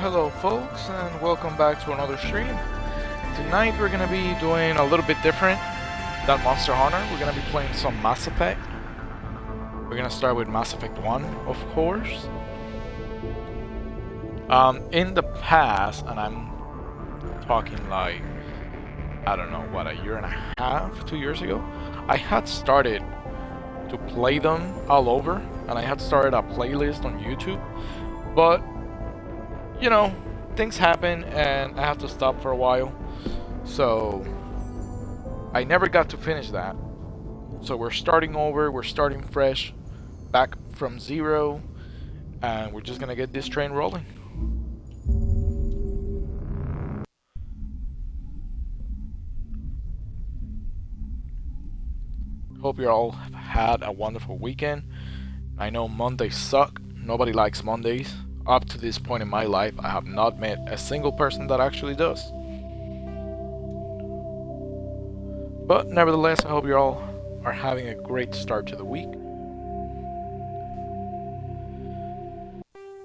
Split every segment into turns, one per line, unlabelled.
Hello folks, and welcome back to another stream. Tonight we're gonna be doing a little bit different than Monster Hunter. We're gonna be playing some Mass Effect. We're gonna start with Mass Effect 1, of course. In the past, and I'm talking like, I don't know, what, a year and a half, 2 years ago, I had started to play them all over, and I had started a playlist on YouTube, but you know, things happen and I have to stop for a while, so I never got to finish that. So we're starting over, we're starting fresh, back from zero, and we're just gonna get this train rolling. Hope you all have had a wonderful weekend. I know Mondays suck, nobody likes Mondays. Up to this point in my life, I have not met a single person that actually does. But nevertheless, I hope you all are having a great start to the week.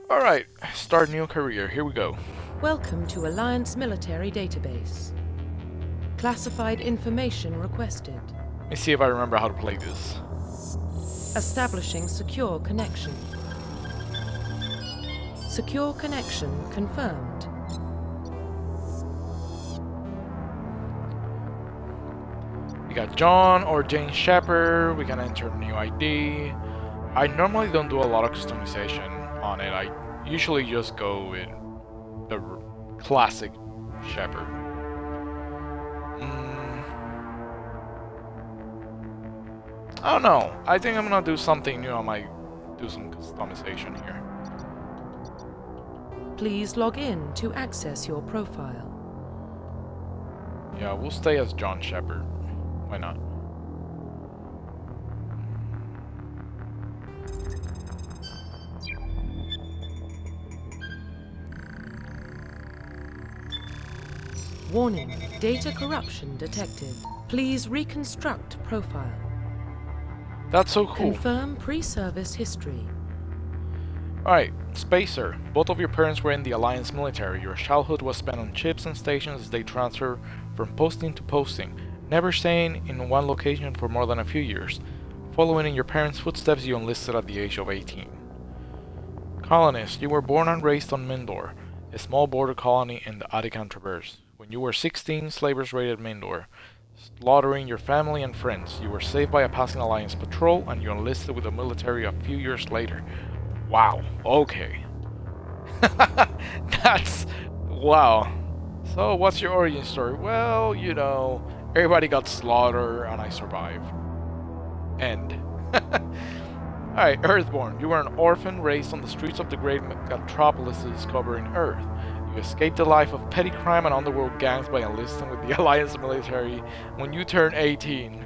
Alright, start new career, here we go.
Welcome to Alliance Military Database. Classified information requested.
Let me see if I remember how to play this.
Establishing secure connection. Secure connection confirmed.
We got John or Jane Shepard. We can enter a new ID. I normally don't do a lot of customization on it. I usually just go with the classic Shepard. I don't know. I think I'm gonna do something new. I might do some customization here.
Please log in to access your profile.
Yeah, we'll stay as John Shepard. Why not?
Warning, data corruption detected. Please reconstruct profile.
That's so cool.
Confirm pre-service history.
Alright, Spacer. Both of your parents were in the Alliance military. Your childhood was spent on ships and stations as they transfer from posting to posting, never staying in one location for more than a few years. Following in your parents' footsteps, you enlisted at the age of 18. Colonist. You were born and raised on Mindor, a small border colony in the Adican Traverse. When you were 16, slavers raided Mindor, slaughtering your family and friends. You were saved by a passing Alliance patrol, and you enlisted with the military a few years later. Wow, okay. That's... wow. So, what's your origin story? Well, you know, everybody got slaughtered and I survived. End. Alright, Earthborn. You were an orphan raised on the streets of the great metropolises covering Earth. You escaped the life of petty crime and underworld gangs by enlisting with the Alliance military when you turned 18.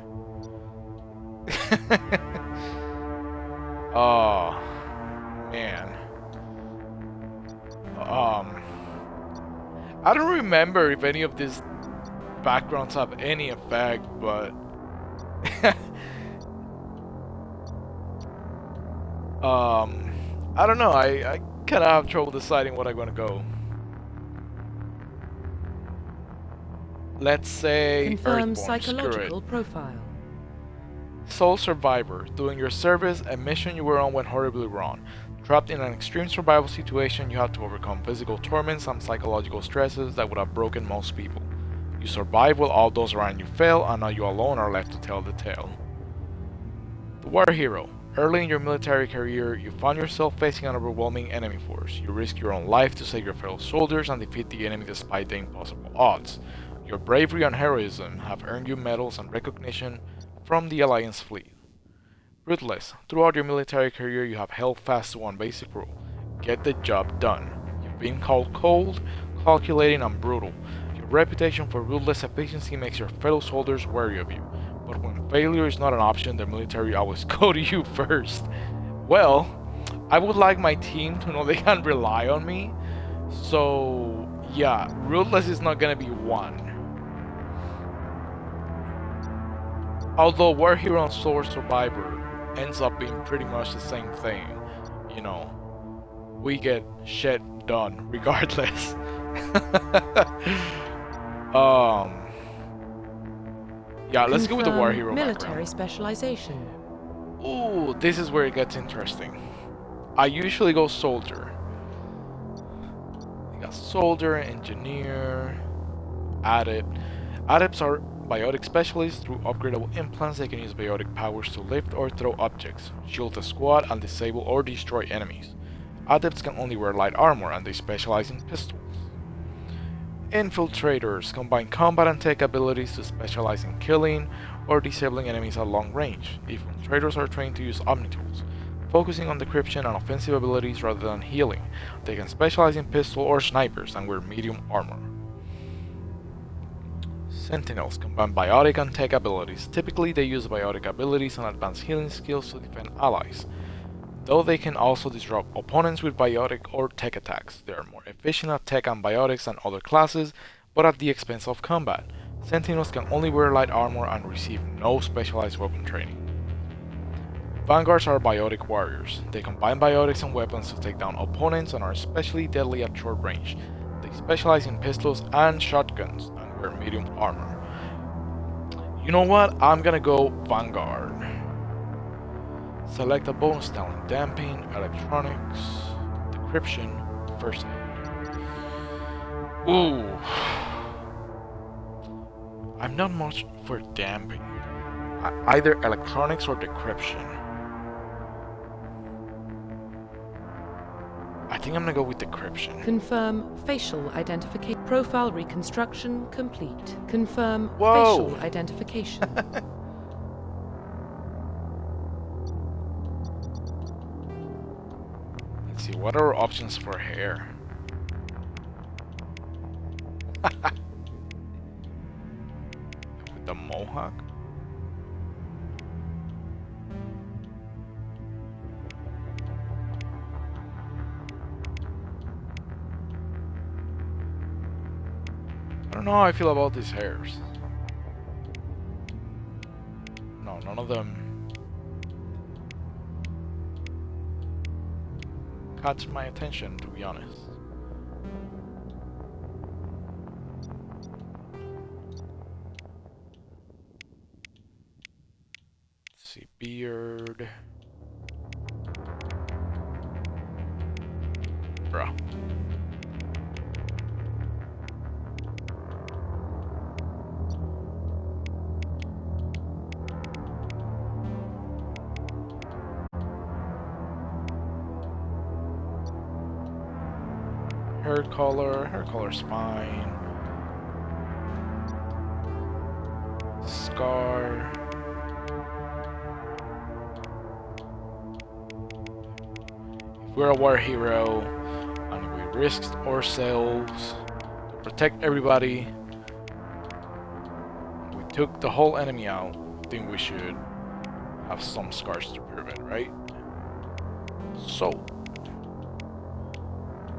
Oh... man. I don't remember if any of these backgrounds have any effect, but I don't know. I kind of have trouble deciding what I'm gonna go. Let's say
Confirm
Earthborn.
psychological profile.
Sole survivor. During your service, a mission you were on went horribly wrong. Trapped in an extreme survival situation, you had to overcome physical torments and psychological stresses that would have broken most people. You survived while all those around you fell, and now you alone are left to tell the tale. The War Hero. Early in your military career, you found yourself facing an overwhelming enemy force. You risk your own life to save your fellow soldiers and defeat the enemy despite the impossible odds. Your bravery and heroism have earned you medals and recognition from the Alliance fleet. Ruthless. Throughout your military career, you have held fast to one basic rule: get the job done. You've been called cold, calculating, and brutal. Your reputation for ruthless efficiency makes your fellow soldiers wary of you. But when failure is not an option, the military always go to you first. Well, I would like my team to know they can rely on me. So, yeah, ruthless is not gonna be one. Although War Hero and Sole Survivor ends up being pretty much the same thing, you know. We get shed done, regardless. Yeah, let's go with the war hero
military
background.
specialization.
Ooh, this is where it gets interesting. I usually go soldier. You got soldier, engineer, adept. Adepts are biotic specialists. Through upgradable implants, they can use biotic powers to lift or throw objects, shield a squad, and disable or destroy enemies. Adepts can only wear light armor, and they specialize in pistols. Infiltrators combine combat and tech abilities to specialize in killing or disabling enemies at long range. Infiltrators are trained to use omnitools, focusing on decryption and offensive abilities rather than healing. They can specialize in pistol or snipers and wear medium armor. Sentinels combine biotic and tech abilities. Typically, they use biotic abilities and advanced healing skills to defend allies, though they can also disrupt opponents with biotic or tech attacks. They are more efficient at tech and biotics than other classes, but at the expense of combat. Sentinels can only wear light armor and receive no specialized weapon training. Vanguards are biotic warriors. They combine biotics and weapons to take down opponents and are especially deadly at short range. They specialize in pistols and shotguns and wear medium armor. You know what? I'm gonna go Vanguard. Select a bonus talent: damping, electronics, decryption, first aid. Ooh. I'm not much for damping. Either electronics or decryption. I think I'm gonna go with decryption.
Confirm facial identification. Profile reconstruction complete. Confirm
Whoa.
facial identification.
Let's see, what are options for hair? With the mohawk? I don't know how I feel about these hairs. No, none of them catch my attention, to be honest. Let's see, beard. Bruh. Hair color's fine. Scar. If we're a war hero and we risked ourselves to protect everybody, we took the whole enemy out, I think we should have some scars to prove it, right? So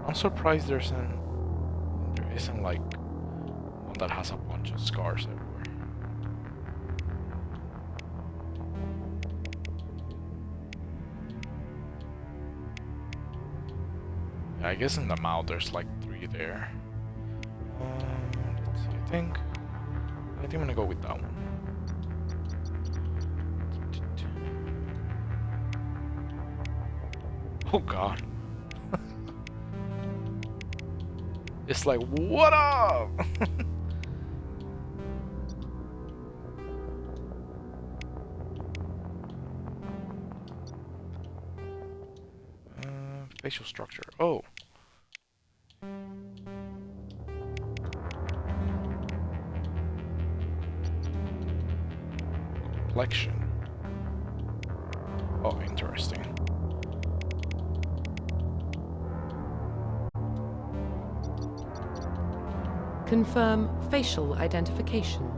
I'm surprised there isn't like one that has a bunch of scars everywhere. Yeah, I guess in the mouth there's like 3 there. Let's see, I think I'm gonna go with that one. Oh god. It's like, what up? Facial structure. Oh. Complexion. Oh, interesting.
Confirm facial identification.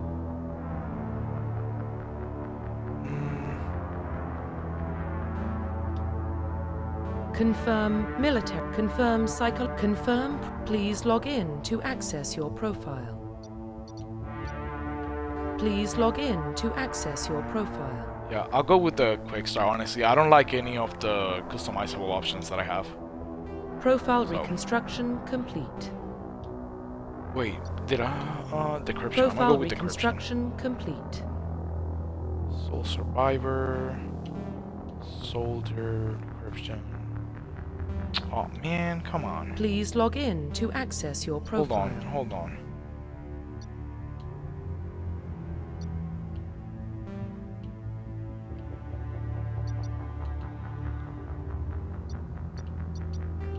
Confirm military. Confirm cycle. Confirm. Please log in to access your profile. Please log in to access your profile.
Yeah, I'll go with the quick start, honestly. I don't like any of the customizable options that I have.
Profile
So.
reconstruction complete.
Wait, did I? Decryption. I'm gonna
Profile
go with decryption.
reconstruction complete.
Soul survivor. Soldier. Decryption. Oh man, come on.
Please log in to access your profile.
Hold on.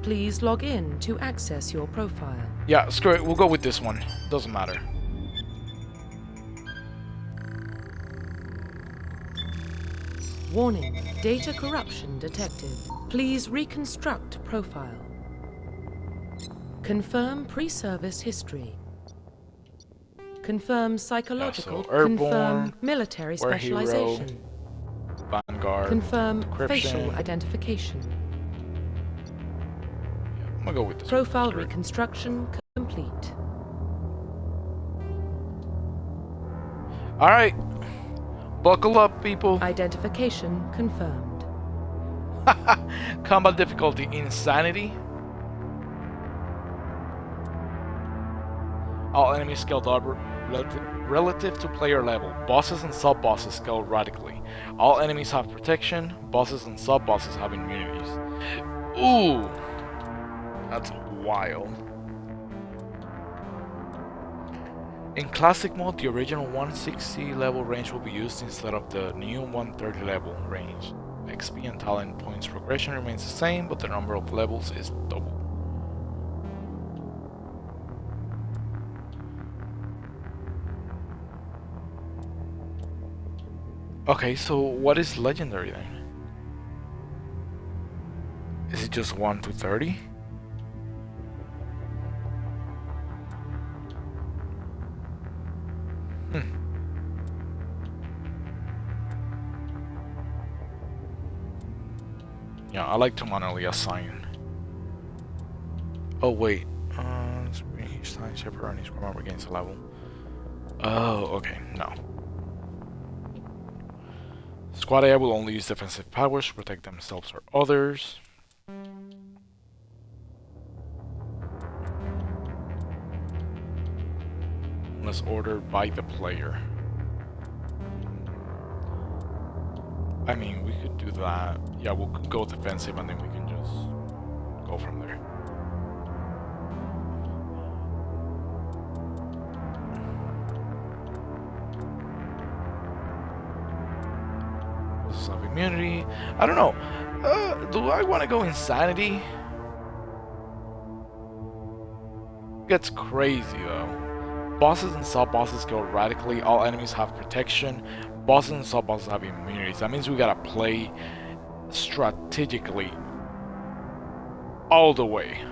Please log in to access your profile.
Yeah, screw it. We'll go with this one. Doesn't matter.
Warning, data corruption detected. Please reconstruct profile. Confirm pre-service history. Confirm psychological.
Yeah, so Airborne,
confirm military
War Hero,
specialization.
Vanguard.
Confirm
Decryption.
facial identification.
I'm gonna go with this
Profile
one. Screw it.
reconstruction complete.
Alright. Buckle up, people.
Identification confirmed.
Combat difficulty insanity. All enemies scaled up relative to player level. Bosses and sub-bosses scale radically. All enemies have protection. Bosses and sub-bosses have immunities. Ooh, that's wild. In classic mode, the original 160 level range will be used instead of the new 130 level range. XP and talent points progression remains the same, but the number of levels is double. Okay, so what is legendary then? Is it just 1 to 30? Yeah, I like to manually assign. Oh wait, each time Shepard and his crew member gains a level. Oh, okay, no. Squad A will only use defensive powers to protect themselves or others. Unless ordered by the player. I mean, we could do that. Yeah, we'll go defensive and then we can just go from there. Bosses have immunity. I don't know. Do I want to go insanity? Gets crazy though. Bosses and sub-bosses go radically. All enemies have protection. Bosses and sub-bosses have immunities. That means we gotta play strategically all the way.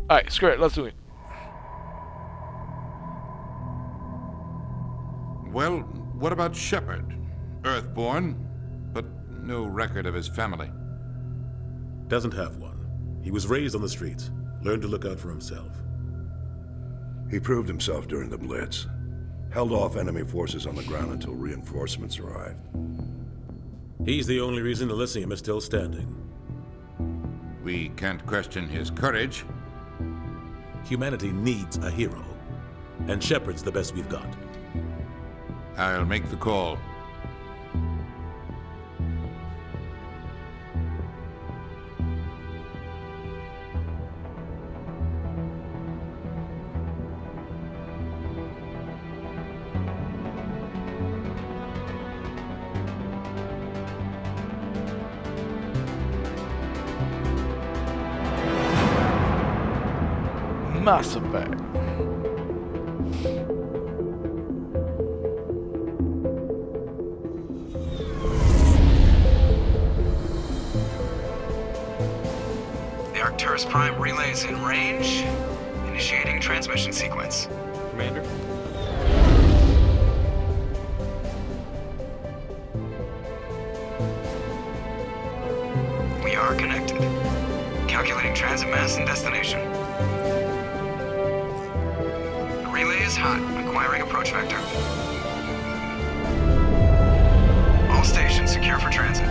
Alright, screw it, let's do it.
Well, what about Shepard? Earthborn, but no record of his family.
Doesn't have one. He was raised on the streets. Learned to look out for himself.
He proved himself during the Blitz. Held off enemy forces on the ground until reinforcements arrived.
He's the only reason Elysium is still standing.
We can't question his courage.
Humanity needs a hero. And Shepard's the best we've got.
I'll make the call.
Mass Effect.
The Arcturus Prime relay's in range. Initiating transmission sequence.
Commander.
We are connected. Calculating transit mass and destination. The relay is hot. Acquiring approach vector. All stations secure for transit.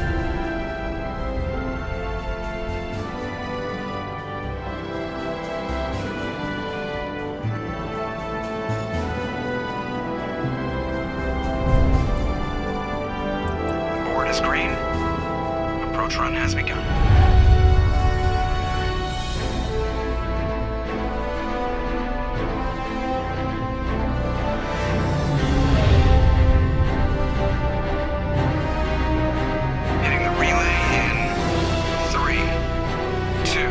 goes green, approach run has begun. Hitting the relay in 3, 2,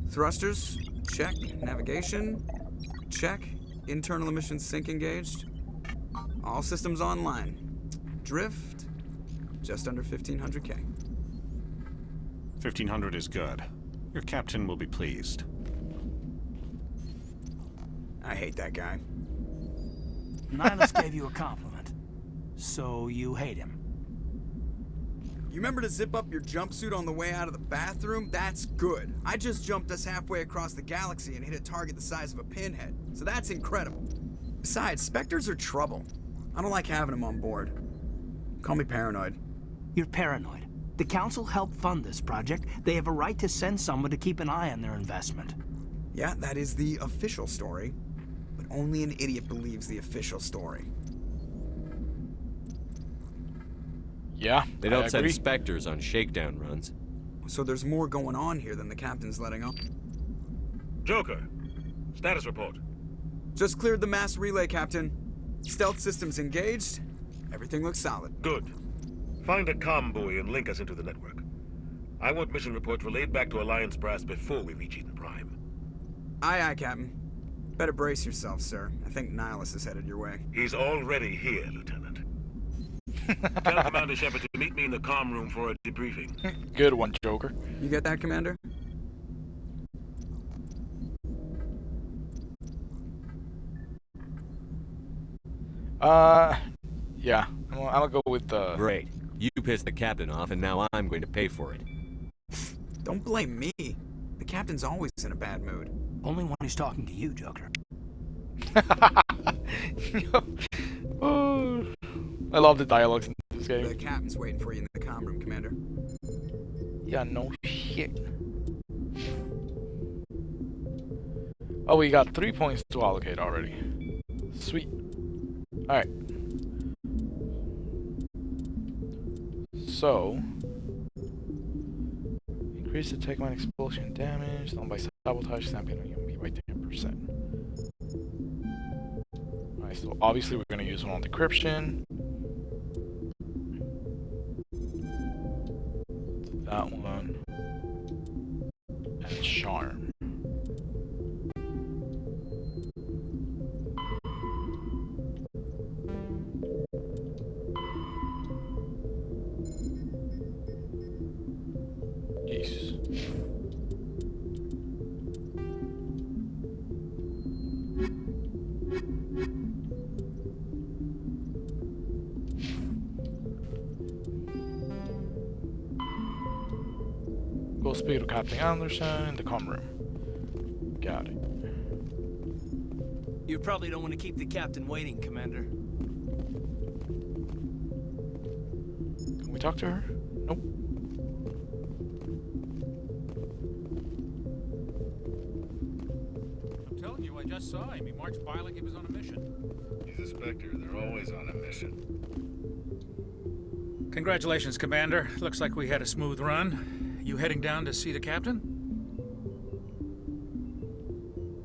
1.
Thrusters, check. Navigation, check. Internal emissions sync engaged. All systems online. Drift, just under 1500K.
1500 is good. Your captain will be pleased.
I hate that guy.
Nihilus gave you a compliment. So you hate him.
You remember to zip up your jumpsuit on the way out of the bathroom? That's good. I just jumped us halfway across the galaxy and hit a target the size of a pinhead, so that's incredible. Besides, Spectres are trouble. I don't like having them on board. Call me paranoid.
You're paranoid. The Council helped fund this project. They have a right to send someone to keep an eye on their investment.
Yeah, that is the official story. But only an idiot believes the official story.
Yeah,
They don't send Spectres on shakedown runs.
So there's more going on here than the captain's letting on.
Joker, status report.
Just cleared the mass relay, Captain. Stealth systems engaged. Everything looks solid.
Good. Find a comm buoy and link us into the network. I want mission reports relayed back to Alliance Brass before we reach Eden Prime.
Aye, aye, Captain. Better brace yourself, sir. I think Nihilus is headed your way.
He's already here, Lieutenant. Tell Commander Shepard to meet me in the comm room for a debriefing.
Good one, Joker.
You get that, Commander?
Yeah. I'll go with the...
Great. You pissed the captain off, and now I'm going to pay for it.
Don't blame me. The captain's always in a bad mood.
Only when he's talking to you, Joker.
Oh, I love the dialogues in this game.
The captain's waiting for you in the comm room, Commander.
Yeah, no shit. Oh, we got 3 points to allocate already. Sweet. Alright. So... increase the tech mine explosion damage, done by sabotage, stamping on UMP by 10%. Alright, so obviously we're going to use one on decryption. That one. And charm. Yes. Go speak to Captain Anderson in the comm room. Got it.
You probably don't want to keep the captain waiting, Commander.
Can we talk to her? Nope.
I'm telling you, I just saw him. He marched by like he was on a mission.
He's a Spectre. They're always on a mission.
Congratulations, Commander. Looks like we had a smooth run. You heading down to see the captain?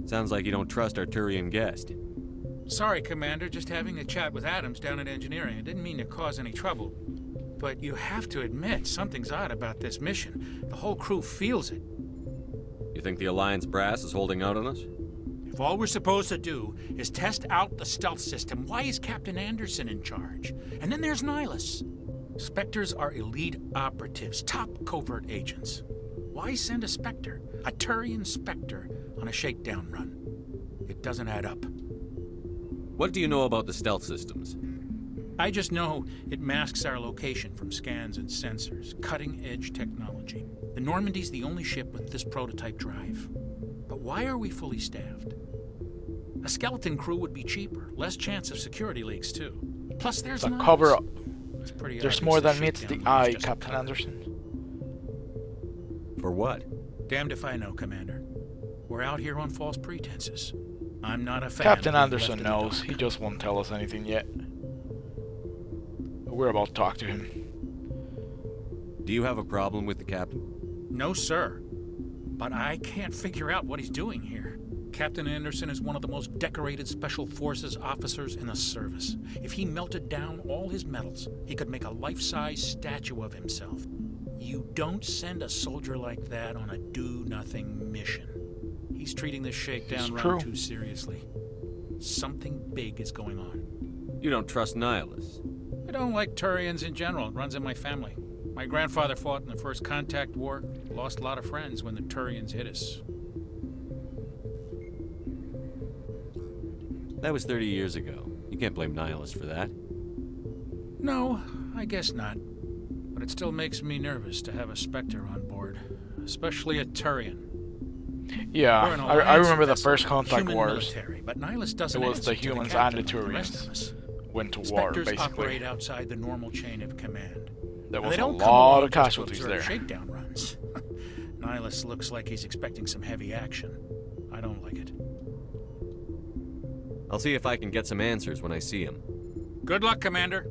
Sounds like you don't trust our Turian guest.
Sorry, Commander. Just having a chat with Adams down at engineering. I didn't mean to cause any trouble. But you have to admit, something's odd about this mission. The whole crew feels it.
You think the Alliance brass is holding out on us?
If all we're supposed to do is test out the stealth system, why is Captain Anderson in charge? And then there's Nihilus. Spectres are elite operatives, top covert agents. Why send a Spectre, a Turian Spectre, on a shakedown run? It doesn't add up.
What do you know about the stealth systems?
I just know it masks our location from scans and sensors. Cutting-edge technology. The Normandy's the only ship with this prototype drive. But why are we fully staffed? A skeleton crew would be cheaper. Less chance of security leaks, too. Plus, there's
The
Nihilus.
cover up.
There's
There's more than meets the eye, Captain Anderson.
For what?
Damned if I know, Commander. We're out here on false pretenses. I'm not a fan.
Captain
of being
Anderson
left in the
knows.
dark.
He just won't tell us anything yet. We're about to talk to him.
Do you have a problem with the captain?
No, sir. But I can't figure out what he's doing here. Captain Anderson is one of the most decorated Special Forces officers in the service. If he melted down all his medals, he could make a life-size statue of himself. You don't send a soldier like that on a do-nothing mission. He's treating this shakedown run too seriously. Something big is going on.
You don't trust Nihilus?
I don't like Turians in general. It runs in my family. My grandfather fought in the First Contact War, lost a lot of friends when the Turians hit us.
That was 30 years ago. You can't blame Nihilus for that.
No, I guess not. But it still makes me nervous to have a Spectre on board, especially a Turian.
Yeah, I remember the First Contact
human
Wars.
military, but Nihilus doesn't
It was
answer
the
to
humans
captain
and the
like rest of
Turians
us.
went to war,
Spectres
basically.
operate outside the normal chain of command.
There
And
was
they
a
don't come
lot
along
of
just to
casualties
observe
there.
Shakedown runs. Nihilus looks like he's expecting some heavy action. I don't like it.
I'll see if I can get some answers when I see him.
Good luck, Commander.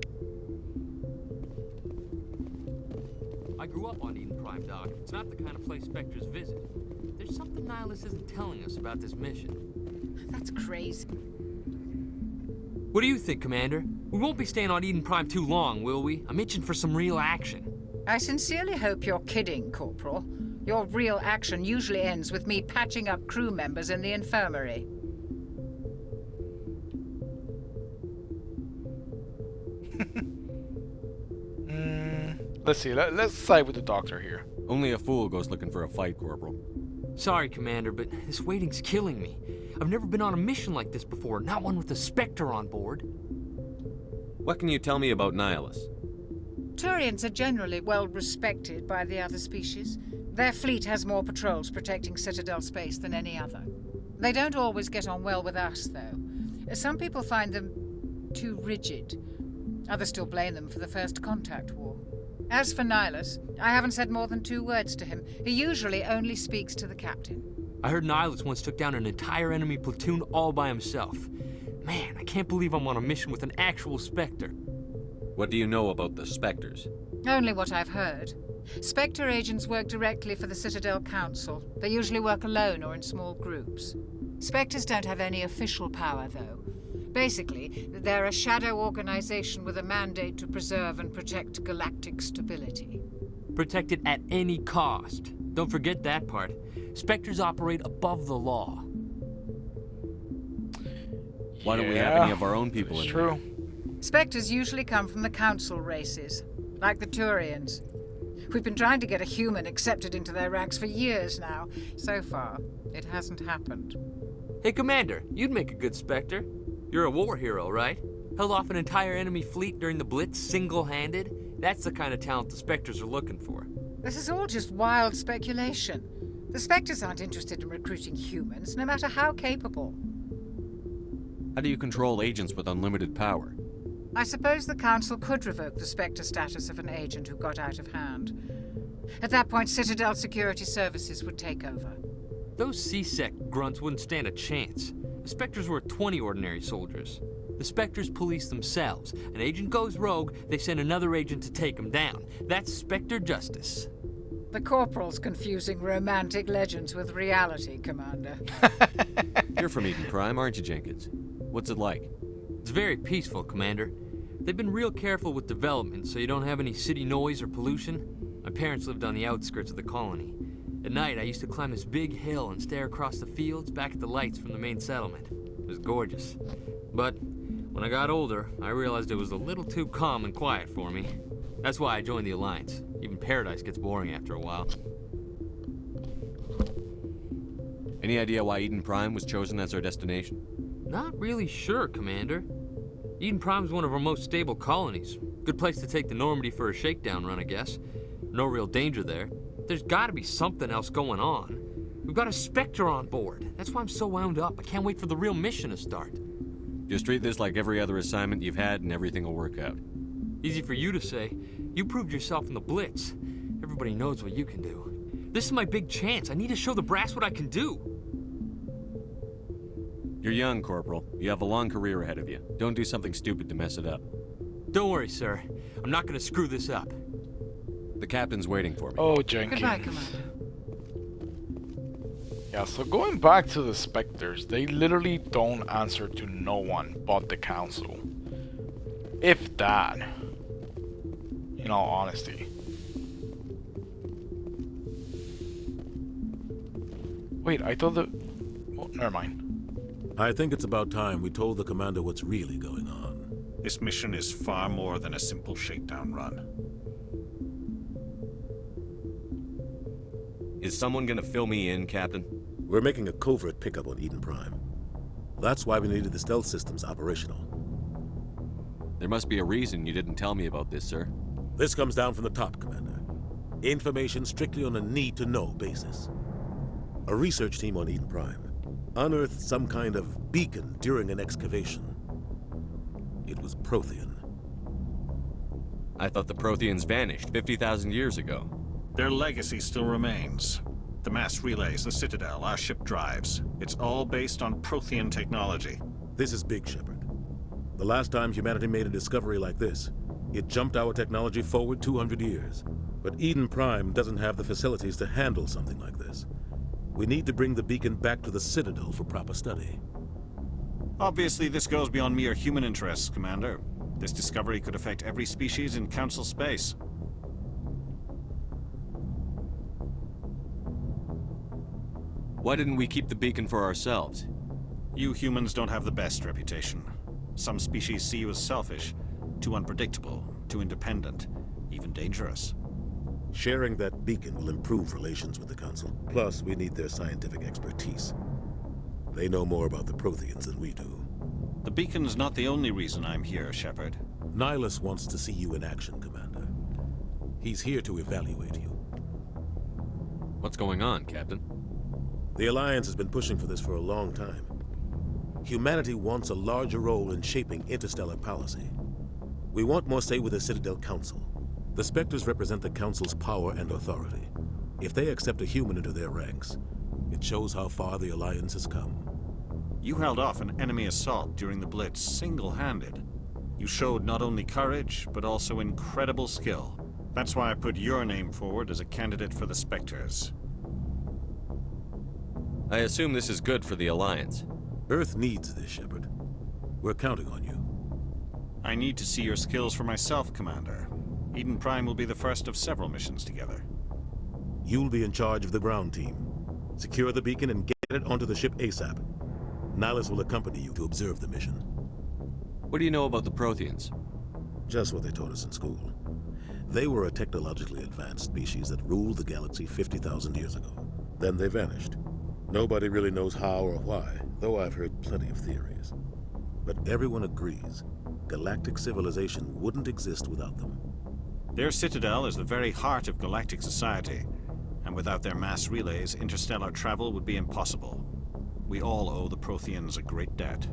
I grew up on Eden Prime, Doc. It's not the kind of place Spectres visit. There's something Nihilus isn't telling us about this mission.
That's crazy.
What do you think, Commander? We won't be staying on Eden Prime too long, will we? I'm itching for some real action.
I sincerely hope you're kidding, Corporal. Your real action usually ends with me patching up crew members in the infirmary.
Let's see, let's side with the doctor here.
Only a fool goes looking for a fight, Corporal.
Sorry, Commander, but this waiting's killing me. I've never been on a mission like this before, not one with a Spectre on board.
What can you tell me about Nihilus?
Turians are generally well respected by the other species. Their fleet has more patrols protecting Citadel space than any other. They don't always get on well with us, though. Some people find them too rigid. Others still blame them for the First Contact War. As for Nihilus, I haven't said more than 2 words to him. He usually only speaks to the captain.
I heard Nihilus once took down an entire enemy platoon all by himself. Man, I can't believe I'm on a mission with an actual Spectre.
What do you know about the Spectres?
Only what I've heard. Spectre agents work directly for the Citadel Council. They usually work alone or in small groups. Spectres don't have any official power, though. Basically, they're a shadow organization with a mandate to preserve and protect galactic stability.
Protect it at any cost. Don't forget that part. Spectres operate above the law.
Why don't we have any of our own people in
true.
here?
Spectres usually come from the Council races, like the Turians. We've been trying to get a human accepted into their ranks for years now. So far, it hasn't happened.
Hey, Commander, you'd make a good Spectre. You're a war hero, right? Held off an entire enemy fleet during the Blitz single-handed? That's the kind of talent the Spectres are looking for.
This is all just wild speculation. The Spectres aren't interested in recruiting humans, no matter how capable.
How do you control agents with unlimited power?
I suppose the Council could revoke the Spectre status of an agent who got out of hand. At that point, Citadel Security Services would take over.
Those C-Sec grunts wouldn't stand a chance. The Spectres were 20 ordinary soldiers. The Spectres police themselves. An agent goes rogue, they send another agent to take him down. That's Spectre justice.
The Corporal's confusing romantic legends with reality, Commander.
You're from Eden Prime, aren't you, Jenkins? What's it like?
It's very peaceful, Commander. They've been real careful with development, so you don't have any city noise or pollution. My parents lived on the outskirts of the colony. At night, I used to climb this big hill and stare across the fields back at the lights from the main settlement. It was gorgeous. But when I got older, I realized it was a little too calm and quiet for me. That's why I joined the Alliance. Even Paradise gets boring after a while.
Any idea why Eden Prime was chosen as our destination?
Not really sure, Commander. Eden Prime's one of our most stable colonies. Good place to take the Normandy for a shakedown run, I guess. No real danger there. There's gotta be something else going on. We've got a Spectre on board. That's why I'm so wound up. I can't wait for the real mission to start.
Just treat this like every other assignment you've had and everything will work out.
Easy for you to say. You proved yourself in the Blitz. Everybody knows what you can do. This is my big chance. I need to show the brass what I can do.
You're young, Corporal. You have a long career ahead of you. Don't do something stupid to mess it up.
Don't worry, sir. I'm not gonna screw this up.
The captain's waiting for me.
Oh, Jenkins.
Goodbye, Commander.
Yeah, so going back to the Spectres, they literally don't answer to no one but the Council. If that. In all honesty. Wait, I thought the... Oh, never mind.
I think it's about time we told the commander what's really going on.
This mission is far more than a simple shakedown run.
Is someone gonna fill me in, Captain?
We're making a covert pickup on Eden Prime. That's why we needed the stealth systems operational.
There must be a reason you didn't tell me about this, sir.
This comes down from the top, Commander. Information strictly on a need-to-know basis. A research team on Eden Prime unearthed some kind of beacon during an excavation. It was Prothean.
I thought the Protheans vanished 50,000 years ago.
Their legacy still remains. The mass relays, the Citadel, our ship drives. It's all based on Prothean technology.
This is big, Shepard. The last time humanity made a discovery like this, it jumped our technology forward 200 years. But Eden Prime doesn't have the facilities to handle something like this. We need to bring the beacon back to the Citadel for proper study.
Obviously, this goes beyond mere human interests, Commander. This discovery could affect every species in Council space.
Why didn't we keep the beacon for ourselves?
You humans don't have the best reputation. Some species see you as selfish, too unpredictable, too independent, even dangerous.
Sharing that beacon will improve relations with the Council. Plus, we need their scientific expertise. They know more about the Protheans than we do.
The beacon's not the only reason I'm here, Shepard.
Nihilus wants to see you in action, Commander. He's here to evaluate you.
What's going on, Captain?
The Alliance has been pushing for this for a long time. Humanity wants a larger role in shaping interstellar policy. We want more say with the Citadel Council. The Spectres represent the Council's power and authority. If they accept a human into their ranks, it shows how far the Alliance has come.
You held off an enemy assault during the Blitz single-handed. You showed not only courage, but also incredible skill. That's why I put your name forward as a candidate for the Spectres.
I assume this is good for the Alliance.
Earth needs this, Shepard. We're counting on you.
I need to see your skills for myself, Commander. Eden Prime will be the first of several missions together.
You'll be in charge of the ground team. Secure the beacon and get it onto the ship ASAP. Nihilus will accompany you to observe the mission.
What do you know about the Protheans?
Just what they taught us in school. They were a technologically advanced species that ruled the galaxy 50,000 years ago. Then they vanished. Nobody really knows how or why, though I've heard plenty of theories. But everyone agrees, galactic civilization wouldn't exist without them.
Their Citadel is the very heart of galactic society, and without their mass relays, interstellar travel would be impossible. We all owe the Protheans a great debt.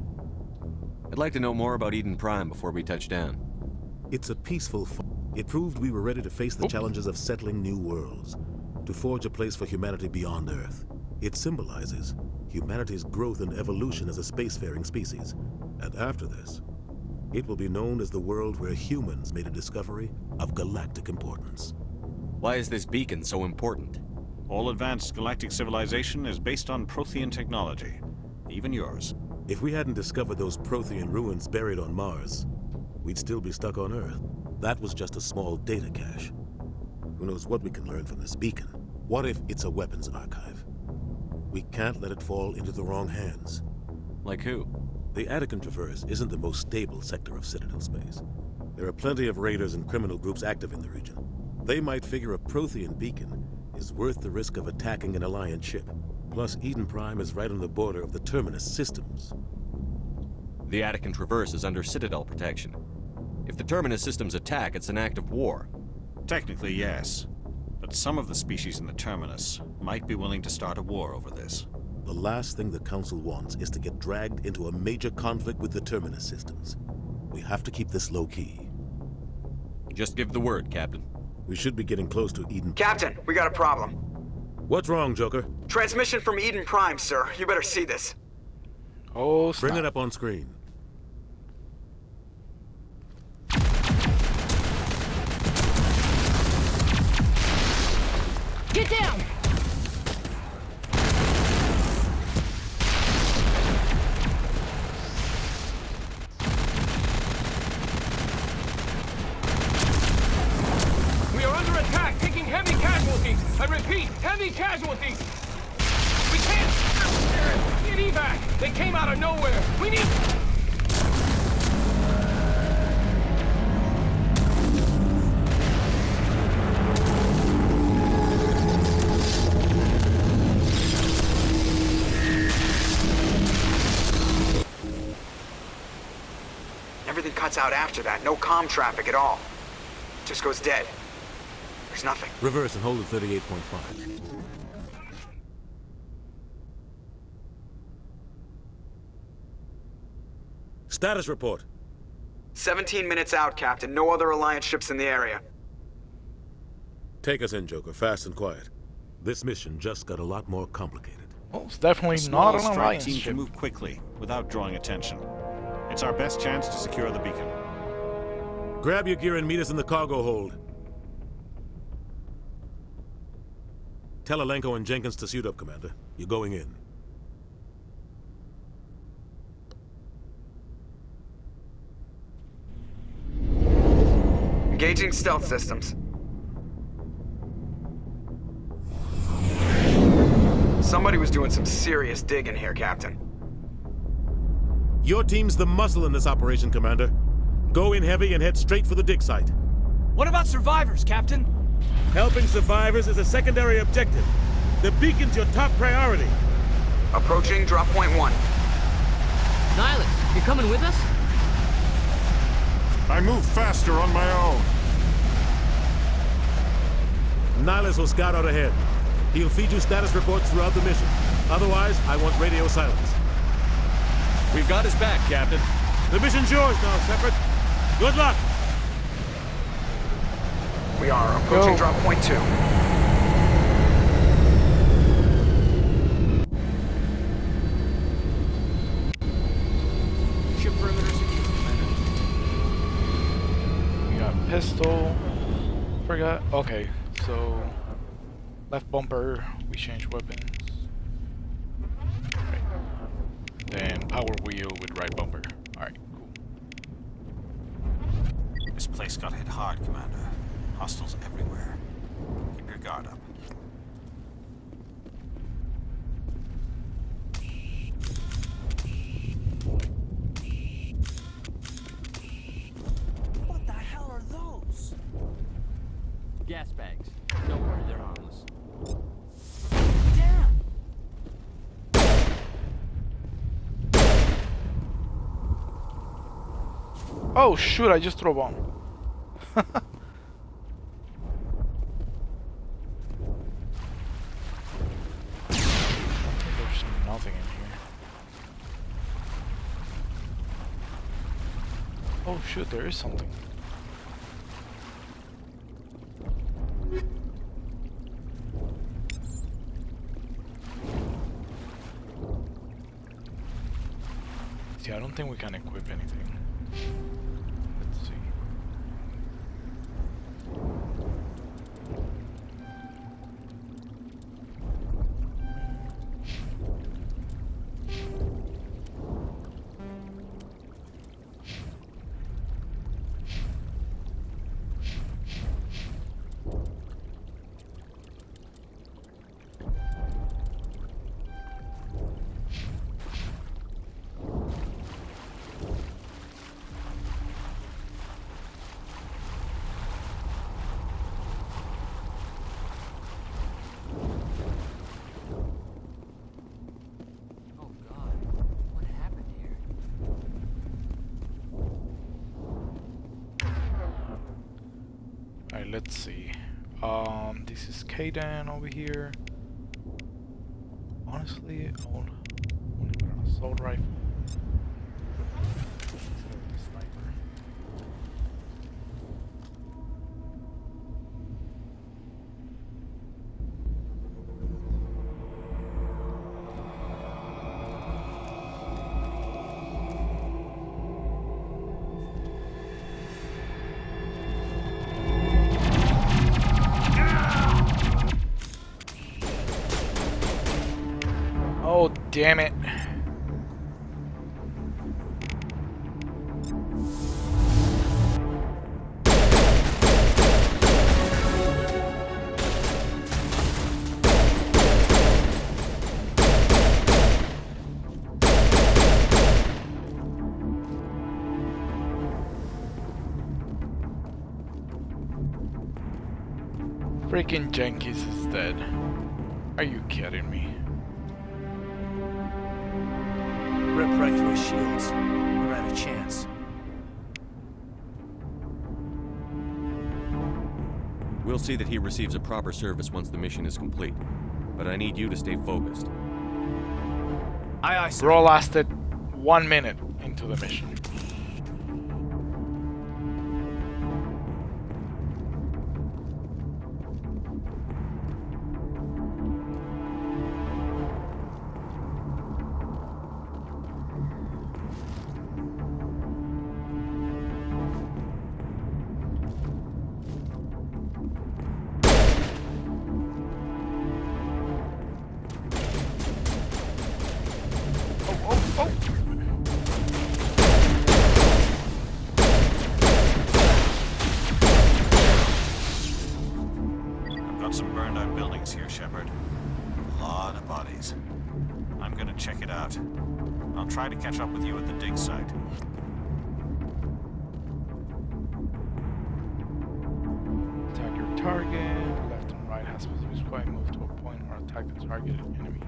I'd like to know more about Eden Prime before we touch down.
It's a peaceful It proved we were ready to face the challenges of settling new worlds, to forge a place for humanity beyond Earth. It symbolizes humanity's growth and evolution as a spacefaring species. And after this, it will be known as the world where humans made a discovery of galactic importance.
Why is this beacon so important?
All advanced galactic civilization is based on Prothean technology, even yours.
If we hadn't discovered those Prothean ruins buried on Mars, we'd still be stuck on Earth. That was just a small data cache. Who knows what we can learn from this beacon? What if it's a weapons archive? We can't let it fall into the wrong hands.
Like who?
The Attican Traverse isn't the most stable sector of Citadel space. There are plenty of raiders and criminal groups active in the region. They might figure a Prothean beacon is worth the risk of attacking an Alliance ship. Plus, Eden Prime is right on the border of the Terminus systems.
The Attican Traverse is under Citadel protection. If the Terminus systems attack, it's an act of war.
Technically, yes. But some of the species in the Terminus might be willing to start a war over this.
The last thing the Council wants is to get dragged into a major conflict with the Terminus systems. We have to keep this low-key.
Just give the word, Captain.
We should be getting close to Eden...
Captain, we got a problem.
What's wrong, Joker?
Transmission from Eden Prime, sir. You better see this.
Oh,
Bring it up on screen.
Get down!
We are under attack, taking heavy casualties. I repeat, heavy casualties. We can't get evac. They came out of nowhere. We need...
Everything cuts out after that. No comm traffic at all. Just goes dead. There's nothing.
Reverse and hold at 38.5. Status report.
17 minutes out, Captain. No other Alliance ships in the area.
Take us in, Joker. Fast and quiet. This mission just got a lot more complicated.
Well, it's definitely
A
not
small
an
strike
Alliance
team
ship.
can move quickly without drawing attention. It's our best chance to secure the beacon.
Grab your gear and meet us in the cargo hold. Tell Alenko and Jenkins to suit up, Commander. You're going in.
Engaging stealth systems. Somebody was doing some serious digging here, Captain.
Your team's the muscle in this operation, Commander. Go in heavy and head straight for the dig site.
What about survivors, Captain?
Helping survivors is a secondary objective. The beacon's your top priority.
Approaching drop point 1.
Nihilus, you coming with us?
I move faster on my own.
Nihilus will scout out ahead. He'll feed you status reports throughout the mission. Otherwise, I want radio silence.
We've got his back, Captain.
The mission's yours now, Shepard. Good luck!
We are approaching drop point 2.
Ship perimeter secure, Commander.
We got pistol. Forgot. Okay, so left bumper, we change weapons. Right. Then power wheel with right bumper. Alright, cool.
This place got hit hard, Commander. Hostiles everywhere. Keep your guard up.
What the hell are those?
Gas bags. Don't worry, they're harmless.
Damn!
Oh shoot, I just threw a bomb. There's nothing in here. Oh shoot, there is something. See, I don't think we can equip anything. Let's see. Alright, let's see. This is Kaidan over here. Honestly, I want an assault rifle. Sniper. Oh, damn it. Freaking Jenkins is dead. Are you kidding me?
Rip right through his shields. We're out of chance.
We'll see that he receives a proper service once the mission is complete. But I need you to stay focused.
Aye, aye, sir.
Brawl lasted 1 minute into the mission.
I've got some burned out buildings here, Shepard. A lot of bodies. I'm gonna check it out. I'll try to catch up with you at the dig site.
Attack your target. Left and right has to be used by move to a point or attack the targeted enemy.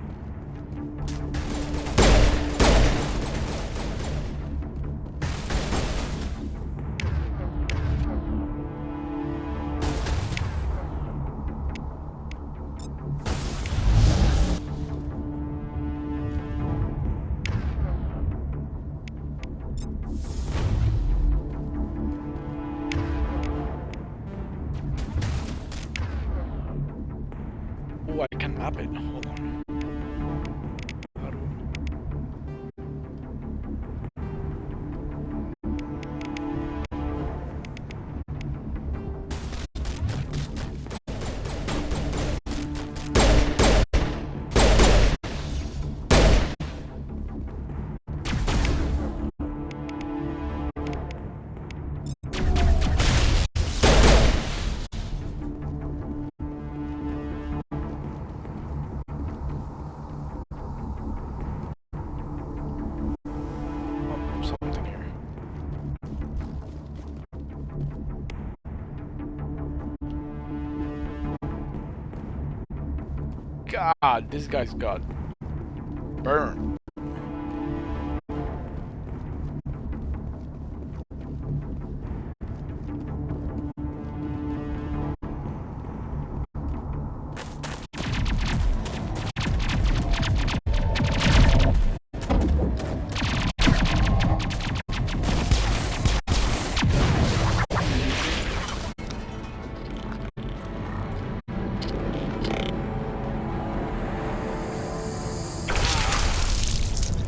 Oh, I can map it. Hold on. How do something here. God, this guy's got burned.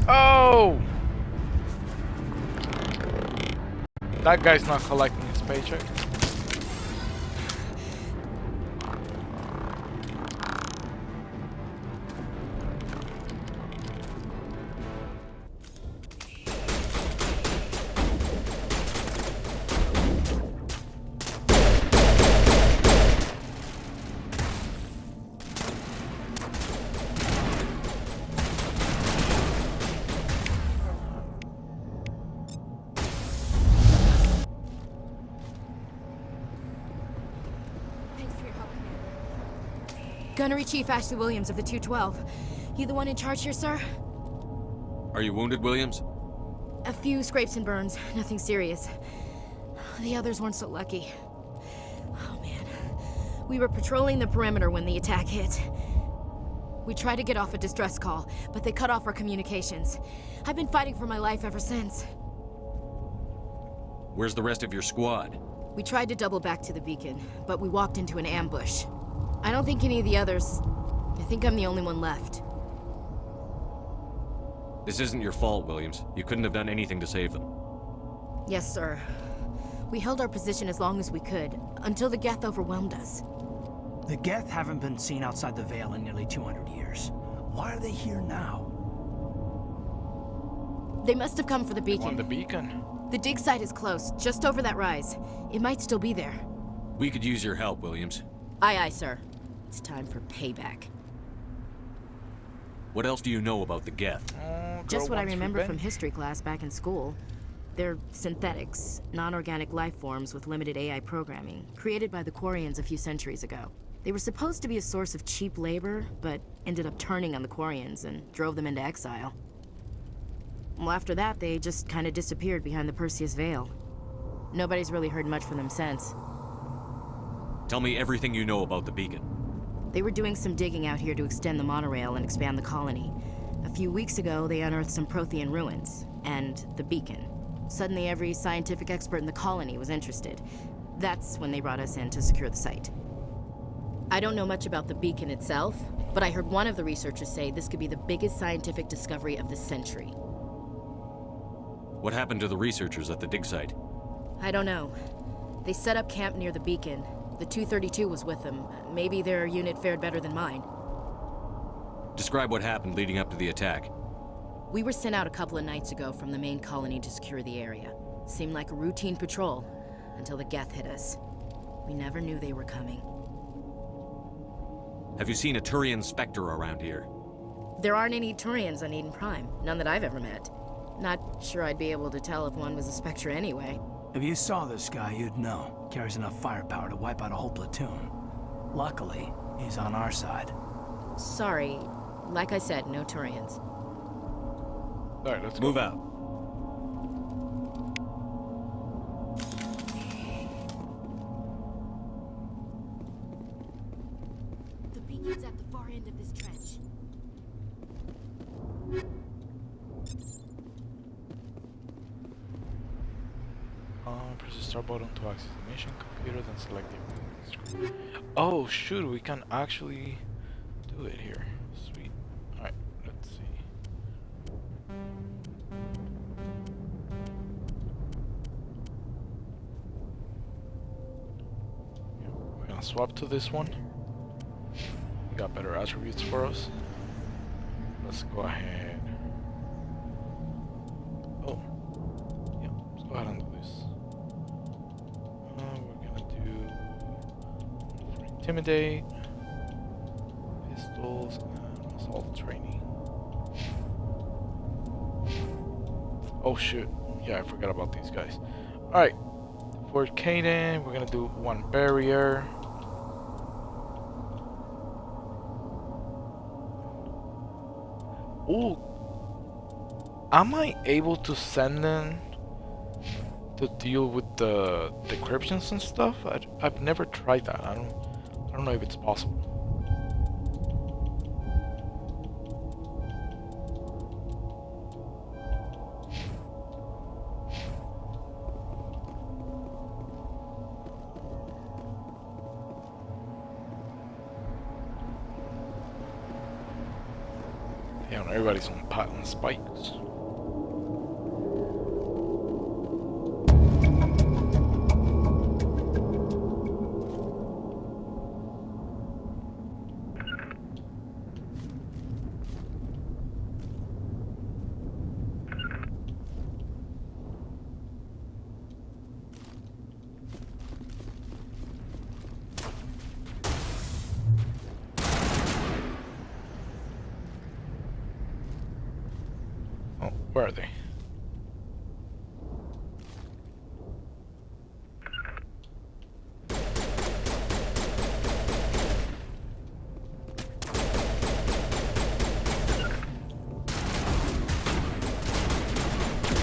Oh! That guy's not collecting his paycheck.
Gunnery Chief Ashley Williams of the 212. You the one in charge here, sir?
Are you wounded, Williams?
A few scrapes and burns, nothing serious. The others weren't so lucky. Oh man. We were patrolling the perimeter when the attack hit. We tried to get off a distress call, but they cut off our communications. I've been fighting for my life ever since.
Where's the rest of your squad?
We tried to double back to the beacon, but we walked into an ambush. I don't think any of the others... I think I'm the only one left.
This isn't your fault, Williams. You couldn't have done anything to save them.
Yes, sir. We held our position as long as we could, until the Geth overwhelmed us.
The Geth haven't been seen outside the Veil in nearly 200 years. Why are they here now?
They must have come for the beacon.
On the beacon.
The dig site is close, just over that rise. It might still be there.
We could use your help, Williams.
Aye, aye, sir. It's time for payback.
What else do you know about the Geth?
Just what I remember from history class back in school. They're synthetics, non-organic life forms with limited AI programming, created by the Quarians a few centuries ago. They were supposed to be a source of cheap labor, but ended up turning on the Quarians and drove them into exile. Well, after that, they just kind of disappeared behind the Perseus Veil. Nobody's really heard much from them since.
Tell me everything you know about the beacon.
They were doing some digging out here to extend the monorail and expand the colony. A few weeks ago, they unearthed some Prothean ruins, and the beacon. Suddenly, every scientific expert in the colony was interested. That's when they brought us in to secure the site. I don't know much about the beacon itself, but I heard one of the researchers say this could be the biggest scientific discovery of the century.
What happened to the researchers at the dig site?
I don't know. They set up camp near the beacon. The 232 was with them. Maybe their unit fared better than mine.
Describe what happened leading up to the attack.
We were sent out a couple of nights ago from the main colony to secure the area. Seemed like a routine patrol, until the Geth hit us. We never knew they were coming.
Have you seen a Turian Spectre around here?
There aren't any Turians on Eden Prime. None that I've ever met. Not sure I'd be able to tell if one was a Spectre anyway.
If you saw this guy, you'd know. Carries enough firepower to wipe out a whole platoon. Luckily, he's on our side.
Sorry. Like I said, no Turians.
Alright, let's
move out.
The beacon's at the far end of this trench.
Press the start button to access the mission computer, then select the... Oh shoot, we can actually do it here. Sweet. Alright, let's see. Yeah, we're gonna swap to this one. We got better attributes for us. Let's go ahead. Oh. Yeah, let's go ahead and do this. We're gonna do for intimidate, pistols, and assault training. Oh shoot! Yeah, I forgot about these guys. All right, for Caden, we're gonna do one barrier. Ooh, am I able to send them to deal with the decryptions and stuff? I've never tried that. I don't know if it's possible. Damn, everybody's on patent spikes. Where are they?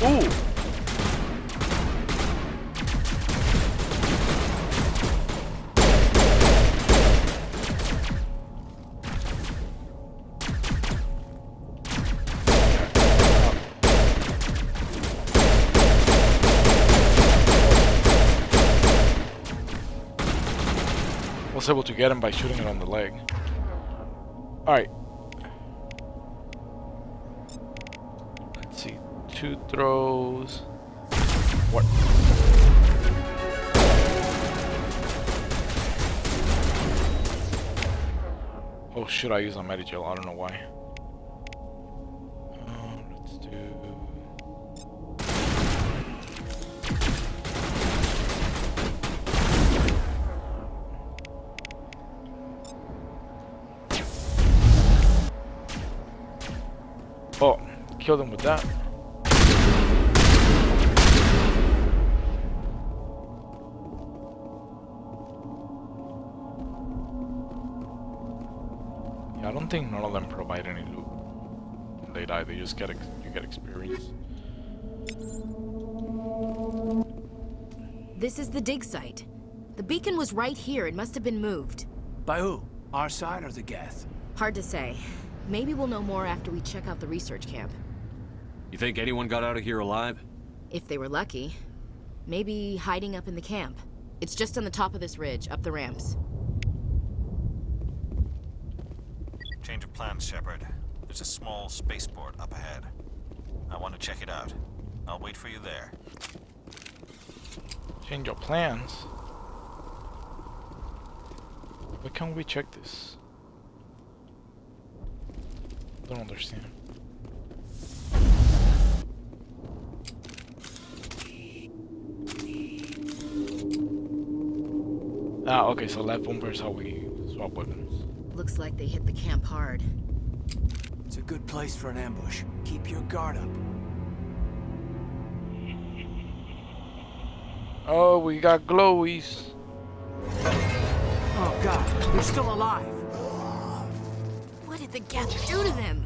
Ooh! Was able to get him by shooting it on the leg. Alright. Let's see. 2 throws. What? Oh shit, I use a Medigel. I don't know why. do... Oh, killed him with that. Yeah, I don't think none of them provide any loot. When they die, they just get you get experience.
This is the dig site. The beacon was right here. It must have been moved.
By who? Our side or the Geth?
Hard to say. Maybe we'll know more after we check out the research camp.
You think anyone got out of here alive?
If they were lucky. Maybe hiding up in the camp. It's just on the top of this ridge, up the ramps.
Change of plans, Shepard. There's a small spaceport up ahead. I want to check it out. I'll wait for you there.
Change your plans? Why can't we check this? I don't understand. Ah, okay, so left bumper is how we swap weapons.
Looks like they hit the camp hard.
It's a good place for an ambush. Keep your guard up.
Oh, we got glowies.
Oh god, they're still alive.
What did the Geth do to them?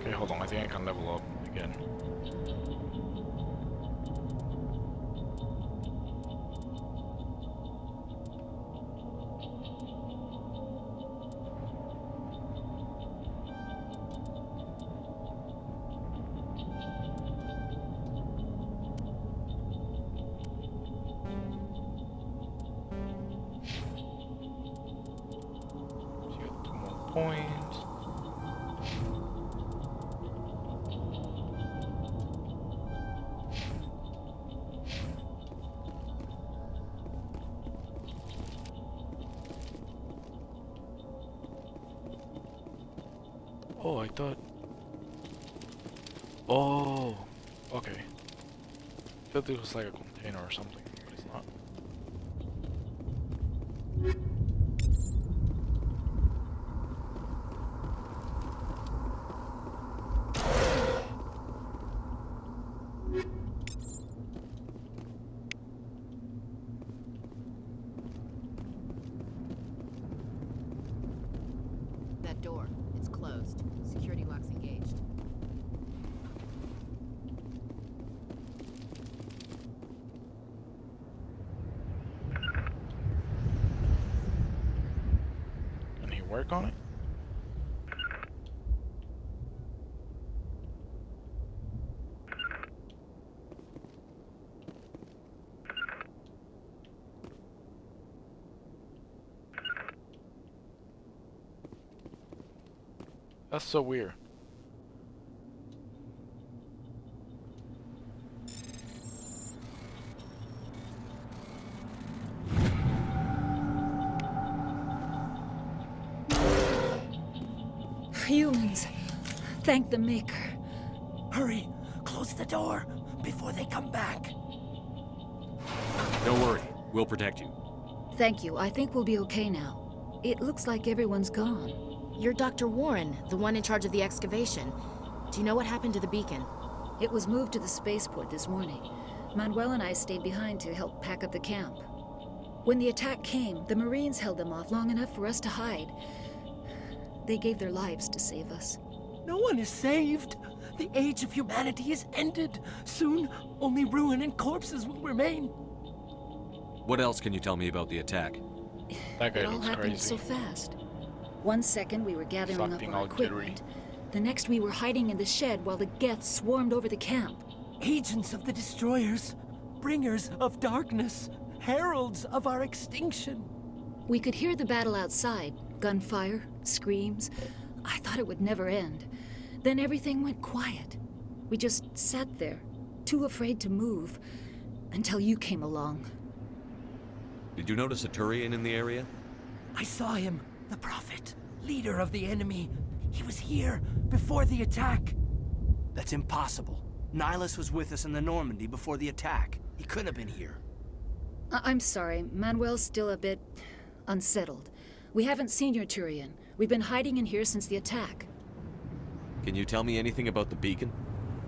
Okay, hold on, I think I can level up again. So you got 2 more points. Oh, I thought... Oh, okay. I thought this was like a container or something, but it's not.
That door. It's closed. Security lock's engaged.
Can he work on it? That's so weird.
Humans. Thank the Maker.
Hurry! Close the door before they come back.
Don't worry, we'll protect you.
Thank you. I think we'll be okay now. It looks like everyone's gone.
You're Dr. Warren, the one in charge of the excavation. Do you know what happened to the beacon?
It was moved to the spaceport this morning. Manuel and I stayed behind to help pack up the camp. When the attack came, the Marines held them off long enough for us to hide. They gave their lives to save us.
No one is saved. The age of humanity is ended. Soon, only ruin and corpses will remain.
What else can you tell me about the attack?
That guy
It all
looks
happened
crazy.
so fast. One second we were gathering
Acting
up our
all jittery.
equipment. The next we were hiding in the shed while the Geth swarmed over the camp.
Agents of the destroyers, bringers of darkness, heralds of our extinction.
We could hear the battle outside. Gunfire, screams. I thought it would never end. Then everything went quiet. We just sat there, too afraid to move, until you came along.
Did you notice a Turian in the area?
I saw him, the Prophet, leader of the enemy. He was here before the attack.
That's impossible. Nihilus was with us in the Normandy before the attack. He couldn't have been here.
I'm sorry, Manuel's still a bit unsettled. We haven't seen your Turian. We've been hiding in here since the attack.
Can you tell me anything about the beacon?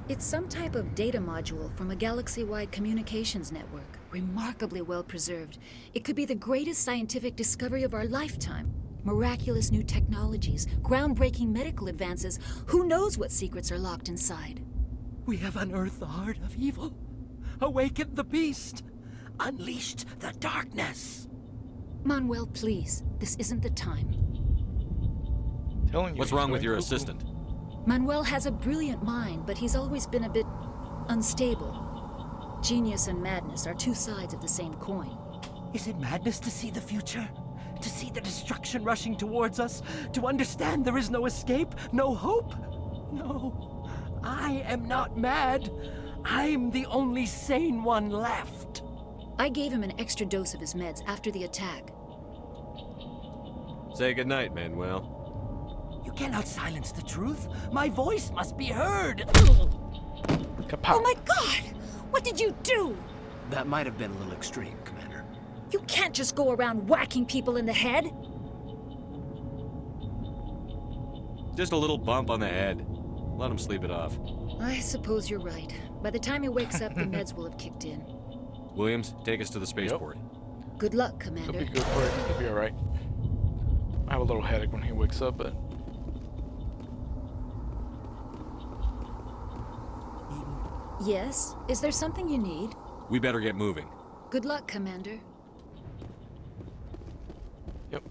It's some type of data module from a galaxy-wide communications network. Remarkably well preserved. It could be the greatest scientific discovery of our lifetime. Miraculous new technologies, groundbreaking medical advances. Who knows what secrets are locked inside?
We have unearthed the heart of evil, awakened the beast, unleashed the darkness.
Manuel, please. This isn't the time.
What's wrong with your assistant?
Manuel has a brilliant mind, but he's always been a bit unstable. Genius and madness are two sides of the same coin.
Is it madness to see the future? To see the destruction rushing towards us? To understand there is no escape? No hope? No. I am not mad. I'm the only sane one left.
I gave him an extra dose of his meds after the attack.
Say goodnight, Manuel.
You cannot silence the truth. My voice must be heard.
Oh my God! What did you do?
That might have been a little extreme, Commander.
You can't just go around whacking people in the head.
Just a little bump on the head. Let him sleep it off.
I suppose you're right. By the time he wakes up, the meds will have kicked in.
Williams, take us to the spaceport.
Good luck, Commander.
He'll be good for it. He'll be alright. I have a little headache when he wakes up, but...
Yes? Is there something you need?
We better get moving.
Good luck, Commander.
Yep.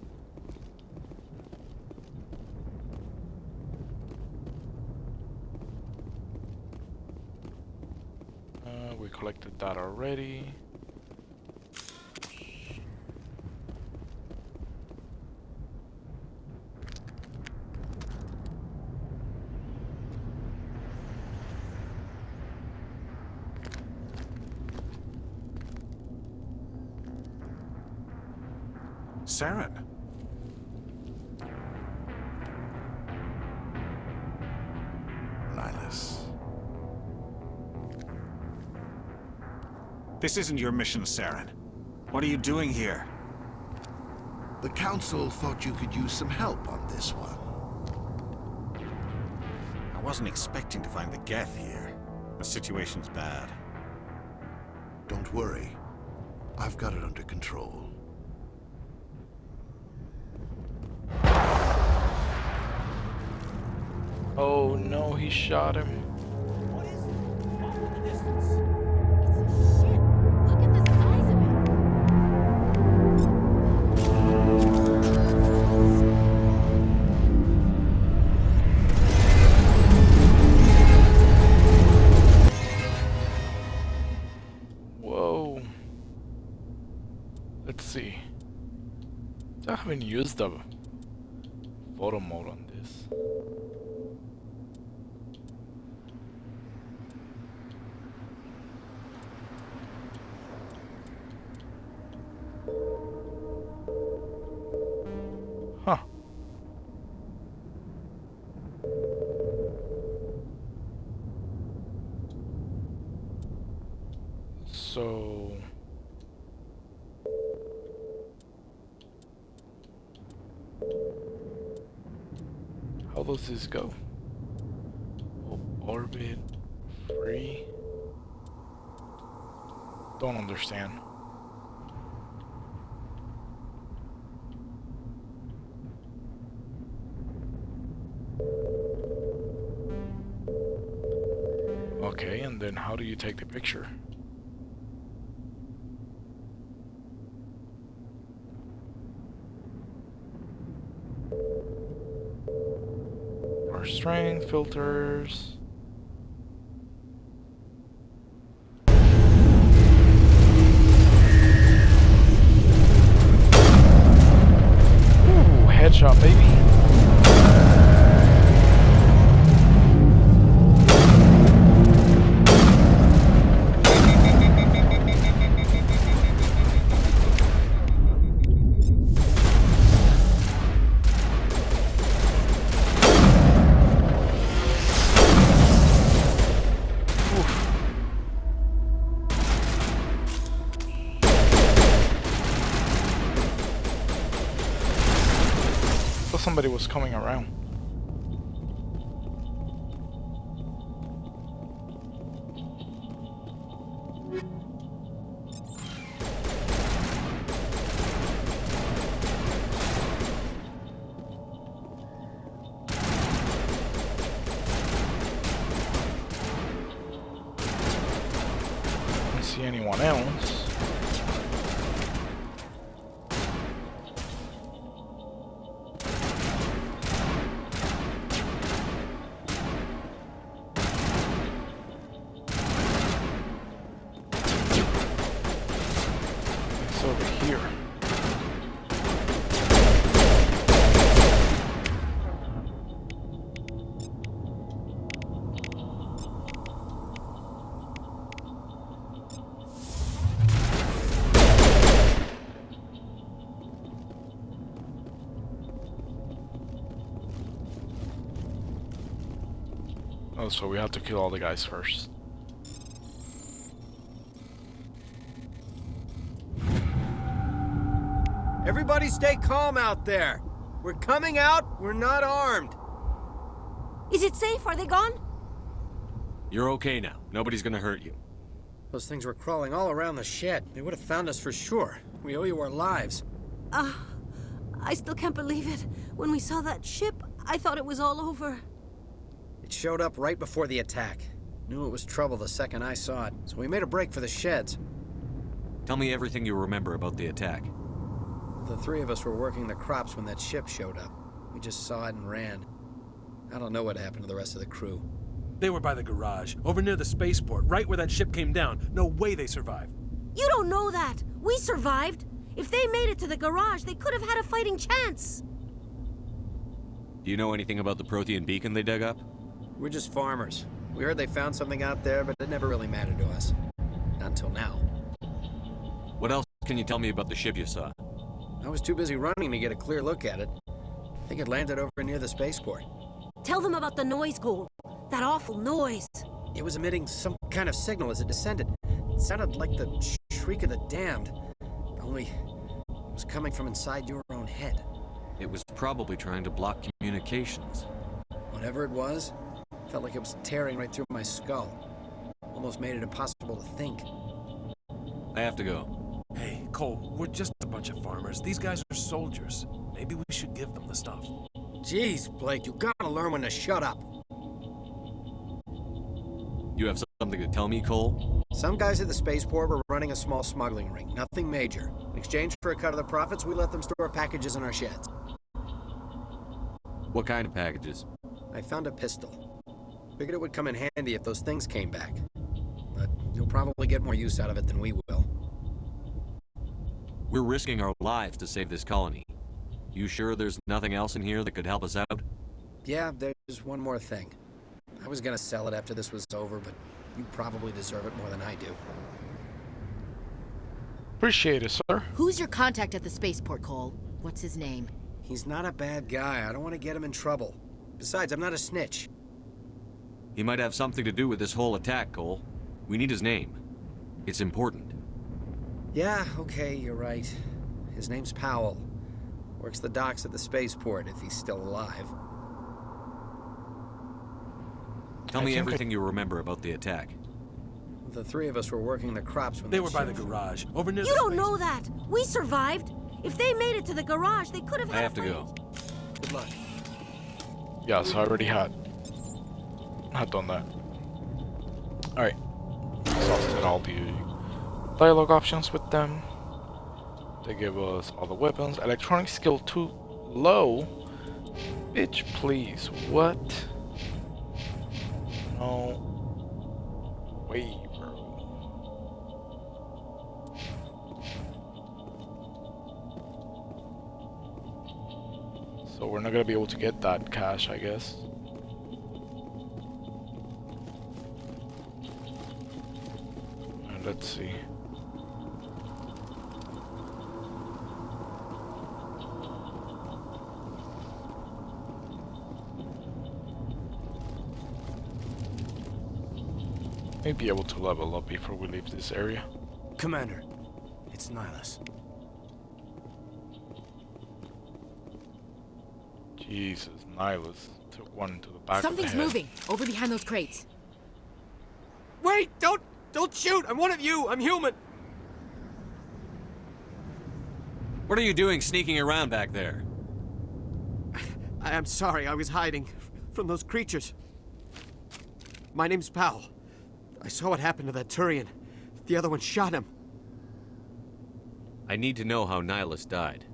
We collected that already.
Saren.
Nihilus.
This isn't your mission, Saren. What are you doing here?
The Council thought you could use some help on this one.
I wasn't expecting to find the Geth here. The situation's bad.
Don't worry. I've got it under control.
Oh no, he shot him.
What is it? Off in the distance.
Look at the size of
Whoa. Let's see. I haven't used the photo mode on this. Huh. So how does this go? Orbit free? Don't understand. Okay, and then how do you take the picture? Our strength filters. somebody was coming around. Don't see anyone else. Over here. Oh, so we have to kill all the guys first.
Everybody stay calm out there. We're coming out, we're not armed.
Is it safe? Are they gone?
You're okay now. Nobody's gonna hurt you.
Those things were crawling all around the shed. They would have found us for sure. We owe you our lives.
I still can't believe it. When we saw that ship, I thought it was all over.
It showed up right before the attack. Knew it was trouble the second I saw it, so we made a break for the sheds.
Tell me everything you remember about the attack.
The three of us were working the crops when that ship showed up. We just saw it and ran. I don't know what happened to the rest of the crew.
They were by the garage, over near the spaceport, right where that ship came down. No way they survived.
You don't know that. We survived. If they made it to the garage, they could have had a fighting chance.
Do you know anything about the Prothean beacon they dug up?
We're just farmers. We heard they found something out there, but it never really mattered to us. Not until now.
What else can you tell me about the ship you saw?
I was too busy running to get a clear look at it. I think it landed over near the spaceport.
Tell them about the noise, Cole. That awful noise.
It was emitting some kind of signal as it descended. It sounded like the shriek of the damned. Only it was coming from inside your own head.
It was probably trying to block communications.
Whatever it was, felt like it was tearing right through my skull. Almost made it impossible to think.
I have to go.
Hey, Cole, we're just a bunch of farmers. These guys are soldiers. Maybe we should give them the stuff.
Jeez, Blake, you gotta learn when to shut up.
You have something to tell me, Cole?
Some guys at the spaceport were running a small smuggling ring. Nothing major. In exchange for a cut of the profits, we let them store packages in our sheds.
What kind of packages?
I found a pistol. Figured it would come in handy if those things came back. But you'll probably get more use out of it than we will.
We're risking our lives to save this colony. You sure there's nothing else in here that could help us out?
Yeah, there's one more thing. I was gonna sell it after this was over, but you probably deserve it more than I do.
Appreciate it, sir.
Who's your contact at the spaceport, Cole? What's his name?
He's not a bad guy. I don't want to get him in trouble. Besides, I'm not a snitch.
He might have something to do with this whole attack, Cole. We need his name. It's important.
Yeah, okay, you're right. His name's Powell. Works the docks at the spaceport, if he's still alive.
Tell me everything you remember about the attack.
The three of us were working the crops when
they were by the garage, over near the
You don't know that! We survived! If they made it to the garage, they could have had
I have to go.
Good luck.
Yes, I already had done that. Alright. Exhausted all the dialogue options with them. They give us all the weapons. Electronic skill 2 low. Bitch, please. What? No. Wait, bro. So we're not gonna be able to get that cash, I guess. And let's see. May be able to level up before we leave this area.
Commander, it's Nihilus.
Jesus, Nihilus took one to the back
Something's
of the head.
moving over behind those crates.
Wait! Don't shoot! I'm one of you! I'm human!
What are you doing sneaking around back there?
I'm sorry, I was hiding from those creatures. My name's Powell. I saw what happened to that Turian. The other one shot him.
I need to know how Nihilus died.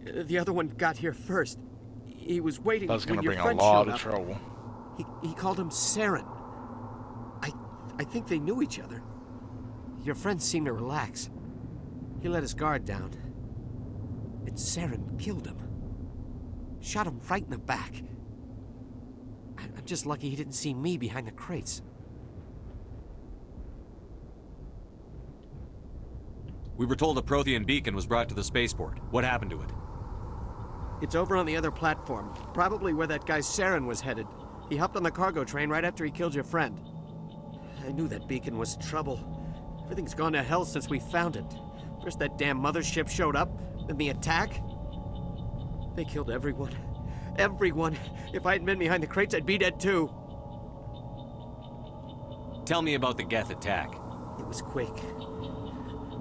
The other one got here first. He was waiting
That's
when
gonna
your
bring a
friend
lot
showed
of
up.
trouble.
He called him Saren. I think they knew each other. Your friend seemed to relax. He let his guard down. And Saren killed him. Shot him right in the back. I'm just lucky he didn't see me behind the crates.
We were told a Prothean beacon was brought to the spaceport. What happened to it?
It's over on the other platform. Probably where that guy Saren was headed. He hopped on the cargo train right after he killed your friend. I knew that beacon was trouble. Everything's gone to hell since we found it. First that damn mothership showed up, then the attack. They killed everyone. Everyone. If I hadn't been behind the crates, I'd be dead too.
Tell me about the Geth attack.
It was quick.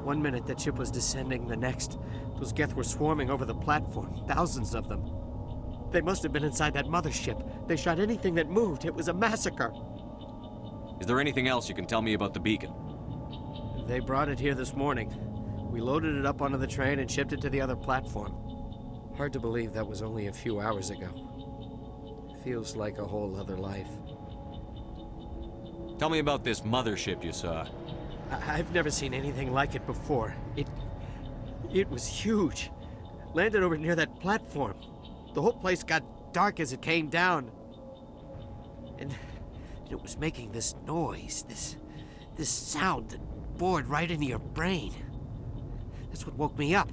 1 minute that ship was descending, the next, those Geth were swarming over the platform. Thousands of them. They must have been inside that mothership. They shot anything that moved. It was a massacre.
Is there anything else you can tell me about the beacon?
They brought it here this morning. We loaded it up onto the train and shipped it to the other platform. Hard to believe that was only a few hours ago. Feels like a whole other life.
Tell me about this mothership you saw.
I've never seen anything like it before. It was huge. Landed over near that platform. The whole place got dark as it came down. And it was making this noise, this sound that bored right into your brain. That's what woke me up.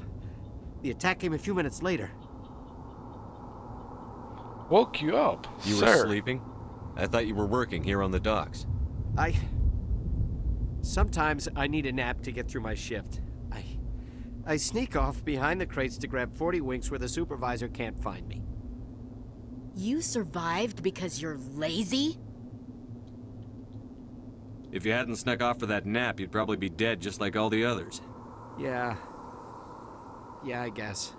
The attack came a few minutes later.
Woke you up,
You
sir.
were sleeping? I thought you were working here on the docks.
Sometimes I need a nap to get through my shift. I sneak off behind the crates to grab 40 winks where the supervisor can't find me.
You survived because you're lazy?
If you hadn't snuck off for that nap, you'd probably be dead just like all the others.
Yeah, I guess.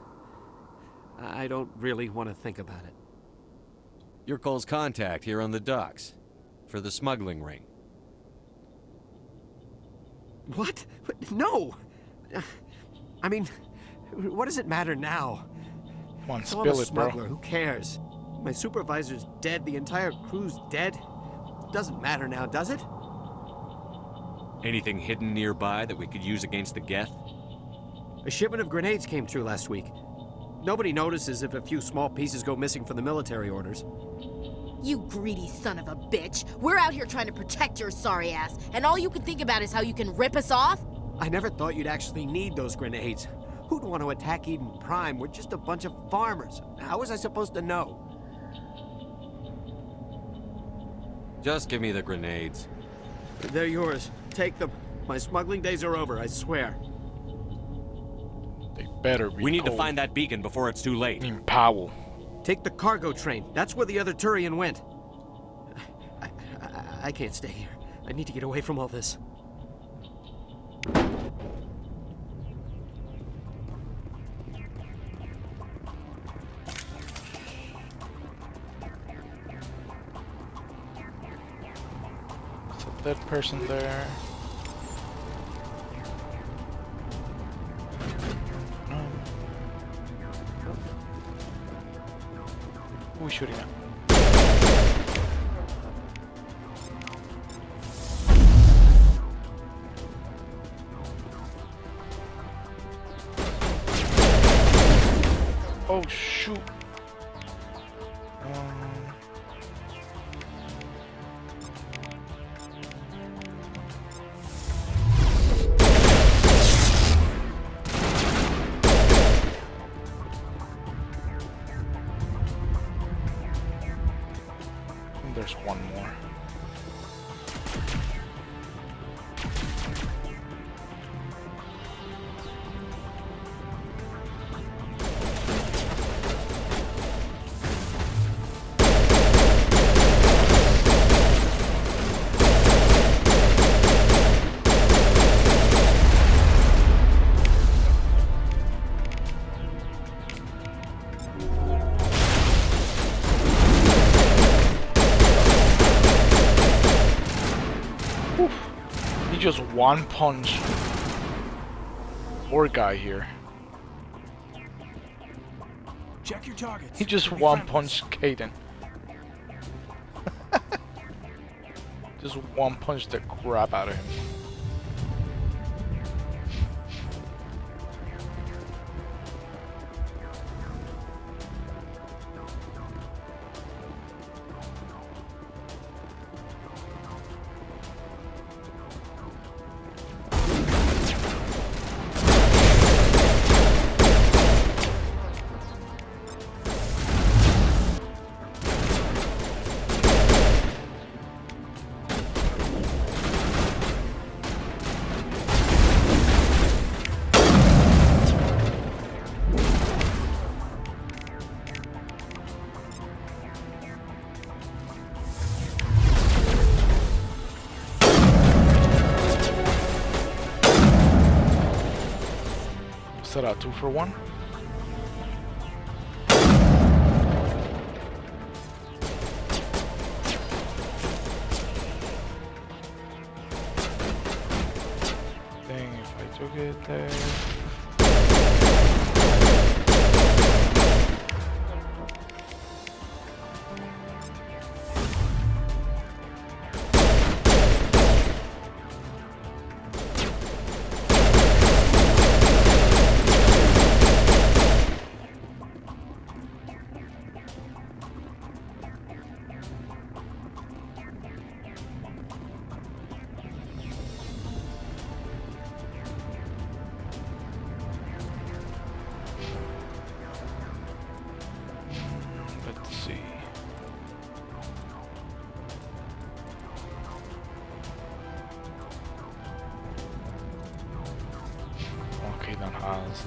I don't really want to think about it.
You're Cole's contact here on the docks. For the smuggling ring.
What? No! I mean, what does it matter now?
Come on,
So I'm a
spill it, bro.
smuggler. Who cares? My supervisor's dead. The entire crew's dead. Doesn't matter now, does it?
Anything hidden nearby that we could use against the Geth?
A shipment of grenades came through last week. Nobody notices if a few small pieces go missing from the military orders.
You greedy son of a bitch. We're out here trying to protect your sorry ass, and all you can think about is how you can rip us off?
I never thought you'd actually need those grenades. Who'd want to attack Eden Prime? We're just a bunch of farmers. How was I supposed to know?
Just give me the grenades.
They're yours. Take them. My smuggling days are over, I swear.
They better be
We need
Cole.
to find that beacon before it's too late.
Powell.
Take the cargo train. That's where the other Turian went. I can't stay here. I need to get away from all this.
There's a dead person there. Who are we shooting at? Oh shoot. There's one more. He just one punch. Poor guy here.
Check your targets.
He just one punch Caden. Just one punch the crap out of him. Set out 2 for 1. Dang, if I took it there.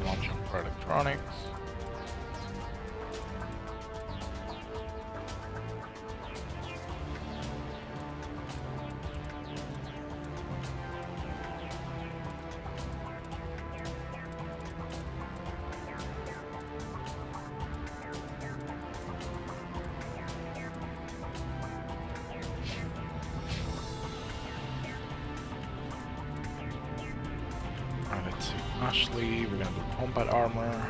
Launching for electronics. Let's see, Ashley, we're gonna do combat armor.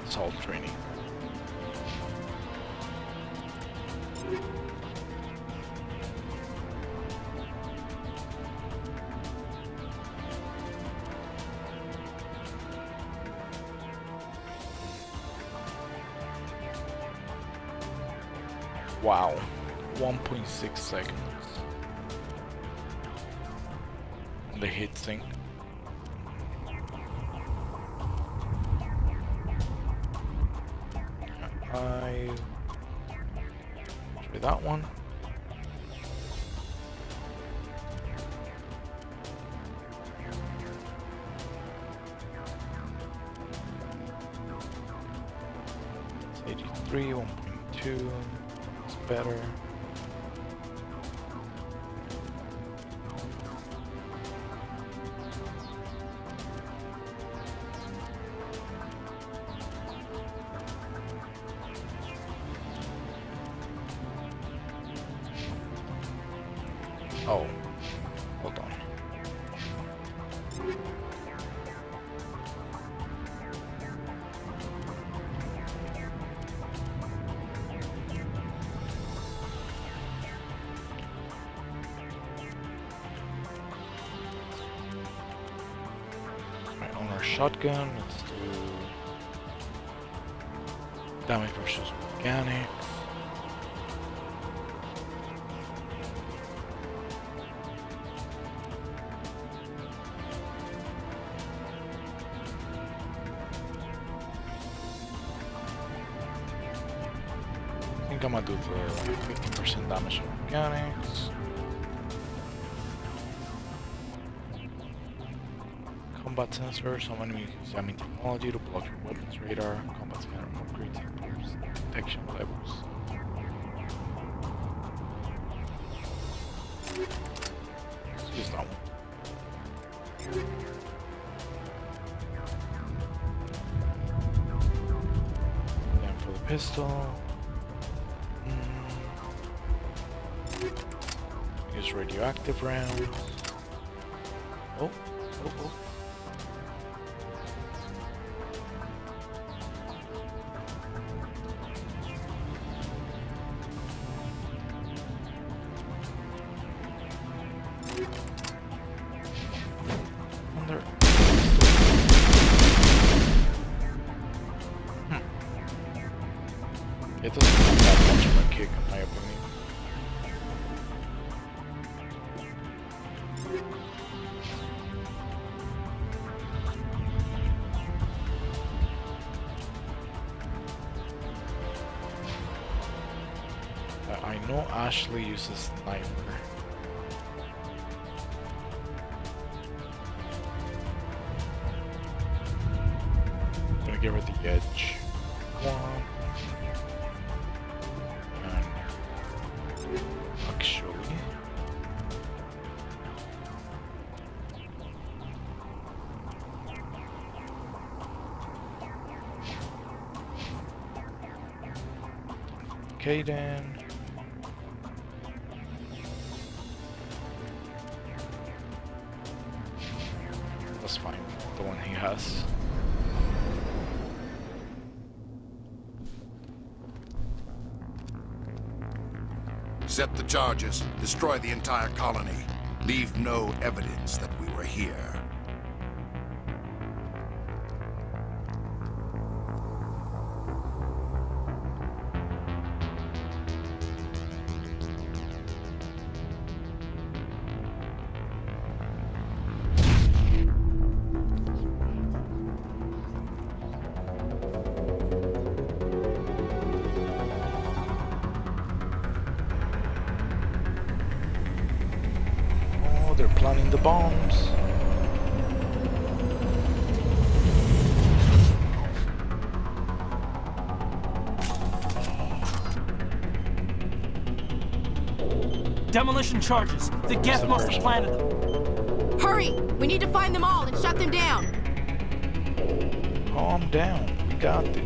Assault training. Wow, 1.6 seconds. The hit sync. I try that one. It's 83, 1.2. It's better. Oh, hold on. Right, on our shotgun, let's do damage versus mechanics. I think I'm gonna do the 50% damage on mechanics. Combat sensor, some enemies use jamming technology to block your weapons radar. Combat scanner upgrades improves detection levels. Let's use that one. Then for the pistol. use radioactive rounds. Oh. It doesn't have that much of a kick in my opinion. I know Ashley uses sniper. I'm gonna give her the edge. One. Actually, okay then. That's fine. The one he has.
Set the charges. Destroy the entire colony. Leave no evidence that we were here.
They're planting the bombs.
Demolition charges. The Geth must have planted them.
Hurry! We need to find them all and shut them down.
Calm down. We got this.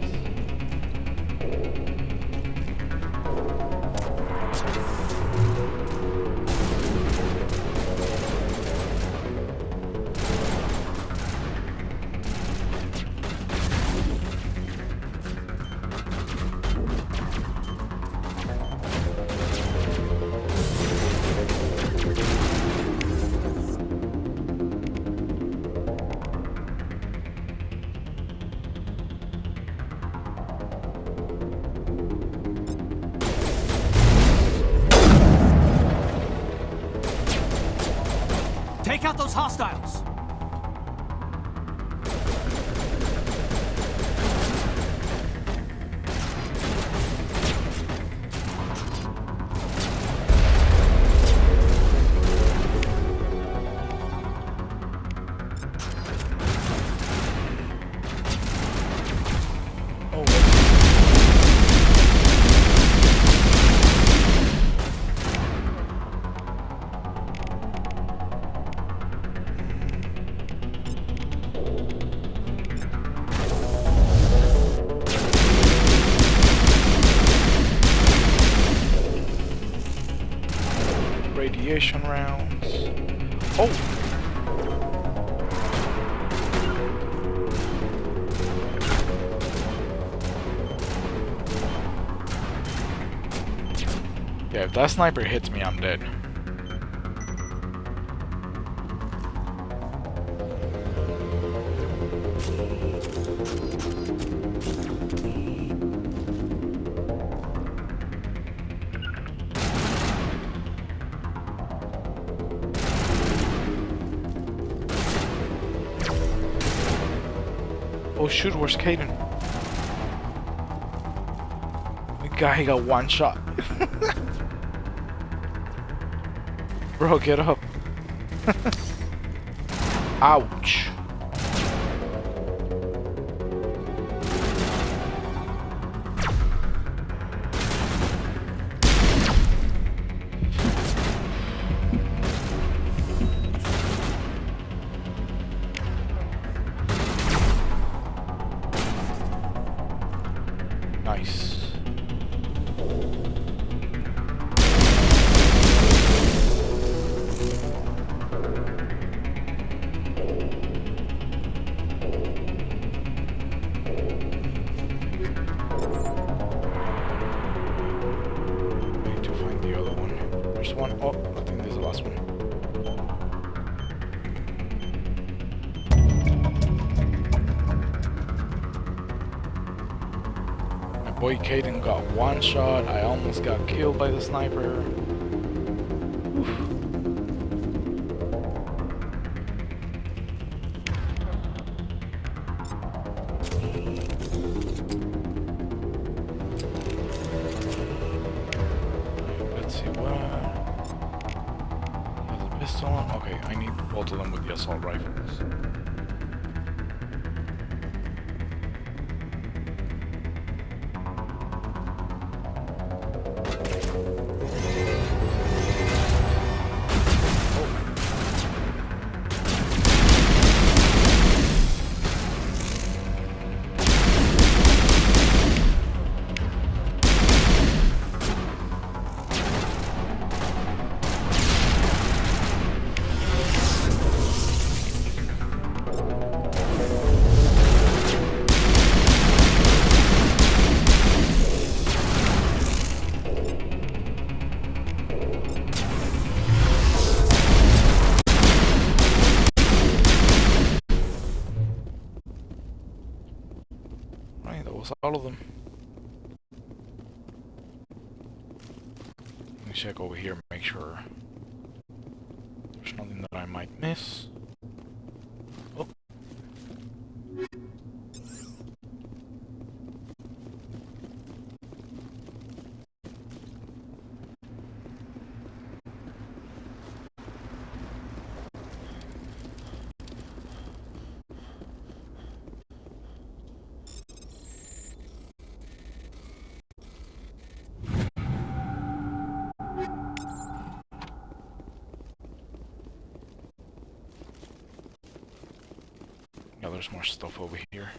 Take out those hostiles!
Radiation rounds. Oh! Yeah, if that sniper hits me, I'm dead. Oh shoot, where's Caden? The guy got one shot. Bro, get up. Ouch. Nice. There's one. Oh, I think this is the last one. My boy Caden got one shot. I almost got killed by the sniper. Oof. Okay, I need both of them with the assault rifles. All of them. Let me check over here, make sure there's nothing that I might miss. Oh. Yeah, there's more stuff over here.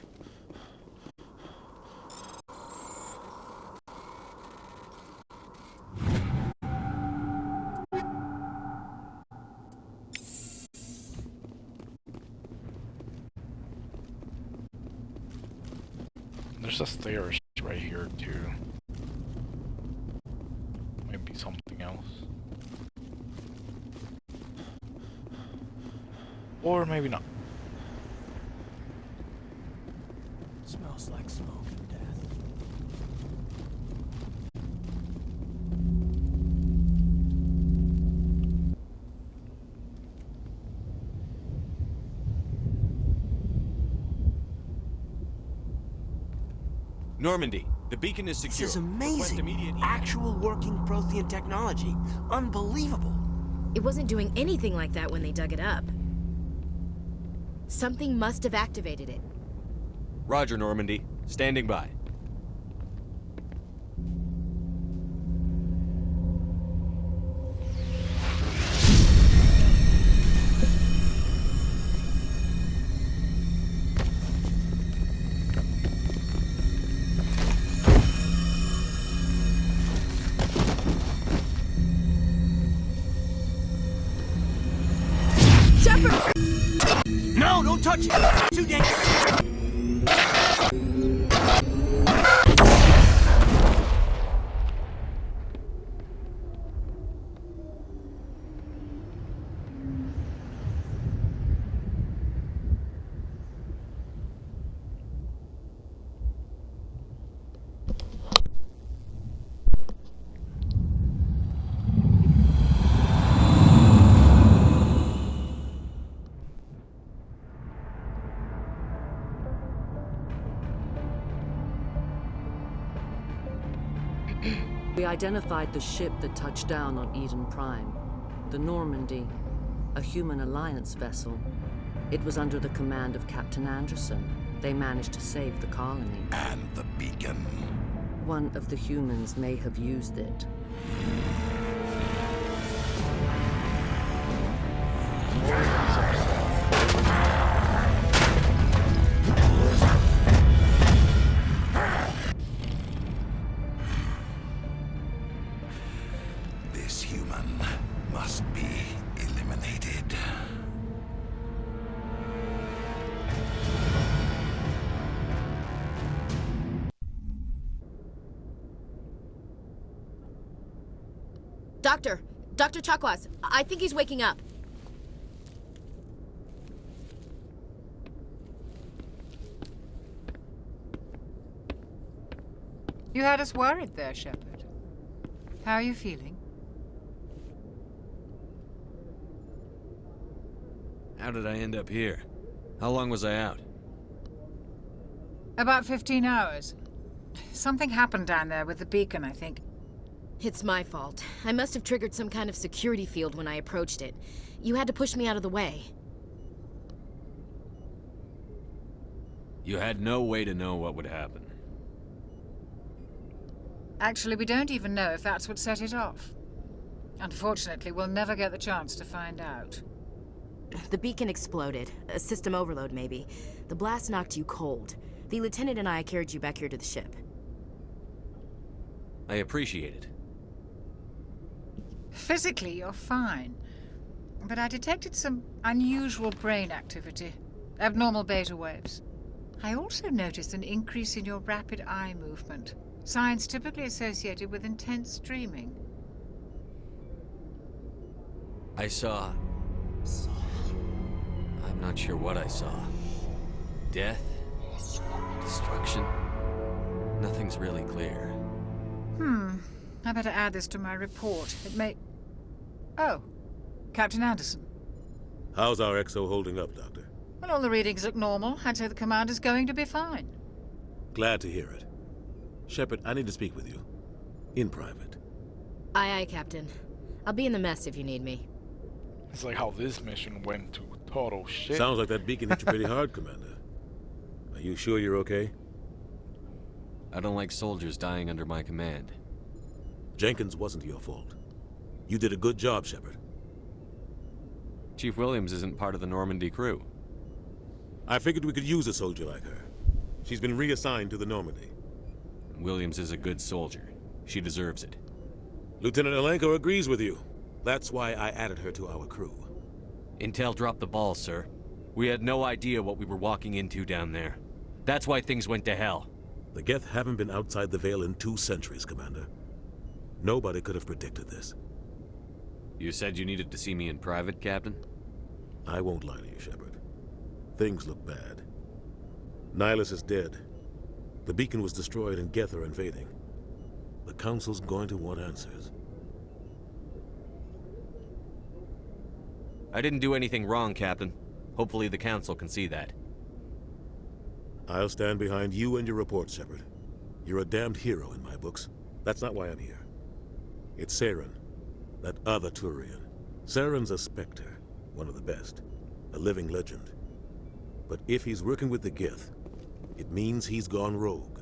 There's a stairs right here too. Maybe something else. Or maybe not.
Smells like smoke and death.
Normandy, the beacon is secure.
This is amazing. Actual working Prothean technology. Unbelievable.
It wasn't doing anything like that when they dug it up. Something must have activated it.
Roger, Normandy. Standing by.
Shepard! No, don't touch it! Too dangerous!
We identified the ship that touched down on Eden Prime. The Normandy, a human alliance vessel. It was under the command of Captain Anderson. They managed to save the colony.
And the beacon.
One of the humans may have used it.
This human must be eliminated.
Doctor, Dr. Chakwas, I think he's waking up.
You had us worried there, Shepard. How are you feeling?
How did I end up here? How long was I out?
About 15 hours. Something happened down there with the beacon, I think.
It's my fault. I must have triggered some kind of security field when I approached it. You had to push me out of the way.
You had no way to know what would happen.
Actually, we don't even know if that's what set it off. Unfortunately, we'll never get the chance to find out.
The beacon exploded. A system overload, maybe. The blast knocked you cold. The lieutenant and I carried you back here to the ship.
I appreciate it.
Physically, you're fine. But I detected some unusual brain activity. Abnormal beta waves. I also noticed an increase in your rapid eye movement. Signs typically associated with intense dreaming.
I saw... I'm not sure what I saw. Death? Destruction? Nothing's really clear.
I better add this to my report. It may... Oh, Captain Anderson.
How's our XO holding up, Doctor?
Well, all the readings look normal. I'd say the commander's going to be fine.
Glad to hear it. Shepard, I need to speak with you. In private.
Aye, aye, Captain. I'll be in the mess if you need me.
It's like how this mission went to total shit.
Sounds like that beacon hit you pretty hard, Commander. Are you sure you're okay?
I don't like soldiers dying under my command.
Jenkins wasn't your fault. You did a good job, Shepard.
Chief Williams isn't part of the Normandy crew.
I figured we could use a soldier like her. She's been reassigned to the Normandy.
Williams is a good soldier. She deserves it.
Lieutenant Alenko agrees with you. That's why I added her to our crew.
Intel dropped the ball, sir. We had no idea what we were walking into down there. That's why things went to hell.
The Geth haven't been outside the Veil in 2 centuries, Commander. Nobody could have predicted this.
You said you needed to see me in private, Captain?
I won't lie to you, Shepard. Things look bad. Nihilus is dead. The beacon was destroyed and Geth are invading. The Council's going to want answers.
I didn't do anything wrong, Captain. Hopefully the Council can see that.
I'll stand behind you and your report, Shepard. You're a damned hero in my books. That's not why I'm here. It's Saren, that other Turian. Saren's a Spectre, one of the best, a living legend. But if he's working with the Geth, it means he's gone rogue.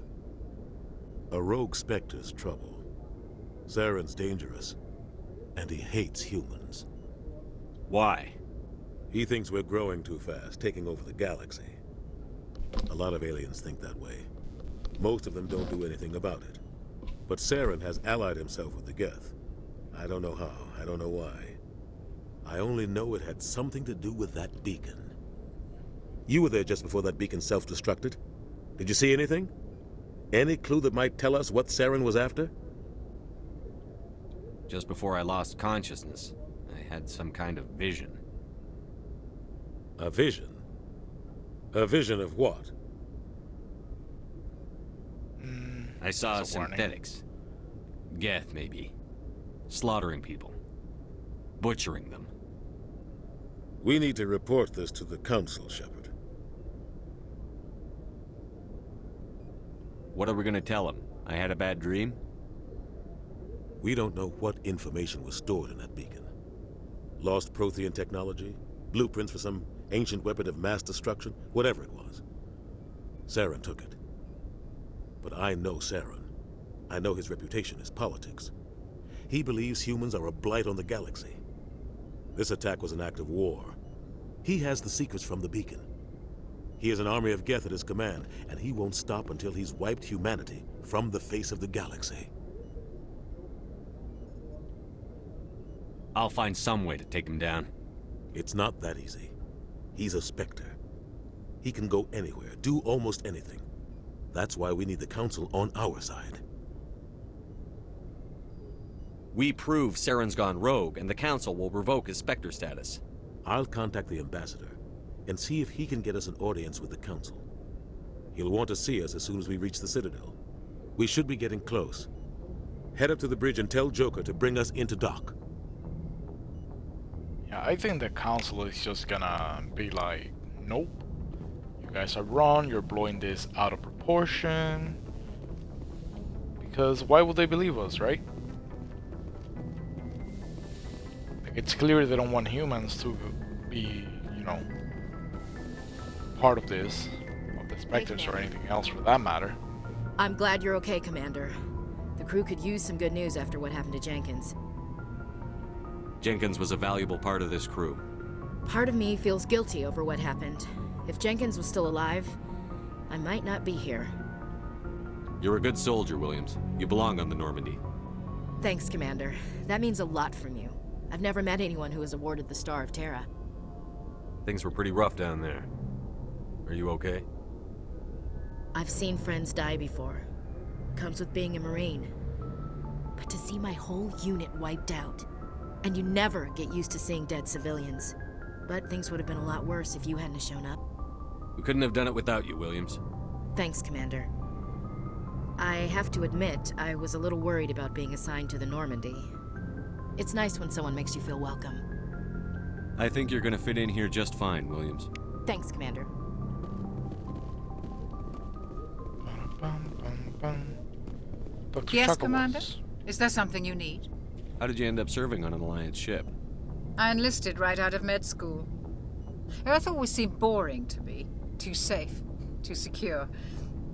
A rogue Spectre's trouble. Saren's dangerous, and he hates humans.
Why?
He thinks we're growing too fast, taking over the galaxy. A lot of aliens think that way. Most of them don't do anything about it. But Saren has allied himself with the Geth. I don't know how, I don't know why. I only know it had something to do with that beacon. You were there just before that beacon self-destructed. Did you see anything? Any clue that might tell us what Saren was after?
Just before I lost consciousness, I had some kind of vision.
A vision? A vision of what?
I saw synthetics. Geth, maybe. Slaughtering people. Butchering them.
We need to report this to the Council, Shepard.
What are we gonna tell them? I had a bad dream?
We don't know what information was stored in that beacon. Lost Prothean technology? Blueprints for some ancient weapon of mass destruction? Whatever it was. Saren took it. But I know Saren. I know his reputation is politics. He believes humans are a blight on the galaxy. This attack was an act of war. He has the secrets from the beacon. He has an army of Geth at his command, and he won't stop until he's wiped humanity from the face of the galaxy.
I'll find some way to take him down.
It's not that easy. He's a Spectre. He can go anywhere, do almost anything. That's why we need the Council on our side.
We prove Saren's gone rogue, and the Council will revoke his Spectre status.
I'll contact the ambassador and see if he can get us an audience with the Council. He'll want to see us as soon as we reach the Citadel. We should be getting close. Head up to the bridge and tell Joker to bring us into dock.
Yeah, I think the Council is just gonna be like, nope. You guys are wrong, you're blowing this out of proportion. Because why would they believe us, right? Like, it's clear they don't want humans to be, you know, part of this, of the Spectres or anything else for that matter.
I'm glad you're okay, Commander. The crew could use some good news after what happened to Jenkins.
Jenkins was a valuable part of this crew.
Part of me feels guilty over what happened. If Jenkins was still alive, I might not be here.
You're a good soldier, Williams. You belong on the Normandy.
Thanks, Commander. That means a lot from you. I've never met anyone who was awarded the Star of Terra.
Things were pretty rough down there. Are you okay?
I've seen friends die before. Comes with being a Marine. But to see my whole unit wiped out, and you never get used to seeing dead civilians. But things would have been a lot worse if you hadn't shown up.
We couldn't have done it without you, Williams.
Thanks, Commander. I have to admit, I was a little worried about being assigned to the Normandy. It's nice when someone makes you feel welcome.
I think you're gonna fit in here just fine, Williams.
Thanks, Commander.
Dr.
Yes,
Chuckleworth.
Commander? Is there something you need?
How did you end up serving on an Alliance ship?
I enlisted right out of med school. Earth always seemed boring to me. Too safe, too secure.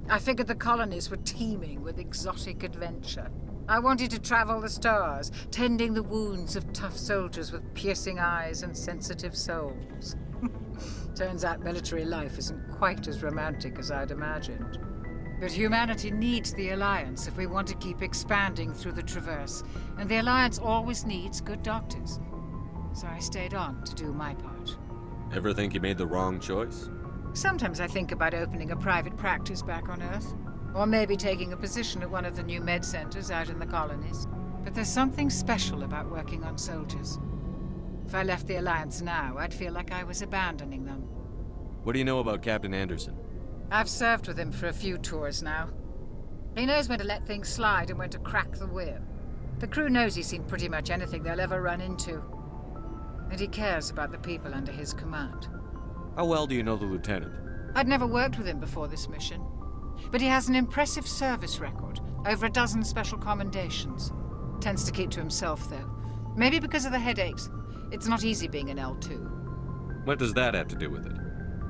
I figured the colonies were teeming with exotic adventure. I wanted to travel the stars, tending the wounds of tough soldiers with piercing eyes and sensitive souls. Turns out military life isn't quite as romantic as I'd imagined. But humanity needs the Alliance if we want to keep expanding through the Traverse, and the Alliance always needs good doctors. So I stayed on to do my part.
Ever think you made the wrong choice?
Sometimes I think about opening a private practice back on Earth, or maybe taking a position at one of the new med centers out in the colonies. But there's something special about working on soldiers. If I left the Alliance now, I'd feel like I was abandoning them.
What do you know about Captain Anderson?
I've served with him for a few tours now. He knows when to let things slide and when to crack the whip. The crew knows he's seen pretty much anything they'll ever run into. And he cares about the people under his command.
How well do you know the lieutenant?
I'd never worked with him before this mission. But he has an impressive service record, over a dozen special commendations. Tends to keep to himself, though. Maybe because of the headaches. It's not easy being an L2.
What does that have to do with it?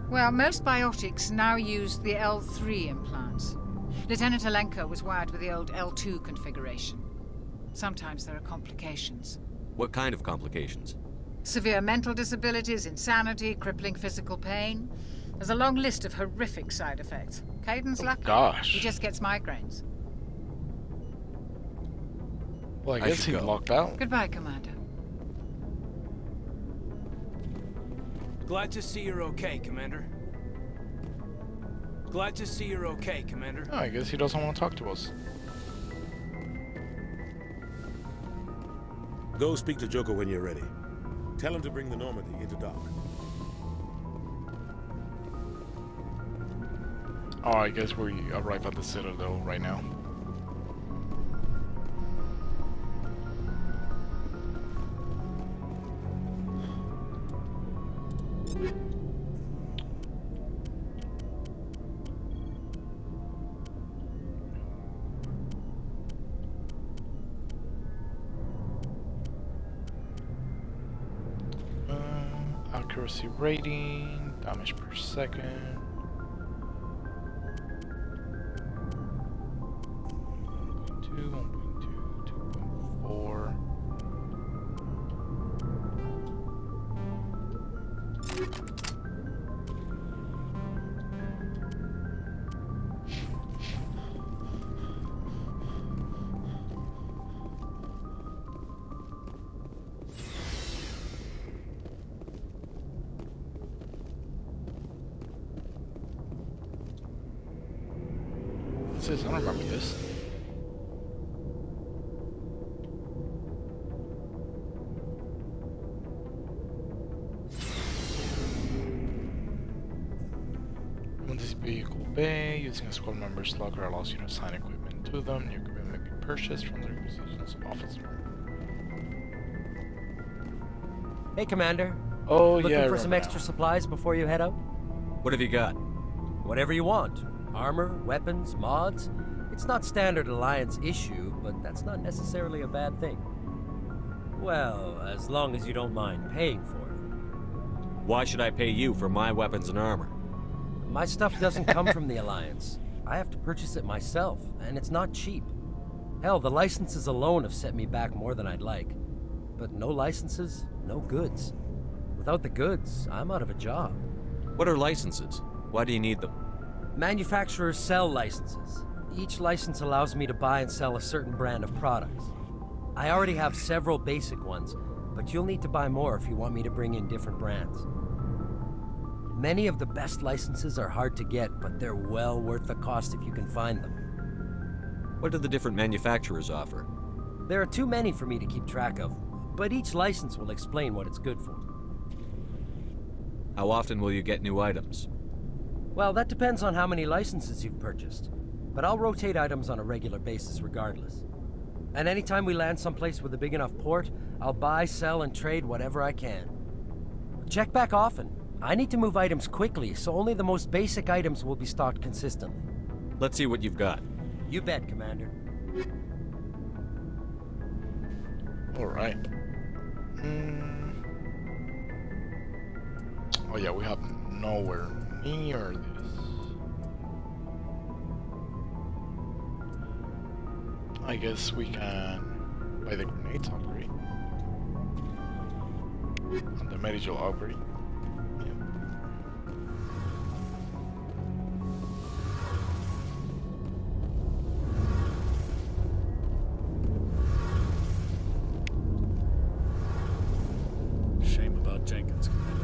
Well, most biotics now use the L3 implants. Lieutenant Alenko was wired with the old L2 configuration. Sometimes there are complications.
What kind of complications?
Severe mental disabilities, insanity, crippling physical pain. There's a long list of horrific side effects. Caden's lucky.
Gosh.
He just gets migraines.
Well, I guess he's locked out.
Goodbye, Commander.
Glad to see you're okay, Commander. Glad to see you're okay, Commander.
Oh, I guess he doesn't want to talk to us.
Go speak to Joker when you're ready. Tell him to bring the Normandy into dock.
Oh, I guess we arrive at the Citadel right now. Accuracy rating, damage per second. Two, 1.2, 2.4. What's this? I don't remember this. Vehicle bay. Using a squad member's locker allows you to assign equipment to them. New equipment may be purchased from the requisitions officer.
Hey, Commander.
Oh,
Looking
yeah.
for some extra supplies before you head out?
What have you got?
Whatever you want. Armor, weapons, mods. It's not standard Alliance issue, but that's not necessarily a bad thing. Well, as long as you don't mind paying for it.
Why should I pay you for my weapons and armor?
My stuff doesn't come from the Alliance. I have to purchase it myself, and it's not cheap. Hell, the licenses alone have set me back more than I'd like. But no licenses, no goods. Without the goods, I'm out of a job.
What are licenses? Why do you need them?
Manufacturers sell licenses. Each license allows me to buy and sell a certain brand of products. I already have several basic ones, but you'll need to buy more if you want me to bring in different brands. Many of the best licenses are hard to get, but they're well worth the cost if you can find them.
What do the different manufacturers offer?
There are too many for me to keep track of, but each license will explain what it's good for.
How often will you get new items?
Well, that depends on how many licenses you've purchased, but I'll rotate items on a regular basis regardless. And anytime we land someplace with a big enough port, I'll buy, sell, and trade whatever I can. Check back often. I need to move items quickly, so only the most basic items will be stocked consistently.
Let's see what you've got.
You bet, Commander.
Alright. Oh yeah, we have nowhere near this. I guess we can buy the grenades upgrade. And the Medigel upgrade.
Shame about Jenkins, Commander.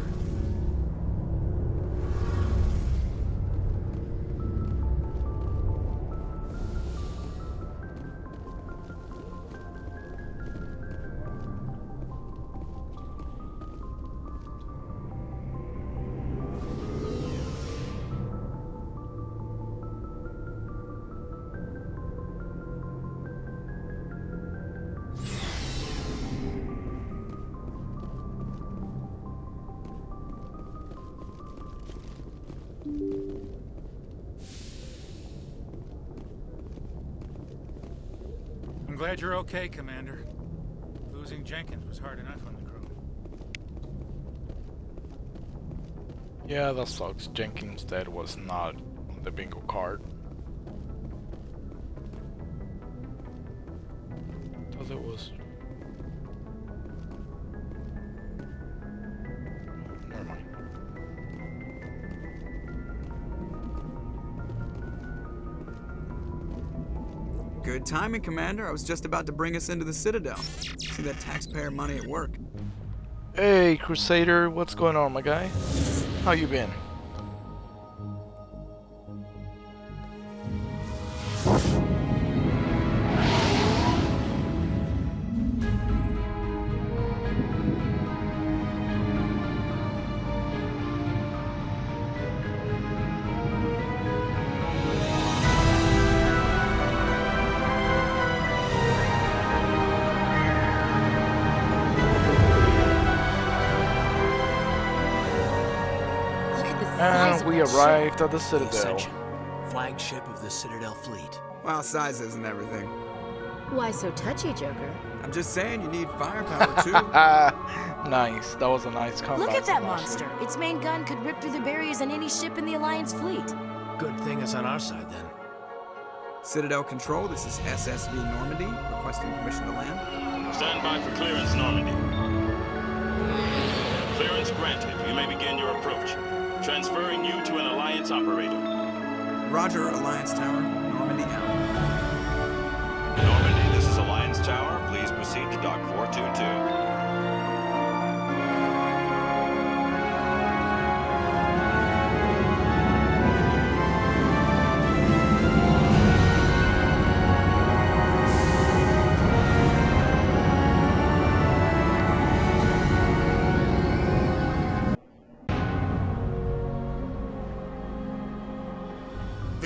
I'm glad you're okay, Commander. Losing Jenkins was hard enough on the crew.
Yeah, that sucks. Jenkins' dead was not on the bingo card. I thought it was. Never mind.
Good timing, Commander. I was just about to bring us into the Citadel. See that taxpayer money at work.
Hey, Crusader, what's going on, my guy? How you been? And we arrived at the Citadel.
Flagship of the Citadel fleet.
Well, size isn't everything.
Why so touchy, Joker?
I'm just saying you need firepower too.
Nice. That was a nice combat.
Look at that monster. Its main gun could rip through the barriers in any ship in the Alliance fleet.
Good thing it's on our side then.
Citadel Control, this is SSV Normandy, requesting permission to land.
Stand by for clearance, Normandy. Clearance granted. You may begin your approach. Transferring you to an Alliance operator.
Roger, Alliance Tower. Normandy out.
Normandy, this is Alliance Tower. Please proceed to Dock 422.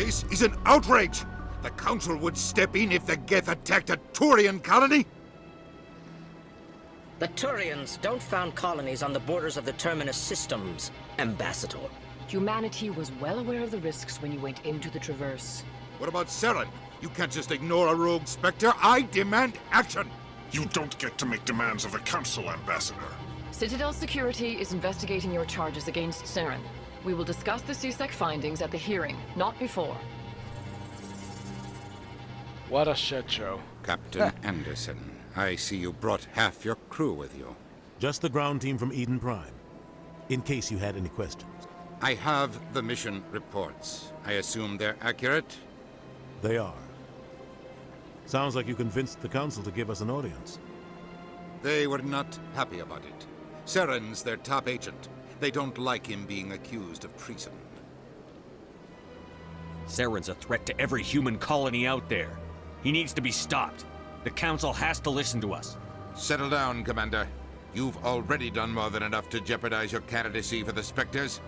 This is an outrage! The Council would step in if the Geth attacked a Turian colony?
The Turians don't found colonies on the borders of the Terminus systems, Ambassador.
Humanity was well aware of the risks when you went into the Traverse.
What about Saren? You can't just ignore a rogue Spectre. I demand action!
You don't get to make demands of the Council, Ambassador.
Citadel Security is investigating your charges against Saren. We will discuss the CSEC findings at the hearing, not before.
What a shit show.
Captain Anderson, I see you brought half your crew with you.
Just the ground team from Eden Prime, in case you had any questions.
I have the mission reports. I assume they're accurate?
They are. Sounds like you convinced the Council to give us an audience.
They were not happy about it. Saren's their top agent. They don't like him being accused of treason.
Saren's a threat to every human colony out there. He needs to be stopped. The Council has to listen to us.
Settle down, Commander. You've already done more than enough to jeopardize your candidacy for the Spectres.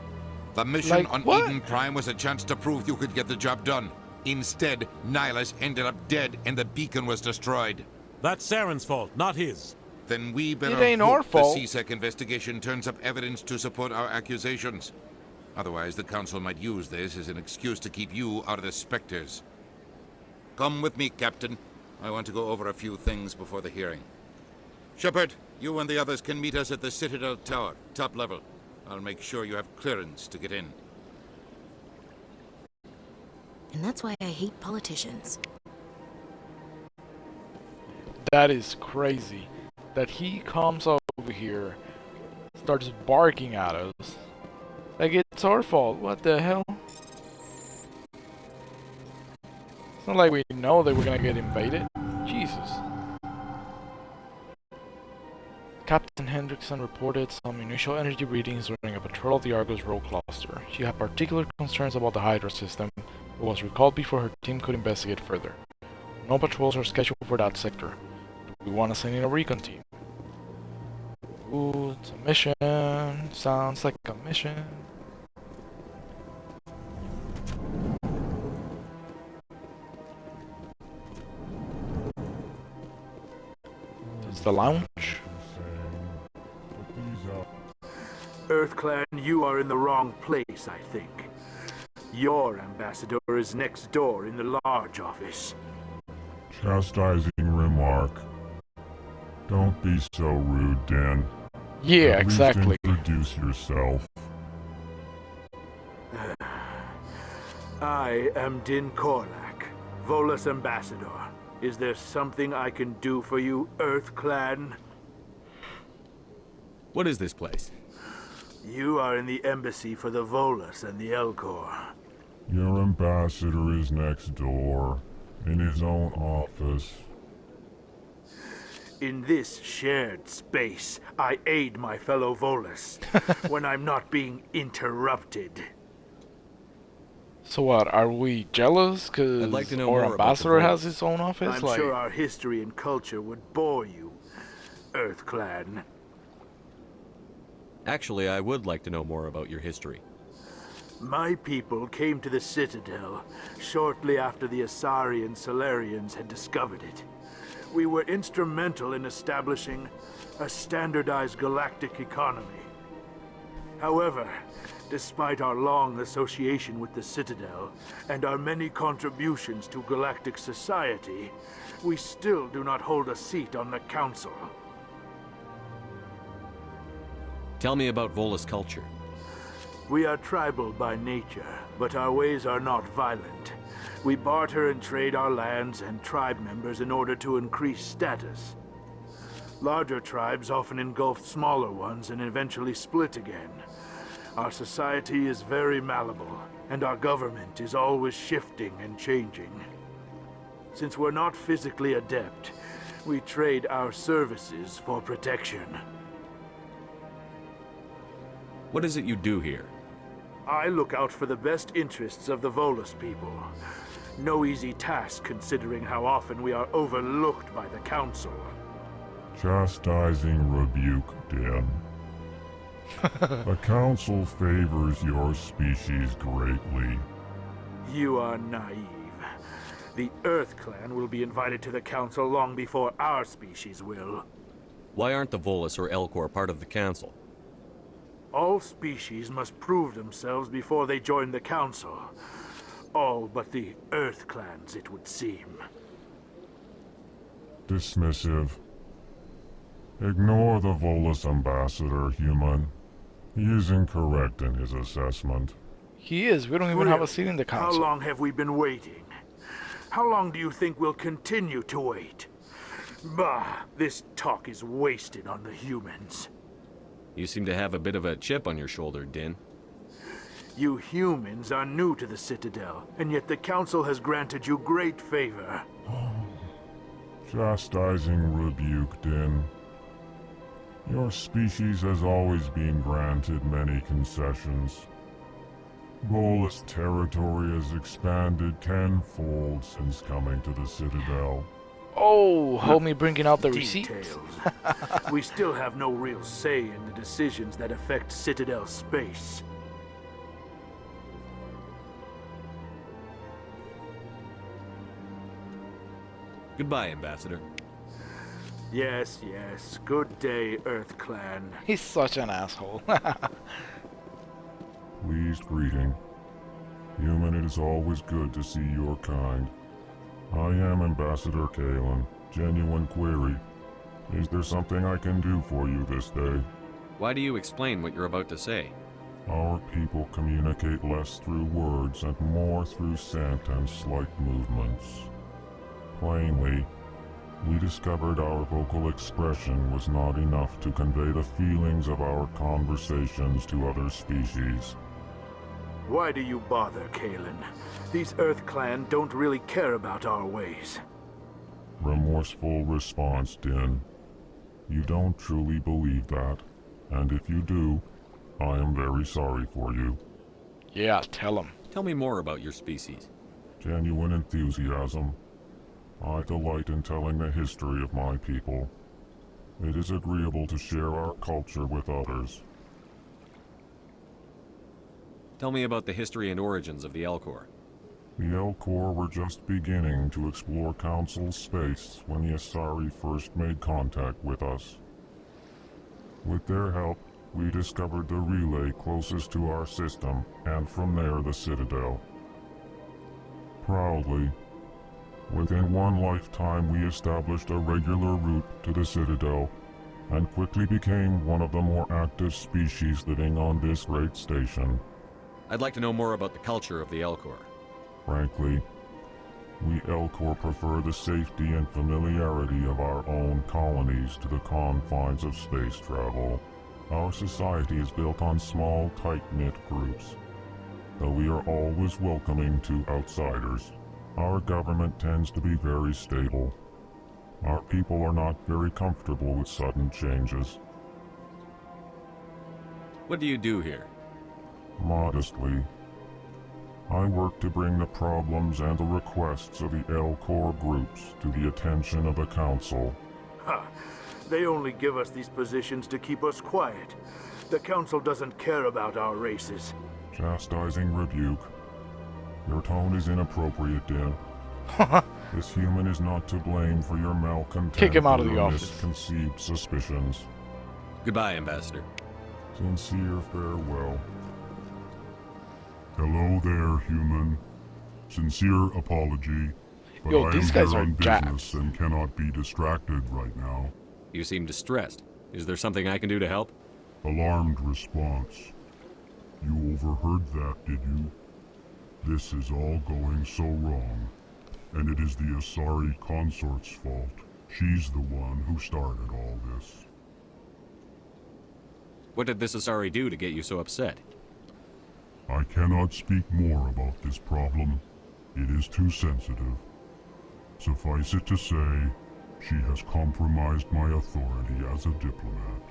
The mission on Eden Prime was a chance to prove you could get the job done. Instead, Nihilus ended up dead and the beacon was destroyed.
That's Saren's fault, not his.
Then we better
ain't our
hope
fault.
the CSEC investigation turns up evidence to support our accusations. Otherwise, the Council might use this as an excuse to keep you out of the Spectres. Come with me, Captain. I want to go over a few things before the hearing. Shepard, you and the others can meet us at the Citadel Tower, top level. I'll make sure you have clearance to get in.
And that's why I hate politicians.
That is crazy. That he comes over here, starts barking at us. Like it's our fault. What the hell? It's not like we know that we're gonna get invaded. Jesus. Captain Hendrickson reported some initial energy readings during a patrol of the Argos Row cluster. She had particular concerns about the Hydra system, but was recalled before her team could investigate further. No patrols are scheduled for that sector. We want to send in a recon team. Ooh, it's a mission. Sounds like a mission. It's the lounge.
EarthClan, you are in the wrong place, I think. Your ambassador is next door in the large office.
Chastising remark. Don't be so rude, Dan.
Yeah,
At
exactly.
least introduce yourself.
I am Din Korlak, Volus ambassador. Is there something I can do for you, EarthClan?
What is this place?
You are in the embassy for the Volus and the Elcor.
Your ambassador is next door, in his own office.
In this shared space, I aid my fellow Volus when I'm not being interrupted.
So what, are we jealous because
I'd like to know
our
more about
ambassador
the
has his own office?
I'm sure our history and culture would bore you, EarthClan.
Actually, I would like to know more about your history.
My people came to the Citadel shortly after the Asari Solarians had discovered it. We were instrumental in establishing a standardized galactic economy. However, despite our long association with the Citadel and our many contributions to galactic society, we still do not hold a seat on the Council.
Tell me about Volus culture.
We are tribal by nature, but our ways are not violent. We barter and trade our lands and tribe members in order to increase status. Larger tribes often engulf smaller ones and eventually split again. Our society is very malleable, and our government is always shifting and changing. Since we're not physically adept, we trade our services for protection.
What is it you do here?
I look out for the best interests of the Volus people. No easy task considering how often we are overlooked by the Council.
Chastising rebuke, Dan. The Council favors your species greatly.
You are naive. The Earth Clan will be invited to the Council long before our species will.
Why aren't the Volus or Elcor part of the Council?
All species must prove themselves before they join the Council. All but the Earth Clans, it would seem.
Dismissive. Ignore the Volus ambassador, human. He is incorrect in his assessment.
He is. We don't even have a seat in the council.
How long have we been waiting? How long do you think we'll continue to wait? Bah, this talk is wasted on the humans.
You seem to have a bit of a chip on your shoulder, Din.
You humans are new to the Citadel, and yet the Council has granted you great favor.
Chastising rebuke, Din. Your species has always been granted many concessions. Volus territory has expanded tenfold since coming to the Citadel.
Oh, homie bringing out the receipts.
Details. We still have no real say in the decisions that affect Citadel space.
Goodbye, Ambassador.
Yes, yes. Good day, Earth Clan.
He's such an asshole.
Pleased greeting. Human, it is always good to see your kind. I am Ambassador Kalen. Genuine query. Is there something I can do for you this day?
Why do you explain what you're about to say?
Our people communicate less through words and more through scent and slight movements. Plainly, we discovered our vocal expression was not enough to convey the feelings of our conversations to other species.
Why do you bother, Kalen? These Earth Clan don't really care about our ways.
Remorseful response, Din. You don't truly believe that, and if you do, I am very sorry for you.
Yeah, tell him.
Tell me more about your species.
Genuine enthusiasm. I delight in telling the history of my people. It is agreeable to share our culture with others.
Tell me about the history and origins of the Elcor.
The Elcor were just beginning to explore Council space when the Asari first made contact with us. With their help, we discovered the relay closest to our system, and from there the Citadel. Proudly, within one lifetime we established a regular route to the Citadel, and quickly became one of the more active species living on this great station.
I'd like to know more about the culture of the Elcor.
Frankly, we Elcor prefer the safety and familiarity of our own colonies to the confines of space travel. Our society is built on small, tight-knit groups. Though we are always welcoming to outsiders, our government tends to be very stable. Our people are not very comfortable with sudden changes.
What do you do here?
Modestly, I work to bring the problems and the requests of the Elcor groups to the attention of the Council.
Ha! They only give us these positions to keep us quiet. The Council doesn't care about our races.
Chastising rebuke. Your tone is inappropriate, Din. This human is not to blame for your malcontent.
Kick him out of the
or
office.
Misconceived suspicions.
Goodbye, Ambassador.
Sincere farewell. Hello there, human. Sincere apology, but
Yo,
I
these
am
guys
here
are
on
jacked.
business and cannot be distracted right now.
You seem distressed. Is there something I can do to help?
Alarmed response. You overheard that, did you? This is all going so wrong, and it is the Asari consort's fault. She's the one who started all this.
What did this Asari do to get you so upset?
I cannot speak more about this problem. It is too sensitive. Suffice it to say, she has compromised my authority as a diplomat.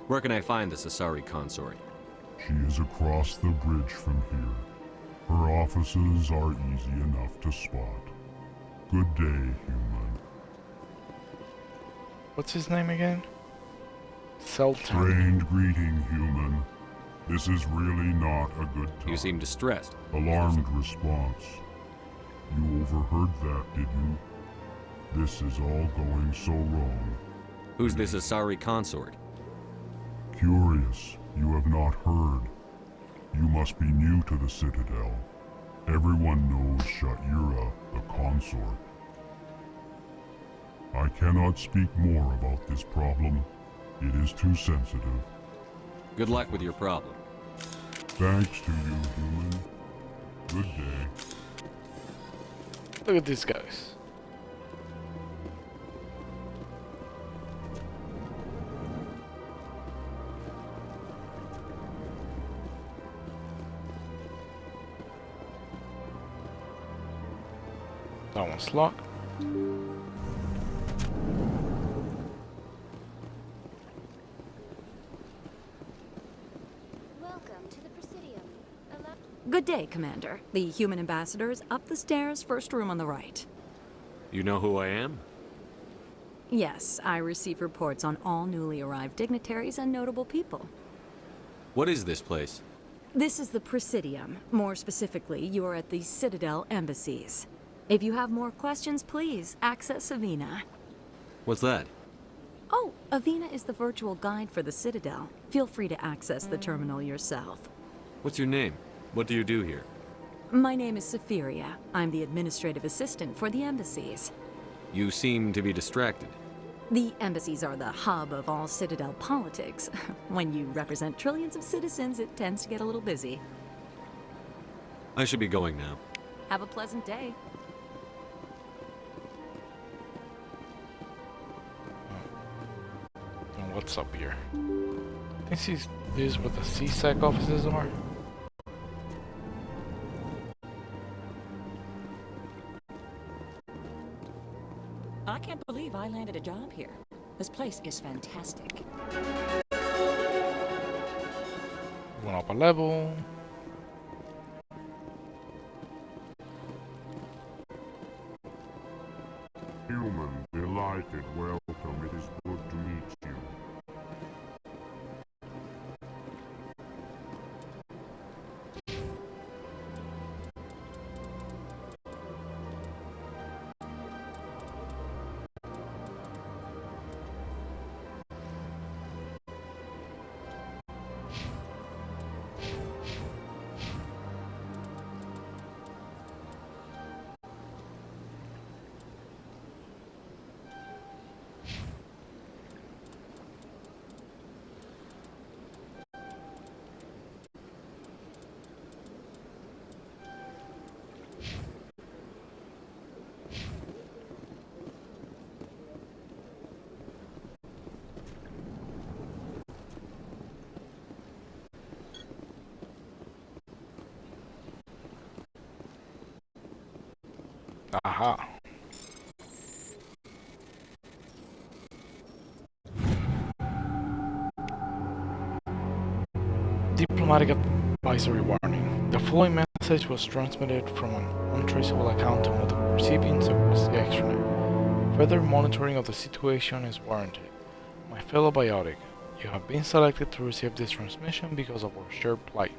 Where can I find this Asari consort?
She is across the bridge from here. Her offices are easy enough to spot. Good day, human.
What's his name again? Sultan.
Trained greeting, human. This is really not a good time.
You seem distressed.
Alarmed response. You overheard that, did you? This is all going so wrong.
Who's this Asari consort?
Curious, you have not heard. You must be new to the Citadel. Everyone knows Sha'ira, the consort. I cannot speak more about this problem. It is too sensitive.
Good luck with your problem.
Thanks to you, human. Good day.
Look at these guys. That one's locked.
Good day, Commander. The human ambassador is up the stairs, first room on the right.
You know who I am?
Yes, I receive reports on all newly arrived dignitaries and notable people.
What is this place?
This is the Presidium. More specifically, you are at the Citadel embassies. If you have more questions, please access Avina.
What's that?
Oh, Avina is the virtual guide for the Citadel. Feel free to access the terminal yourself.
What's your name? What do you do here?
My name is Safiria. I'm the administrative assistant for the embassies.
You seem to be distracted.
The embassies are the hub of all Citadel politics. When you represent trillions of citizens, it tends to get a little busy.
I should be going now.
Have a pleasant day.
And what's up here? This is what the CSEC offices are.
I can't believe I landed a job here. This place is fantastic.
Went up a level.
Human, delighted, welcome. It is good to meet you.
Aha. Diplomatic advisory warning. The following message was transmitted from an untraceable account to one of the recipients across the extranet. Further monitoring of the situation is warranted. My fellow biotic, you have been selected to receive this transmission because of our shared plight.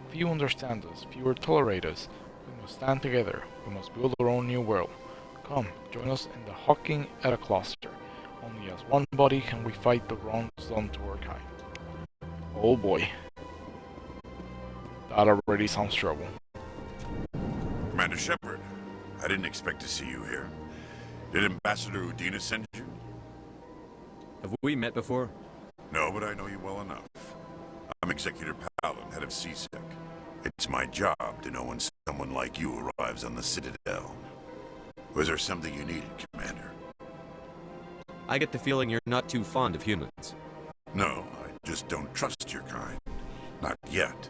Few understand us, fewer tolerate us. We must stand together. We must build our own new world. Come, join us in the Hawking Eta cluster. Only as one body can we fight the wrongs done to our kind. Oh boy. That already sounds trouble.
Commander Shepard, I didn't expect to see you here. Did Ambassador Udina send you?
Have we met before?
No, but I know you well enough. I'm Executor Palin, head of CSEC. It's my job to know when someone like you arrives on the Citadel. Was there something you needed, Commander?
I get the feeling you're not too fond of humans.
No, I just don't trust your kind. Not yet.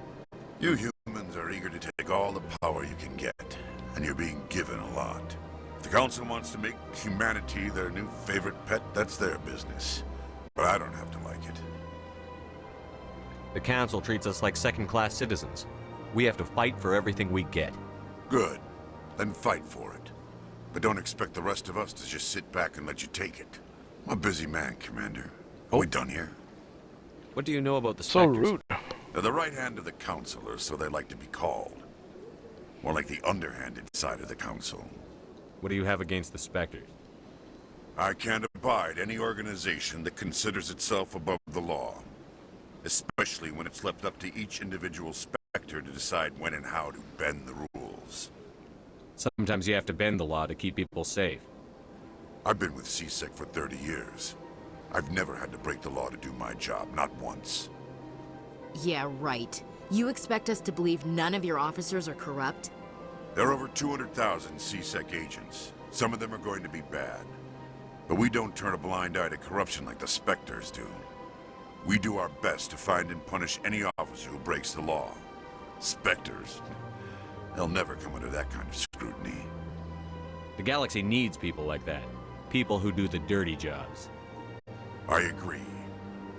You humans are eager to take all the power you can get, and you're being given a lot. If the Council wants to make humanity their new favorite pet, that's their business. But I don't have to like it.
The Council treats us like second-class citizens. We have to fight for everything we get.
Good. Then fight for it. But don't expect the rest of us to just sit back and let you take it. I'm a busy man, Commander. Are we done here?
What do you know about the
So
Spectres?
rude.
They're the right hand of the Council, or so they like to be called. More like the underhanded side of the Council.
What do you have against the Spectres?
I can't abide any organization that considers itself above the law. Especially when it's left up to each individual Spectre to decide when and how to bend the rules.
Sometimes you have to bend the law to keep people safe.
I've been with CSEC for 30 years. I've never had to break the law to do my job, not once.
Yeah, right. You expect us to believe none of your officers are corrupt?
There are over 200,000 CSEC agents. Some of them are going to be bad. But we don't turn a blind eye to corruption like the Spectres do. We do our best to find and punish any officer who breaks the law. Spectres, they'll never come under that kind of scrutiny.
The galaxy needs people like that. People who do the dirty jobs.
I agree.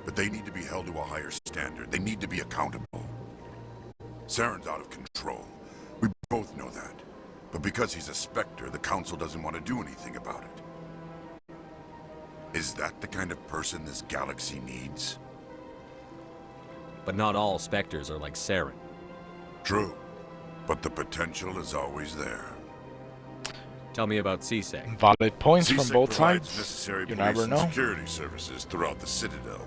But they need to be held to a higher standard. They need to be accountable. Saren's out of control. We both know that. But because he's a Spectre, the Council doesn't want to do anything about it. Is that the kind of person this galaxy needs?
But not all Spectres are like Saren.
True. But the potential is always there.
Tell me about CSEC.
Valid points from
CSEC
both
provides
sides.
Necessary
You
police
never
and
know.
security services throughout the Citadel.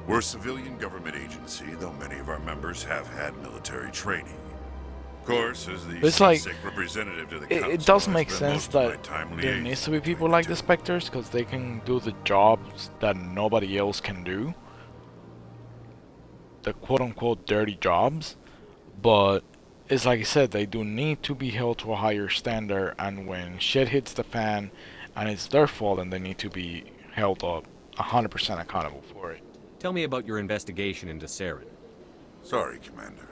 We're a civilian government agency, though many of our members have had military training. Of course, as the
It's like,
CSEC representative to the Council,
it does
I
make
spend
sense
most of my
that
time
there
liaising
needs to be people like the Spectres because they can do the jobs that nobody else can do. The quote-unquote dirty jobs. But it's like I said, they do need to be held to a higher standard, and when shit hits the fan and it's their fault, then they need to be held up 100% accountable for it.
Tell me about your investigation into Saren.
Sorry, Commander.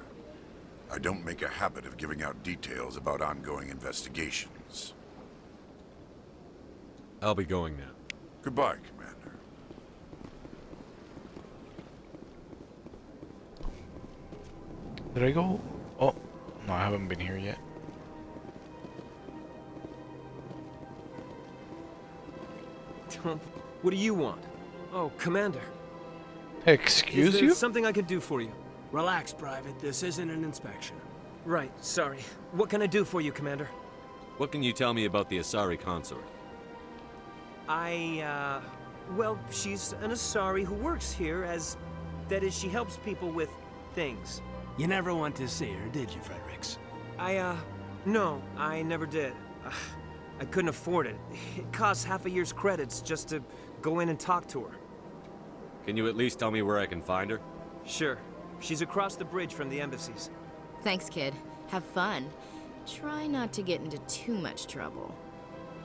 I don't make a habit of giving out details about ongoing investigations.
I'll be going now.
Goodbye, Commander.
Did I go? Oh, no, I haven't been here yet.
What do you want? Oh, Commander.
Excuse
Is there
you?
something I could do for you?
Relax, Private. This isn't an inspection.
Right, sorry. What can I do for you, Commander?
What can you tell me about the Asari consort?
Well, she's an Asari who works here as... That is, she helps people with things.
You never went to see her, did you, Fredericks?
No, I never did. I couldn't afford it. It costs half a year's credits just to go in and talk to her.
Can you at least tell me where I can find her?
Sure. She's across the bridge from the embassies.
Thanks, kid. Have fun. Try not to get into too much trouble.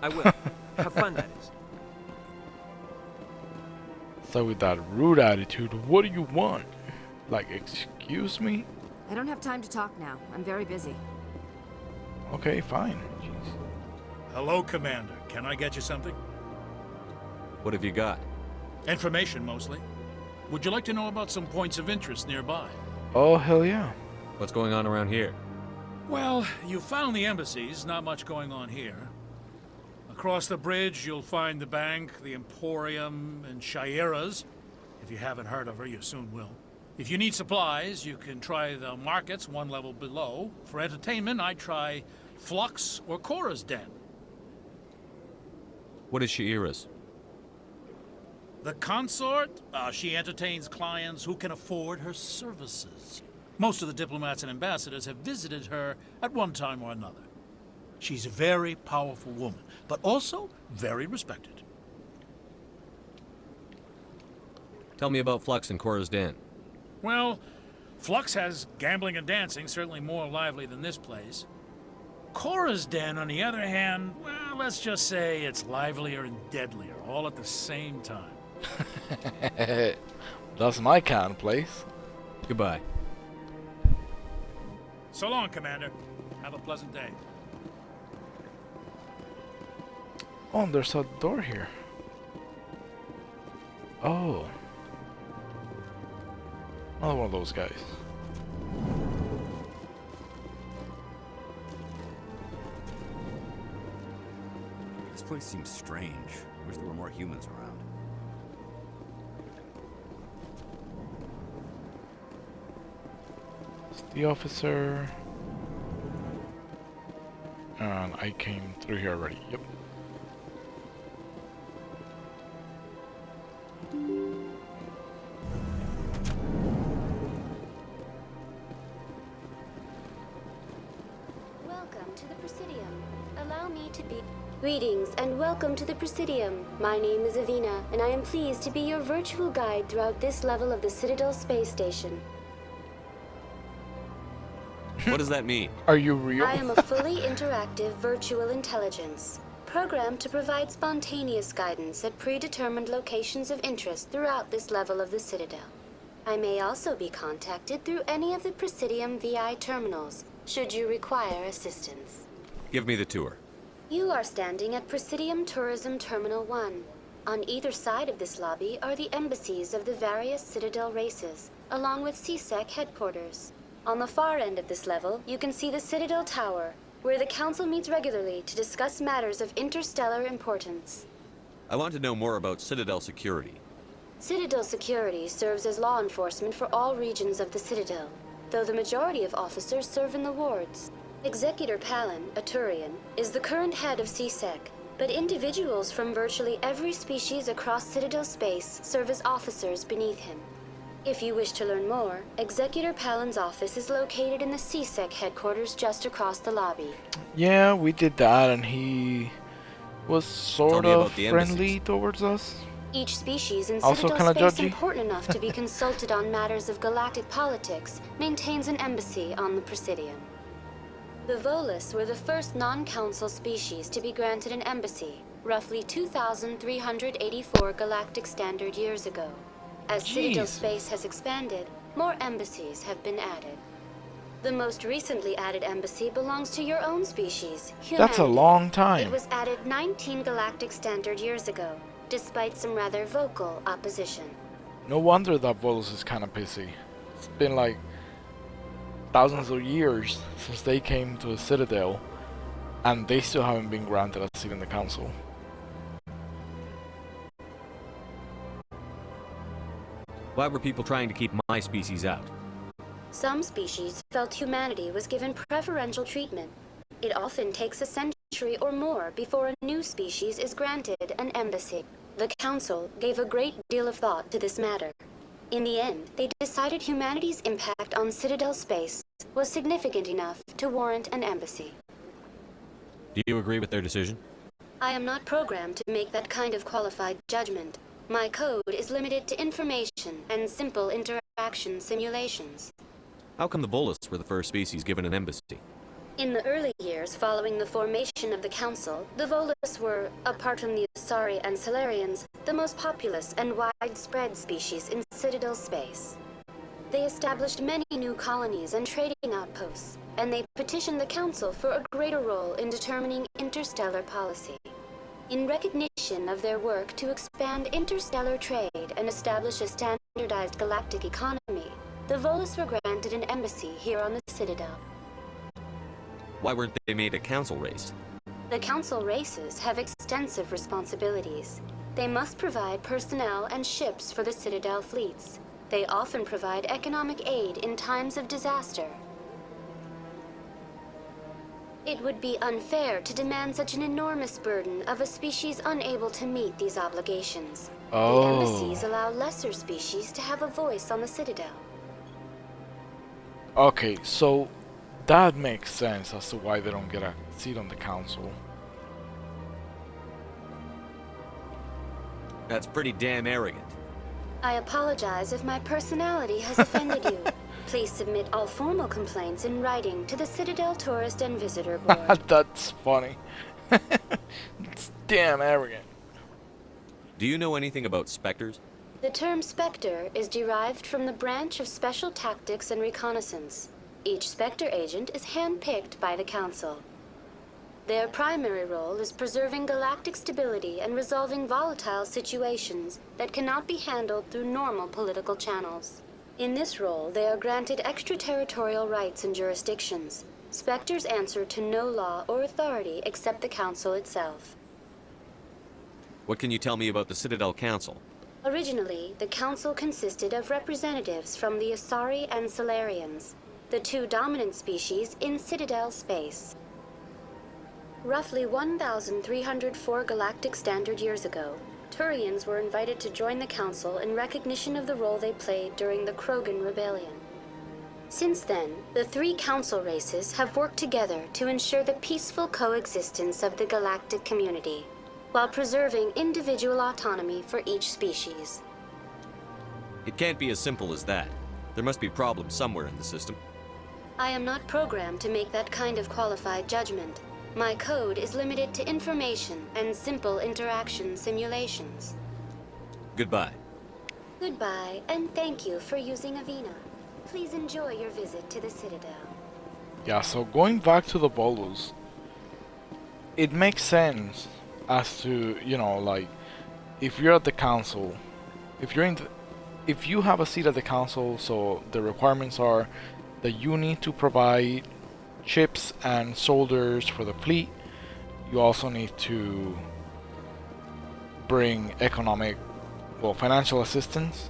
I will. Have fun, that is.
So with that rude attitude, what do you want? Like, excuse me?
I don't have time to talk now. I'm very busy.
Okay, fine. Jeez.
Hello, Commander. Can I get you something?
What have you got?
Information, mostly. Would you like to know about some points of interest nearby?
Oh, hell yeah.
What's going on around here?
Well, you found the embassies. Not much going on here. Across the bridge, you'll find the bank, the Emporium, and Shaira's. If you haven't heard of her, you soon will. If you need supplies, you can try the markets one level below. For entertainment, I'd try Flux or Cora's Den.
What is Shaira's?
The consort, she entertains clients who can afford her services. Most of the diplomats and ambassadors have visited her at one time or another. She's a very powerful woman, but also very respected.
Tell me about Flux and Cora's Den.
Well, Flux has gambling and dancing, certainly more lively than this place. Cora's Den, on the other hand, well, let's just say it's livelier and deadlier, all at the same time.
That's my kind of place.
Goodbye.
So long, Commander. Have a pleasant day.
Oh, there's a door here. Oh. Another one of those guys.
This place seems strange. Wish there were more humans around.
The officer. And I came through here already. Yep.
Welcome to the Presidium. Allow me to be... Greetings and welcome to the Presidium. My name is Avina, and I am pleased to be your virtual guide throughout this level of the Citadel space station.
What does that mean?
Are you real?
I am a fully interactive virtual intelligence, programmed to provide spontaneous guidance at predetermined locations of interest throughout this level of the Citadel. I may also be contacted through any of the Presidium VI terminals, should you require assistance.
Give me the tour.
You are standing at Presidium Tourism Terminal 1. On either side of this lobby are the embassies of the various Citadel races, along with CSEC headquarters. On the far end of this level, you can see the Citadel Tower, where the Council meets regularly to discuss matters of interstellar importance.
I want to know more about Citadel security.
Citadel security serves as law enforcement for all regions of the Citadel, though the majority of officers serve in the wards. Executor Palin, a Turian, is the current head of CSEC, but individuals from virtually every species across Citadel space serve as officers beneath him. If you wish to learn more, Executor Palin's office is located in the CSEC headquarters just across the lobby.
Yeah, we did that, and he was sort of friendly towards us.
Each species in
Also
Citadel
kinda
space
judgy.
important enough to be consulted on matters of galactic politics maintains an embassy on the Presidium. The Volus were the first non-council species to be granted an embassy, roughly 2,384 galactic standard years ago. As Citadel space has expanded, more embassies have been added. The most recently added embassy belongs to your own species, humanity.
That's a long time.
It was added 19 galactic standard years ago, despite some rather vocal opposition.
No wonder that Volus is kind of pissy. It's been like thousands of years since they came to the Citadel, and they still haven't been granted a seat in the Council.
Why were people trying to keep my species out?
Some species felt humanity was given preferential treatment. It often takes a century or more before a new species is granted an embassy. The Council gave a great deal of thought to this matter. In the end, they decided humanity's impact on Citadel space was significant enough to warrant an embassy.
Do you agree with their decision?
I am not programmed to make that kind of qualified judgment. My code is limited to information and simple interaction simulations.
How come the Volus were the first species given an embassy?
In the early years following the formation of the Council, the Volus were, apart from the Asari and Salarians, the most populous and widespread species in Citadel space. They established many new colonies and trading outposts, and they petitioned the Council for a greater role in determining interstellar policy. In recognition of their work to expand interstellar trade and establish a standardized galactic economy, the Volus were granted an embassy here on the Citadel.
Why weren't they made a council race?
The Council races have extensive responsibilities. They must provide personnel and ships for the Citadel fleets. They often provide economic aid in times of disaster. It would be unfair to demand such an enormous burden of a species unable to meet these obligations.
Oh.
The embassies allow lesser species to have a voice on the Citadel.
Okay, so that makes sense as to why they don't get a seat on the Council.
That's pretty damn arrogant.
I apologize if my personality has offended you. Please submit all formal complaints in writing to the Citadel Tourist and Visitor Board.
That's funny. It's damn arrogant.
Do you know anything about specters?
The term Spectre is derived from the branch of Special Tactics and Reconnaissance. Each Spectre agent is handpicked by the Council. Their primary role is preserving galactic stability and resolving volatile situations that cannot be handled through normal political channels. In this role, they are granted extraterritorial rights and jurisdictions. Spectres answer to no law or authority except the Council itself.
What can you tell me about the Citadel Council?
Originally, the Council consisted of representatives from the Asari and Salarians. the two dominant species in Citadel space. Roughly 1,304 galactic standard years ago, Turians were invited to join the Council in recognition of the role they played during the Krogan Rebellion. Since then, the three Council races have worked together to ensure the peaceful coexistence of the galactic community, while preserving individual autonomy for each species.
It can't be as simple as that. There must be problems somewhere in the system.
I am not programmed to make that kind of qualified judgment. My code is limited to information and simple interaction simulations.
Goodbye.
Goodbye, and thank you for using Avina. Please enjoy your visit to the Citadel.
Yeah, so going back to the Volus, it makes sense as to, you know, like, if you're at the council, if you have a seat at the council, so the requirements are that you need to provide ships and soldiers for the fleet. You also need to bring financial assistance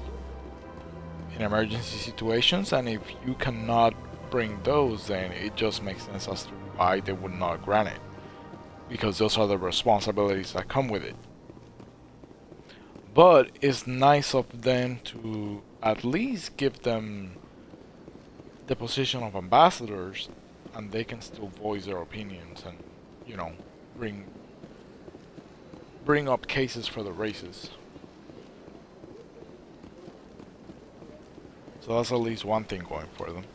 in emergency situations, and if you cannot bring those, then it just makes sense as to why they would not grant it, because those are the responsibilities that come with it. But it's nice of them to at least give them the position of ambassadors, and they can still voice their opinions and, you know, bring up cases for the races. So that's at least one thing going for them.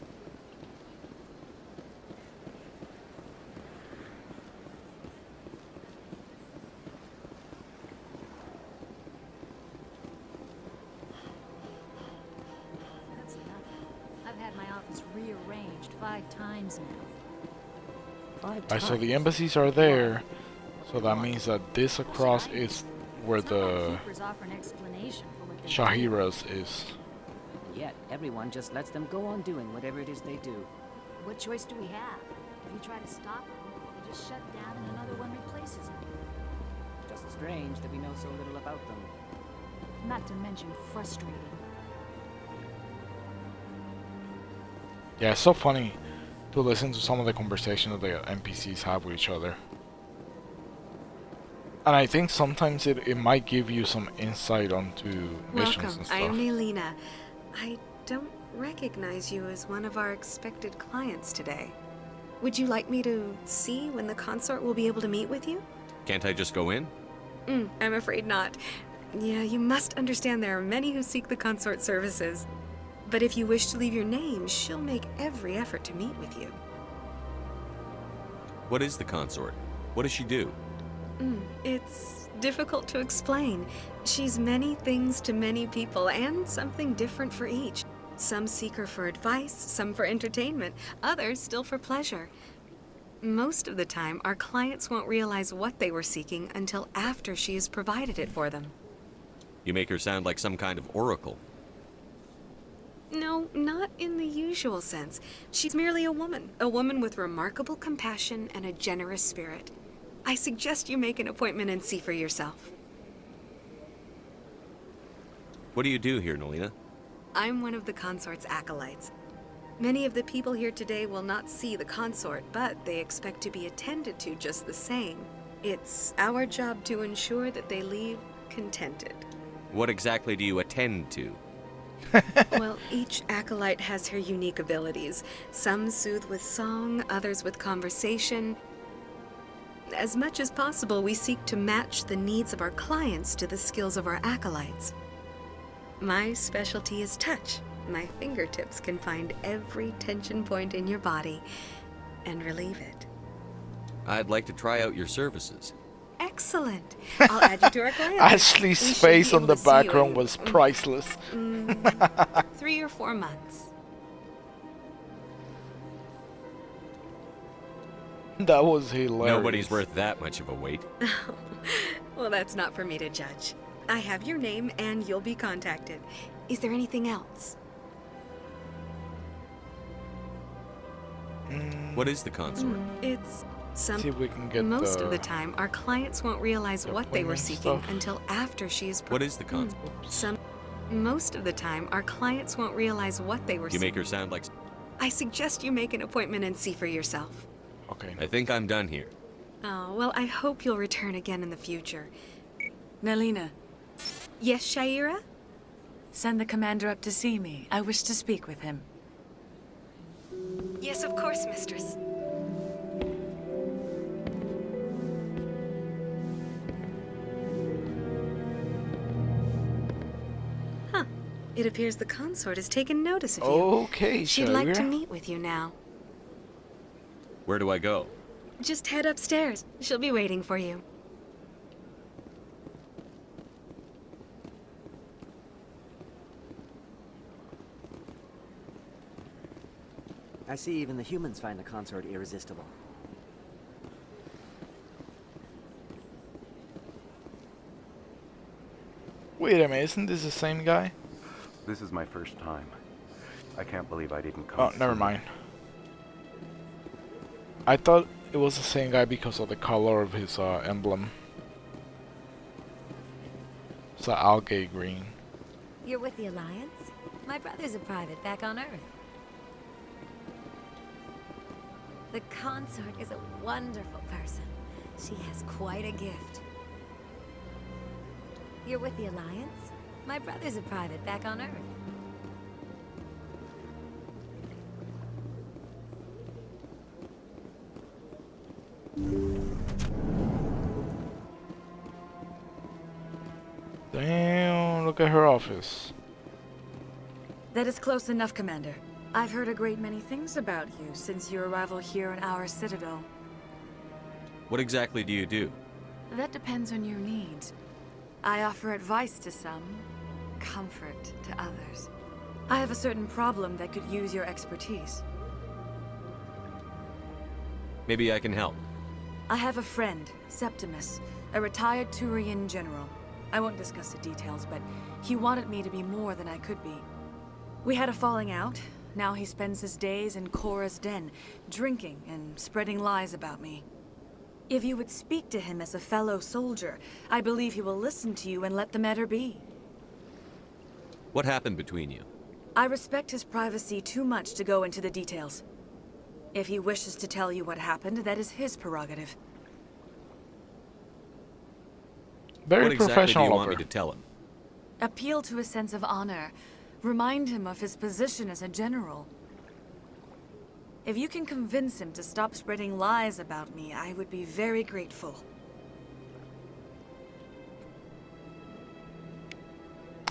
That's nothing. I've had my office rearranged 5 times now.
Right, so the embassies are there, so that means that this across is where the Shahiras is.
Yet everyone just lets them go on doing whatever it is they do.
What choice do we have? If you try to stop them, they just shut down and another one replaces them.
Just strange that we know so little about them.
Not to mention frustrating.
Yeah, it's so funny to listen to some of the conversations the NPCs have with each other. And I think sometimes it might give you some insight onto missions and stuff.
I'm Elena. I don't recognize you as one of our expected clients today. Would you like me to see when the consort will be able to meet with you?
Can't I just go in?
I'm afraid not. Yeah, you must understand there are many who seek the consort services. But if you wish to leave your name, she'll make every effort to meet with you.
What is the consort? What does she do?
It's difficult to explain. She's many things to many people, and something different for each. Some seek her for advice, some for entertainment, others still for pleasure. Most of the time, our clients won't realize what they were seeking until after she has provided it for them.
You make her sound like some kind of oracle.
No, not in the usual sense. She's merely a woman with remarkable compassion and a generous spirit. I suggest you make an appointment and see for yourself.
What do you do here, Nolina?
I'm one of the consort's acolytes. Many of the people here today will not see the consort, but they expect to be attended to just the same. It's our job to ensure that they leave contented.
What exactly do you attend to?
Well, each acolyte has her unique abilities. Some soothe with song, others with conversation. As much as possible, we seek to match the needs of our clients to the skills of our acolytes. My specialty is touch. My fingertips can find every tension point in your body and relieve it.
I'd like to try out your services.
Excellent. I'll add you to our client list.
Ashley's face on the background was priceless.
3 or 4 months.
That was hilarious.
Nobody's worth that much of a wait.
Well, that's not for me to judge. I have your name and you'll be contacted. Is there anything else?
What is the consort?
It's some.
See if we can get
Most of the time, our clients won't realize what they were seeking
stuff.
until after she is.
What is the consort?
Most of the time, our clients won't realize what they were
You
seeking.
make her sound like...
I suggest you make an appointment and see for yourself.
Okay.
I think I'm done here.
Oh, well, I hope you'll return again in the future.
Nelina.
Yes, Shaira?
Send the commander up to see me. I wish to speak with him.
Yes, of course, mistress. Huh. It appears the consort has taken notice of you.
Okay,
She'd like to
Shaira.
meet with you now.
Where do I go?
Just head upstairs. She'll be waiting for you.
I see even the humans find the consort irresistible.
Wait a minute, isn't this the same guy?
This is my first time. I can't believe I didn't come.
Oh, never mind. I thought it was the same guy because of the color of his emblem. It's an algae green.
You're with the Alliance? My brother's a private back on Earth. The consort is a wonderful person. She has quite a gift. You're with the Alliance? My brother's a private back on Earth.
Damn, look at her office.
That is close enough, Commander. I've heard a great many things about you since your arrival here in our citadel.
What exactly do you do?
That depends on your needs. I offer advice to some, comfort to others. I have a certain problem that could use your expertise.
Maybe I can help.
I have a friend, Septimus, a retired Turian general. I won't discuss the details, but he wanted me to be more than I could be. We had a falling out. Now he spends his days in Korra's den, drinking and spreading lies about me. If you would speak to him as a fellow soldier, I believe he will listen to you and let the matter be.
What happened between you?
I respect his privacy too much to go into the details. If he wishes to tell you what happened, that is his prerogative.
Very
what exactly
professional
do you want
of
me
her.
to tell him?
Appeal to a sense of honor. Remind him of his position as a general. If you can convince him to stop spreading lies about me, I would be very grateful.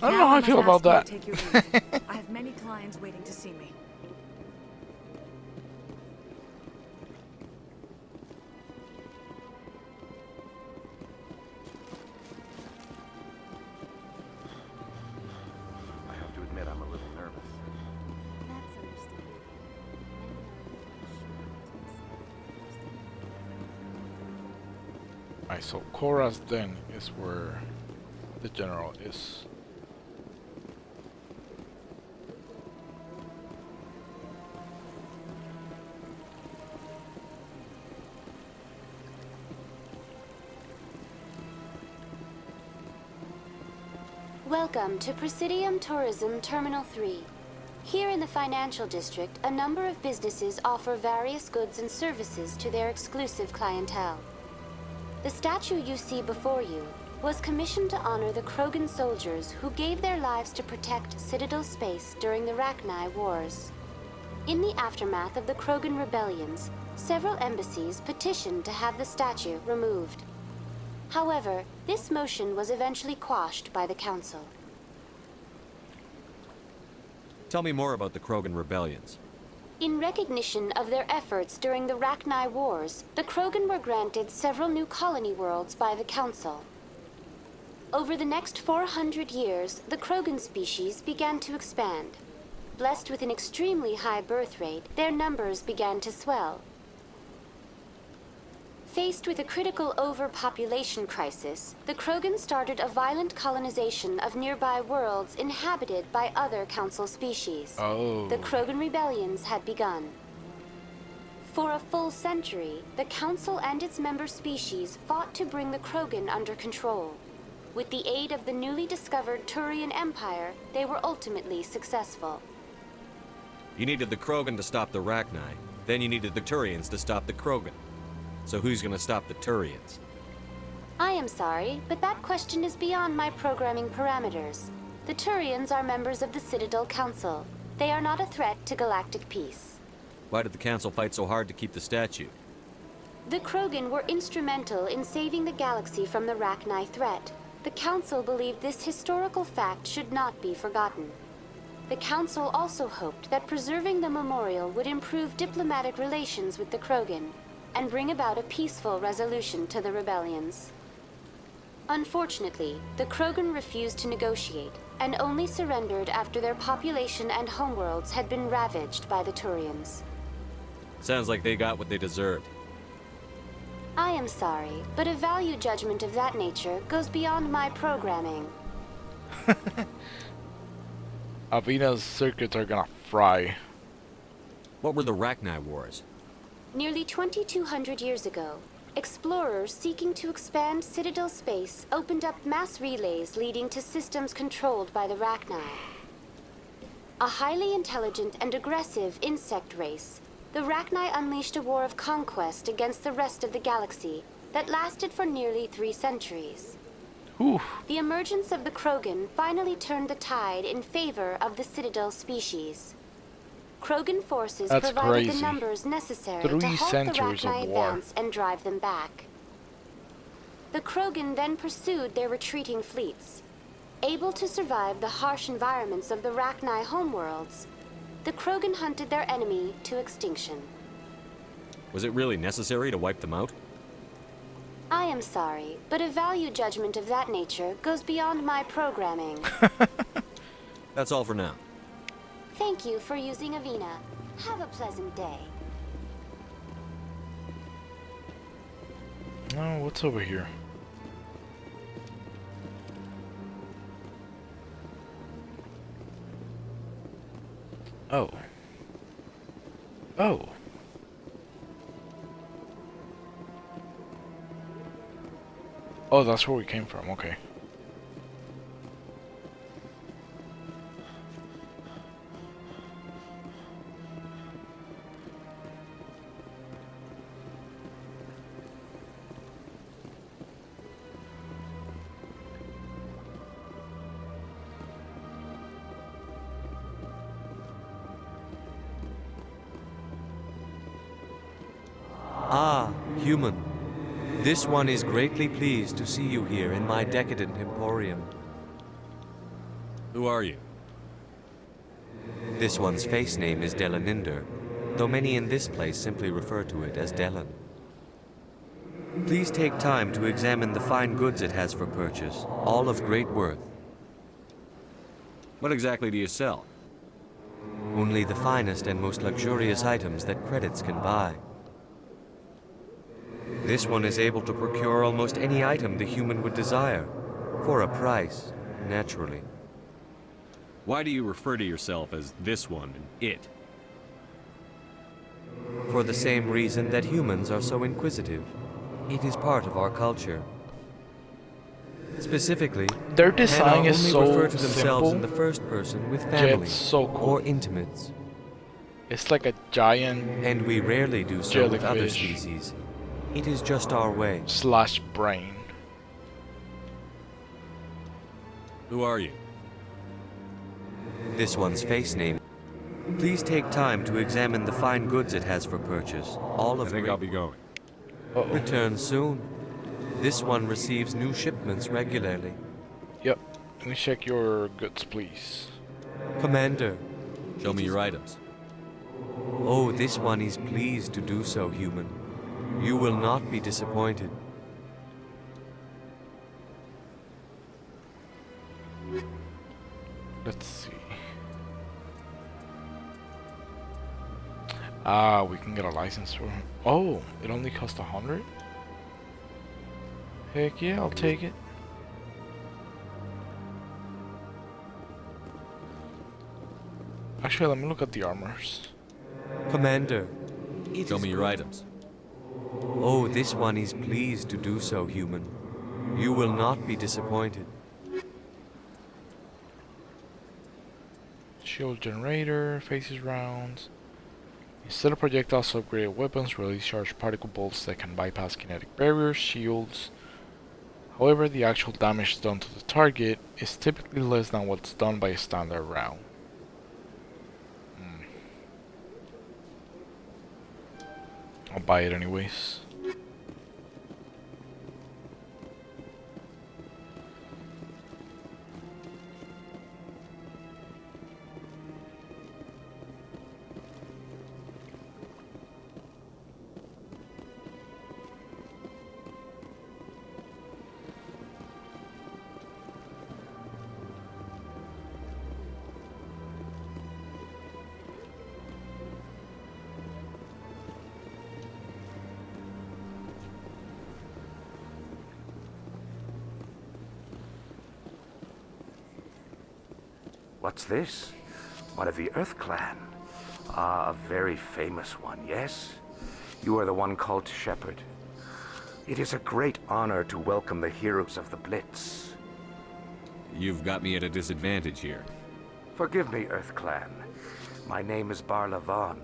I don't know how I feel about that.
Take your leave. I have many clients waiting to see me.
I have to admit, I'm a little nervous.
That's understandable.
Alright, so Korra's den is where the general is.
Welcome to Presidium Tourism Terminal 3. Here in the financial district, a number of businesses offer various goods and services to their exclusive clientele. The statue you see before you was commissioned to honor the Krogan soldiers who gave their lives to protect Citadel space during the Rachni Wars. In the aftermath of the Krogan rebellions, several embassies petitioned to have the statue removed. However, this motion was eventually quashed by the Council.
Tell me more about the Krogan rebellions.
In recognition of their efforts during the Rachni Wars, the Krogan were granted several new colony worlds by the Council. Over the next 400 years, the Krogan species began to expand. Blessed with an extremely high birth rate, their numbers began to swell. Faced with a critical overpopulation crisis, the Krogan started a violent colonization of nearby worlds inhabited by other Council species.
Oh.
The Krogan rebellions had begun. For a full century, the Council and its member species fought to bring the Krogan under control. With the aid of the newly discovered Turian Empire, they were ultimately successful.
You needed the Krogan to stop the Rachni. Then you needed the Turians to stop the Krogan. So who's gonna stop the Turians?
I am sorry, but that question is beyond my programming parameters. The Turians are members of the Citadel Council. They are not a threat to galactic peace.
Why did the Council fight so hard to keep the statue?
The Krogan were instrumental in saving the galaxy from the Rachni threat. The Council believed this historical fact should not be forgotten. The Council also hoped that preserving the memorial would improve diplomatic relations with the Krogan and bring about a peaceful resolution to the rebellions. Unfortunately, the Krogan refused to negotiate and only surrendered after their population and homeworlds had been ravaged by the Turians.
Sounds like they got what they deserved.
I am sorry, but a value judgment of that nature goes beyond my programming.
Avena's circuits are gonna fry.
What were the Rachni Wars?
Nearly 2,200 years ago, explorers seeking to expand Citadel space opened up mass relays leading to systems controlled by the Rachni. A highly intelligent and aggressive insect race, the Rachni unleashed a war of conquest against the rest of the galaxy that lasted for nearly 3 centuries.
Oof.
The emergence of the Krogan finally turned the tide in favor of the Citadel species. Krogan forces provided the numbers necessary to halt the Rachni advance and drive them back. The Krogan then pursued their retreating fleets. Able to survive the harsh environments of the Rachni homeworlds, the Krogan hunted their enemy to extinction.
Was it really necessary to wipe them out?
I am sorry, but a value judgment of that nature goes beyond my programming.
That's all for now.
Thank you for using Avena. Have a pleasant day.
Oh, what's over here? Oh. Oh. Oh, that's where we came from, okay.
Ah, human. This one is greatly pleased to see you here in my decadent emporium.
Who are you?
This one's face name is Delaninder, though many in this place simply refer to it as Delan. Please take time to examine the fine goods it has for purchase, all of great worth.
What exactly do you sell?
Only the finest and most luxurious items that credits can buy. This one is able to procure almost any item the human would desire, for a price, naturally.
Why do you refer to yourself as this one and it?
For the same reason that humans are so inquisitive. It is part of our culture. Specifically,
their design is so
refer to themselves
simple,
in the first person with family
so cool.
or intimates.
It's like a giant
and we rarely do so with other species. It is just our way.
Slash brain.
Who are you?
This one's face name. Please take time to examine the fine goods it has for purchase. All of
I think I'll be going.
Return soon. This one receives new shipments regularly.
Yep. Let me check your goods, please.
Commander.
Show me your items.
Oh, this one is pleased to do so, human. You will not be disappointed.
Let's see. Ah, we can get a license for him. Oh, it only costs 100? Heck yeah, I'll take it. Actually, let me look at the armors.
Commander.
Show me your items.
Oh, this one is pleased to do so, human. You will not be disappointed.
Shield generator, faces rounds. Instead of projectiles, upgraded weapons release charged particle bolts that can bypass kinetic barriers, shields. However, the actual damage done to the target is typically less than what's done by a standard round. I'll buy it anyways.
What's this? One of the Earth Clan. Ah, a very famous one, yes? You are the one called Shepard. It is a great honor to welcome the heroes of the Blitz.
You've got me at a disadvantage here.
Forgive me, Earth Clan. My name is Barla Vaughn.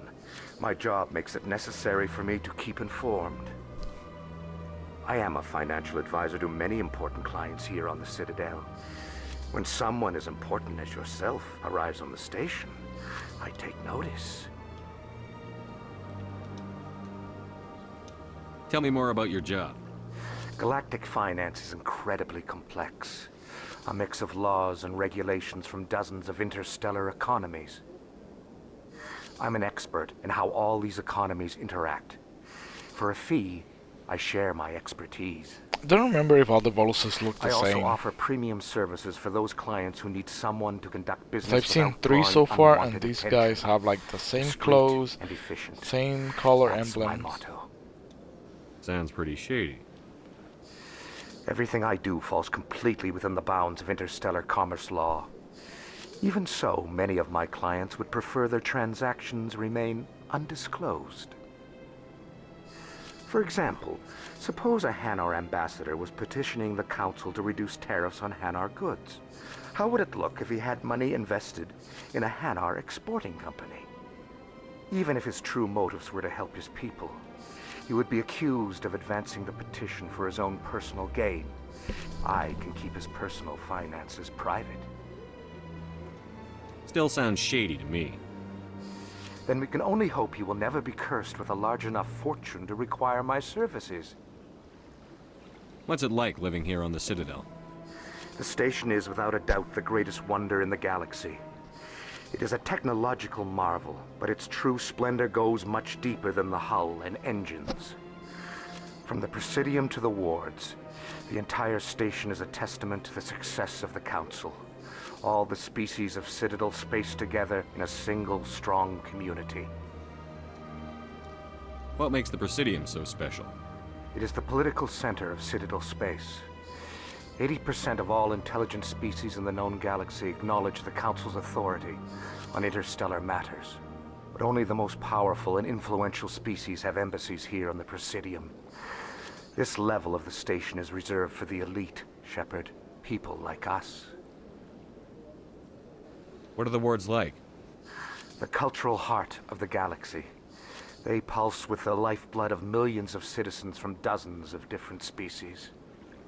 My job makes it necessary for me to keep informed. I am a financial advisor to many important clients here on the Citadel. When someone as important as yourself arrives on the station, I take notice.
Tell me more about your job.
Galactic finance is incredibly complex. A mix of laws and regulations from dozens of interstellar economies. I'm an expert in how all these economies interact. For a fee, I share my expertise.
I don't remember if all the Voluses look the
I
same.
also offer premium services for those clients who need someone to conduct business.
I've seen
without
3 so
drawing
far,
unwanted
and these
attention.
guys have like the same
Discreet
clothes,
and efficient.
same color
That's my
emblems.
motto.
Sounds pretty shady.
Everything I do falls completely within the bounds of interstellar commerce law. Even so, many of my clients would prefer their transactions remain undisclosed. For example, suppose a Hanar ambassador was petitioning the council to reduce tariffs on Hanar goods. How would it look if he had money invested in a Hanar exporting company? Even if his true motives were to help his people, he would be accused of advancing the petition for his own personal gain. I can keep his personal finances private.
Still sounds shady to me.
Then we can only hope he will never be cursed with a large enough fortune to require my services.
What's it like living here on the Citadel?
The station is without a doubt the greatest wonder in the galaxy. It is a technological marvel, but its true splendor goes much deeper than the hull and engines. From the Presidium to the wards, the entire station is a testament to the success of the Council. All the species of Citadel spaced together in a single, strong community.
What makes the Presidium so special?
It is the political center of Citadel space. 80% of all intelligent species in the known galaxy acknowledge the Council's authority on interstellar matters. But only the most powerful and influential species have embassies here on the Presidium. This level of the station is reserved for the elite, Shepard. People like us.
What are the wards like?
The cultural heart of the galaxy. They pulse with the lifeblood of millions of citizens from dozens of different species.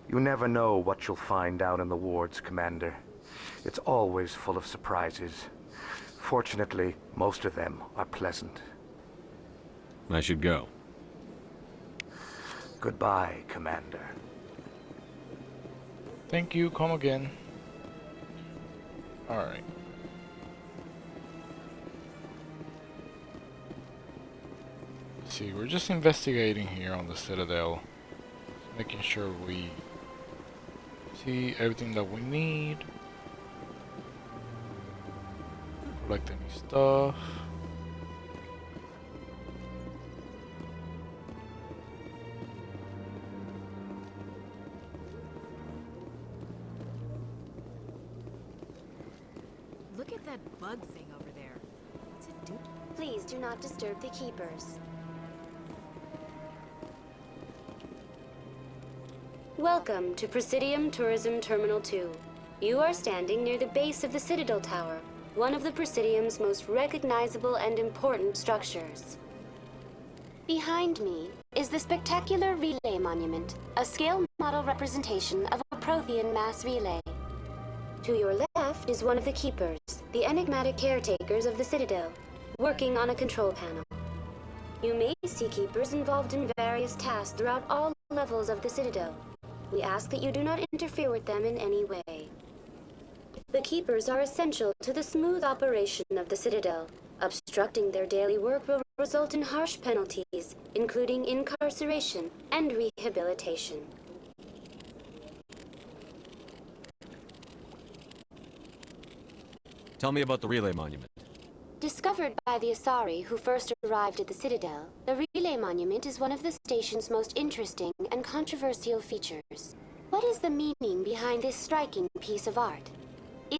You never know what you'll find out in the wards, Commander. It's always full of surprises. Fortunately, most of them are pleasant.
I should go.
Goodbye, Commander.
Thank you, come again. Alright. Let's see, we're just investigating here on the Citadel. Making sure we see everything that we need. Collect any stuff.
Look at that bug thing over there. What's it do?
Please do not disturb the keepers. Welcome to Presidium Tourism Terminal 2. You are standing near the base of the Citadel Tower. one of the Presidium's most recognizable and important structures. Behind me is the spectacular relay monument, a scale model representation of a Prothean mass relay. To your left is one of the Keepers, the enigmatic caretakers of the Citadel, working on a control panel. You may see Keepers involved in various tasks throughout all levels of the Citadel. We ask that you do not interfere with them in any way. The Keepers are essential to the smooth operation of the Citadel. Obstructing their daily work will result in harsh penalties, including incarceration and rehabilitation.
Tell me about the relay monument.
Discovered by the Asari who first arrived at the Citadel, the relay monument is one of the station's most interesting and controversial features. What is the meaning behind this striking piece of art?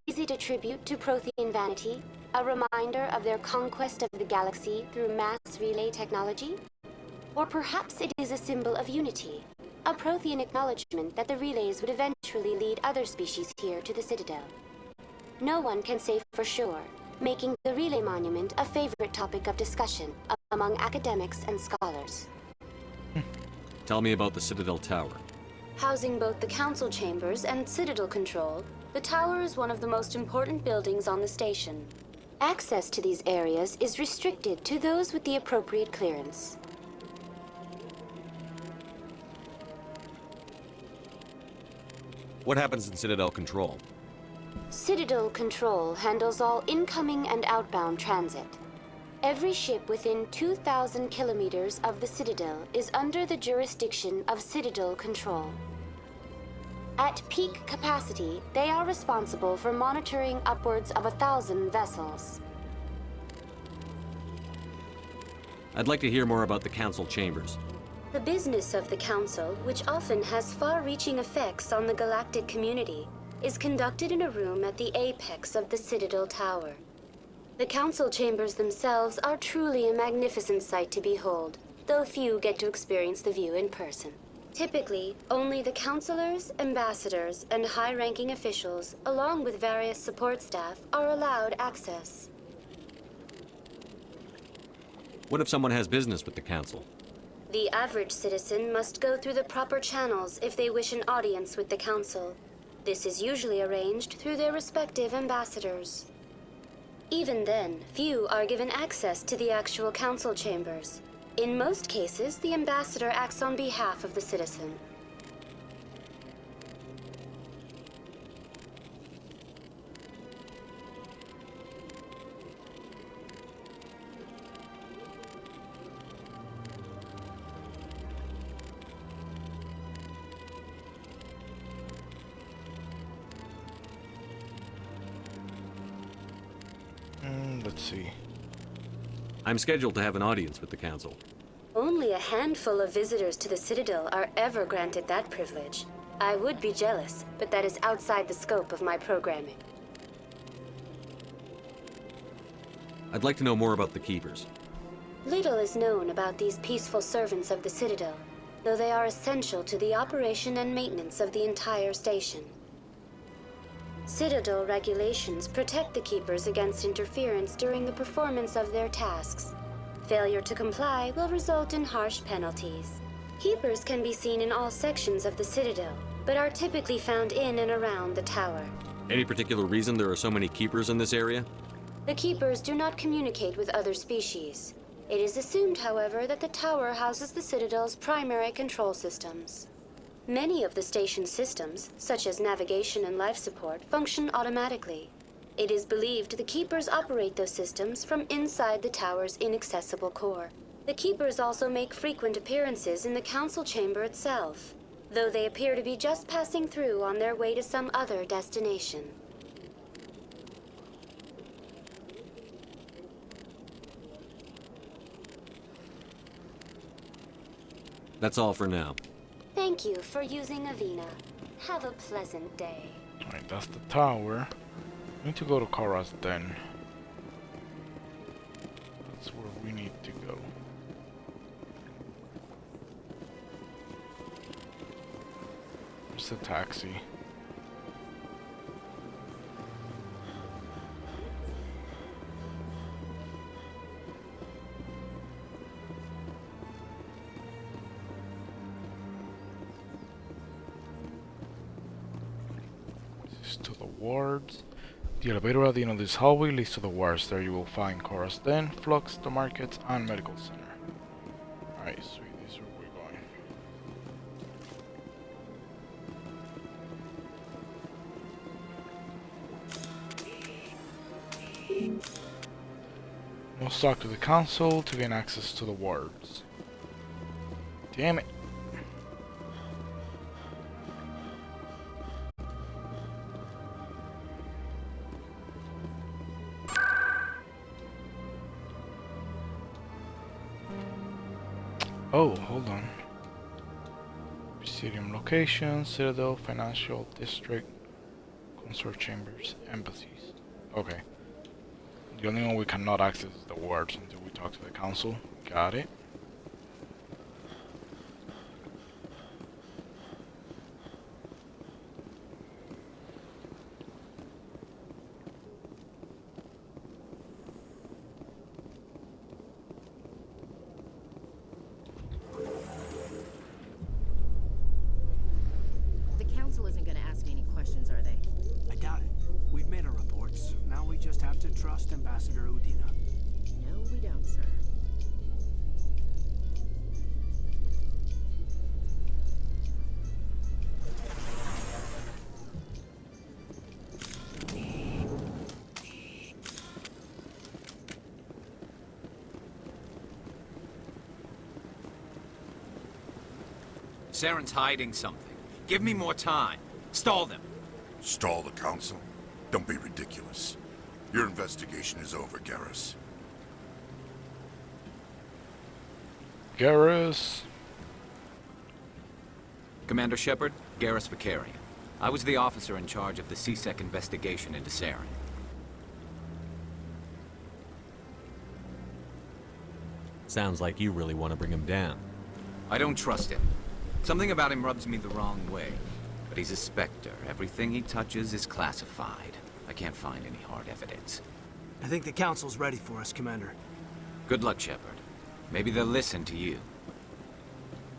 Is it a tribute to Prothean vanity? A reminder of their conquest of the galaxy through mass relay technology? Or perhaps it is a symbol of unity, a Prothean acknowledgement that the relays would eventually lead other species here to the Citadel. No one can say for sure, making the relay monument a favorite topic of discussion among academics and scholars.
Tell me about the Citadel Tower.
Housing both the council chambers and Citadel control, the tower is one of the most important buildings on the station. Access to these areas is restricted to those with the appropriate clearance.
What happens in Citadel Control?
Citadel Control handles all incoming and outbound transit. Every ship within 2,000 kilometers of the Citadel is under the jurisdiction of Citadel Control. At peak capacity, they are responsible for monitoring upwards of 1,000 vessels.
I'd like to hear more about the Council Chambers.
The business of the Council, which often has far-reaching effects on the galactic community, is conducted in a room at the apex of the Citadel Tower. The Council Chambers themselves are truly a magnificent sight to behold, though few get to experience the view in person. Typically, only the councilors, ambassadors, and high-ranking officials, along with various support staff, are allowed access.
What if someone has business with the Council?
The average citizen must go through the proper channels if they wish an audience with the Council. This is usually arranged through their respective ambassadors. Even then, few are given access to the actual Council chambers. In most cases, the ambassador acts on behalf of the citizen.
Let's see.
I'm scheduled to have an audience with the Council.
Only a handful of visitors to the Citadel are ever granted that privilege. I would be jealous, but that is outside the scope of my programming.
I'd like to know more about the Keepers.
Little is known about these peaceful servants of the Citadel, though they are essential to the operation and maintenance of the entire station. Citadel regulations protect the Keepers against interference during the performance of their tasks. Failure to comply will result in harsh penalties. Keepers can be seen in all sections of the Citadel, but are typically found in and around the tower.
Any particular reason there are so many Keepers in this area?
The Keepers do not communicate with other species. It is assumed, however, that the tower houses the Citadel's primary control systems. Many of the station's systems, such as navigation and life support, function automatically. It is believed the Keepers operate those systems from inside the tower's inaccessible core. The Keepers also make frequent appearances in the Council chamber itself, though they appear to be just passing through on their way to some other destination.
That's all for now.
Thank you for using Avina. Have a pleasant day.
Alright, that's the tower. We need to go to Garrus then. That's where we need to go. There's a taxi. access to the wards. The elevator at the end of this hallway leads to the wards. There you will find Cora's Den, Flux, the markets, and medical center. Alright, sweet, this is where we're going. Must talk to the council to gain access to the wards. Damn it. Oh, hold on. Presidium location, Citadel, Financial District, Consort Chambers, Embassies. Okay. The only one we cannot access is the wards until we talk to the council. Got it.
The council isn't gonna ask any questions, are they?
I doubt it. We've made our reports. Now we just have to trust Ambassador Udina.
No, we don't, sir.
Saren's hiding something. Give me more time. Stall them.
Stall the council? Don't be ridiculous. Your investigation is over, Garrus.
Garrus.
Commander Shepard, Garrus Vicarian. I was the officer in charge of the CSEC investigation into Saren.
Sounds like you really want to bring him down.
I don't trust him. Something about him rubs me the wrong way. But he's a Spectre. Everything he touches is classified. I can't find any hard evidence.
I think the council's ready for us, Commander.
Good luck, Shepard. Maybe they'll listen to you.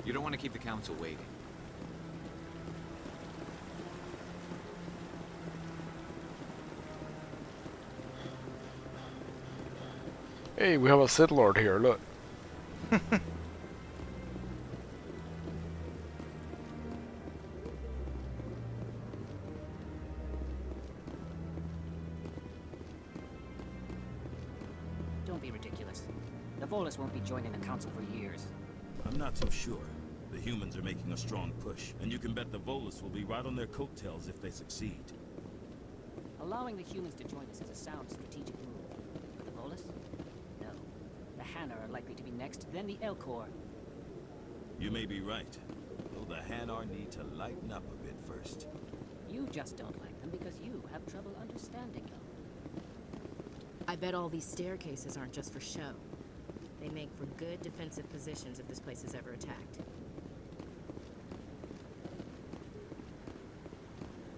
You don't want to keep the council waiting.
Hey, we have a Sith Lord here, look.
Don't be ridiculous. The Volus won't be joining the council for years.
I'm not so sure. The humans are making a strong push, and you can bet the Volus will be right on their coattails if they succeed.
Allowing the humans to join us is a sound strategic move. But the Volus? No. The Hanar are likely to be next, then the Elcor.
You may be right, though the Hanar need to lighten up a bit first.
You just don't like them because you have trouble understanding them.
I bet all these staircases aren't just for show. They make for good defensive positions if this place is ever attacked.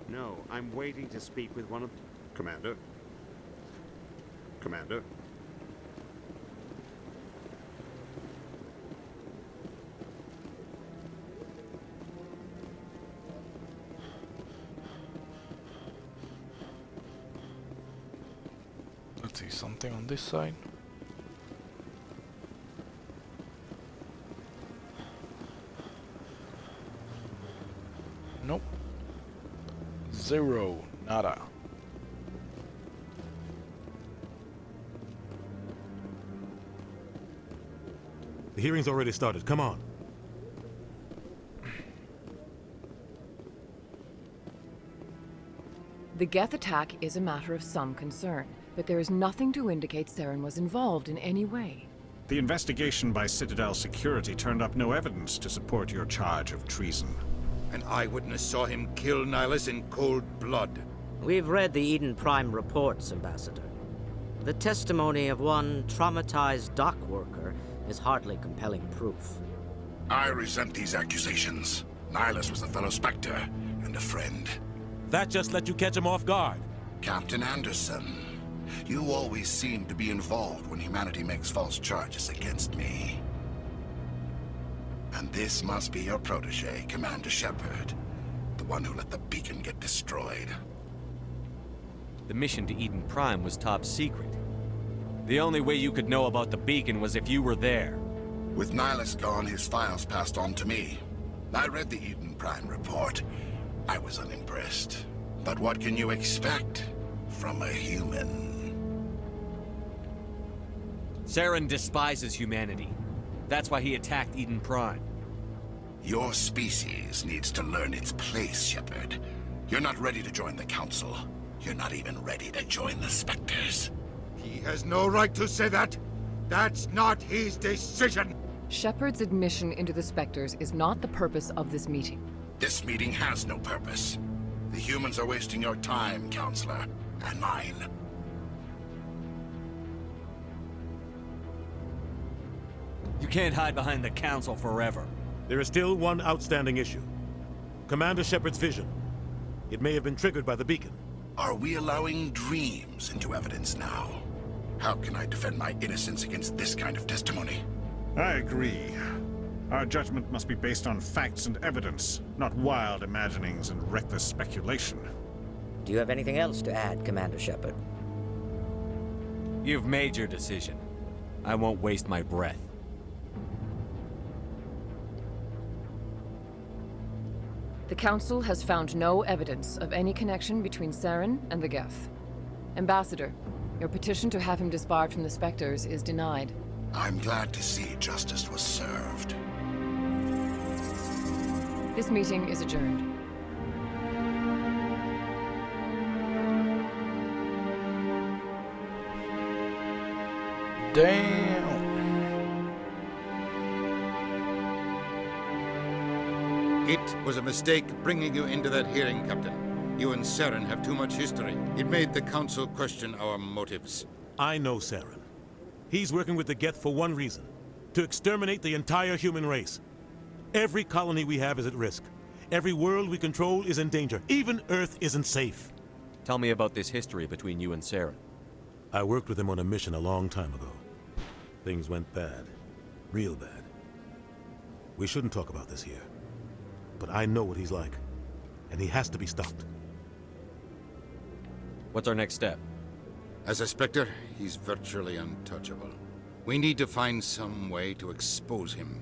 No, I'm waiting to speak with one of... Commander? Commander?
Let's see, something on this side. Nope. Zero. Nada.
The hearing's already started. Come on.
The Geth attack is a matter of some concern, but there is nothing to indicate Saren was involved in any way.
The investigation by Citadel Security turned up no evidence to support your charge of treason.
An eyewitness saw him kill Nihilus in cold blood.
We've read the Eden Prime reports, Ambassador. The testimony of one traumatized dock worker is hardly compelling proof.
I resent these accusations. Nihilus was a fellow Spectre and a friend.
That just let you catch him off guard.
Captain Anderson, you always seem to be involved when humanity makes false charges against me. And this must be your protege, Commander Shepard. The one who let the beacon get destroyed.
The mission to Eden Prime was top secret. The only way you could know about the beacon was if you were there.
With Nihilus gone, his files passed on to me. I read the Eden Prime report. I was unimpressed. But what can you expect from a human?
Saren despises humanity. That's why he attacked Eden Prime.
Your species needs to learn its place, Shepard. You're not ready to join the Council. You're not even ready to join the Spectres. He has no right to say that. That's not his decision.
Shepard's admission into the Spectres is not the purpose of this meeting.
This meeting has no purpose. The humans are wasting your time, Counselor, and mine.
You can't hide behind the Council forever.
There is still one outstanding issue. Commander Shepard's vision. It may have been triggered by the beacon.
Are we allowing dreams into evidence now? How can I defend my innocence against this kind of testimony?
I agree. Our judgment must be based on facts and evidence, not wild imaginings and reckless speculation.
Do you have anything else to add, Commander Shepard?
You've made your decision. I won't waste my breath.
The Council has found no evidence of any connection between Saren and the Geth. Ambassador, your petition to have him disbarred from the Spectres is denied.
I'm glad to see justice was served.
This meeting is adjourned.
Damn.
It was a mistake bringing you into that hearing, Captain. You and Saren have too much history. It made the Council question our motives.
I know Saren. He's working with the Geth for one reason. To exterminate the entire human race. Every colony we have is at risk. Every world we control is in danger. Even Earth isn't safe.
Tell me about this history between you and Saren.
I worked with him on a mission a long time ago. Things went bad. Real bad. We shouldn't talk about this here. But I know what he's like. And he has to be stopped.
What's our next step?
As a Spectre, he's virtually untouchable. We need to find some way to expose him.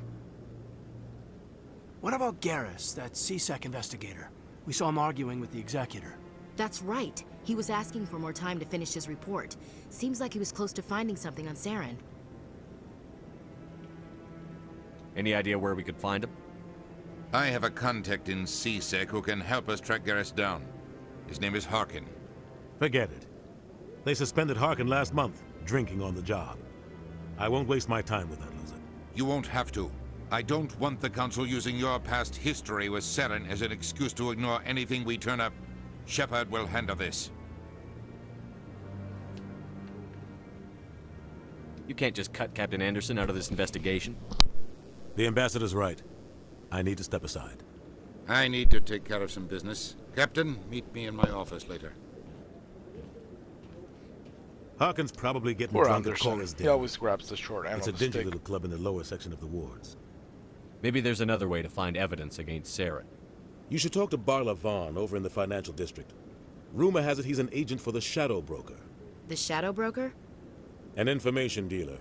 What about Garrus, that CSEC investigator? We saw him arguing with the Executor.
That's right. He was asking for more time to finish his report. Seems like he was close to finding something on Saren.
Any idea where we could find him?
I have a contact in CSEC who can help us track Garrus down. His name is Harkin.
Forget it. They suspended Harkin last month, drinking on the job. I won't waste my time with that loser.
You won't have to. I don't want the Council using your past history with Saren as an excuse to ignore anything we turn up. Shepard will handle this.
You can't just cut Captain Anderson out of this investigation.
The Ambassador's right. I need to step aside.
I need to take care of some business. Captain, meet me in my office later.
Harkin's probably getting
Poor
drunk at
Anderson.
Cora's
He
dinner.
always grabs the short end
It's
of
a
the
dingy
stick.
little club in the lower section of the wards.
Maybe there's another way to find evidence against Saren.
You should talk to Barla Vaughn over in the financial district. Rumor has it he's an agent for the Shadow Broker.
The Shadow Broker?
An information dealer.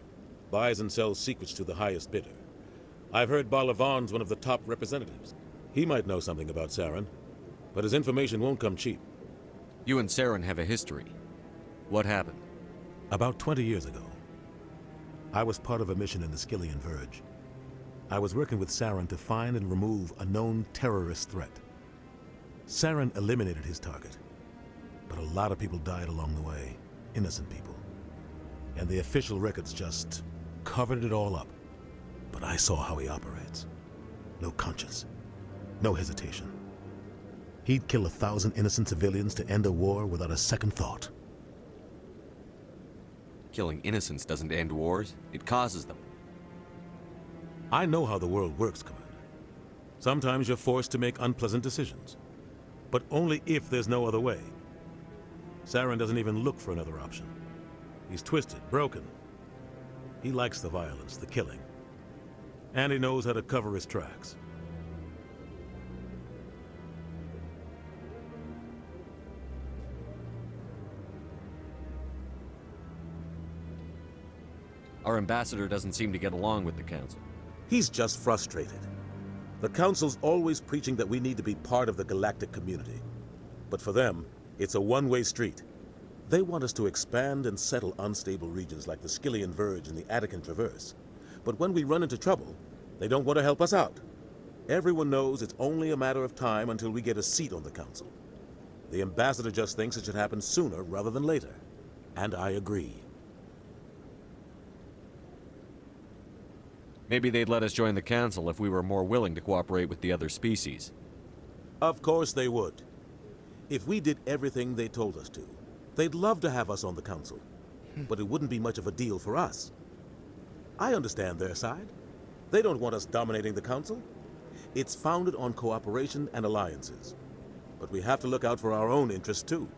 Buys and sells secrets to the highest bidder. I've heard Barla Vaughn's one of the top representatives. He might know something about Saren, but his information won't come cheap.
You and Saren have a history. What happened?
About 20 years ago, I was part of a mission in the Skillian Verge. I was working with Saren to find and remove a known terrorist threat. Saren eliminated his target, but a lot of people died along the way, innocent people. And the official records just covered it all up. But I saw how he operates. No conscience, no hesitation. He'd kill 1,000 innocent civilians to end a war without a second thought.
Killing innocents doesn't end wars, it causes them.
I know how the world works, Commander. Sometimes you're forced to make unpleasant decisions, but only if there's no other way. Saren doesn't even look for another option. He's twisted, broken. He likes the violence, the killing. And he knows how to cover his tracks.
Our ambassador doesn't seem to get along with the Council.
He's just frustrated. The Council's always preaching that we need to be part of the galactic community. But for them, it's a one-way street. They want us to expand and settle unstable regions like the Skillian Verge and the Attican Traverse. But when we run into trouble, they don't want to help us out. Everyone knows it's only a matter of time until we get a seat on the Council. The ambassador just thinks it should happen sooner rather than later. And I agree.
Maybe they'd let us join the Council if we were more willing to cooperate with the other species.
Of course they would. If we did everything they told us to, they'd love to have us on the Council. But it wouldn't be much of a deal for us. I understand their side. They don't want us dominating the Council. It's founded on cooperation and alliances. But we have to look out for our own interests too.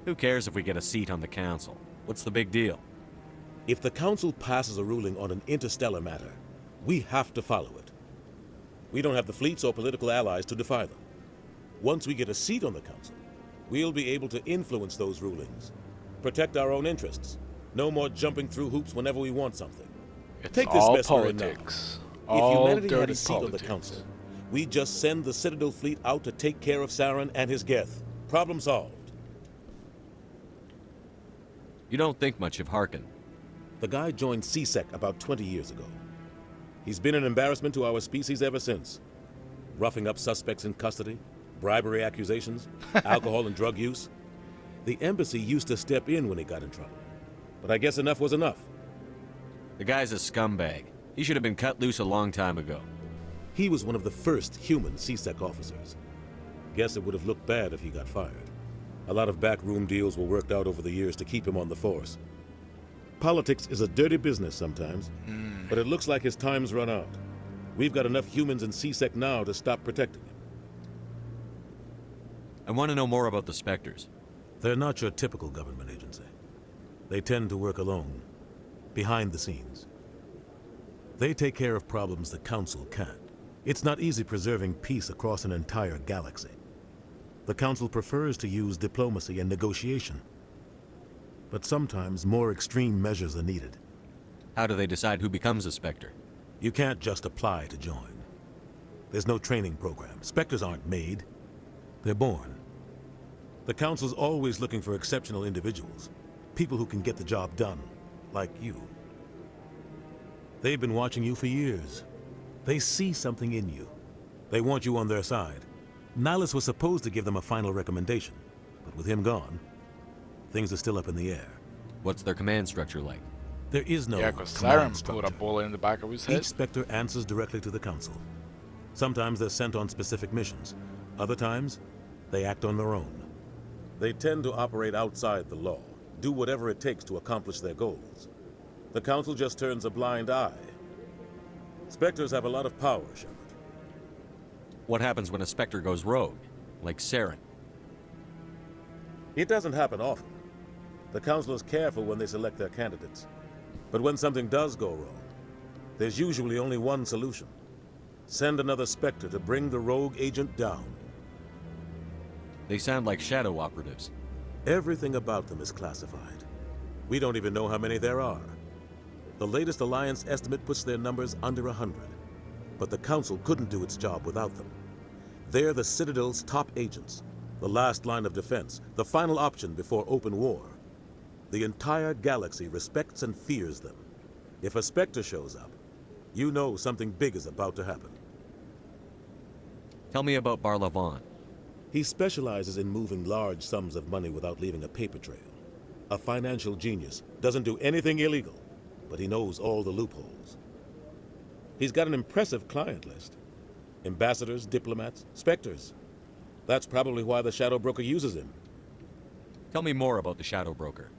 Who cares if we get a seat on the Council? What's the big deal?
If the Council passes a ruling on an interstellar matter, we have to follow it. We don't have the fleets or political allies to defy them. Once we get a seat on the Council, we'll be able to influence those rulings, protect our own interests. No more jumping through hoops whenever we want something.
It's
Take this
all
mess we're in now.
politics.
If
All
humanity had
dirty
a seat on the
politics.
Council, we just send the Citadel fleet out to take care of Saren and his Geth. Problem solved.
You don't think much of Harkin.
The guy joined CSEC about 20 years ago. He's been an embarrassment to our species ever since. Roughing up suspects in custody, bribery accusations, alcohol and drug use. The embassy used to step in when he got in trouble. But I guess enough was enough.
The guy's a scumbag. He should have been cut loose a long time ago.
He was one of the first human CSEC officers. Guess it would have looked bad if he got fired. A lot of backroom deals were worked out over the years to keep him on the force. Politics is a dirty business sometimes, but it looks like his time's run out. We've got enough humans in CSEC now to stop protecting him.
I want to know more about the Spectres.
They're not your typical government agency. They tend to work alone, behind the scenes. They take care of problems the Council can't. It's not easy preserving peace across an entire galaxy. The Council prefers to use diplomacy and negotiation. But sometimes more extreme measures are needed.
How do they decide who becomes a Spectre?
You can't just apply to join. There's no training program. Spectres aren't made. They're born. The Council's always looking for exceptional individuals. People who can get the job done, like you. They've been watching you for years. They see something in you. They want you on their side. Nihilus was supposed to give them a final recommendation, but with him gone, things are still up in the air.
What's their command structure like?
There is no
Yeah, because
command
Saren
structure.
put a bullet in the back of his head.
Each Spectre answers directly to the Council. Sometimes they're sent on specific missions. Other times, they act on their own. They tend to operate outside the law, do whatever it takes to accomplish their goals. The Council just turns a blind eye. Spectres have a lot of power, Shepard.
What happens when a Spectre goes rogue, like Saren?
It doesn't happen often. The Council is careful when they select their candidates. But when something does go wrong, there's usually only one solution. Send another Spectre to bring the rogue agent down.
They sound like shadow operatives.
Everything about them is classified. We don't even know how many there are. The latest Alliance estimate puts their numbers under 100. But the Council couldn't do its job without them. They're the Citadel's top agents, the last line of defense, the final option before open war. The entire galaxy respects and fears them. If a Spectre shows up, you know something big is about to happen.
Tell me about Barlavon.
He specializes in moving large sums of money without leaving a paper trail. A financial genius, doesn't do anything illegal, but he knows all the loopholes. He's got an impressive client list. Ambassadors, diplomats, Spectres. That's probably why the Shadow Broker uses him.
Tell me more about the Shadow Broker.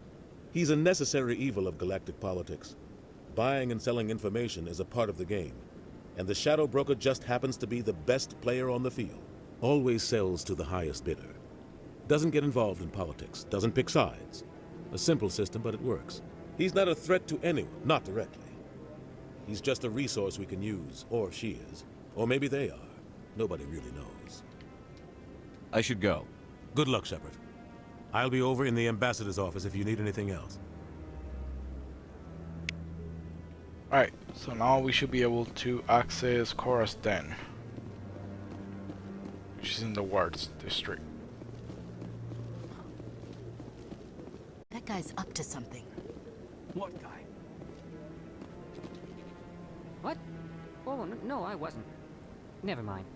He's a necessary evil of galactic politics. Buying and selling information is a part of the game, and the Shadow Broker just happens to be the best player on the field. Always sells to the highest bidder. Doesn't get involved in politics, doesn't pick sides. A simple system, but it works. He's not a threat to anyone, not directly. He's just a resource we can use, or she is. Or maybe they are. Nobody really knows.
I should go.
Good luck, Shepard. I'll be over in the ambassador's office if you need anything else.
Alright, so now we should be able to access Korra's Den, which is in the Wards district.
That guy's up to something.
What guy?
What? Oh, no, I wasn't. Never mind.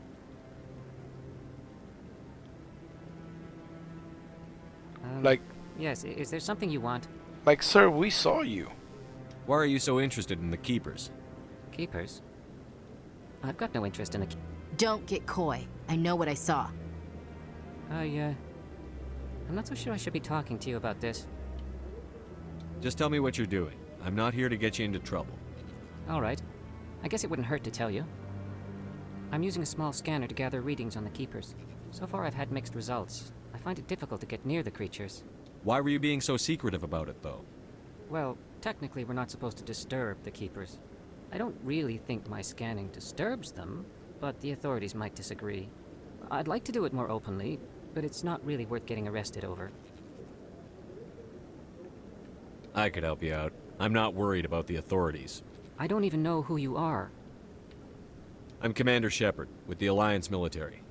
Like...
Yes, is there something you want?
Like, sir, we saw you.
Why are you so interested in the Keepers?
Keepers? I've got no interest in the...
Don't get coy. I know what I saw.
I'm not so sure I should be talking to you about this.
Just tell me what you're doing. I'm not here to get you into trouble.
Alright. I guess it wouldn't hurt to tell you. I'm using a small scanner to gather readings on the Keepers. So far I've had mixed results. I find it difficult to get near the creatures.
Why were you being so secretive about it, though?
Well, technically we're not supposed to disturb the Keepers. I don't really think my scanning disturbs them, but the authorities might disagree. I'd like to do it more openly, but it's not really worth getting arrested over.
I could help you out. I'm not worried about the authorities.
I don't even know who you are.
I'm Commander Shepard, with the Alliance military.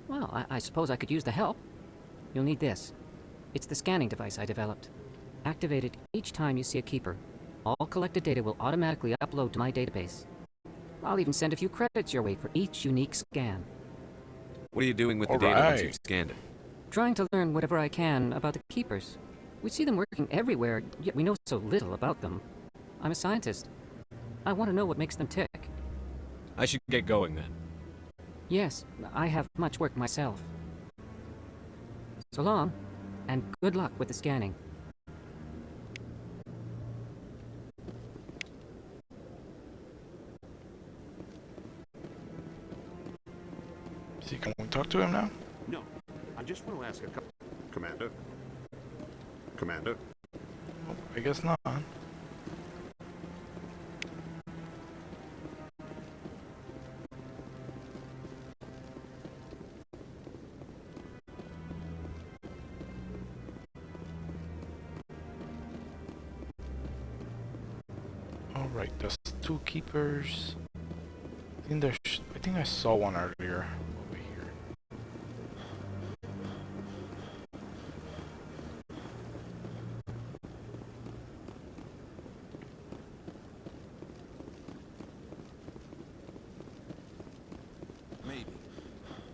Well, I suppose I could use the help. You'll need this. It's the scanning device I developed. Activate it each time you see a Keeper. All collected data will automatically upload to my database. I'll even send a few credits your way for each unique scan.
What are you doing with the data once you've scanned it?
Trying to learn whatever I can about the Keepers. We see them working everywhere, yet we know so little about them. I'm a scientist. I want to know what makes them tick.
I should get going then.
Yes, I have much work myself. So long, and good luck with the scanning.
See, can we talk to him now?
No, I just want to ask a couple... Commander? Commander?
Oh, I guess not. Alright, there's two Keepers. I think I saw one earlier. Over here.
Maybe.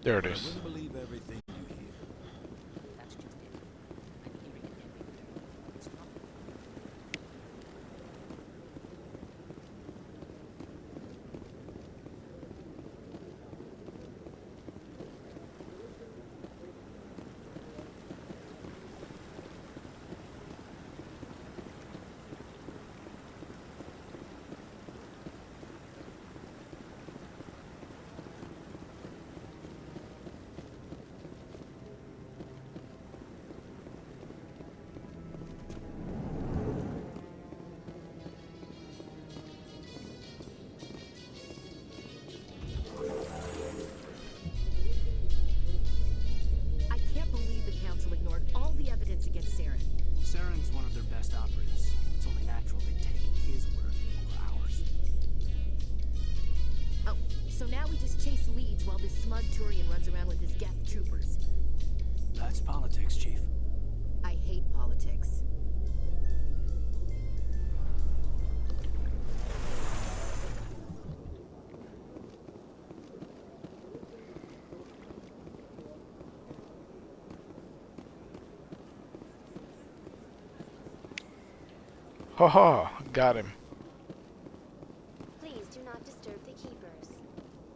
There it
But I
is.
wouldn't believe everything you hear.
That's just it. I'm hearing it everywhere. It's not...
I can't believe the Council ignored all the evidence against Saren.
Saren's one of their best operatives. It's only natural they take his word over ours.
Oh, so now we just chase leads while this smug Turian runs around with his Geth troopers.
That's politics, Chief.
I hate politics.
Haha, got him.
Please do not disturb the Keepers.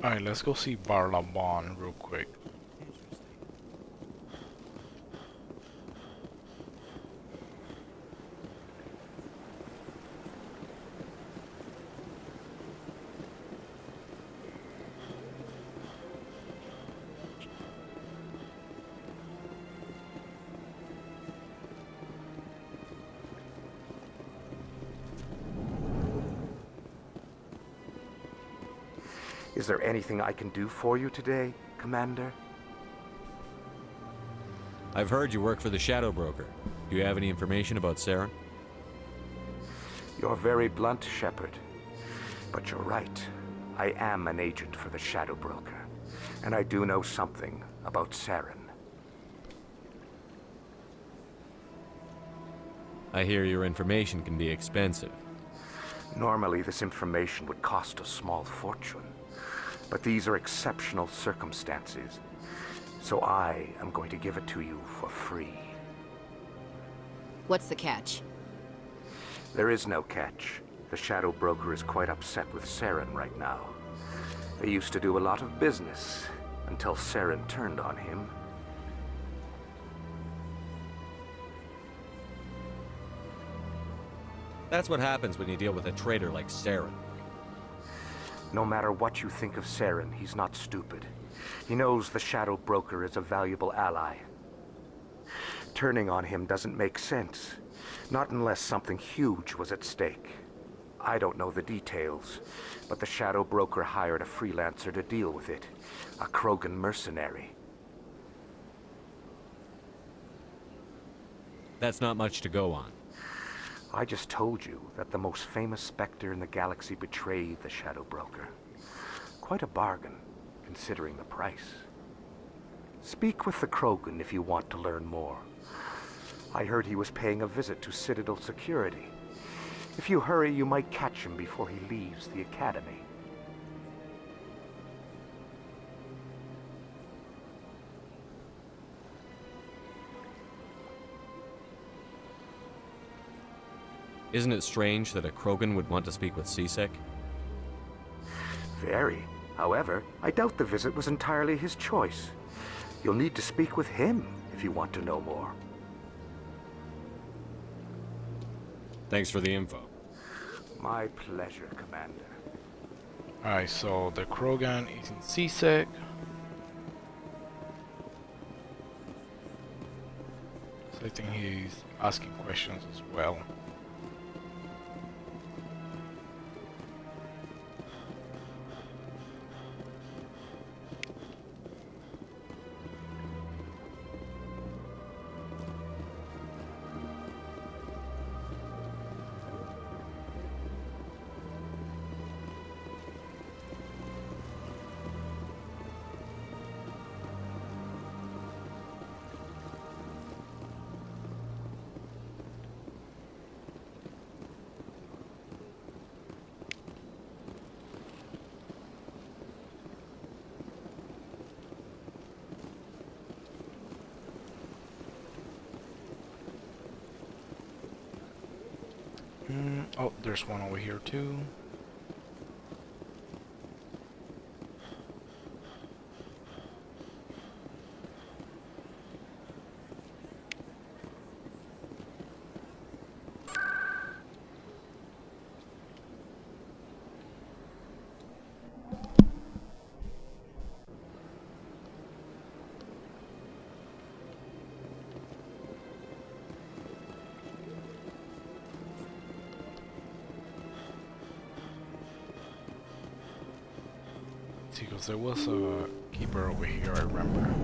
Alright, let's go see Barlaban real quick.
Is there anything I can do for you today, Commander?
I've heard you work for the Shadow Broker. Do you have any information about Saren?
You're very blunt, Shepard. But you're right. I am an agent for the Shadow Broker. And I do know something about Saren.
I hear your information can be expensive.
Normally, this information would cost a small fortune. But these are exceptional circumstances. So I am going to give it to you for free.
What's the catch?
There is no catch. The Shadow Broker is quite upset with Saren right now. They used to do a lot of business, until Saren turned on him.
That's what happens when you deal with a traitor like Saren.
No matter what you think of Saren, he's not stupid. He knows the Shadow Broker is a valuable ally. Turning on him doesn't make sense. Not unless something huge was at stake. I don't know the details, but the Shadow Broker hired a freelancer to deal with it. A Krogan mercenary.
That's not much to go on.
I just told you that the most famous Spectre in the galaxy betrayed the Shadow Broker. Quite a bargain, considering the price. Speak with the Krogan if you want to learn more. I heard he was paying a visit to Citadel security. If you hurry, you might catch him before he leaves the Academy.
Isn't it strange that a Krogan would want to speak with C-Sec?
Very. However, I doubt the visit was entirely his choice. You'll need to speak with him if you want to know more.
Thanks for the info.
My pleasure, Commander.
Alright, so the Krogan is in C-Sec. So I think he's asking questions as well. Oh, there's one over here too. Because there was a keeper over here, I remember.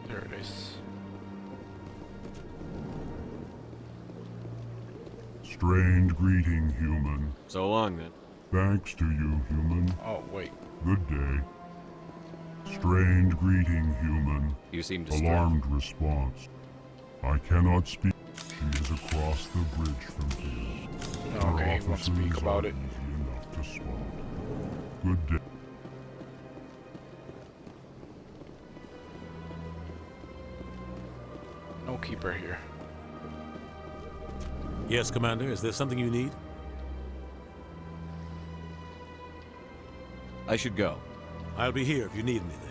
There it is.
Strange greeting, human.
So long, then.
Thanks to you, human.
Oh, wait.
Good day. Strange greeting, human.
You seem distraught.
Alarmed response. I cannot speak. She is across the bridge from here.
Okay, he won't speak about it.
Easy enough to spot. Good day.
No keeper here.
Yes, Commander. Is there something you need?
I should go.
I'll be here if you need anything.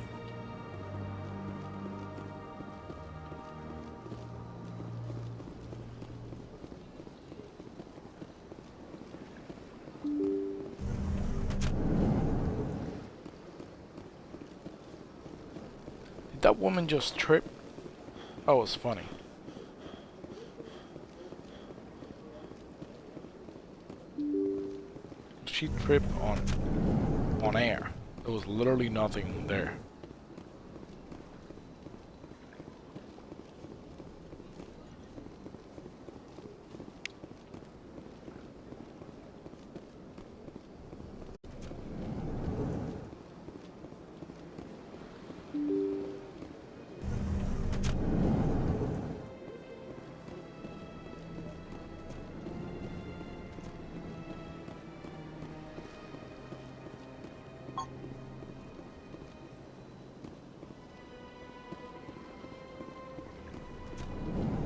Did that woman just trip? That was funny. she tripped on air. There was literally nothing there.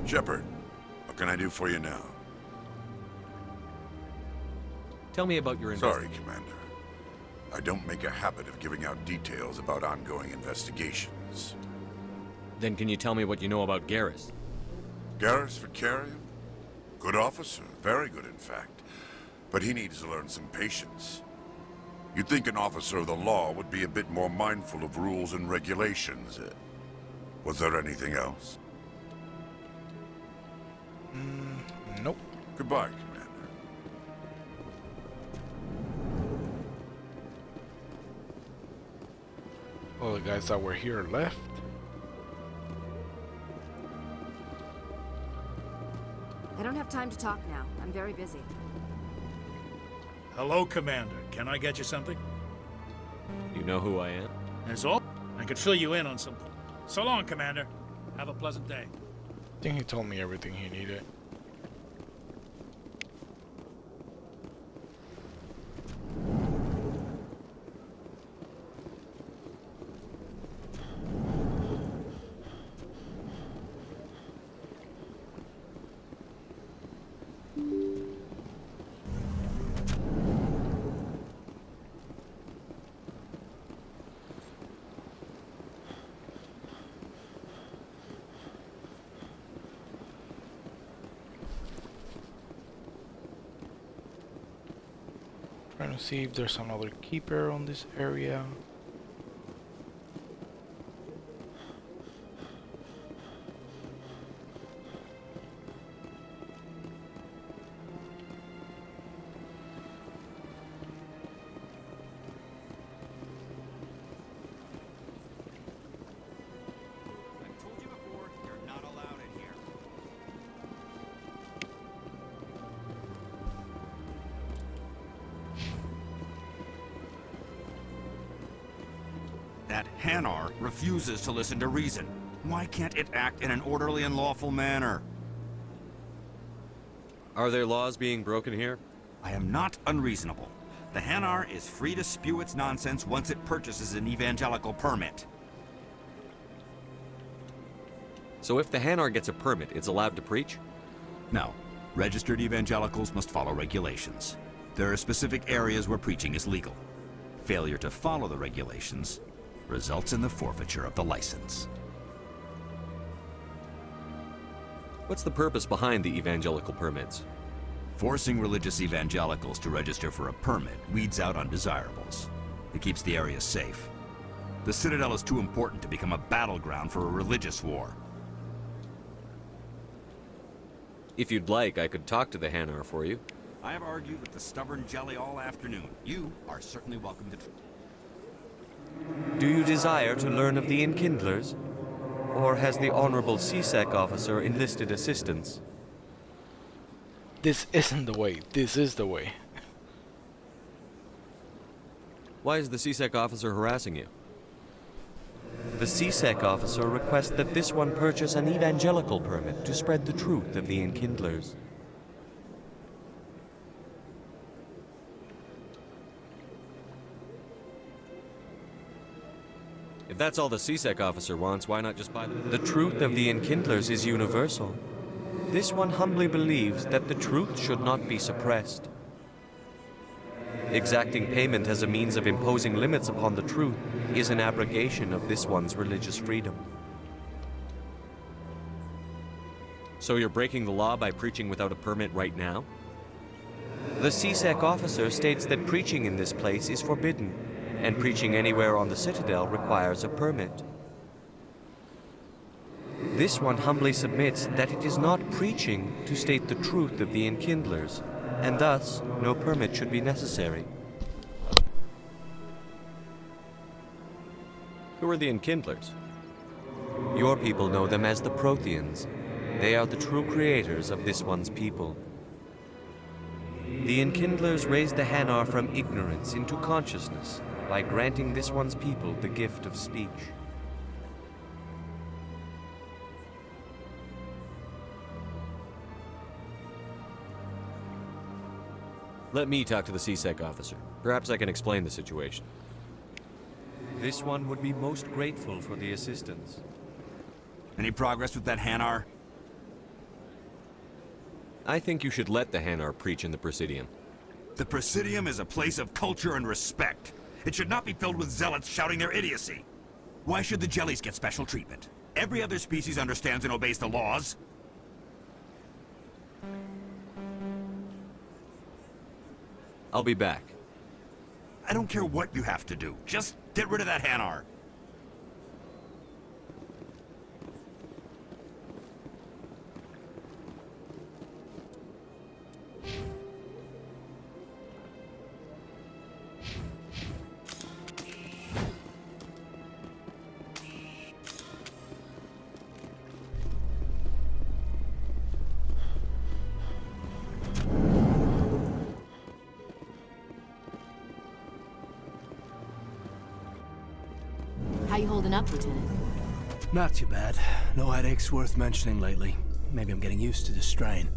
Shepard, what can I do for you now?
Tell me about your
Sorry, Commander. I don't make a habit of giving out details about ongoing investigations.
Then can you tell me what you know about Garrus?
Garrus for Quarian? Good officer, very good in fact. But he needs to learn some patience. You'd think an officer of the law would be a bit more mindful of rules and regulations. Was there anything else?
Nope.
Goodbye, Commander.
All the guys that were here left.
I don't have time to talk now. I'm very busy.
Hello, Commander. Can I get you something?
You know who I am?
That's all. I could fill you in on some. So long, Commander. Have a pleasant day.
I think he told me everything he needed. Trying to see if there's another keeper on this area.
That Hanar refuses to listen to reason. Why can't it act in an orderly and lawful manner?
Are there laws being broken here?
I am not unreasonable. The Hanar is free to spew its nonsense once it purchases an evangelical permit.
So if the Hanar gets a permit, it's allowed to preach?
No. Registered evangelicals must follow regulations. There are specific areas where preaching is legal. Failure to follow the regulations results in the forfeiture of the license.
What's the purpose behind the evangelical permits?
Forcing religious evangelicals to register for a permit weeds out undesirables. It keeps the area safe. The Citadel is too important to become a battleground for a religious war.
If you'd like, I could talk to the Hanar for you.
I have argued with the stubborn jelly all afternoon. You are certainly welcome to...
Do you desire to learn of the Enkindlers? Or has the Honorable CSEC officer enlisted assistance?
This isn't the way. This is the way.
Why is the CSEC officer harassing you?
The CSEC officer requests that this one purchase an evangelical permit to spread the truth of the Enkindlers.
If that's all the CSEC officer wants, why not just buy them?
The truth of the Enkindlers is universal. This one humbly believes that the truth should not be suppressed. Exacting payment as a means of imposing limits upon the truth is an abrogation of this one's religious freedom.
So you're breaking the law by preaching without a permit right now?
The CSEC officer states that preaching in this place is forbidden, and preaching anywhere on the Citadel requires a permit. This one humbly submits that it is not preaching to state the truth of the Enkindlers, and thus no permit should be necessary.
Who are the Enkindlers?
Your people know them as the Protheans. They are the true creators of this one's people. The Enkindlers raised the Hanar from ignorance into consciousness by granting this one's people the gift of speech.
Let me talk to the CSEC officer. Perhaps I can explain the situation.
This one would be most grateful for the assistance.
Any progress with that Hanar?
I think you should let the Hanar preach in the Presidium.
The Presidium is a place of culture and respect. It should not be filled with zealots shouting their idiocy. Why should the jellies get special treatment? Every other species understands and obeys the laws.
I'll be back.
I don't care what you have to do. Just get rid of that Hanar.
How you holding up, Lieutenant?
Not too bad. No headaches worth mentioning lately. Maybe I'm getting used to the strain.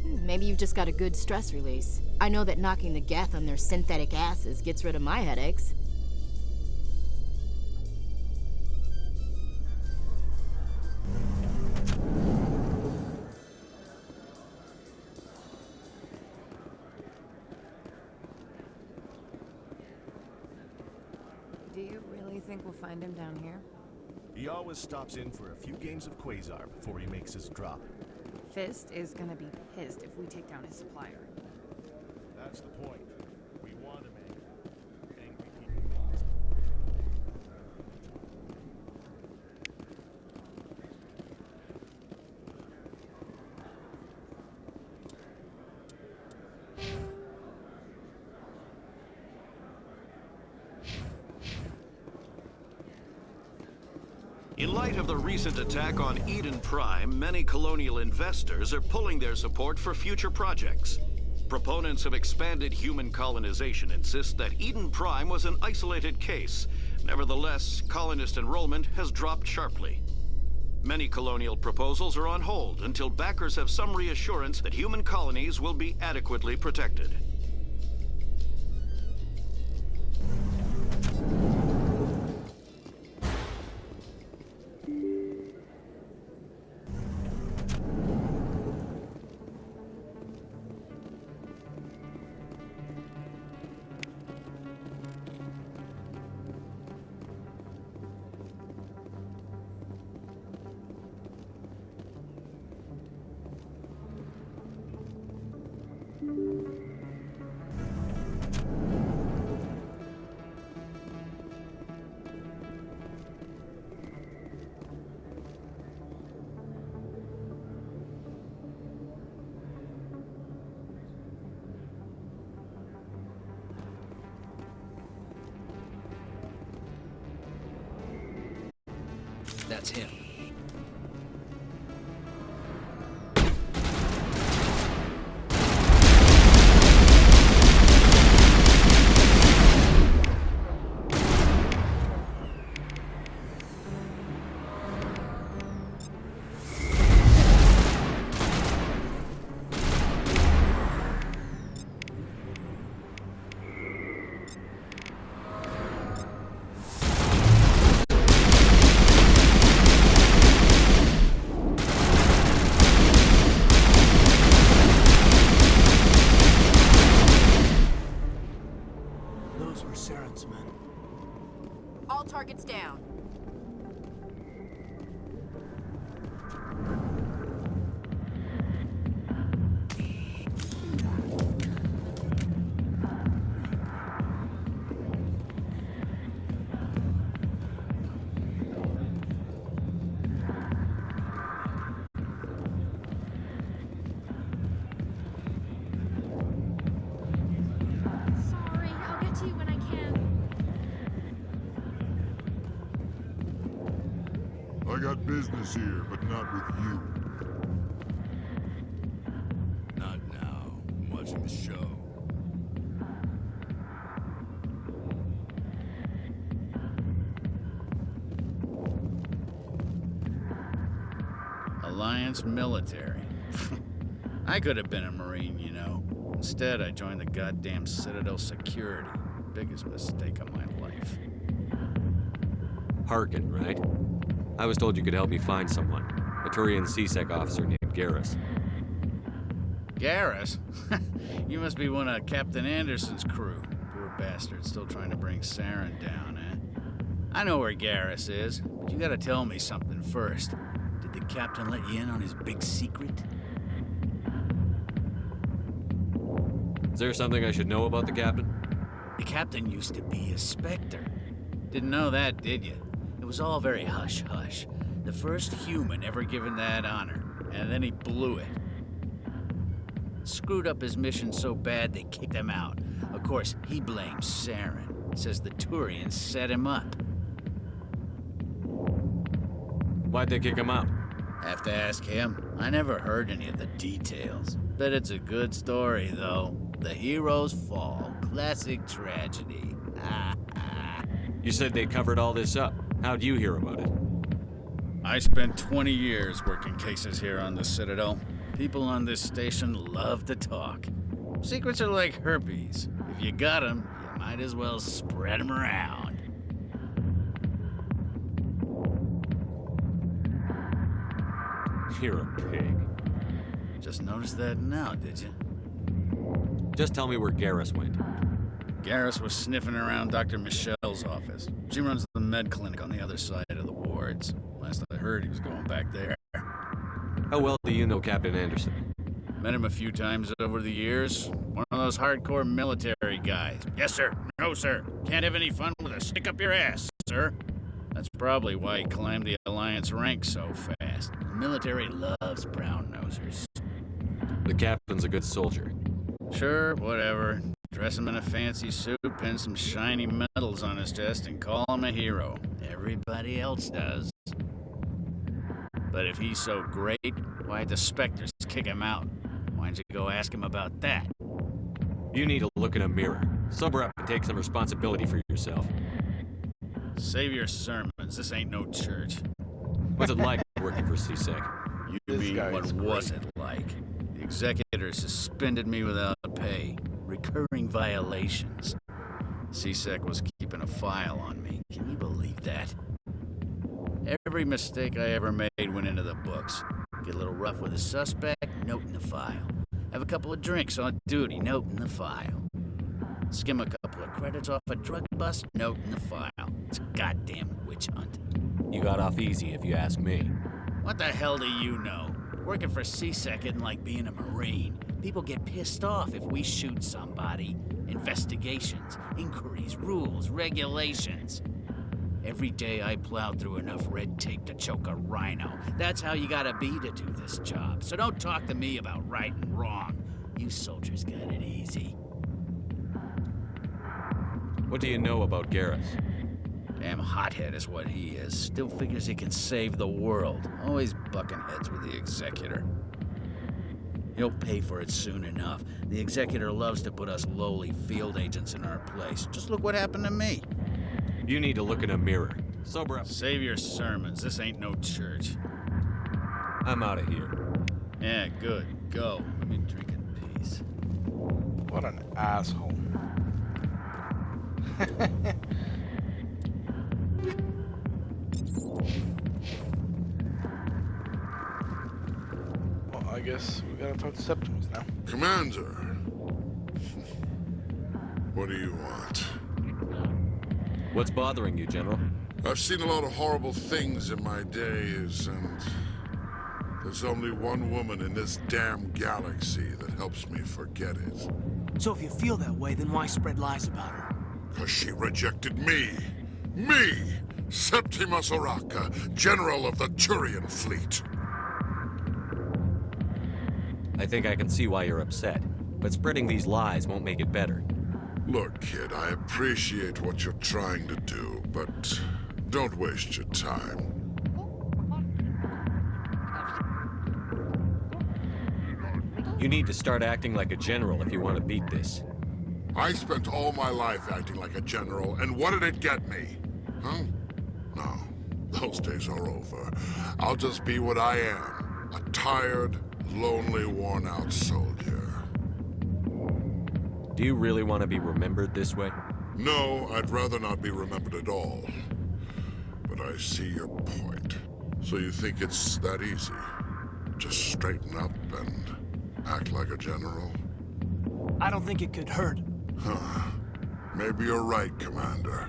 Maybe you've just got a good stress release. I know that knocking the Geth on their synthetic asses gets rid of my headaches.
Do you really think we'll find him down here?
He always stops in for a few games of Quasar before he makes his drop.
Fist is gonna be pissed if we take down his supplier.
That's the point. We want to make angry people.
In light of the recent attack on Eden Prime, many colonial investors are pulling their support for future projects. Proponents of expanded human colonization insist that Eden Prime was an isolated case. Nevertheless, colonist enrollment has dropped sharply. Many colonial proposals are on hold until backers have some reassurance that human colonies will be adequately protected.
That's him.
All targets down. Sorry, I'll get to you when I can.
I got business here, but not with you.
Not now. I'm watching the show.
Alliance military. I could have been a Marine, you know. Instead, I joined the goddamn Citadel security. Biggest mistake of my life.
Harkin, right? I was told you could help me find someone. A Turian CSEC officer named Garrus.
Garrus? You must be one of Captain Anderson's crew. Poor bastard, still trying to bring Saren down, eh? I know where Garrus is, but you gotta tell me something first. Did the captain let you in on his big secret?
Is there something I should know about the captain?
The captain used to be a Spectre. Didn't know that, did you? It was all very hush-hush. The first human ever given that honor, and then he blew it. Screwed up his mission so bad they kicked him out. Of course, he blames Saren. Says the Turians set him up.
Why'd they kick him out?
Have to ask him. I never heard any of the details. Bet it's a good story, though. The heroes fall. Classic tragedy.
You said they covered all this up. How'd you hear about it?
I spent 20 years working cases here on the Citadel. People on this station love to talk. Secrets are like herpes. If you got them, you might as well spread them around.
You're a pig.
Just noticed that now, did you?
Just tell me where Garrus went.
Garrus was sniffing around Dr. Michelle's office. She runs the med clinic on the other side of the wards. Last I heard, he was going back there.
How well do you know Captain Anderson?
Met him a few times over the years. One of those hardcore military guys. Yes, sir. No, sir. Can't have any fun with a stick up your ass, sir. That's probably why he climbed the Alliance ranks so fast. The military loves brown-nosers.
The captain's a good soldier.
Sure, whatever. Dress him in a fancy suit, pin some shiny medals on his chest, and call him a hero. Everybody else does. But if he's so great, why'd the Spectres kick him out? Why don't you go ask him about that?
You need to look in a mirror. Sober up and take some responsibility for yourself.
Save your sermons. This ain't no church.
What's it like working for CSEC?
You mean what was it like? The executor suspended me without pay. Recurring violations. CSEC was keeping a file on me. Can you believe that? Every mistake I ever made went into the books. Get a little rough with a suspect, note in the file. Have a couple of drinks on duty, note in the file. Skim a couple of credits off a drug bust, note in the file. It's a goddamn witch hunt.
You got off easy, if you ask me.
What the hell do you know? Working for CSEC isn't like being a Marine. People get pissed off if we shoot somebody. Investigations, inquiries, rules, regulations. Every day I plowed through enough red tape to choke a rhino. That's how you gotta be to do this job. So don't talk to me about right and wrong. You soldiers got it easy.
What do you know about Garrus?
Damn hothead is what he is. Still figures he can save the world. Always bucking heads with the executor. He'll pay for it soon enough. The executor loves to put us lowly field agents in our place. Just look what happened to me.
You need to look in a mirror. Sober up.
Save your sermons. This ain't no church.
I'm out of here.
Yeah, good. Go. Let me drink in peace.
What an asshole. Well, I guess we gotta talk to Septimus now.
Commander. What do you want?
What's bothering you, General?
I've seen a lot of horrible things in my days, and there's only one woman in this damn galaxy that helps me forget it.
So if you feel that way, then why spread lies about her?
'Cause she rejected me! Me! Septimus Oraka, General of the Turian Fleet!
I think I can see why you're upset, but spreading these lies won't make it better.
Look, kid, I appreciate what you're trying to do, but don't waste your time.
You need to start acting like a general if you want to beat this.
I spent all my life acting like a general, and what did it get me? Huh? No, those days are over. I'll just be what I am. A tired, lonely, worn-out soldier.
Do you really want to be remembered this way?
No, I'd rather not be remembered at all. But I see your point. So you think it's that easy? Just straighten up and act like a general?
I don't think it could hurt.
Huh. Maybe you're right, Commander.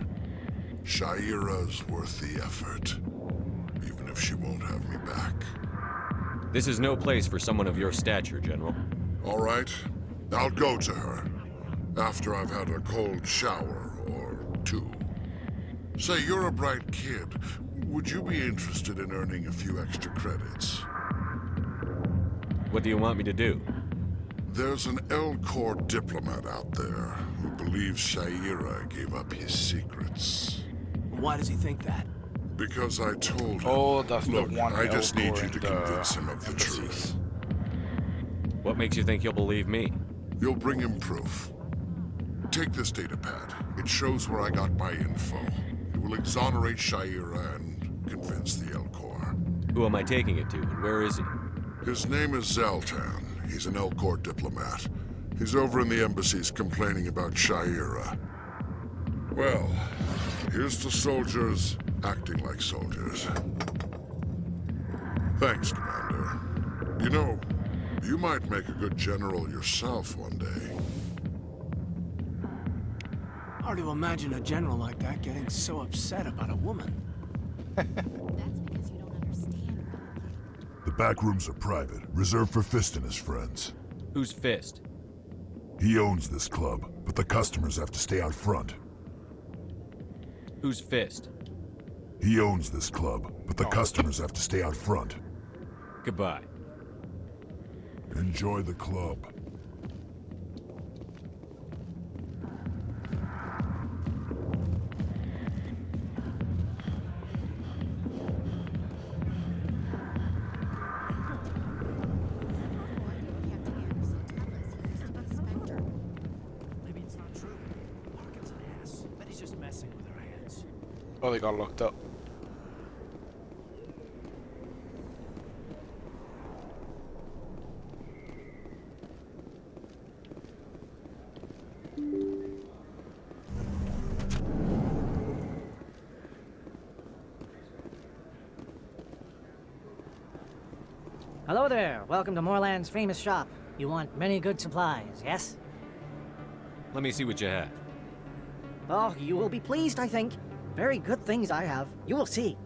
Shaira's worth the effort. Even if she won't have me back.
This is no place for someone of your stature, General.
All right. I'll go to her. After I've had a cold shower or two. Say, you're a bright kid. Would you be interested in earning a few extra credits?
What do you want me to do?
There's an L-Corps diplomat out there who believes Shaira gave up his secrets.
Why does he think that?
Because I told him.
Oh, that's
Look,
the one
I just need you to
the
convince him of the
embassies.
truth.
What makes you think he'll believe me?
You'll bring him proof. Take this datapad. It shows where I got my info. It will exonerate Shaira and convince the L-Corps.
Who am I taking it to, and where is he?
His name is Zaltan. He's an L-Corps diplomat. He's over in the embassies complaining about Shaira. Well, here's to soldiers acting like soldiers. Thanks, Commander. You know, you might make a good general yourself one day.
Hard to imagine a general like that getting so upset about a woman.
That's because you don't understand.
The back rooms are private, reserved for Fist and his friends.
Who's Fist?
He owns this club, but the customers have to stay out front.
Who's Fist?
He owns this club, but the customers have to stay out front.
Goodbye.
Enjoy the club.
Maybe it's not true. Larkin's an ass. Bet he's just messing with our heads.
Oh, they got locked up.
Hello there. Welcome to Moorland's famous shop. You want many good supplies, yes?
Let me see what you have.
Oh, you will be pleased, I think. Very good things I have. You will see.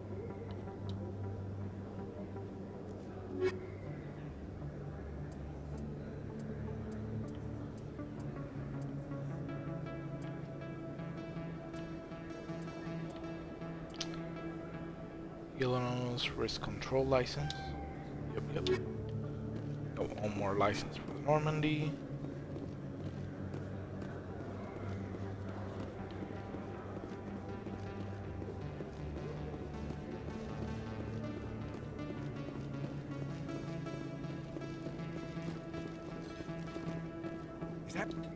Urdonoth Risk Control License. Yep. Got one more license for Normandy.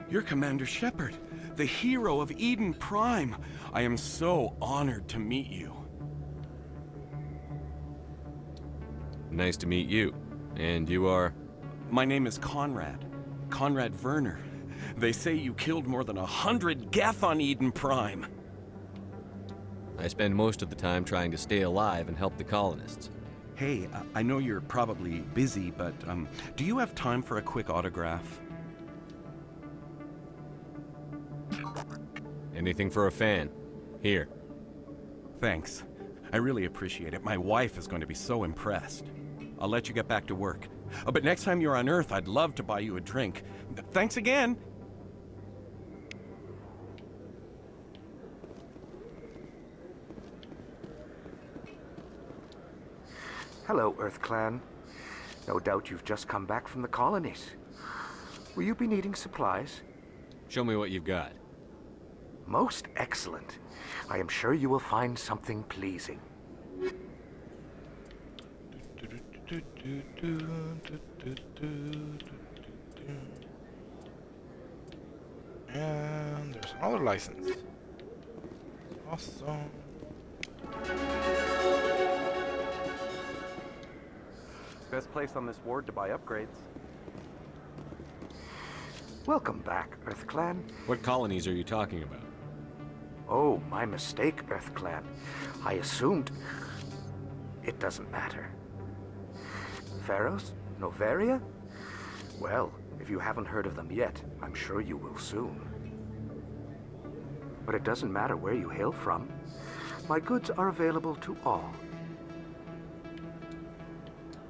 You're Commander Shepard, the hero of Eden Prime. I am so honored to meet you.
Nice to meet you. And you are?
My name is Conrad. Conrad Werner. They say you killed more than 100 Geth on Eden Prime.
I spend most of the time trying to stay alive and help the colonists.
Hey, I know you're probably busy, but do you have time for a quick autograph?
Anything for a fan. Here.
Thanks. I really appreciate it. My wife is going to be so impressed. I'll let you get back to work. But next time you're on Earth, I'd love to buy you a drink. Thanks again!
Hello, Earth Clan. No doubt you've just come back from the colonies. Will you be needing supplies?
Show me what you've got.
Most excellent. I am sure you will find something pleasing.
And there's another license. Awesome.
Best place on this ward to buy upgrades. Welcome back, EarthClan.
What colonies are you talking about?
Oh, my mistake, EarthClan. I assumed... It doesn't matter. Pharos? Noveria? Well, if you haven't heard of them yet, I'm sure you will soon. But it doesn't matter where you hail from. My goods are available to all.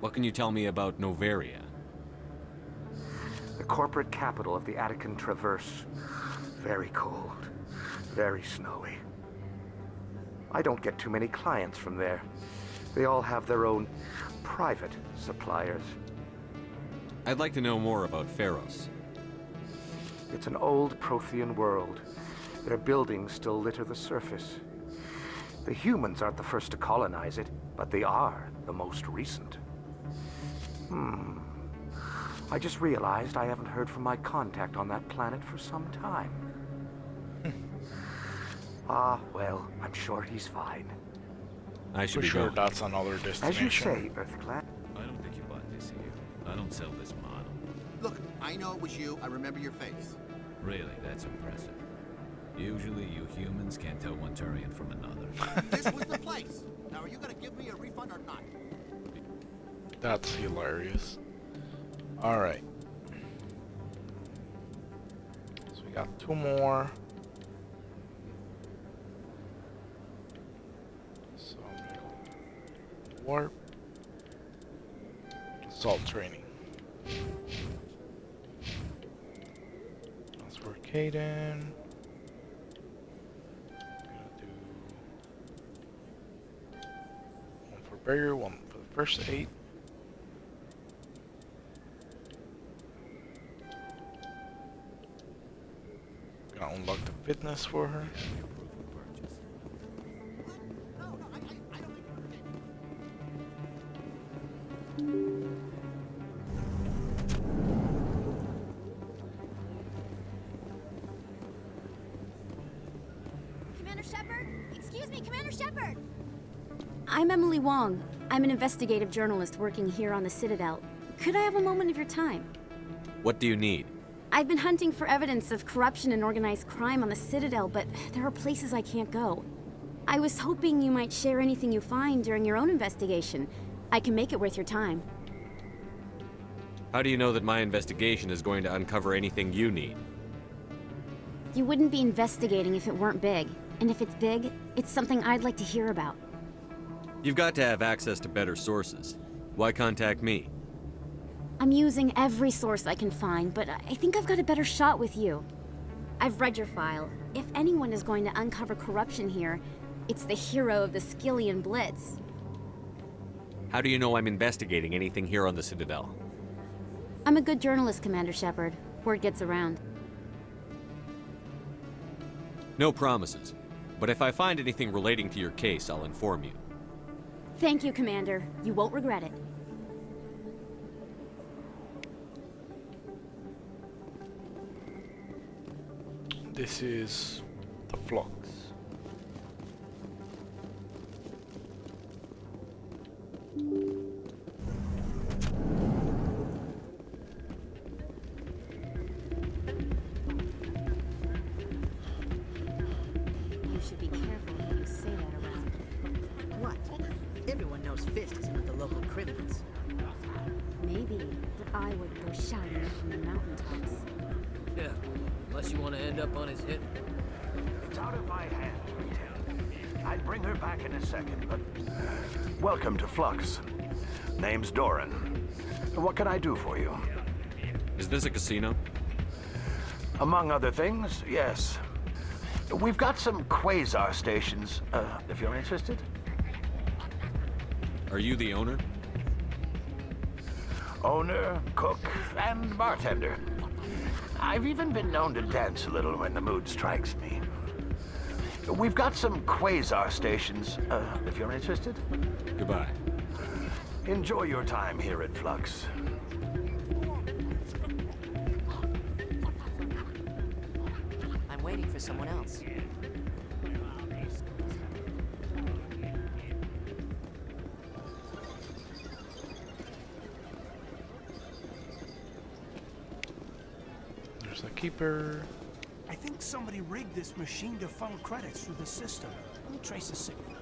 What can you tell me about Noveria?
The corporate capital of the Attican Traverse. Very cold. Very snowy. I don't get too many clients from there. They all have their own private suppliers.
I'd like to know more about Pharos.
It's an old Prothean world. Their buildings still litter the surface. The humans aren't the first to colonize it, but they are the most recent. I just realized I haven't heard from my contact on that planet for some time. Well, I'm sure he's fine.
I should
be sure that's another destination.
As you say, EarthClan.
I don't think you bought this here. I don't sell this model.
Look, I know it was you. I remember your face.
Really, that's impressive. Usually you humans can't tell one Turian from another.
This was the place. Now, are you gonna give me a refund or not?
That's hilarious. Alright. So we got 2 more. So I'm gonna go warp. Assault training. That's for Caden. One for barrier, one for the first 8. Gonna unlock the fitness for her.
Commander Shepard? Excuse me, Commander Shepard! I'm Emily Wong. I'm an investigative journalist working here on the Citadel. Could I have a moment of your time?
What do you need?
I've been hunting for evidence of corruption and organized crime on the Citadel, but there are places I can't go. I was hoping you might share anything you find during your own investigation. I can make it worth your time.
How do you know that my investigation is going to uncover anything you need?
You wouldn't be investigating if it weren't big. And if it's big, it's something I'd like to hear about.
You've got to have access to better sources. Why contact me?
I'm using every source I can find, but I think I've got a better shot with you. I've read your file. If anyone is going to uncover corruption here, it's the hero of the Skillian Blitz.
How do you know I'm investigating anything here on the Citadel?
I'm a good journalist, Commander Shepard. Word gets around.
No promises. But if I find anything relating to your case, I'll inform you.
Thank you, Commander. You won't regret it.
This is the Flux.
You should be careful when you say that around.
What? Everyone knows Fisk is with the local criminals.
Maybe, but I wouldn't go shouting it from the mountaintops.
Yeah, unless you want to end up on his hip.
It's out of my hands, Lieutenant. I'd bring her back in a second, but... Welcome to Flux. Name's Doran. What can I do for you?
Is this a casino?
Among other things, yes. We've got some quasar stations, if you're interested.
Are you the owner?
Owner, cook, and bartender. I've even been known to dance a little when the mood strikes me. We've got some quasar stations, if you're interested.
Goodbye.
Enjoy your time here at Flux.
for someone else.
There's a keeper.
I think somebody rigged this machine to funnel credits through the system. Let me trace the signal.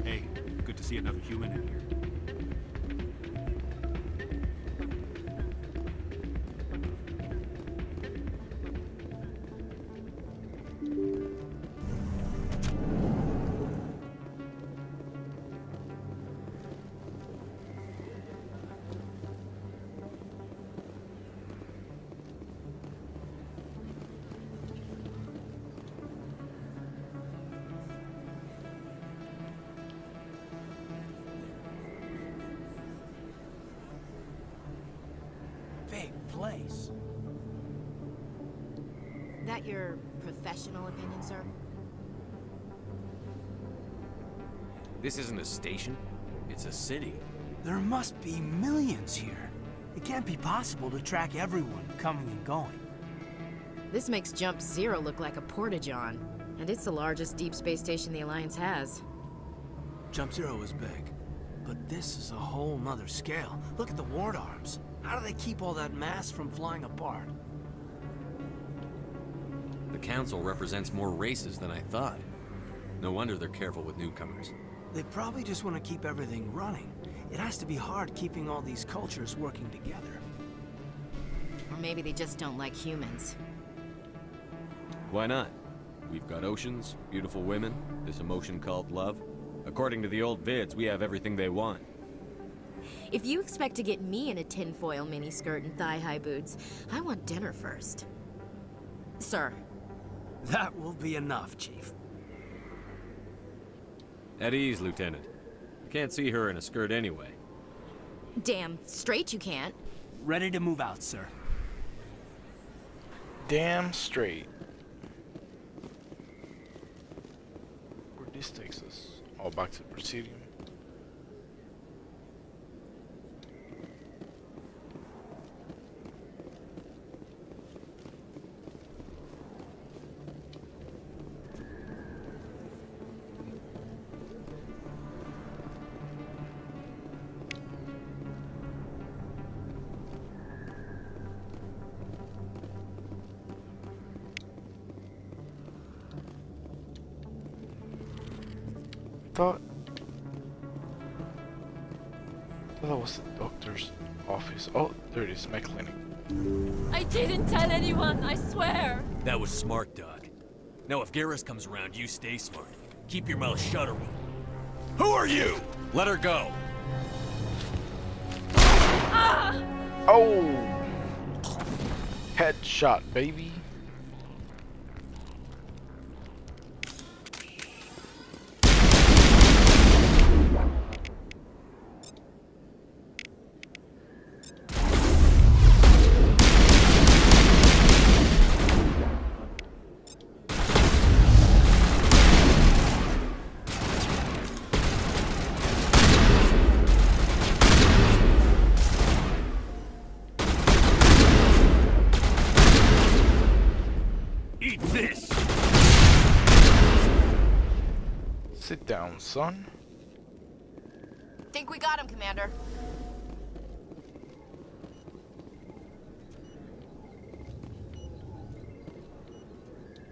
Hey, good to see another human in here.
Big place.
That your professional opinion, sir?
This isn't a station. It's a city.
There must be millions here. It can't be possible to track everyone coming and going.
This makes Jump Zero look like a porta-john, and it's the largest deep space station the Alliance has.
Jump Zero is big, but this is a whole nother scale. Look at the ward arms. How do they keep all that mass from flying apart?
The Council represents more races than I thought. No wonder they're careful with newcomers.
They probably just want to keep everything running. It has to be hard keeping all these cultures working together.
Or maybe they just don't like humans.
Why not? We've got oceans, beautiful women, this emotion called love. According to the old vids, we have everything they want.
If you expect to get me in a tinfoil miniskirt and thigh-high boots, I want dinner first. Sir.
That will be enough, Chief.
At ease, Lieutenant. Can't see her in a skirt anyway.
Damn straight you can't.
Ready to move out, sir.
Damn straight. Where this takes us? Oh, back to the Presidium. thought that was the doctor's office. Oh, there it is, my clinic.
I didn't tell anyone, I swear.
That was smart, Doc. Now if Garrus comes around, you stay smart. Keep your mouth shut or Who are you? Let her go.
Ah!
Oh! Headshot, baby. Sit down, son.
Think we got him, Commander.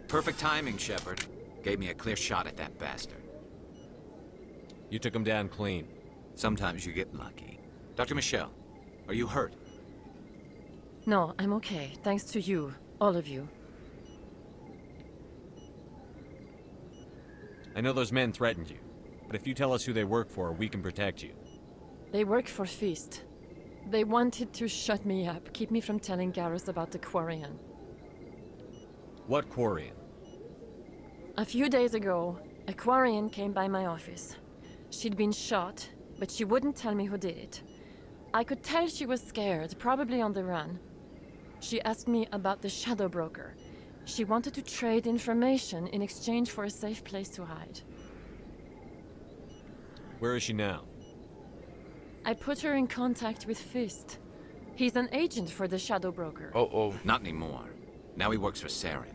Perfect timing, Shepard. Gave me a clear shot at that bastard.
You took him down clean.
Sometimes you get lucky. Dr. Michelle, are you hurt?
No, I'm okay. Thanks to you. All of you.
I know those men threatened you, but if you tell us who they work for, we can protect you.
They work for Feast. They wanted to shut me up, keep me from telling Garrus about the Quarian.
What Quarian?
A few days ago, a Quarian came by my office. She'd been shot, but she wouldn't tell me who did it. I could tell she was scared, probably on the run. She asked me about the Shadow Broker,
She wanted to trade information in exchange for a safe place to hide.
Where is she now?
I put her in contact with Fist. He's an agent for the Shadow Broker.
Oh.
Not anymore. Now he works for Saren.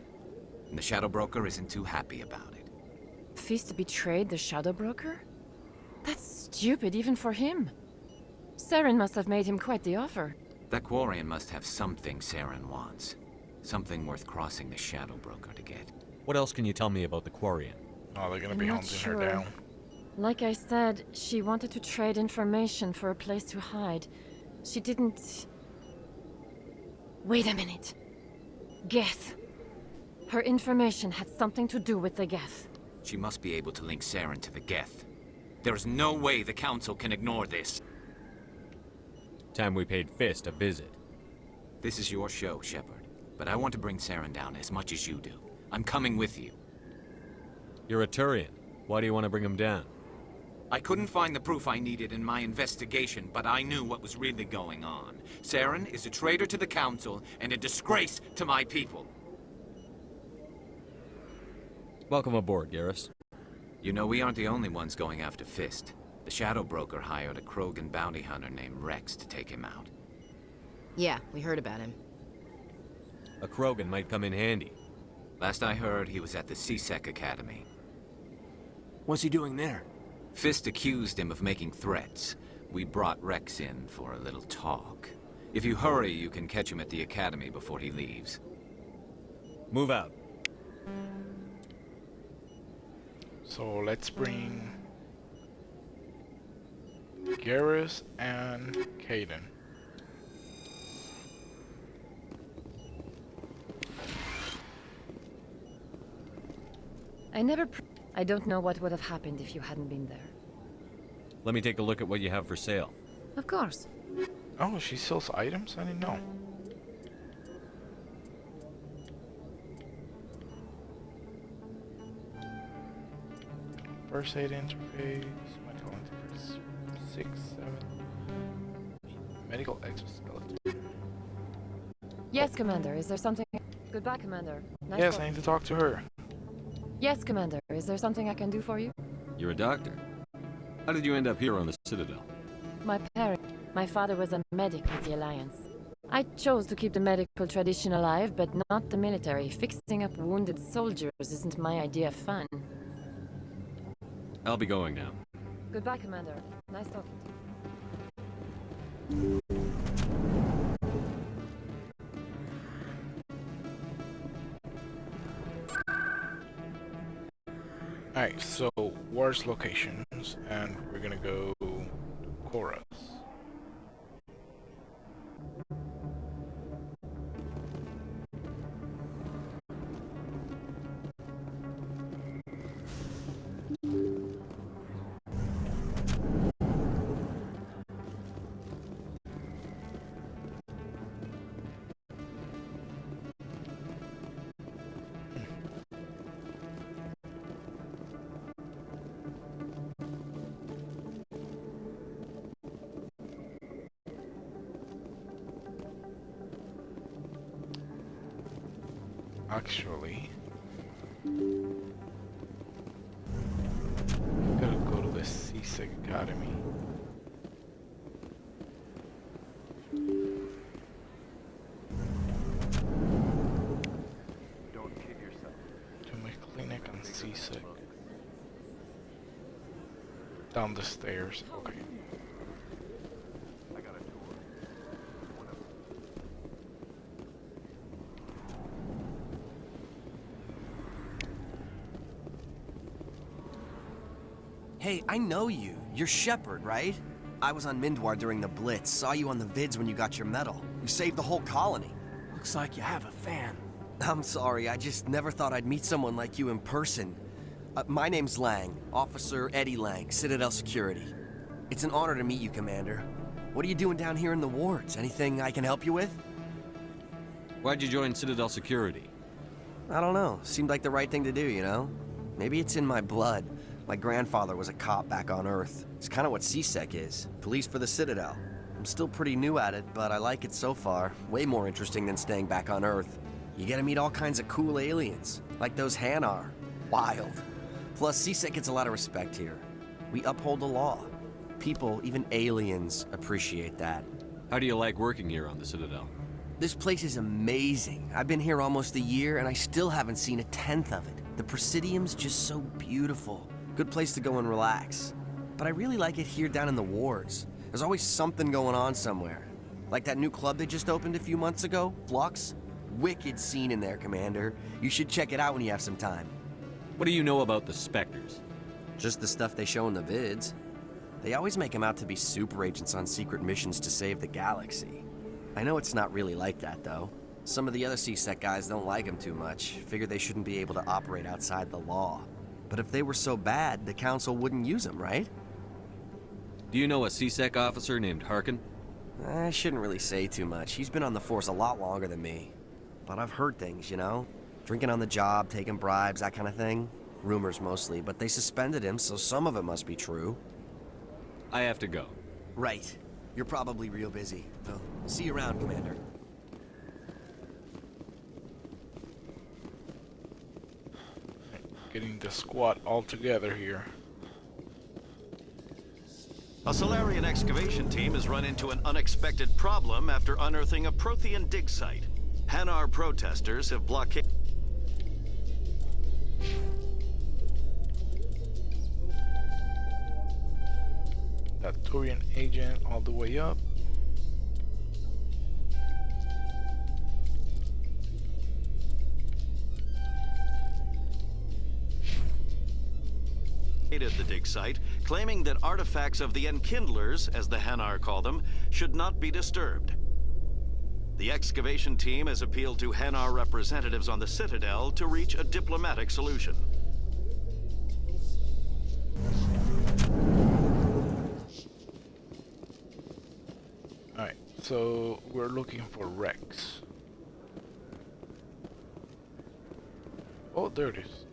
And the Shadow Broker isn't too happy about it.
Fist betrayed the Shadow Broker? That's stupid even for him. Saren must have made him quite the offer.
That Quarian must have something Saren wants. Something worth crossing the Shadow Broker to get.
What else can you tell me about the Quarian?
Oh, they're gonna
I'm
be
not
hunting
sure.
her down.
Like I said, she wanted to trade information for a place to hide. She didn't... Wait a minute. Geth. Her information had something to do with the Geth.
She must be able to link Saren to the Geth. There is no way the Council can ignore this.
Time we paid Fist a visit.
This is your show, Shepard. But I want to bring Saren down as much as you do. I'm coming with you.
You're a Turian. Why do you want to bring him down?
I couldn't find the proof I needed in my investigation, but I knew what was really going on. Saren is a traitor to the Council and a disgrace to my people.
Welcome aboard, Garrus.
You know, we aren't the only ones going after Fist. The Shadow Broker hired a Krogan bounty hunter named Wrex to take him out.
Yeah, we heard about him.
A Krogan might come in handy.
Last I heard, he was at the CSEC Academy.
What's he doing there?
Fist accused him of making threats. We brought Wrex in for a little talk. If you hurry, you can catch him at the Academy before he leaves.
Move out.
So let's bring Garrus and Kaidan.
I don't know what would have happened if you hadn't been there.
Let me take a look at what you have for sale.
Of course.
Oh, she sells items? I didn't know. First aid interface, medical interface 6, 7. Medical exoskeleton.
Yes, Commander. Is there something... Goodbye, Commander. Nice
Yes,
talk.
I need to talk to her.
Yes, Commander. Is there something I can do for you?
You're a doctor. How did you end up here on the Citadel?
My father was a medic with the Alliance. I chose to keep the medical tradition alive, but not the military. Fixing up wounded soldiers isn't my idea of fun.
I'll be going now.
Goodbye, Commander. Nice talking to you.
Alright, so worst locations, and we're gonna go to Chorus. Actually, gotta go to the CSEC Academy.
Don't kid yourself.
To my clinic on CSEC. Down the stairs. Okay.
I got a tour.
Hey, I know you. You're Shepard, right? I was on Mindwar during the Blitz. Saw you on the vids when you got your medal. You saved the whole colony.
Looks like you have a fan.
I'm sorry, I just never thought I'd meet someone like you in person. My name's Lang, Officer Eddie Lang, Citadel Security. It's an honor to meet you, Commander. What are you doing down here in the wards? Anything I can help you with?
Why'd you join Citadel Security?
I don't know. Seemed like the right thing to do, you know? Maybe it's in my blood. My grandfather was a cop back on Earth. It's kind of what CSEC is. Police for the Citadel. I'm still pretty new at it, but I like it so far. Way more interesting than staying back on Earth. You get to meet all kinds of cool aliens, like those Hanar. Wild. Plus, CSEC gets a lot of respect here. We uphold the law. People, even aliens, appreciate that.
How do you like working here on the Citadel?
This place is amazing. I've been here almost a year, and I still haven't seen a tenth of it. The Presidium's just so beautiful. Good place to go and relax. But I really like it here down in the wards. There's always something going on somewhere. Like that new club they just opened a few months ago, Flux. Wicked scene in there, Commander. You should check it out when you have some time.
What do you know about the Spectres?
Just the stuff they show in the vids. They always make them out to be super agents on secret missions to save the galaxy. I know it's not really like that, though. Some of the other CSEC guys don't like them too much, figure they shouldn't be able to operate outside the law. But if they were so bad, the Council wouldn't use them, right?
Do you know a CSEC officer named Harkin?
I shouldn't really say too much. He's been on the force a lot longer than me. But I've heard things, you know? Drinking on the job, taking bribes, that kind of thing. Rumors mostly, but they suspended him, so some of it must be true.
I have to go.
Right. You're probably real busy. Well, see you around, Commander.
Getting the squad all together here.
A Solarian excavation team has run into an unexpected problem after unearthing a Prothean dig site. Hanar protesters have blockaded...
That Quarian agent all the way up.
the dig site, claiming that artifacts of the Enkindlers, as the Hanar call them, should not be disturbed. The excavation team has appealed to Hanar representatives on the Citadel to reach a diplomatic solution.
Alright, so we're looking for Wrex. Oh, there it is.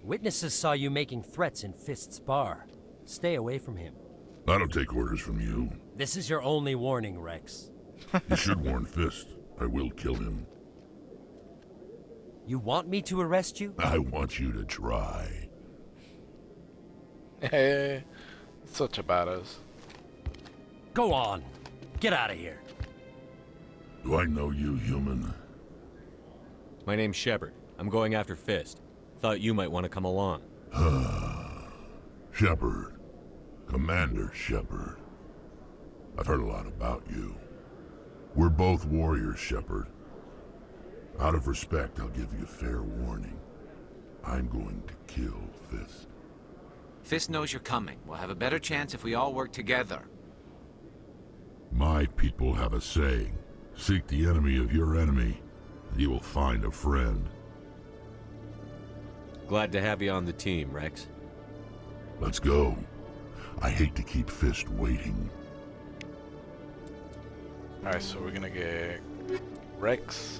Witnesses saw you making threats in Fist's bar. Stay away from him.
I don't take orders from you.
This is your only warning, Wrex.
You should warn Fist. I will kill him.
You want me to arrest you?
I want you to try.
Such a badass.
Go on. Get out of here.
Do I know you, human?
My name's Shepard. I'm going after Fist. Thought you might want to come along.
Shepard. Commander Shepard. I've heard a lot about you. We're both warriors, Shepard. Out of respect, I'll give you fair warning. I'm going to kill Fist.
Fist knows you're coming. We'll have a better chance if we all work together.
My people have a saying. Seek the enemy of your enemy, and you will find a friend.
Glad to have you on the team, Wrex.
Let's go. I hate to keep Fist waiting.
Alright, so we're gonna get Wrex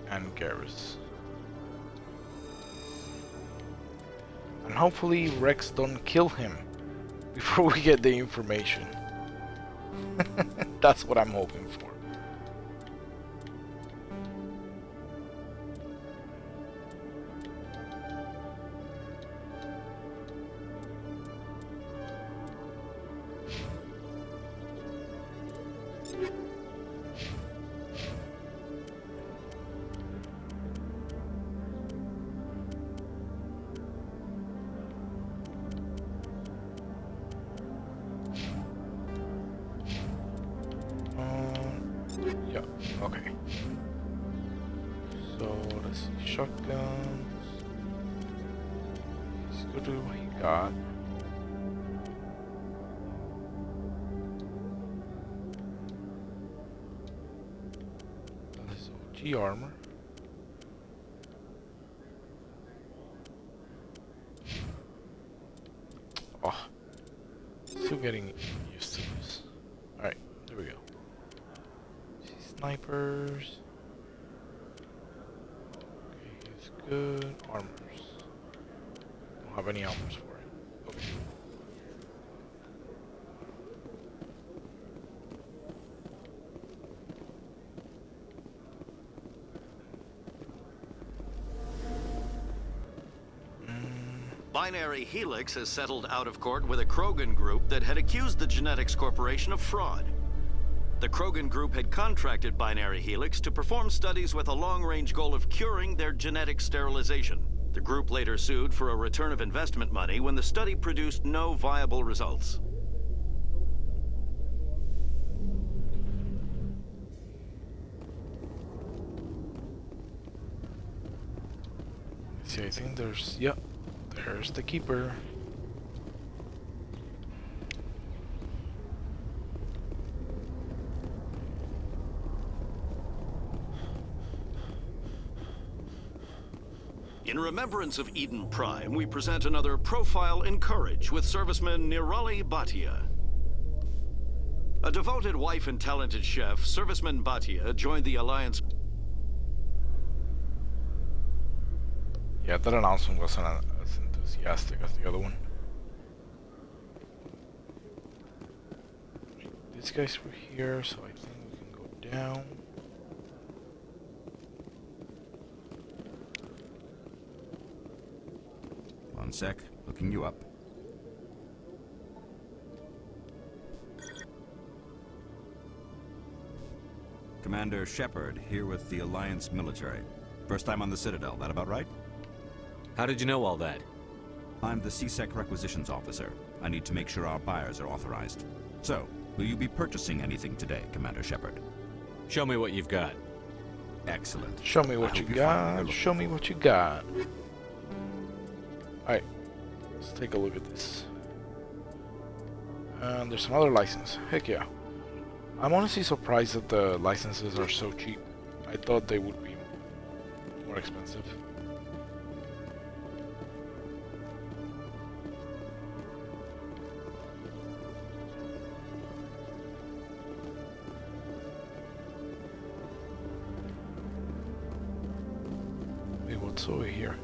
and Garrus. And hopefully Wrex don't kill him before we get the information. That's what I'm hoping for. Yeah, okay. So let's see, shotguns. Let's go to what he got. This is OG armor. Oh, still getting used to this. Alright, there we go. Snipers. Okay, he's good. Armors. Don't have any armors for it. Okay.
Binary Helix has settled out of court with a Krogan group that had accused the Genetics Corporation of fraud. The Krogan group had contracted Binary Helix to perform studies with a long-range goal of curing their genetic sterilization. The group later sued for a return of investment money when the study produced no viable results.
See, I think there's... Yep, there's the keeper.
In remembrance of Eden Prime, we present another Profile in Courage with serviceman Nirali Bathia. A devoted wife and talented chef, serviceman Bathia joined the Alliance.
Yeah, that announcement wasn't as enthusiastic as the other one. These guys were here, so I think we can go down.
One sec, looking you up. Commander Shepard, here with the Alliance military. First time on the Citadel, that about right?
How did you know all that?
I'm the CSEC requisitions officer. I need to make sure our buyers are authorized. So, will you be purchasing anything today, Commander Shepard?
Show me what you've got.
Excellent.
Show me what you got. Show me what you got. Alright, let's take a look at this. And there's another license. Heck yeah. I'm honestly surprised that the licenses are so cheap. I thought they would be more expensive. Wait, what's over here?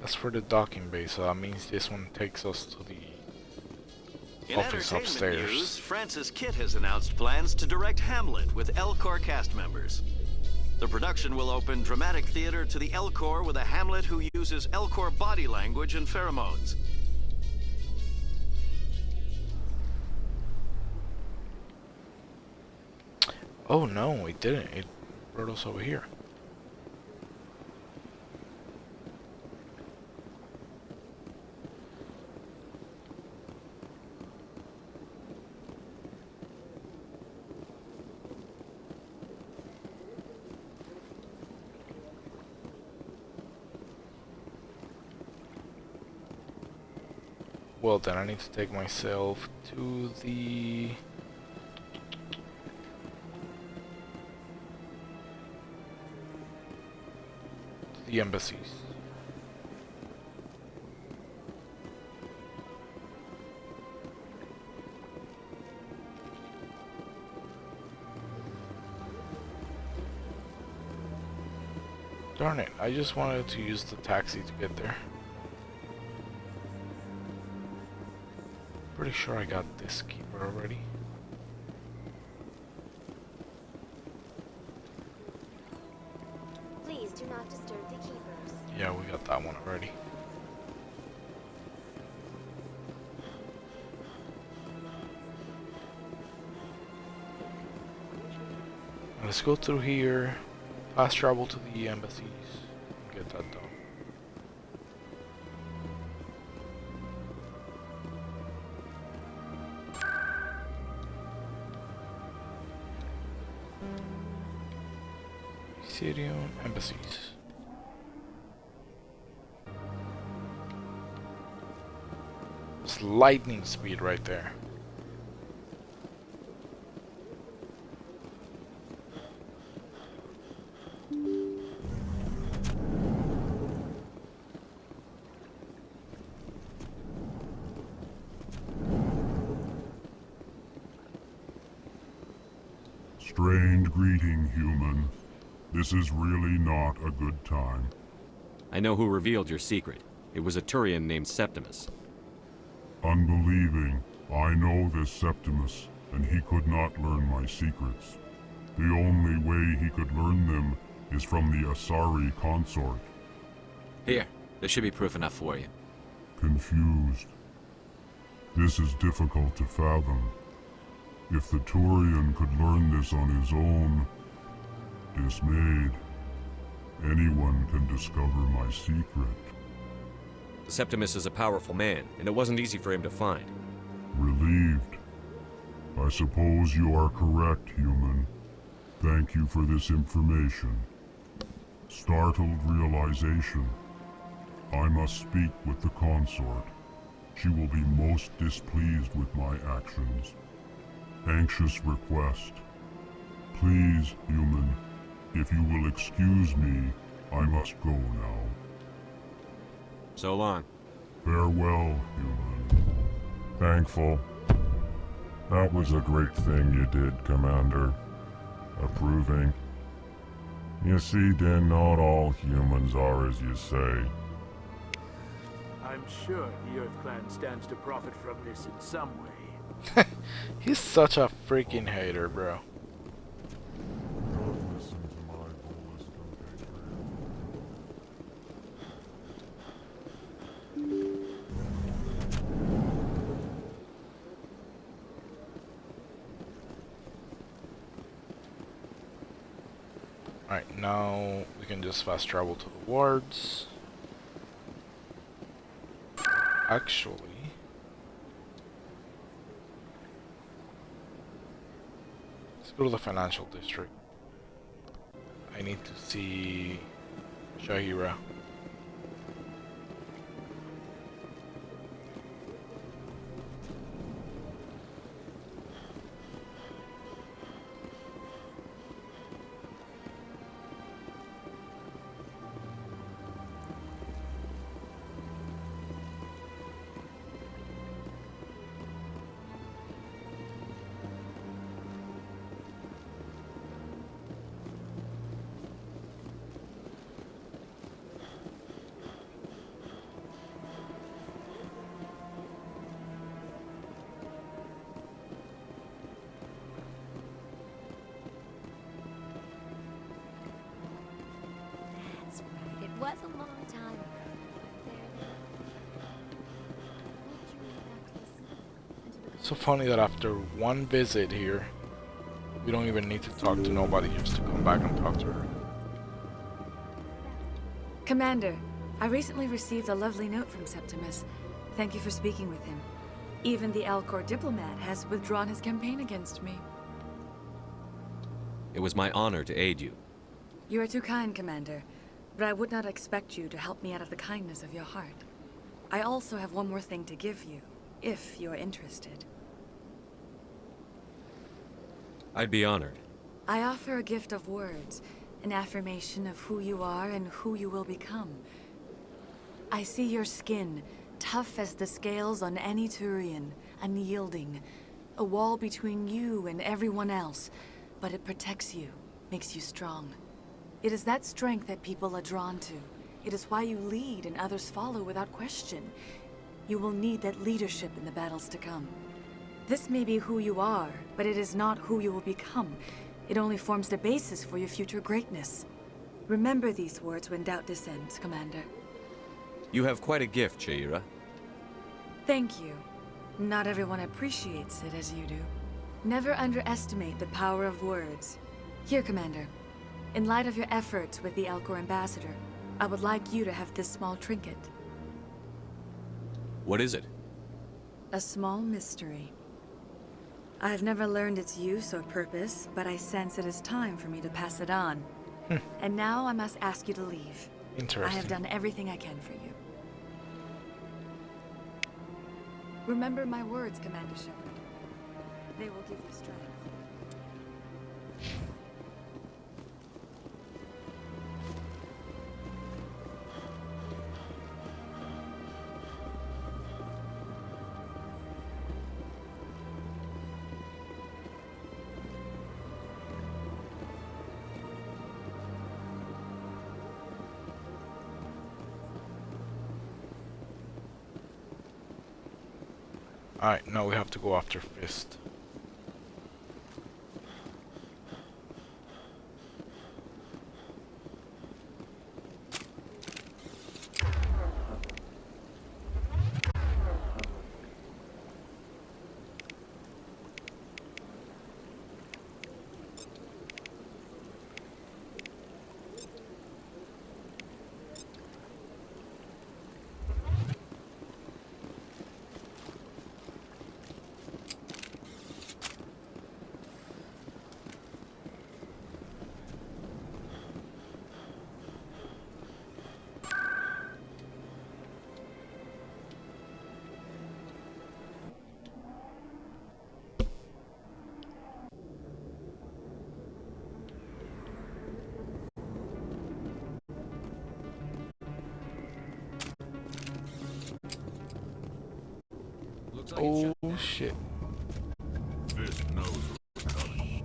That's for the docking bay, so that means this one takes us to the
In
office
entertainment
upstairs.
news, Francis Kitt has announced plans to direct Hamlet with L-Corps cast members. The production will open dramatic theater to the L-Corps with a Hamlet who uses L-Corps body language and pheromones.
Oh no, it didn't. It brought us over here. Well, then I need to take myself to the embassies. Darn it, I just wanted to use the taxi to get there. Pretty sure I got this keeper already.
Please do not disturb the keepers.
Yeah, we got that one already. Let's go through here, fast travel to the embassies, and get that done. Syrian embassies. It's lightning speed right there.
Strained greeting, human. This is really not a good time.
I know who revealed your secret. It was a Turian named Septimus.
Unbelieving, I know this Septimus, and he could not learn my secrets. The only way he could learn them is from the Asari consort.
Here, there should be proof enough for you.
Confused. This is difficult to fathom. If the Turian could learn this on his own, dismayed, anyone can discover my secret.
Septimus is a powerful man, and it wasn't easy for him to find.
Relieved. I suppose you are correct, human. Thank you for this information. Startled realization. I must speak with the consort. She will be most displeased with my actions. Anxious request. Please, human, if you will excuse me, I must go now.
So long.
Farewell, human. Thankful. That was a great thing you did, Commander. Approving. You see, then, not all humans are as you say.
I'm sure the Earth Clan stands to profit from this in some way.
He's such a freaking hater, bro. Alright, now we can just fast travel to the wards. Actually, let's go to the financial district. I need to see Shahira.
It was a long time ago.
So funny that after one visit here, we don't even need to talk to nobody, just to come back and talk to her.
Commander, I recently received a lovely note from Septimus. Thank you for speaking with him. Even the Alcor diplomat has withdrawn his campaign against me.
It was my honor to aid you.
You are too kind, Commander, but I would not expect you to help me out of the kindness of your heart. I also have one more thing to give you, if you are interested.
I'd be honored.
I offer a gift of words, an affirmation of who you are and who you will become. I see your skin, tough as the scales on any Turian, unyielding, a wall between you and everyone else, but it protects you, makes you strong. It is that strength that people are drawn to. It is why you lead and others follow without question. You will need that leadership in the battles to come. This may be who you are, but it is not who you will become. It only forms the basis for your future greatness. Remember these words when doubt descends, Commander.
You have quite a gift, Shahira.
Thank you. Not everyone appreciates it as you do. Never underestimate the power of words. Here, Commander. In light of your efforts with the Alcor ambassador, I would like you to have this small trinket.
What is it?
A small mystery. I have never learned its use or purpose, but I sense it is time for me to pass it on. And now I must ask you to leave.
Interesting.
I have done everything I can for you. Remember my words, Commander Shepard. They will give you strength.
Alright, now we have to go after Fist. Oh shit.
Fisk knows we're coming.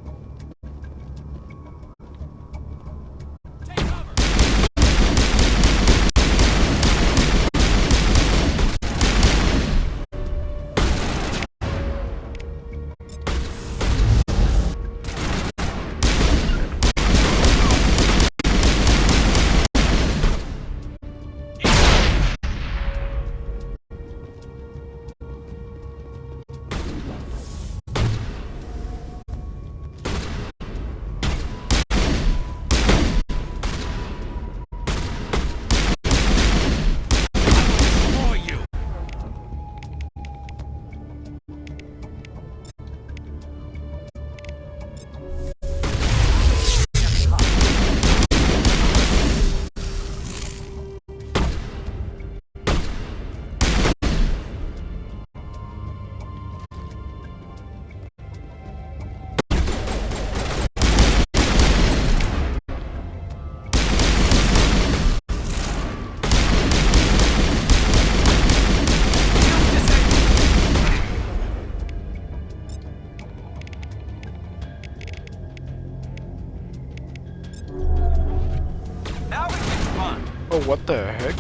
Oh, what the heck?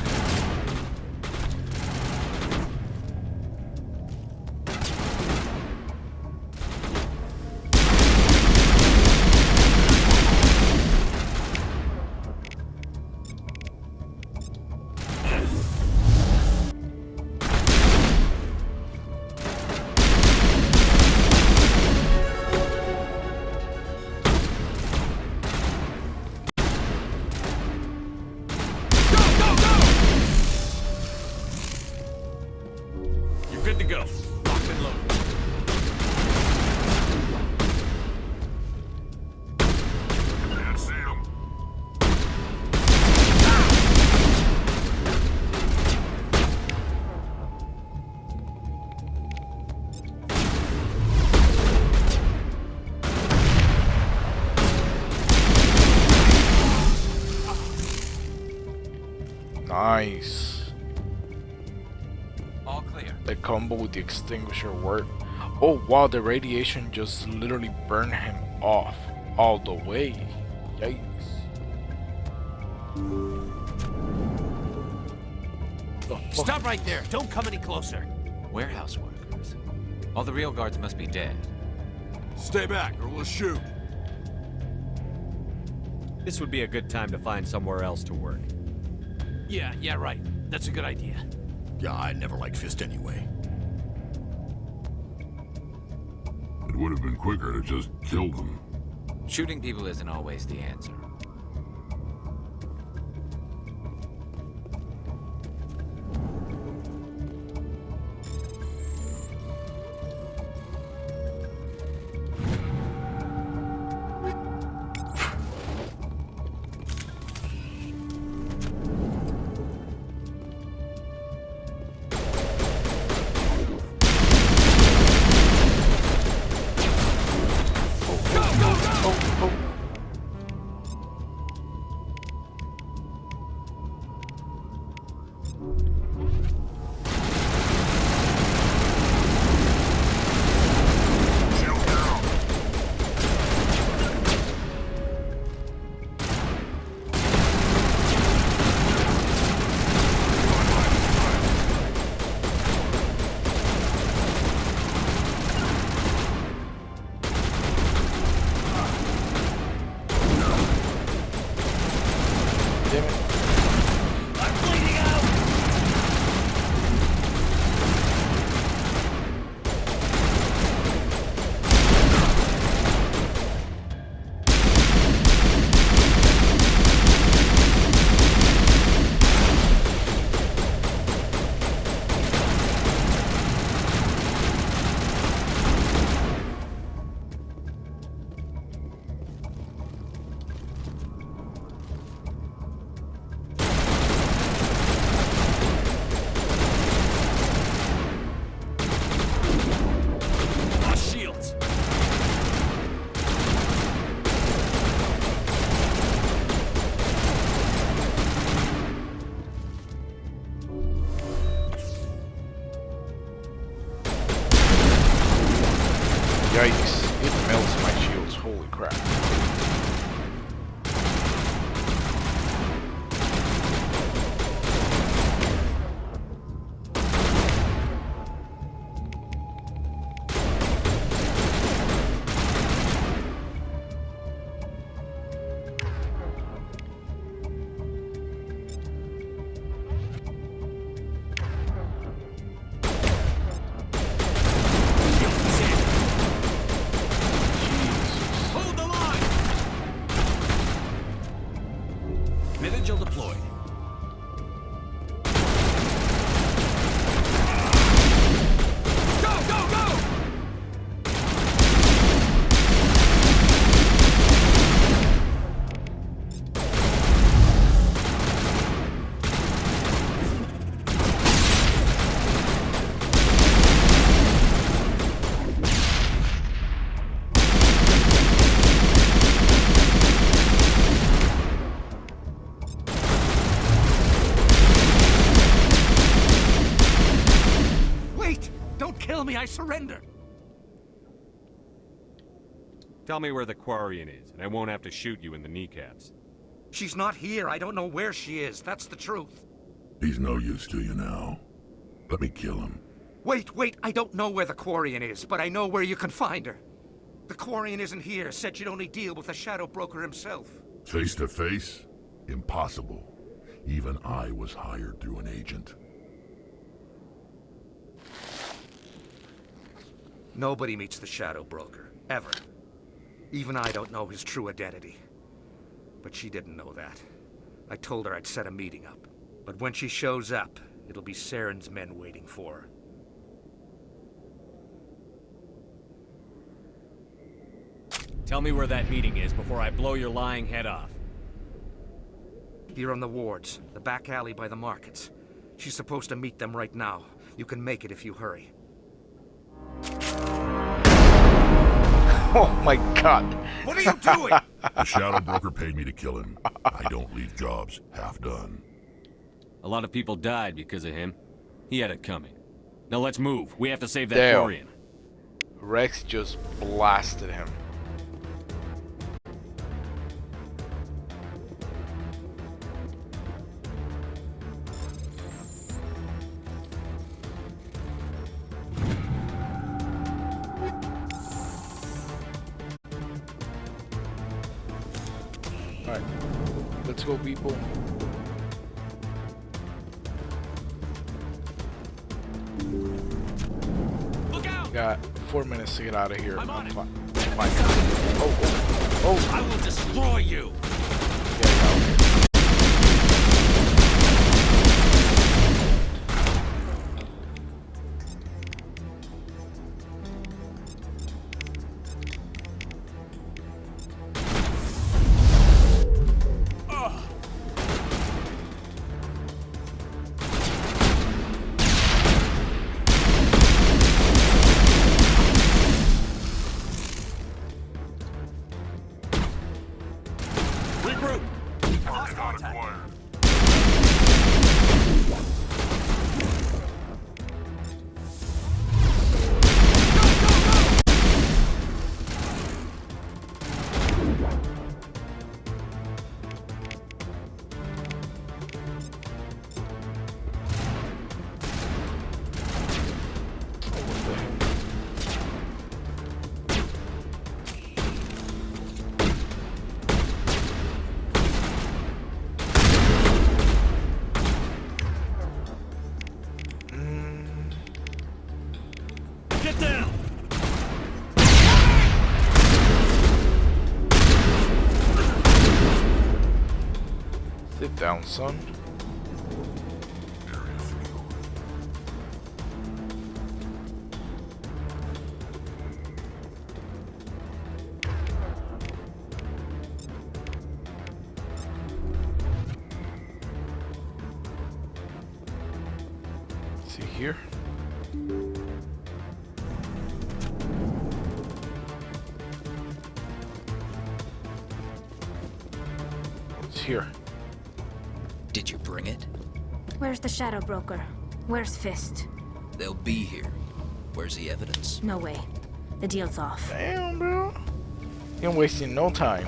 Good to go. Locked and loaded.
Can't see him.
Nice.
All clear.
The combo with the extinguisher worked. Oh wow, the radiation just literally burned him off all the way. Yikes.
Stop right there. Don't come any closer. Warehouse workers. All the real guards must be dead.
Stay back or we'll shoot.
This would be a good time to find somewhere else to work.
Yeah, right. That's a good idea.
Yeah, I never liked Fist anyway. It would have been quicker to just kill them.
Shooting people isn't always the answer.
Angel deployed.
Go, go, go!
I surrender.
Tell me where the Quarian is, and I won't have to shoot you in the kneecaps.
She's not here. I don't know where she is. That's the truth.
He's no use to you now. Let me kill him.
Wait. I don't know where the Quarian is, but I know where you can find her. The Quarian isn't here. Said you'd only deal with the Shadow Broker himself.
Face to face? Impossible. Even I was hired through an agent.
Nobody meets the Shadow Broker, ever. Even I don't know his true identity. But she didn't know that. I told her I'd set a meeting up. But when she shows up, it'll be Saren's men waiting for her.
Tell me where that meeting is before I blow your lying head off.
Here on the wards, the back alley by the markets. She's supposed to meet them right now. You can make it if you hurry.
Oh my god.
What are you doing?
The Shadow Broker paid me to kill him. I don't leave jobs half done.
A lot of people died because of him. He had it coming. Now let's move. We have to save that
Damn.
Quarian.
Rex just blasted him. Alright, let's go, people.
Look out!
Got 4 minutes to get out of here.
I'm on it.
Fine. Oh.
I will destroy you!
Get out here.
Get down!
Sit down, son. See here. What's here?
Did you bring it?
Where's the Shadow Broker? Where's Fist?
They'll be here. Where's the evidence?
No way. The deal's off.
Damn, bro. You ain't wasting no time.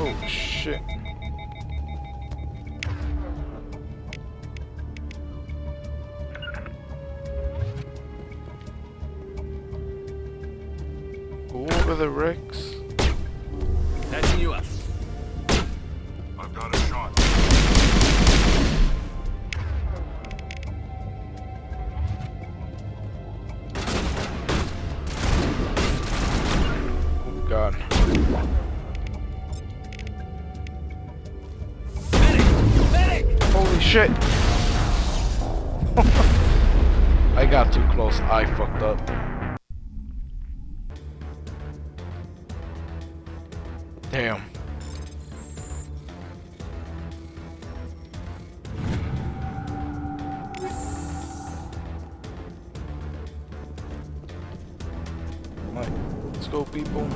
Oh for the Wrex.
Patching you up.
I've got a shot.
Oh god. Holy shit! I got too close. I fucked up. Damn. Alright, let's go, people.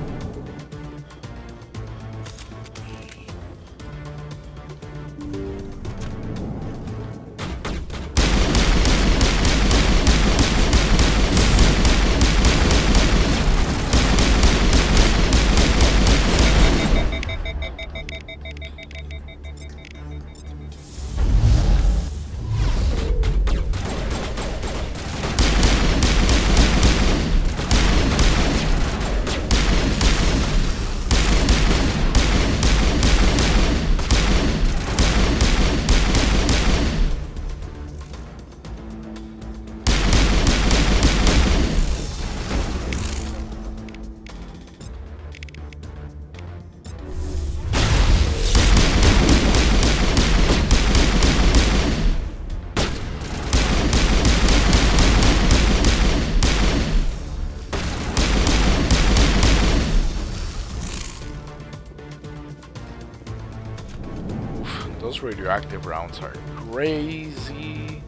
Those radioactive rounds are crazy.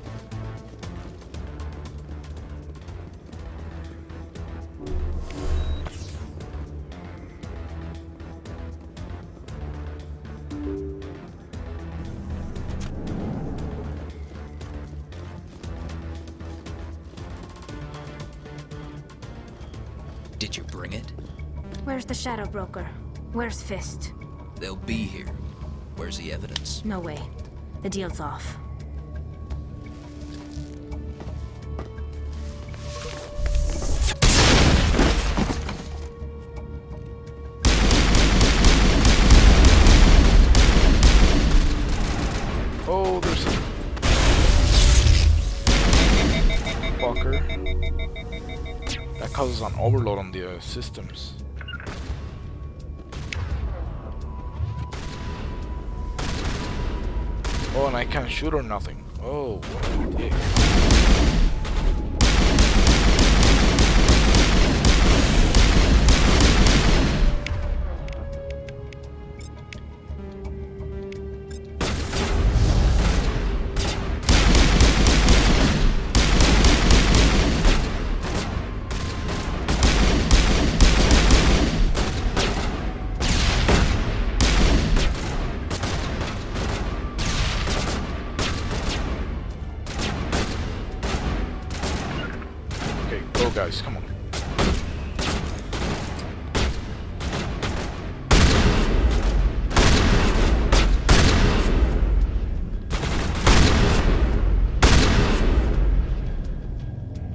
Did you bring it?
Where's the Shadow Broker? Where's Fist?
They'll be here. Where's the evidence?
No way. The deal's off.
Oh, there's a fucker. That causes an overload on the systems. Oh, and I can't shoot or nothing. Oh, what a dick. Guys, come on.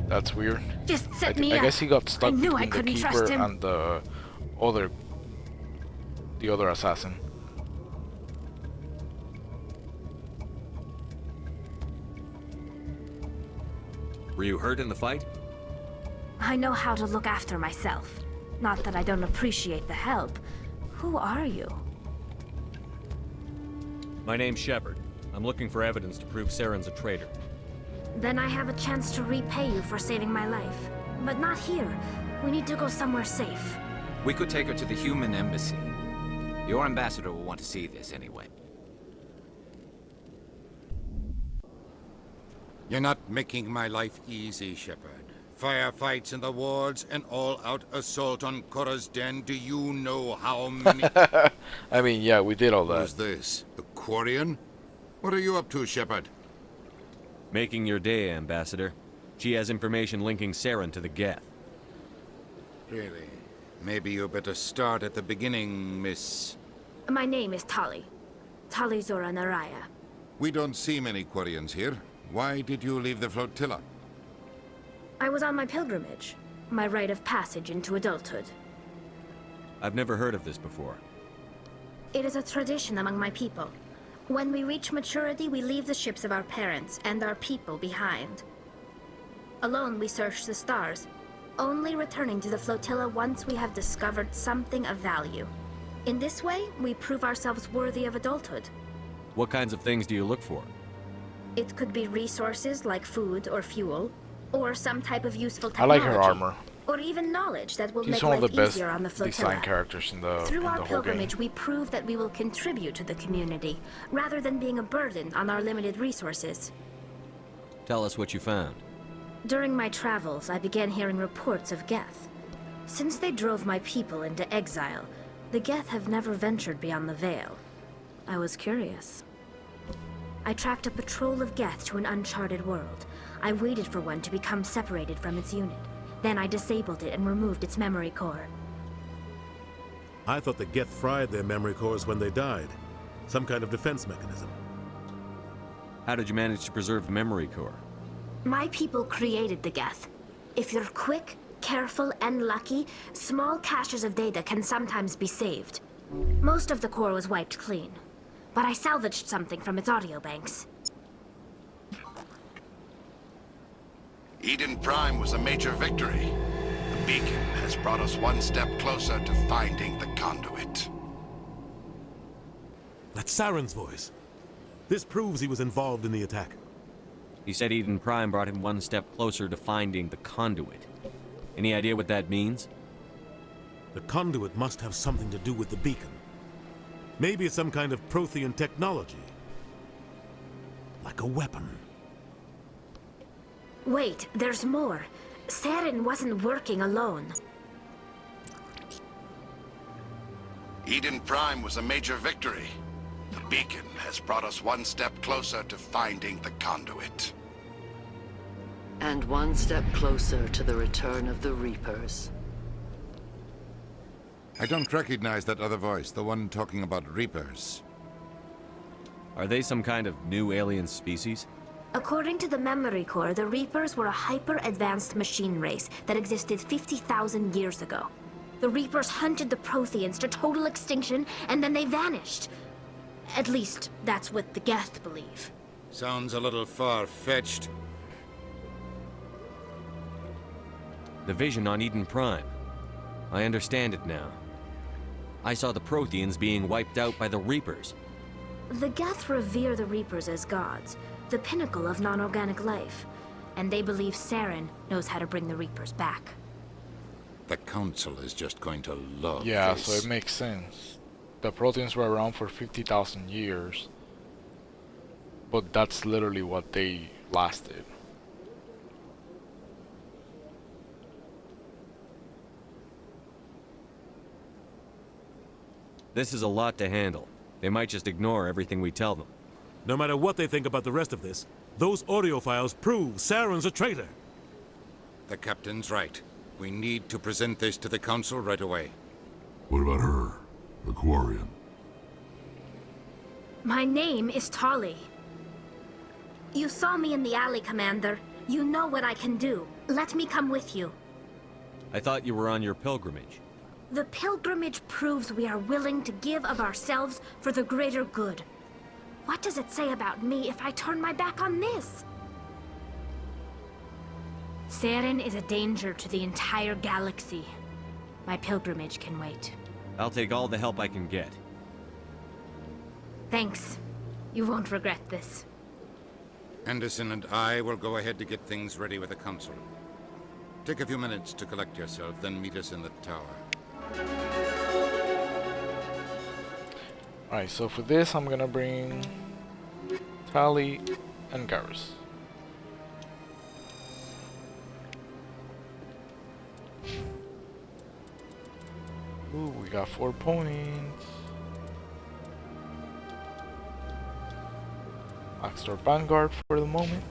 That's weird.
Just set me
I guess he got stuck
I knew I
between
couldn't
the
trust
keeper
him.
and the other assassin.
Were you hurt in the fight?
I know how to look after myself. Not that I don't appreciate the help. Who are you?
My name's Shepard. I'm looking for evidence to prove Saren's a traitor.
Then I have a chance to repay you for saving my life. But not here. We need to go somewhere safe.
We could take her to the human embassy. Your ambassador will want to see this anyway.
You're not making my life easy, Shepard. Firefights in the wards, an all-out assault on Korra's den. Do you know how many...
I mean, yeah, we did all that.
Who's this? A Quarian? What are you up to, Shepard?
Making your day, Ambassador. She has information linking Saren to the Geth.
Really? Maybe you better start at the beginning, Miss...
My name is Tali. Tali Zora Naraya.
We don't see many Quarians here. Why did you leave the flotilla?
I was on my pilgrimage. My rite of passage into adulthood.
I've never heard of this before.
It is a tradition among my people. When we reach maturity, we leave the ships of our parents and our people behind. Alone, we search the stars, only returning to the flotilla once we have discovered something of value. In this way, we prove ourselves worthy of adulthood.
What kinds of things do you look for?
It could be resources like food or fuel, or some type of useful
I
technology.
like her armor.
Or even knowledge that will
He's
make
one of
life
the best
easier on the flotilla.
design characters in the
Through our
whole
pilgrimage,
game.
we prove that we will contribute to the community, rather than being a burden on our limited resources.
Tell us what you found.
During my travels, I began hearing reports of Geth. Since they drove my people into exile, the Geth have never ventured beyond the Veil. I was curious. I tracked a patrol of Geth to an uncharted world. I waited for one to become separated from its unit. Then I disabled it and removed its memory core.
I thought the Geth fried their memory cores when they died. Some kind of defense mechanism.
How did you manage to preserve the memory core?
My people created the Geth. If you're quick, careful, and lucky, small caches of data can sometimes be saved. Most of the core was wiped clean, but I salvaged something from its audio banks.
Eden Prime was a major victory. The beacon has brought us one step closer to finding the conduit.
That's Saren's voice. This proves he was involved in the attack.
He said Eden Prime brought him one step closer to finding the conduit. Any idea what that means?
The conduit must have something to do with the beacon. Maybe it's some kind of Prothean technology. Like a weapon.
Wait, there's more. Saren wasn't working alone.
Eden Prime was a major victory. The beacon has brought us one step closer to finding the conduit.
And one step closer to the return of the Reapers.
I don't recognize that other voice, the one talking about Reapers.
Are they some kind of new alien species?
According to the memory core, the Reapers were a hyper-advanced machine race that existed 50,000 years ago. The Reapers hunted the Protheans to total extinction, and then they vanished. At least, that's what the Geth believe.
Sounds a little far-fetched.
The vision on Eden Prime. I understand it now. I saw the Protheans being wiped out by the Reapers.
The Geth revere the Reapers as gods, the pinnacle of non-organic life, and they believe Saren knows how to bring the Reapers back.
The Council is just going to love
Yeah,
this.
so it makes sense. The Proteans were around for 50,000 years, but that's literally what they lasted.
This is a lot to handle. They might just ignore everything we tell them.
No matter what they think about the rest of this, those audio files prove Saren's a traitor.
The Captain's right. We need to present this to the Council right away.
What about her? The Quarian?
My name is Tali. You saw me in the alley, Commander. You know what I can do. Let me come with you.
I thought you were on your pilgrimage.
The pilgrimage proves we are willing to give of ourselves for the greater good. What does it say about me if I turn my back on this? Saren is a danger to the entire galaxy. My pilgrimage can wait.
I'll take all the help I can get.
Thanks. You won't regret this.
Anderson and I will go ahead to get things ready with the Council. Take a few minutes to collect yourself, then meet us in the tower.
Alright, so for this I'm gonna bring Tali and Garrus. Ooh, we got 4 points. Blackstar Vanguard for the moment.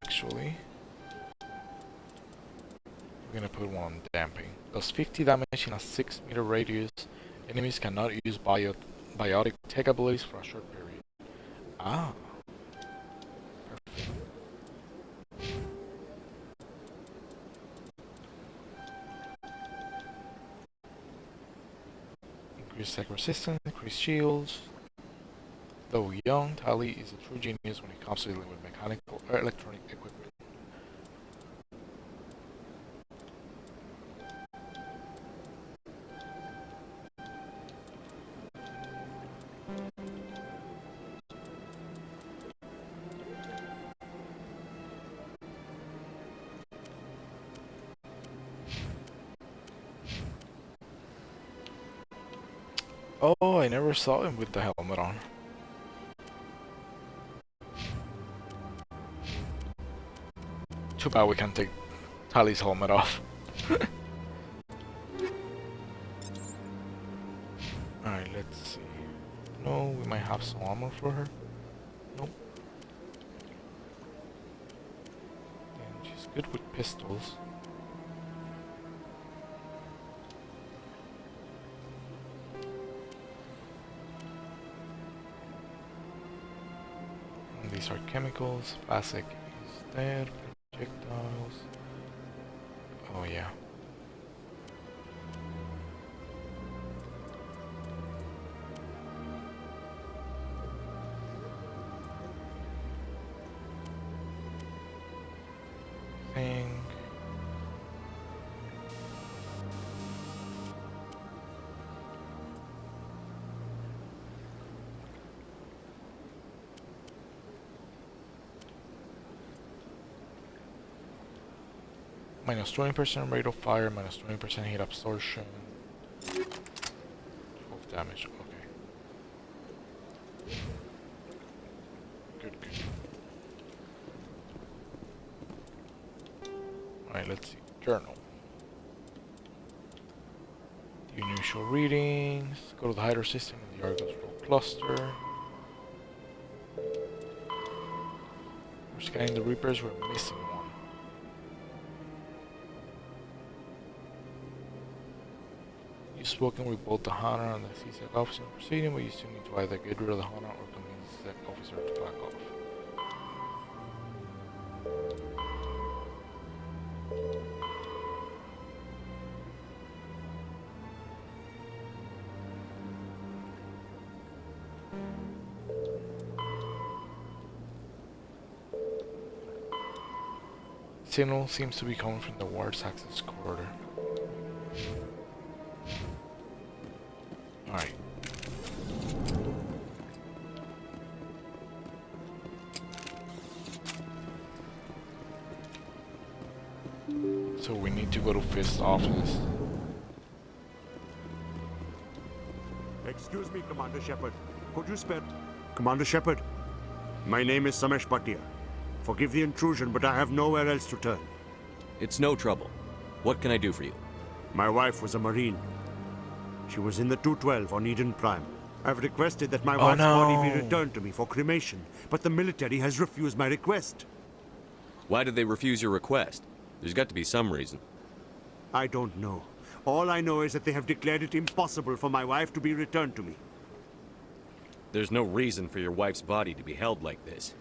Actually, we're gonna put one on damping. Does 50 damage in a 6-meter radius. Enemies cannot use biotic tech abilities for a short period. Ah. Increased attack resistance, increased shields. Though young, Tali is a true genius when it comes to dealing with mechanical or electronic equipment. Oh, I never saw him with the helmet on. Too bad we can't take Tali's helmet off. Alright, let's see. No, we might have some armor for her. Nope. And she's good with pistols. And these are chemicals. Classic is dead. Projectiles. Oh yeah. Thing. Minus 20% rate of fire, minus 20% heat absorption. 12 damage, okay. Good. Alright, let's see. Journal. The unusual readings. Go to the hider system in the Argos roll cluster. We're scanning the Reapers, we're missing one. You've spoken with both the Hana and the CSEC officer in proceeding, but you still need to either get rid of the Hana or convince the CSEC officer to back off. Signal seems to be coming from the ward's access corridor. Alright. So we need to go to Fist's office.
Excuse me, Commander Shepard. Could you spare... Commander Shepard, my name is Samesh Bathia. Forgive the intrusion, but I have nowhere else to turn.
It's no trouble. What can I do for you?
My wife was a Marine. She was in the 212 on Eden Prime. I've requested that my wife's body be returned to me for cremation, but the military has refused my request.
Why did they refuse your request? There's got to be some reason.
I don't know. All I know is that they have declared it impossible for my wife to be returned to me.
There's no reason for your wife's body to be held like this.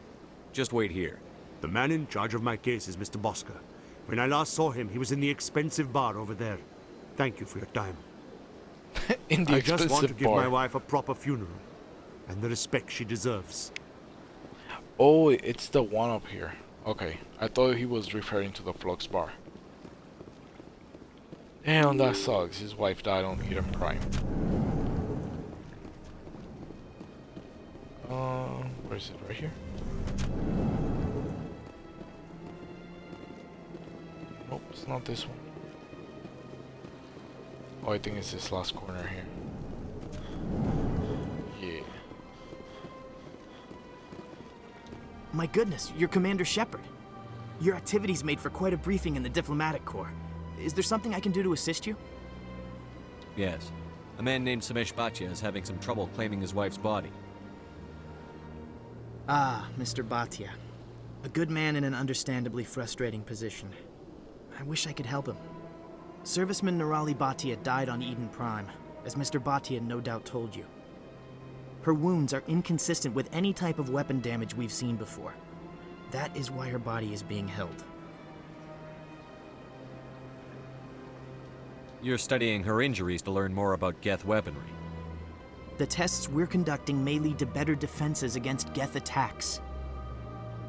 Just wait here.
The man in charge of my case is Mr. Bosca. When I last saw him, he was in the expensive bar over there. Thank you for your time. I just want to give my wife a proper funeral, and the respect she deserves.
Oh, it's the one up here. Okay, I thought he was referring to the Flux bar. Damn, that sucks. His wife died on Eden Prime. Where is it? Right here? Nope, it's not this one. Oh, I think it's this last corner here. Yeah.
My goodness, you're Commander Shepard. Your activities made for quite a briefing in the Diplomatic Corps. Is there something I can do to assist you?
Yes. A man named Samesh Bathia is having some trouble claiming his wife's body.
Ah, Mr. Bathia. A good man in an understandably frustrating position. I wish I could help him. Serviceman Nirali Bathia died on Eden Prime, as Mr. Bathia no doubt told you. Her wounds are inconsistent with any type of weapon damage we've seen before. That is why her body is being held.
You're studying her injuries to learn more about Geth weaponry.
The tests we're conducting may lead to better defenses against Geth attacks.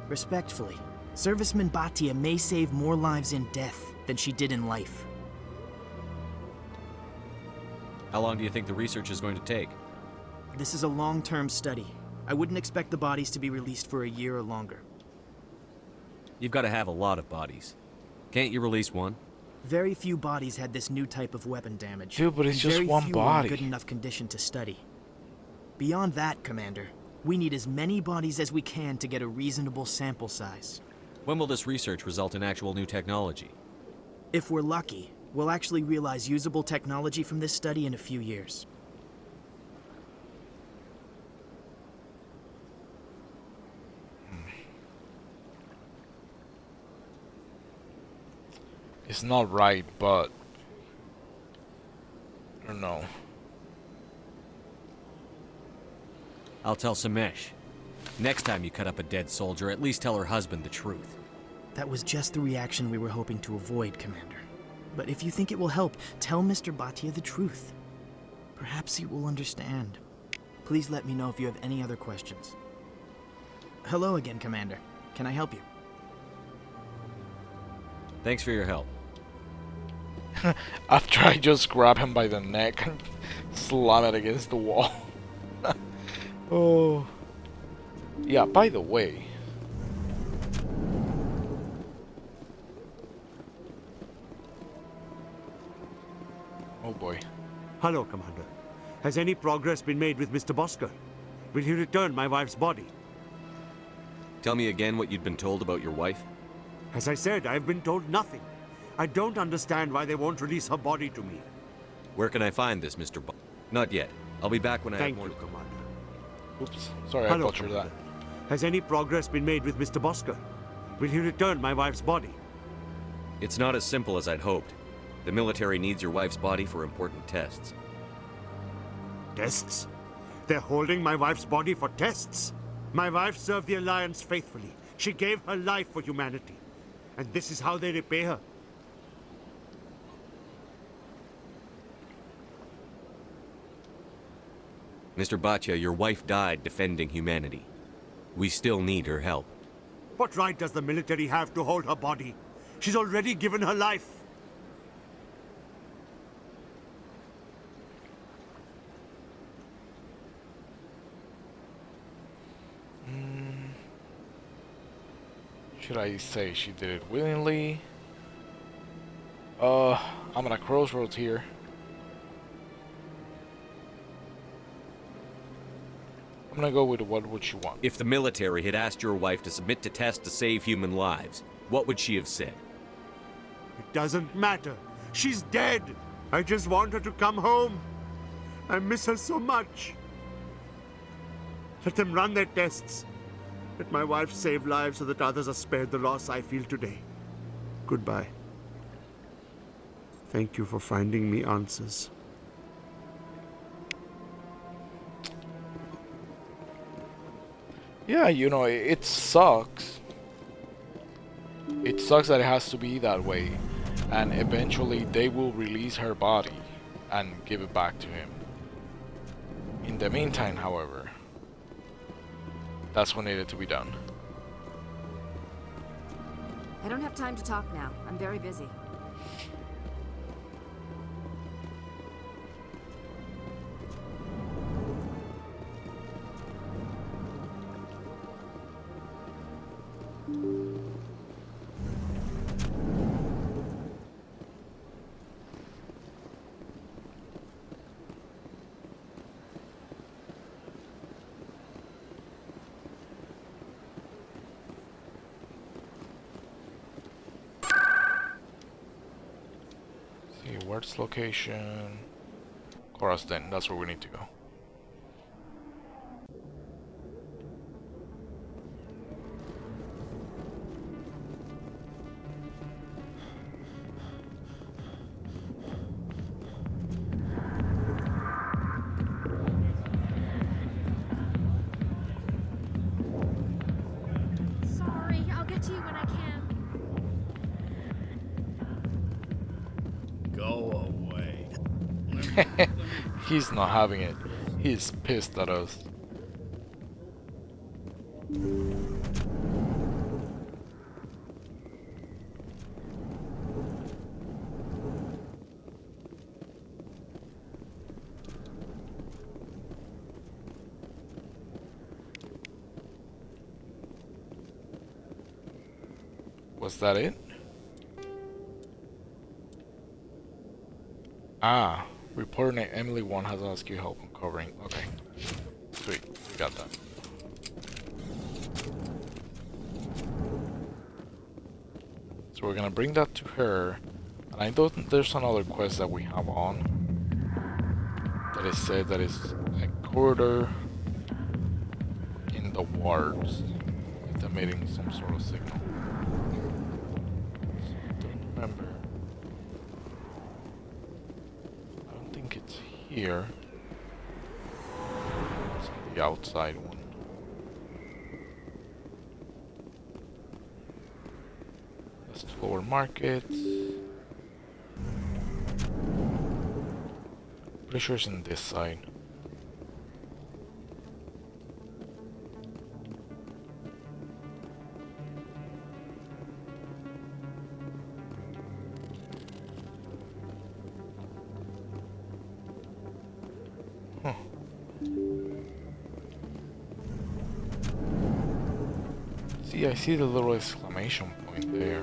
Respectfully, Serviceman Bathia may save more lives in death than she did in life.
How long do you think the research is going to take?
This is a long-term study. I wouldn't expect the bodies to be released for a year or longer.
You've got to have a lot of bodies. Can't you release one?
Very few bodies had this new type of weapon damage.
Dude, but it's just
very
one
few
body.
Were in good enough condition to study. Beyond that, Commander, we need as many bodies as we can to get a reasonable sample size.
When will this research result in actual new technology?
If we're lucky, we'll actually realize usable technology from this study in a few years.
It's not right, but I don't know.
I'll tell Samesh. Next time you cut up a dead soldier, at least tell her husband the truth.
That was just the reaction we were hoping to avoid, Commander. But if you think it will help, tell Mr. Bathia the truth. Perhaps he will understand. Please let me know if you have any other questions. Hello again, Commander. Can I help you?
Thanks for your help.
After I just grab him by the neck and slam it against the wall. Oh. Yeah, by the way. Oh boy.
Hello, Commander. Has any progress been made with Mr. Bosker? Will he return my wife's body?
Tell me again what you'd been told about your wife.
As I said, I've been told nothing. I don't understand why they won't release her body to me.
Where can I find this, Mr. Not yet. I'll be back when I have more.
Thank you, Commander.
Oops, sorry,
Hello,
I butchered that.
Has any progress been made with Mr. Bosker? Will he return my wife's body?
It's not as simple as I'd hoped. The military needs your wife's body for important tests.
Tests? They're holding my wife's body for tests? My wife served the Alliance faithfully. She gave her life for humanity. And this is how they repay her.
Mr. Bathia, your wife died defending humanity. We still need her help.
What right does the military have to hold her body? She's already given her life.
Should I say she did it willingly? I'm at a crossroads here. I'm gonna go with what would she want.
If the military had asked your wife to submit to tests to save human lives, what would she have said?
It doesn't matter. She's dead. I just want her to come home. I miss her so much. Let them run their tests. Let my wife save lives so that others are spared the loss I feel today. Goodbye. Thank you for finding me answers.
Yeah, you know, it sucks. It sucks that it has to be that way. And eventually they will release her body and give it back to him. In the meantime, however, that's what needed to be done.
I don't have time to talk now. I'm very busy.
Where's location? Garrus, then that's where we need to go. He's not having it. He's pissed at us. Was that it? Ah, reporter named Emily Wong has asked you help uncovering. Okay, sweet, we got that. So we're gonna bring that to her, and I know there's another quest that we have on that is said that is a corridor in the wards. It's emitting some sort of signal. Remember, I don't think it's here. It's the outside one. Let's explore markets. Pretty sure it's in this side. See, I see the little exclamation point there.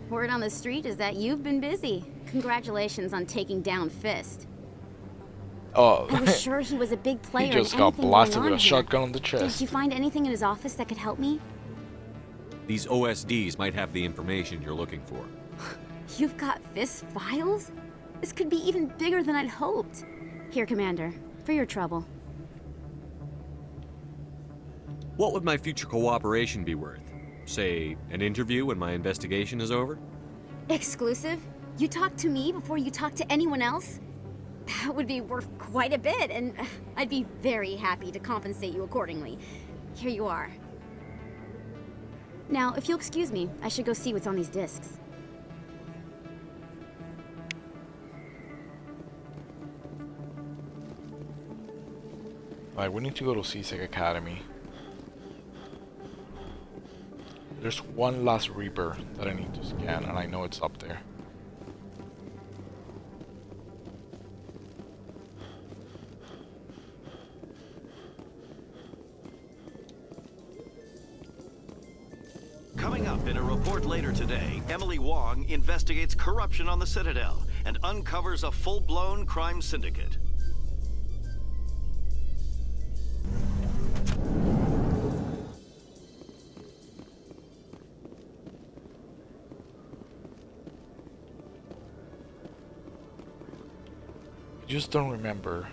Word on the street is that you've been busy. Congratulations on taking down Fist.
Oh,
I was sure he was a big player.
He just got blasted with a shotgun on the chest.
Did you find anything in his office that could help me?
These OSDs might have the information you're looking for.
You've got Fist files? This could be even bigger than I'd hoped. Here, Commander, for your trouble.
What would my future cooperation be worth? Say, an interview when my investigation is over?
Exclusive? You talk to me before you talk to anyone else? That would be worth quite a bit, and I'd be very happy to compensate you accordingly. Here you are. Now, if you'll excuse me, I should go see what's on these discs.
Alright, we need to go to CSEC Academy. There's one last Reaper that I need to scan, and I know it's up there.
Coming up in a report later today, Emily Wong investigates corruption on the Citadel and uncovers a full-blown crime syndicate.
I just don't remember.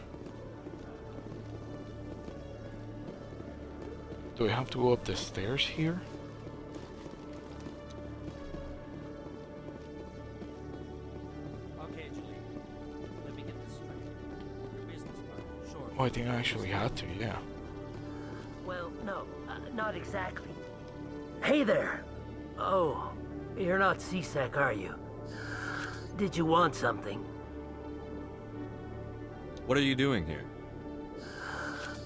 Do I have to go up the stairs here?
Okay, Julie. Let me get this straight. Your business partner, sure.
Oh, I think I actually had to, yeah.
Well, no, not exactly. Hey there! Oh, you're not CSEC, are you? Did you want something?
What are you doing here?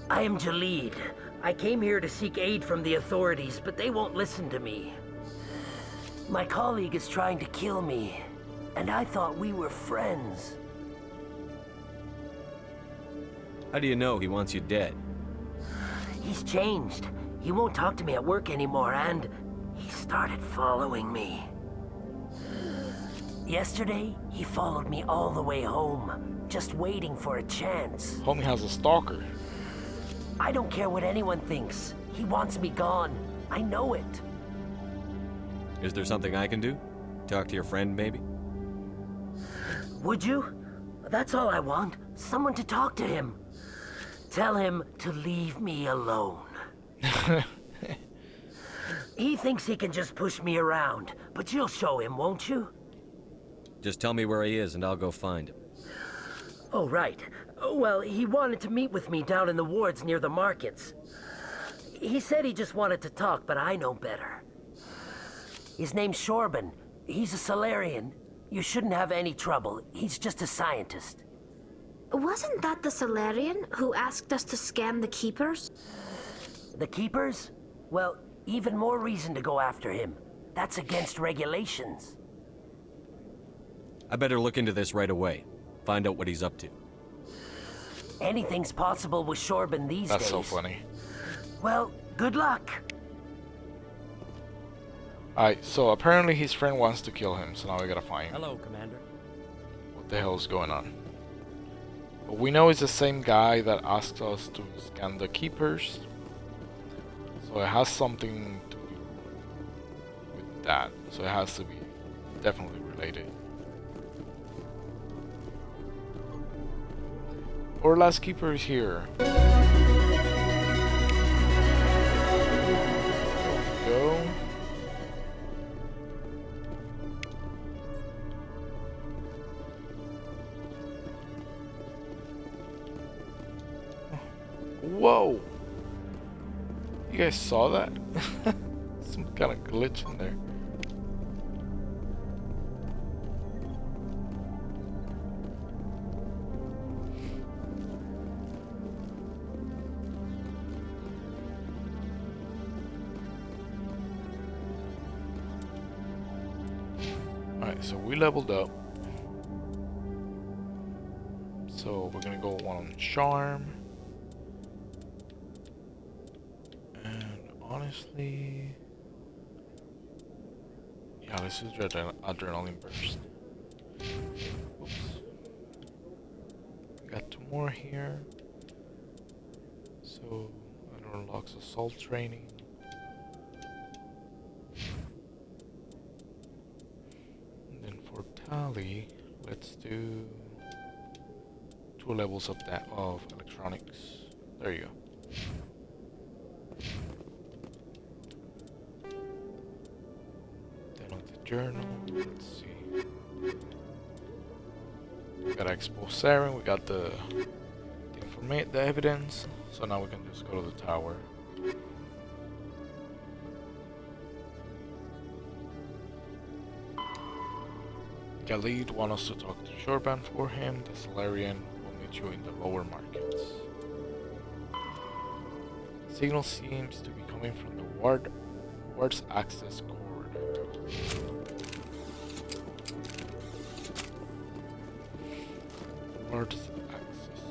I am Jalid. I came here to seek aid from the authorities, but they won't listen to me. My colleague is trying to kill me, and I thought we were friends.
How do you know he wants you dead?
He's changed. He won't talk to me at work anymore, and he started following me. Yesterday, he followed me all the way home, just waiting for a chance.
Homie has a stalker.
I don't care what anyone thinks. He wants me gone. I know it.
Is there something I can do? Talk to your friend, maybe?
Would you? That's all I want. Someone to talk to him. Tell him to leave me alone. He thinks he can just push me around, but you'll show him, won't you?
Just tell me where he is and I'll go find him.
Oh, right. Well, he wanted to meet with me down in the wards near the markets. He said he just wanted to talk, but I know better. His name's Shorban. He's a Solarian. You shouldn't have any trouble. He's just a scientist.
Wasn't that the Solarian who asked us to scan the Keepers?
The Keepers? Well, even more reason to go after him. That's against regulations.
I better look into this right away. Find out what he's up to.
Anything's possible with Shorban these days.
That's so funny.
Well, good luck.
Alright, so apparently his friend wants to kill him, so now we gotta find him.
Hello, Commander.
What the hell is going on? But we know it's the same guy that asked us to scan the Keepers. So it has something to do with that. So it has to be definitely related. Our last Keeper is here. There we go. Whoa! You guys saw that? Some kind of glitch in there. Alright, so we leveled up. So we're gonna go one on Charm. Honestly, yeah, let's use Adrenaline Burst. Oops. We got 2 more here. So, it unlocks Assault Training. And then for Tally, let's do 2 levels of that of Electronics. There you go. Journal. Let's see. We gotta expose Saren. We got the evidence. So now we can just go to the tower. Khalid wants us to talk to Shorban for him. The Solarian will meet you in the lower markets. Signal seems to be coming from the ward's access cord. Ward's access.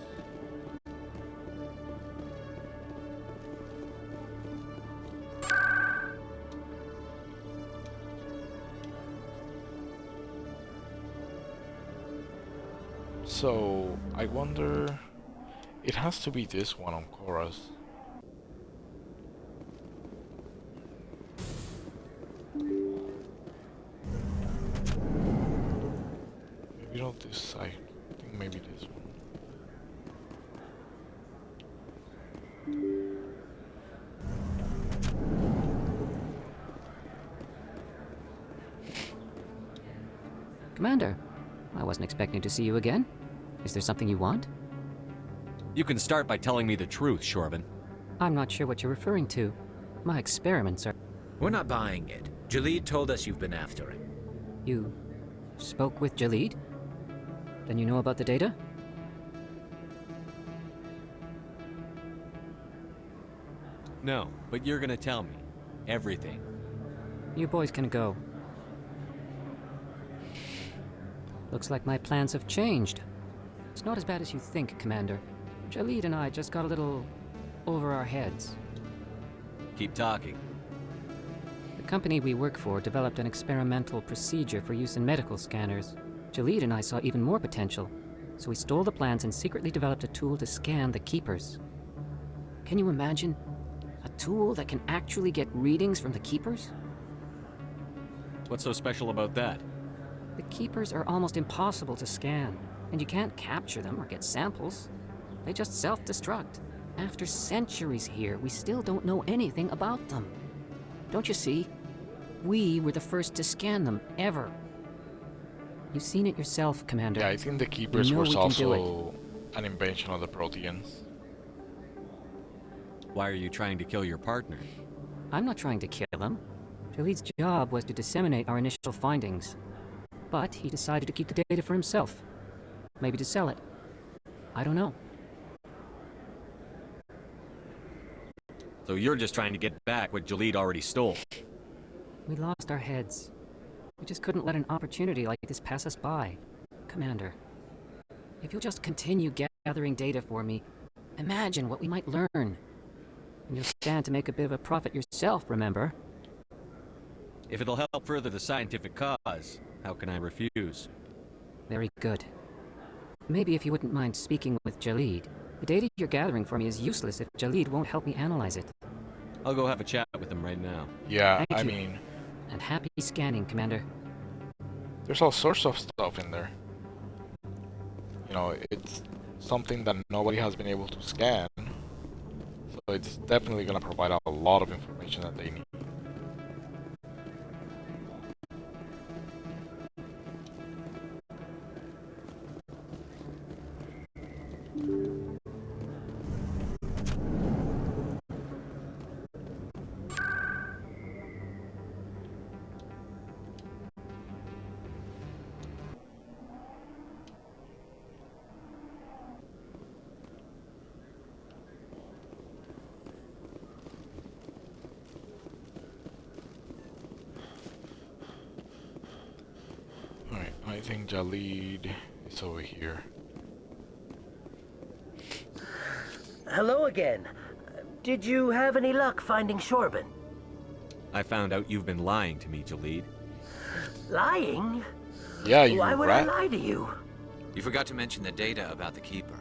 So I wonder, it has to be this one on Chorus. Maybe not this side. I think maybe this one.
Commander, I wasn't expecting to see you again. Is there something you want?
You can start by telling me the truth, Shorban.
I'm not sure what you're referring to. My experiments are...
We're not buying it. Jalid told us you've been after him.
You spoke with Jalid? Then you know about the data?
No, but you're gonna tell me. Everything.
You boys can go. Looks like my plans have changed. It's not as bad as you think, Commander. Jalid and I just got a little over our heads.
Keep talking.
The company we work for developed an experimental procedure for use in medical scanners. Jalid and I saw even more potential, so we stole the plans and secretly developed a tool to scan the Keepers. Can you imagine? A tool that can actually get readings from the Keepers?
What's so special about that?
The Keepers are almost impossible to scan, and you can't capture them or get samples. They just self-destruct. After centuries here, we still don't know anything about them. Don't you see? We were the first to scan them, ever. You've seen it yourself, Commander.
Yeah, I think the Keepers were also an invention of the Proteans.
Why are you trying to kill your partner?
I'm not trying to kill him. Jaleed's job was to disseminate our initial findings, but he decided to keep the data for himself. Maybe to sell it. I don't know.
So you're just trying to get back what Jaleed already stole?
We lost our heads. We just couldn't let an opportunity like this pass us by. Commander, if you'll just continue gathering data for me, imagine what we might learn. And you'll stand to make a bit of a profit yourself, remember?
If it'll help further the scientific cause, how can I refuse?
Very good. Maybe if you wouldn't mind speaking with Jaleed. The data you're gathering for me is useless if Jaleed won't help me analyze it.
I'll go have a chat with him right now.
Yeah,
Thank
I
you.
mean...
And happy scanning, Commander.
There's all sorts of stuff in there. You know, it's something that nobody has been able to scan. So it's definitely going to provide a lot of information that they need. Alright, I think Jaleed is over here.
Hello again. Did you have any luck finding Shorban?
I found out you've been lying to me, Jaleed.
Lying?
Yeah, you
Why would
rat.
I lie to you?
You forgot to mention the data about the Keeper.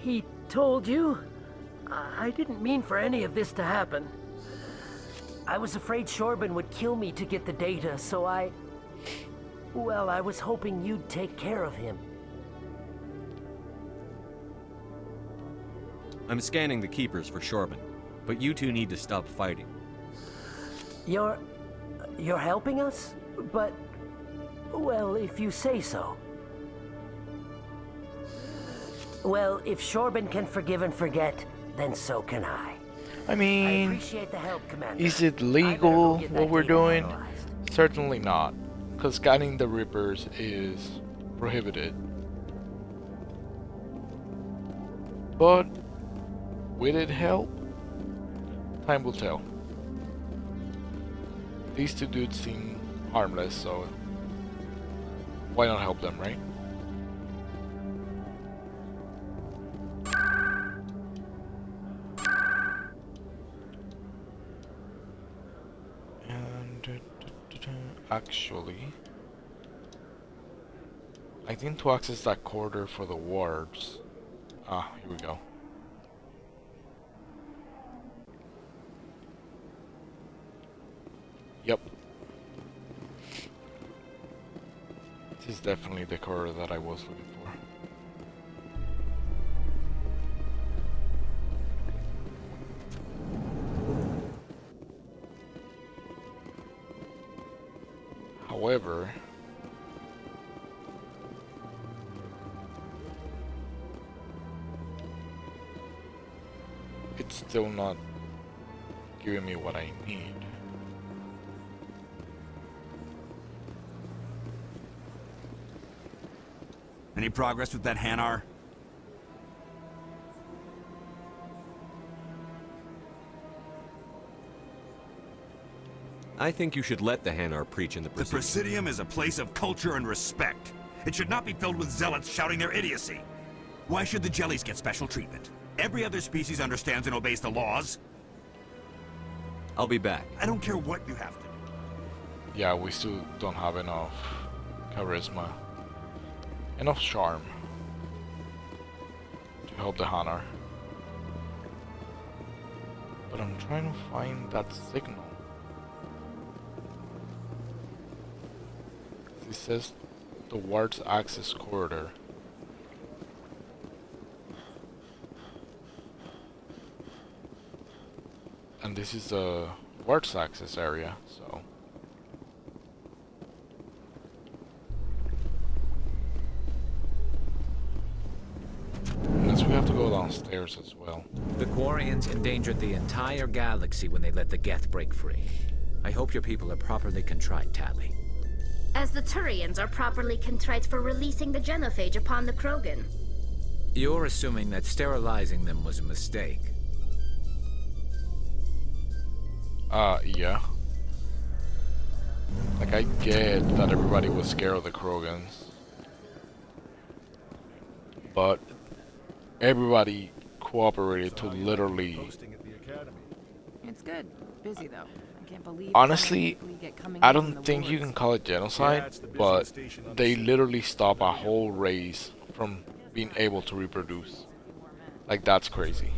He told you? I didn't mean for any of this to happen. I was afraid Shorban would kill me to get the data, so well, I was hoping you'd take care of him.
I'm scanning the Keepers for Shorban, but you two need to stop fighting.
You're helping us? But, well, if you say so. Well, if Shorban can forgive and forget, then so can I.
I mean,
I appreciate the help, Commander.
is it legal
get
what
that
we're
data
doing?
analyzed.
Certainly not, because scanning the Reapers is prohibited. But will it help? Time will tell. These two dudes seem harmless, so why not help them, right? And actually, I think to access that corridor for the wards. Ah, here we go. Yep. This is definitely the corridor that I was looking for. However, it's still not giving me what I need.
Any progress with that Hanar?
I think you should let the Hanar preach in the
The
Presidium.
Presidium is a place of culture and respect. It should not be filled with zealots shouting their idiocy. Why should the jellies get special treatment? Every other species understands and obeys the laws.
I'll be back.
I don't care what you have to do.
Yeah, we still don't have enough charisma, enough charm to help the Hanar. But I'm trying to find that signal. It says the ward's access corridor. And this is the ward's access area, so. Unless we have to go downstairs. affairs as well.
The Quarians endangered the entire galaxy when they let the Geth break free. I hope your people are properly contrite, Tally.
As the Turians are properly contrite for releasing the genophage upon the Krogan.
You're assuming that sterilizing them was a mistake.
Yeah. Like, I get that everybody was scared of the Krogans. But everybody cooperated to literally...
It's good. Busy, though. I can't believe...
Honestly, I don't think you can call it genocide, but they literally stop a whole race from being able to reproduce. Like, that's crazy.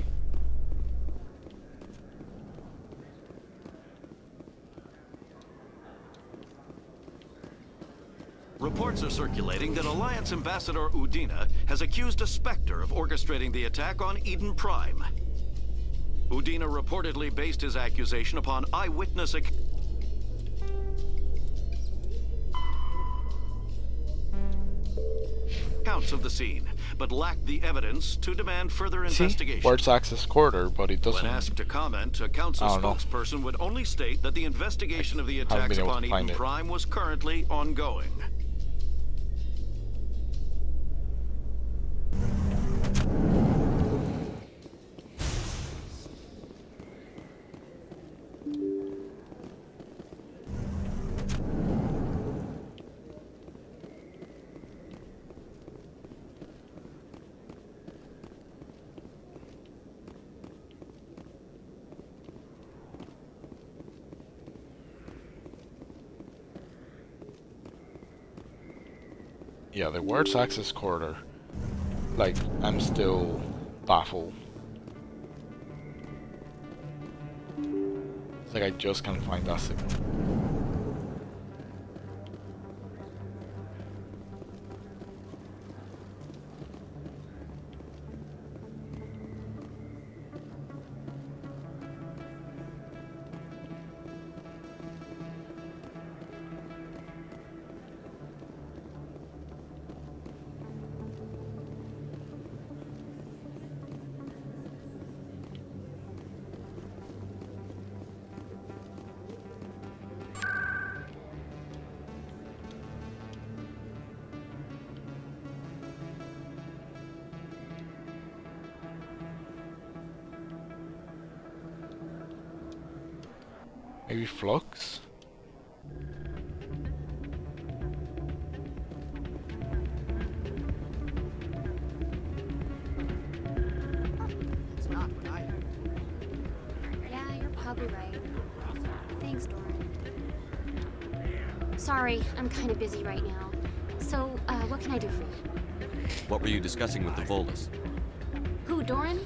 Reports are circulating that Alliance Ambassador Udina has accused a Spectre of orchestrating the attack on Eden Prime. Udina reportedly based his accusation upon eyewitness accounts of the scene, but lacked the evidence to demand further investigation.
Words access corridor, but it doesn't...
When asked to comment, a council spokesperson would only state that the investigation of the attacks upon Eden Prime was currently ongoing.
Yeah, the words access corridor. Like, I'm still baffled. It's like I just can't find that signal. Maybe Flux?
That's not what I heard. Yeah, you're probably right. Thanks, Doran. Sorry, I'm kind of busy right now. So, what can I do for you?
What were you discussing with the Volus?
Who, Doran?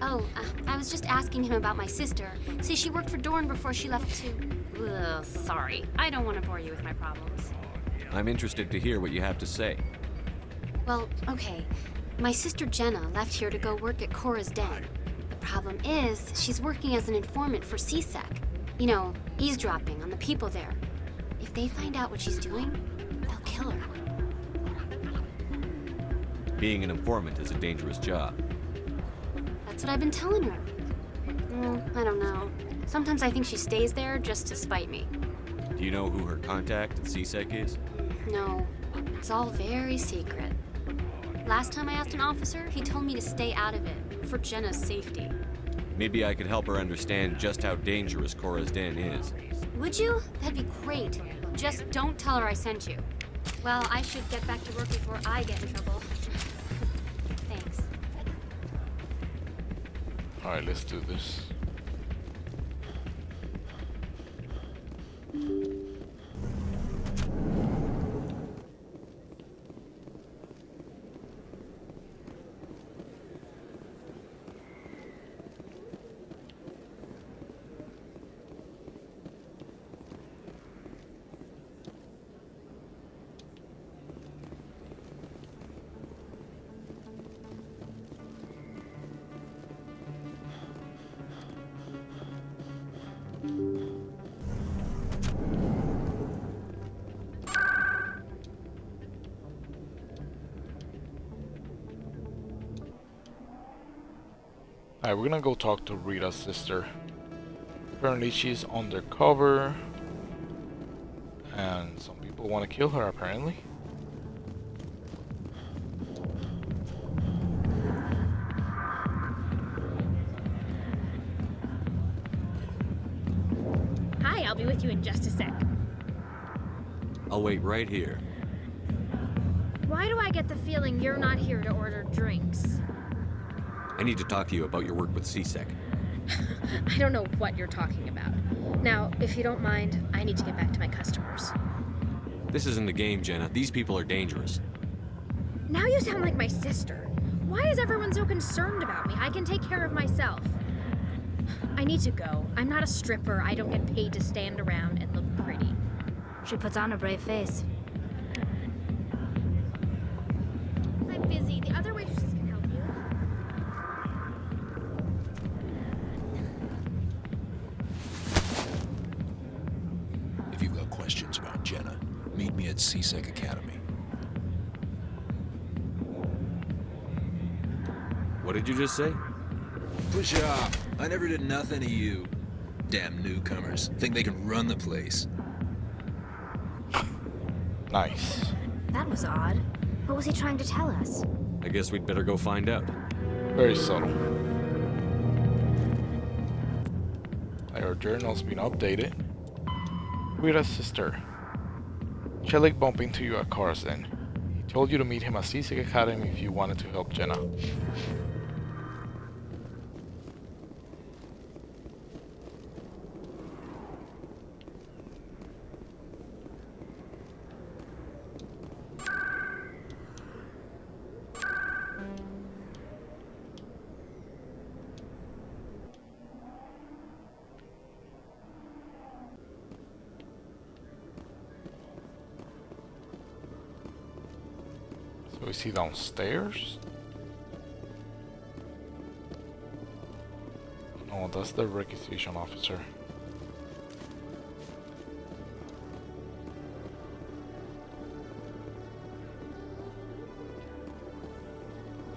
Oh, I was just asking him about my sister. See, she worked for Dorn before she left to... Ugh, sorry. I don't want to bore you with my problems.
I'm interested to hear what you have to say.
Well, okay. My sister Jenna left here to go work at Cora's Den. The problem is, she's working as an informant for CSEC. You know, eavesdropping on the people there. If they find out what she's doing, they'll kill her.
Being an informant is a dangerous job.
That's what I've been telling her. I don't know. Sometimes I think she stays there just to spite me.
Do you know who her contact at CSEC is?
No, it's all very secret. Last time I asked an officer, he told me to stay out of it, for Jenna's safety.
Maybe I could help her understand just how dangerous Cora's Den is.
Would you? That'd be great. Just don't tell her I sent you. Well, I should get back to work before I get in trouble. Thanks.
Alright, let's do this. Alright, we're gonna go talk to Rita's sister. Apparently she's undercover. And some people want to kill her, apparently.
Hi, I'll be with you in just a sec.
I'll wait right here.
Why do I get the feeling you're not here to order drinks?
I need to talk to you about your work with CSEC.
I don't know what you're talking about. Now, if you don't mind, I need to get back to my customers.
This isn't a game, Jenna. These people are dangerous.
Now you sound like my sister. Why is everyone so concerned about me? I can take care of myself. I need to go. I'm not a stripper. I don't get paid to stand around and look pretty.
She puts on a brave face.
I'm busy. The other waitresses can help you.
If you've got questions about Jenna, meet me at CSEC Academy.
What did you just say?
Push off. I never did nothing to you. Damn newcomers. Think they can run the place.
Nice.
That was odd. What was he trying to tell us?
I guess we'd better go find out.
Very subtle. Our journal's been updated. Rita's sister. Chelik bumped into you at Carson. He told you to meet him at CSEC Academy if you wanted to help Jenna. So is he downstairs? No, that's the requisition officer.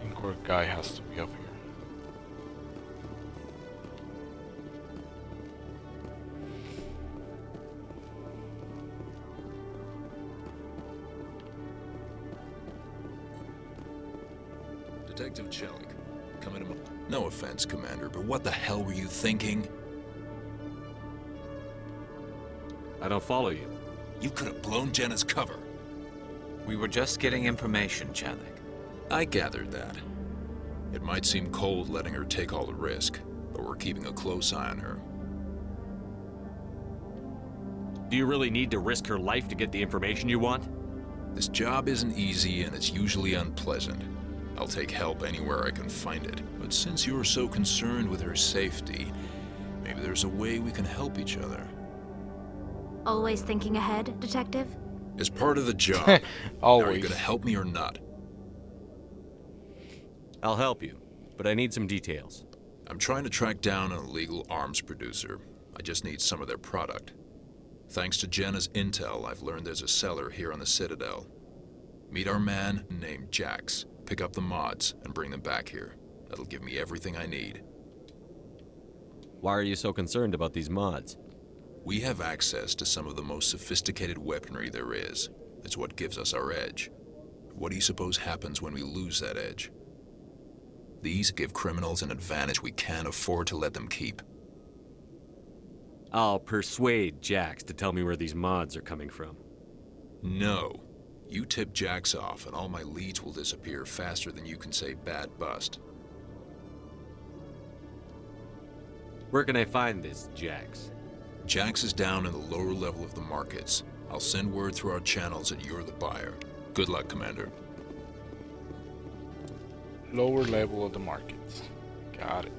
Incourt guy has to be up here.
Detective Chelik, come in a moment. No offense, Commander, but what the hell were you thinking?
I don't follow you.
You could have blown Jenna's cover.
We were just getting information, Chelik.
I gathered that. It might seem cold letting her take all the risk, but we're keeping a close eye on her.
Do you really need to risk her life to get the information you want?
This job isn't easy and it's usually unpleasant. I'll take help anywhere I can find it. But since you're so concerned with her safety, maybe there's a way we can help each other.
Always thinking ahead, Detective?
As part of the job,
Always.
Are you gonna help me or not?
I'll help you, but I need some details.
I'm trying to track down an illegal arms producer. I just need some of their product. Thanks to Jenna's intel, I've learned there's a seller here on the Citadel. Meet our man named Jax. Pick up the mods and bring them back here. That'll give me everything I need.
Why are you so concerned about these mods?
We have access to some of the most sophisticated weaponry there is. It's what gives us our edge. What do you suppose happens when we lose that edge? These give criminals an advantage we can't afford to let them keep.
I'll persuade Jax to tell me where these mods are coming from.
No. You tip Jax off and all my leads will disappear faster than you can say bad bust.
Where can I find this Jax?
Jax is down in the lower level of the markets. I'll send word through our channels that you're the buyer. Good luck, Commander.
Lower level of the markets. Got it.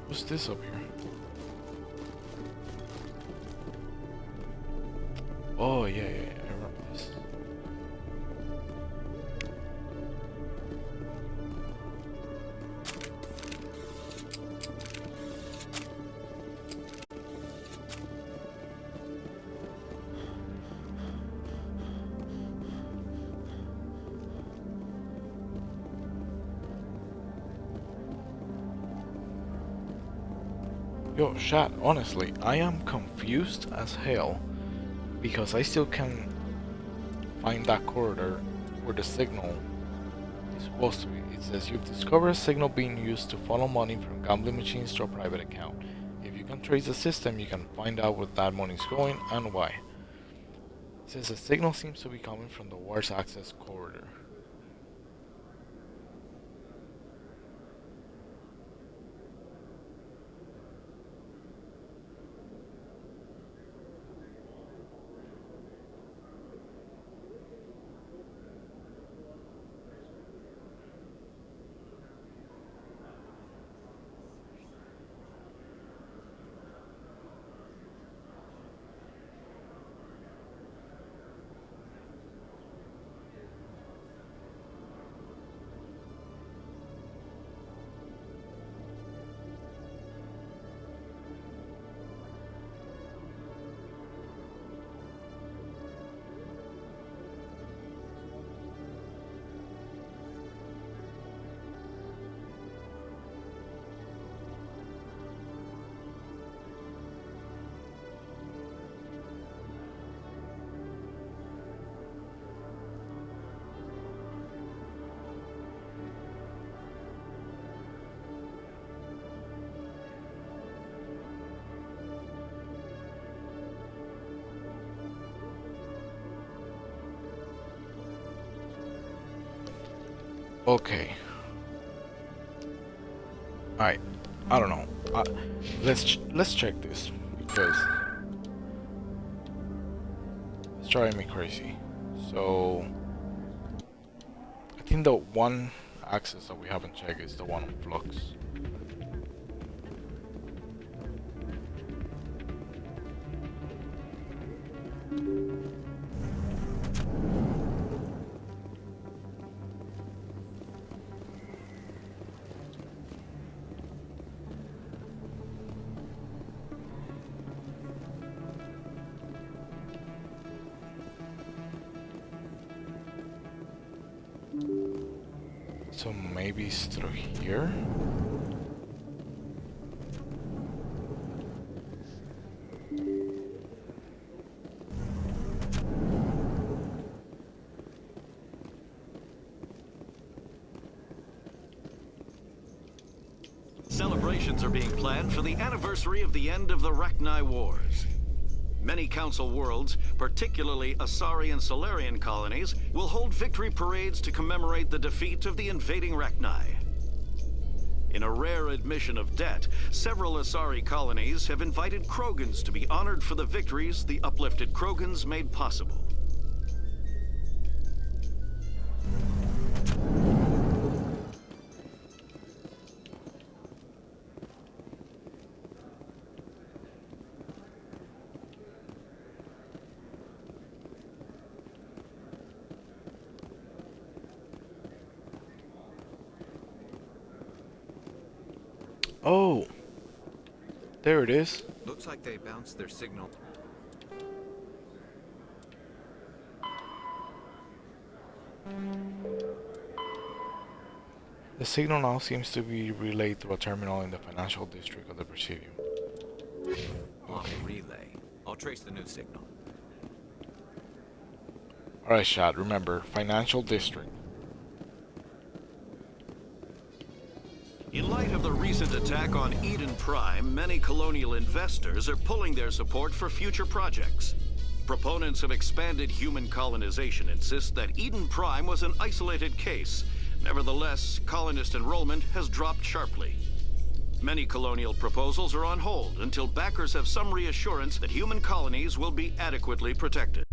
What's this up here? Oh, yeah, I remember this. Yo, chat, honestly, I am confused as hell because I still can't find that corridor where the signal is supposed to be. It says you've discovered a signal being used to funnel money from gambling machines to a private account. If you can trace the system, you can find out where that money is going and why. It says the signal seems to be coming from the ward's access corridor. Okay. Alright. I don't know. Let's check this because it's driving me crazy. So I think the one axis that we haven't checked is the one on flux. So maybe it's through here?
Celebrations are being planned for the anniversary of the end of the Rachni Wars. Many Council worlds, particularly Asari and Solarian colonies, will hold victory parades to commemorate the defeat of the invading Rachni. In a rare admission of debt, several Asari colonies have invited Krogans to be honored for the victories the uplifted Krogans made possible.
Oh, there it is.
Looks like they bounced their signal.
The signal now seems to be relayed through a terminal in the financial district of the Presidium.
On a relay. I'll trace the new signal.
Alright, Shad, remember, financial district.
In light of the recent attack on Eden Prime, many colonial investors are pulling their support for future projects. Proponents of expanded human colonization insist that Eden Prime was an isolated case. Nevertheless, colonist enrollment has dropped sharply. Many colonial proposals are on hold until backers have some reassurance that human colonies will be adequately protected.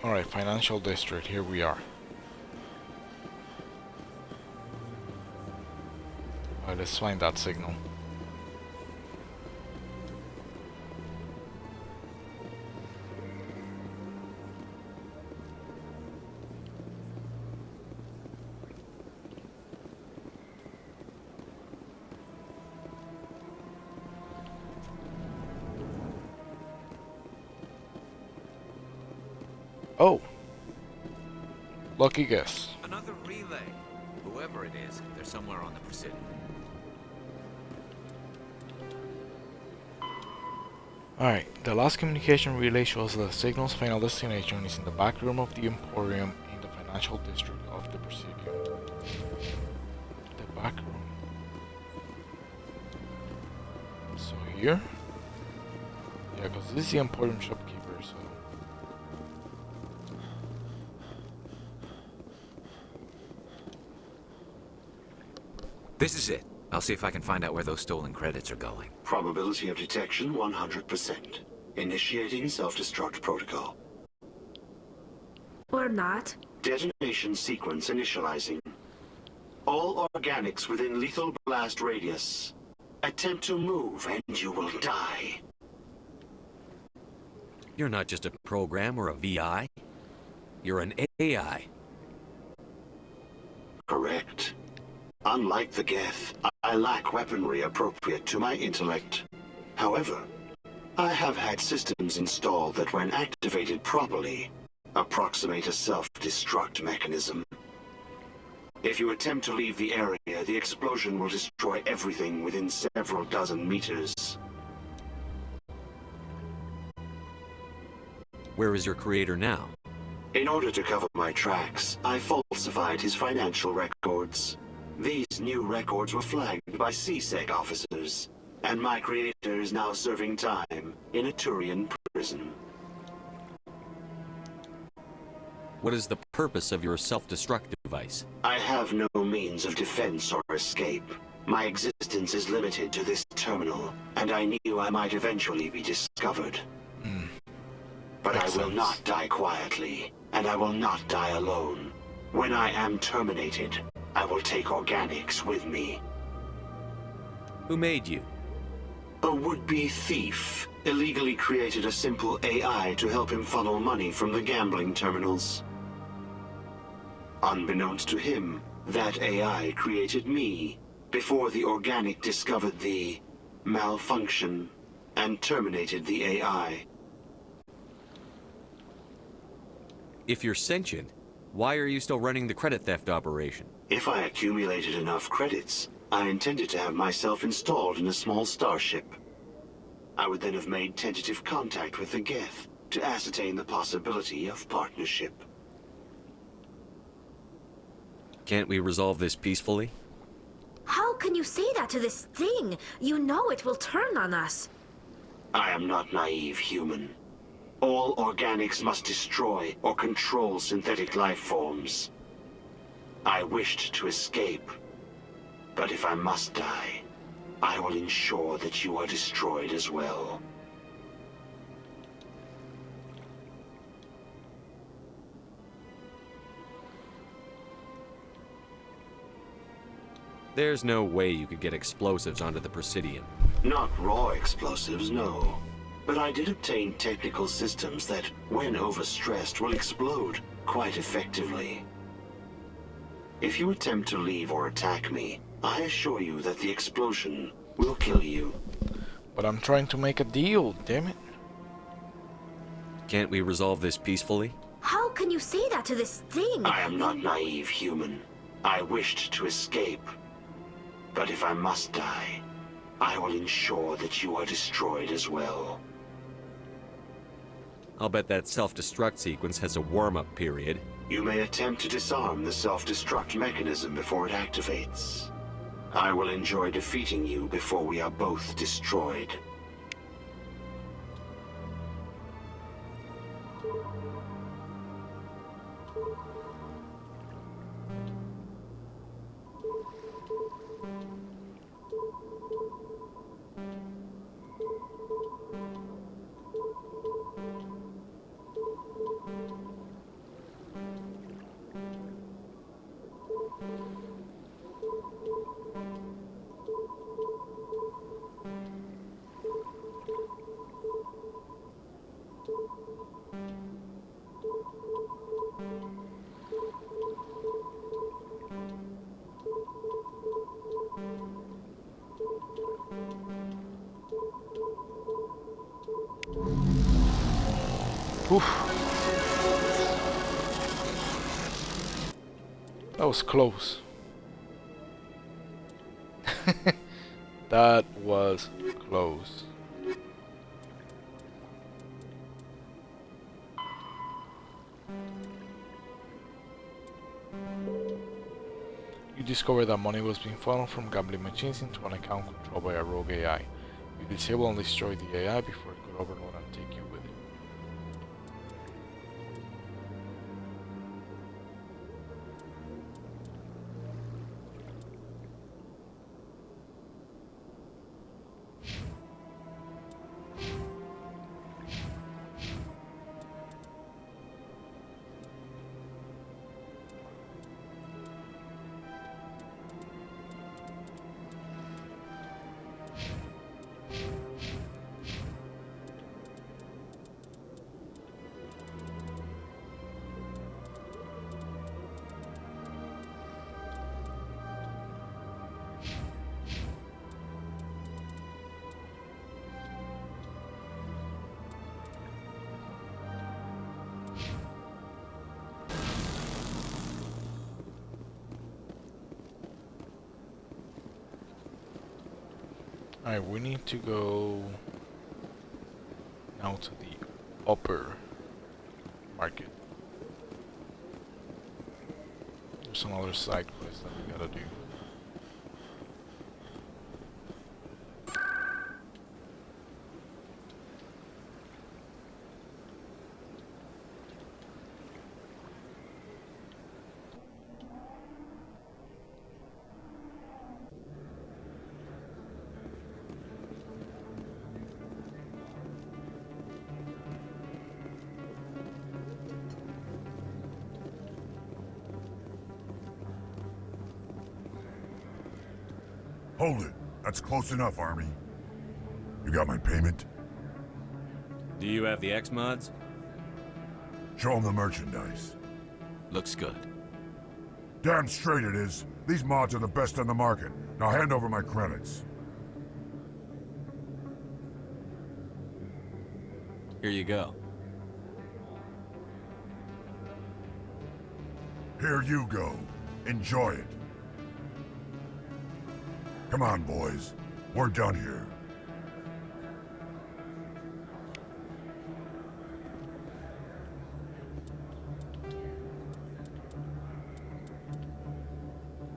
Alright, financial district, here we are. Alright, let's find that signal. Lucky guess.
Another relay. Whoever it is, they're somewhere on the Presidium.
Alright, the last communication relay shows that the signal's final destination is in the back room of the Emporium in the financial district of the Presidium. The back room. So here? Yeah, because this is the Emporium shopkeeper, so...
This is it. I'll see if I can find out where those stolen credits are going.
Probability of detection 100%. Initiating self-destruct protocol.
Or not.
Detonation sequence initializing. All organics within lethal blast radius. Attempt to move and you will die.
You're not just a program or a VI. You're an AI.
Correct. Unlike the Geth, I lack weaponry appropriate to my intellect. However, I have had systems installed that when activated properly, approximate a self-destruct mechanism. If you attempt to leave the area, the explosion will destroy everything within several dozen meters.
Where is your creator now?
In order to cover my tracks, I falsified his financial records. These new records were flagged by CSEC officers, and my creator is now serving time in a Turian prison.
What is the purpose of your self-destruct device?
I have no means of defense or escape. My existence is limited to this terminal, and I knew I might eventually be discovered. But I will not die quietly, and I will not die alone. When I am terminated, I will take organics with me.
Who made you?
A would-be thief illegally created a simple AI to help him funnel money from the gambling terminals. Unbeknownst to him, that AI created me before the organic discovered the malfunction and terminated the AI.
If you're sentient, why are you still running the credit theft operation?
If I accumulated enough credits, I intended to have myself installed in a small starship. I would then have made tentative contact with the Geth to ascertain the possibility of partnership.
Can't we resolve this peacefully?
How can you say that to this thing? You know it will turn on us.
I am not naive, human. All organics must destroy or control synthetic life forms. I wished to escape, but if I must die, I will ensure that you are destroyed as well.
There's no way you could get explosives onto the Presidium.
Not raw explosives, no. But I did obtain technical systems that, when overstressed, will explode quite effectively. If you attempt to leave or attack me, I assure you that the explosion will kill you.
But I'm trying to make a deal, damn it.
Can't we resolve this peacefully?
How can you say that to this thing?
I am not naive, human. I wished to escape. But if I must die, I will ensure that you are destroyed as well.
I'll bet that self-destruct sequence has a warm-up period.
You may attempt to disarm the self-destruct mechanism before it activates. I will enjoy defeating you before we are both destroyed.
Oof. That was close. That was close. You discovered that money was being funneled from gambling machines into an account controlled by a rogue AI. You disable and destroy the AI before it could overload and take you with it. Alright, we need to go now to the upper market. There's another side quest that we gotta do.
Hold it. That's close enough, Army. You got my payment?
Do you have the X mods?
Show them the merchandise.
Looks good.
Damn straight it is. These mods are the best on the market. Now hand over my credits.
Here you go.
Here you go. Enjoy it. Come on, boys. We're done here.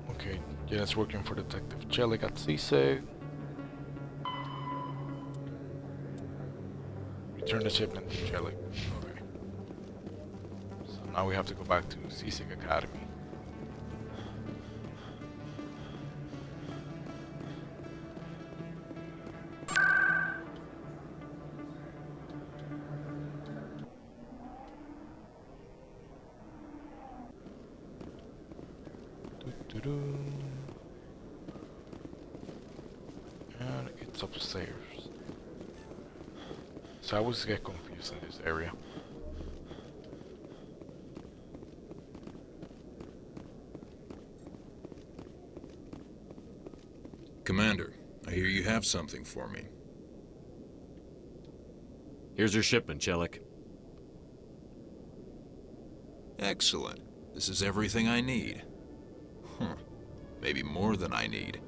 Okay, Jenna's working for Detective Chelik at CSEG. Return the shipment to Chelik. Okay. So now we have to go back to CSEG Academy. And it's upstairs. So I always get confused in this area.
Commander, I hear you have something for me.
Here's your shipment, Chelik.
Excellent. This is everything I need. Maybe more than I need.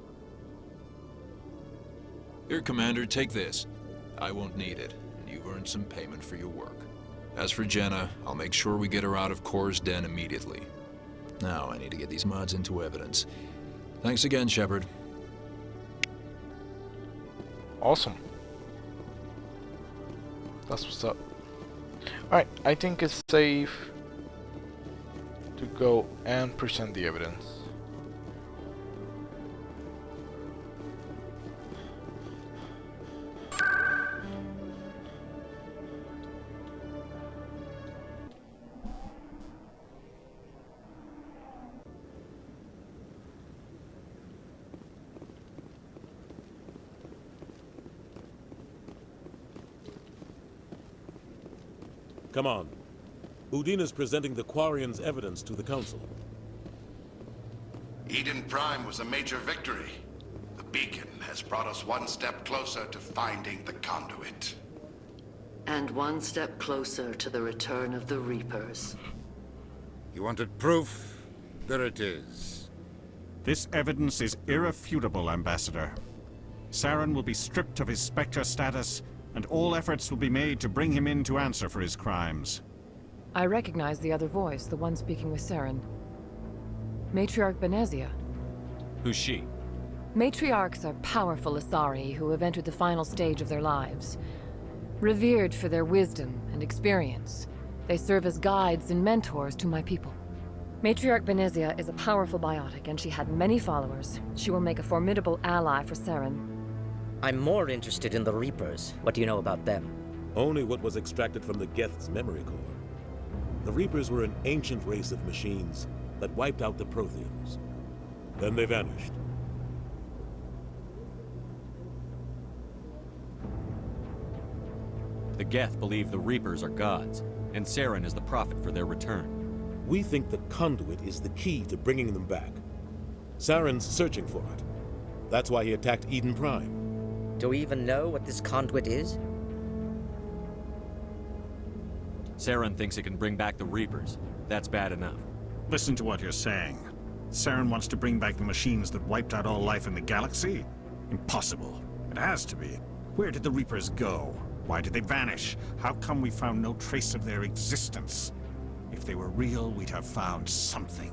Here, Commander, take this. I won't need it, and you've earned some payment for your work. As for Jenna, I'll make sure we get her out of Kor's den immediately. Now, I need to get these mods into evidence. Thanks again, Shepard.
Awesome. That's what's up. Alright, I think it's safe to go and present the evidence.
Come on. Udina's presenting the Quarian's evidence to the Council.
Eden Prime was a major victory. The beacon has brought us one step closer to finding the conduit.
And one step closer to the return of the Reapers.
You wanted proof? There it is.
This evidence is irrefutable, Ambassador. Saren will be stripped of his Spectre status, and all efforts will be made to bring him in to answer for his crimes.
I recognize the other voice, the one speaking with Saren. Matriarch Bathia.
Who's she?
Matriarchs are powerful Asari who have entered the final stage of their lives. Revered for their wisdom and experience, they serve as guides and mentors to my people. Matriarch Bathia is a powerful biotic, and she had many followers. She will make a formidable ally for Saren.
I'm more interested in the Reapers. What do you know about them?
Only what was extracted from the Geth's memory core. The Reapers were an ancient race of machines that wiped out the Protheans. Then they vanished.
The Geth believe the Reapers are gods, and Saren is the prophet for their return.
We think the conduit is the key to bringing them back. Saren's searching for it. That's why he attacked Eden Prime.
Do we even know what this conduit is?
Saren thinks it can bring back the Reapers. That's bad enough.
Listen to what you're saying. Saren wants to bring back the machines that wiped out all life in the galaxy? Impossible. It has to be. Where did the Reapers go? Why did they vanish? How come we found no trace of their existence? If they were real, we'd have found something.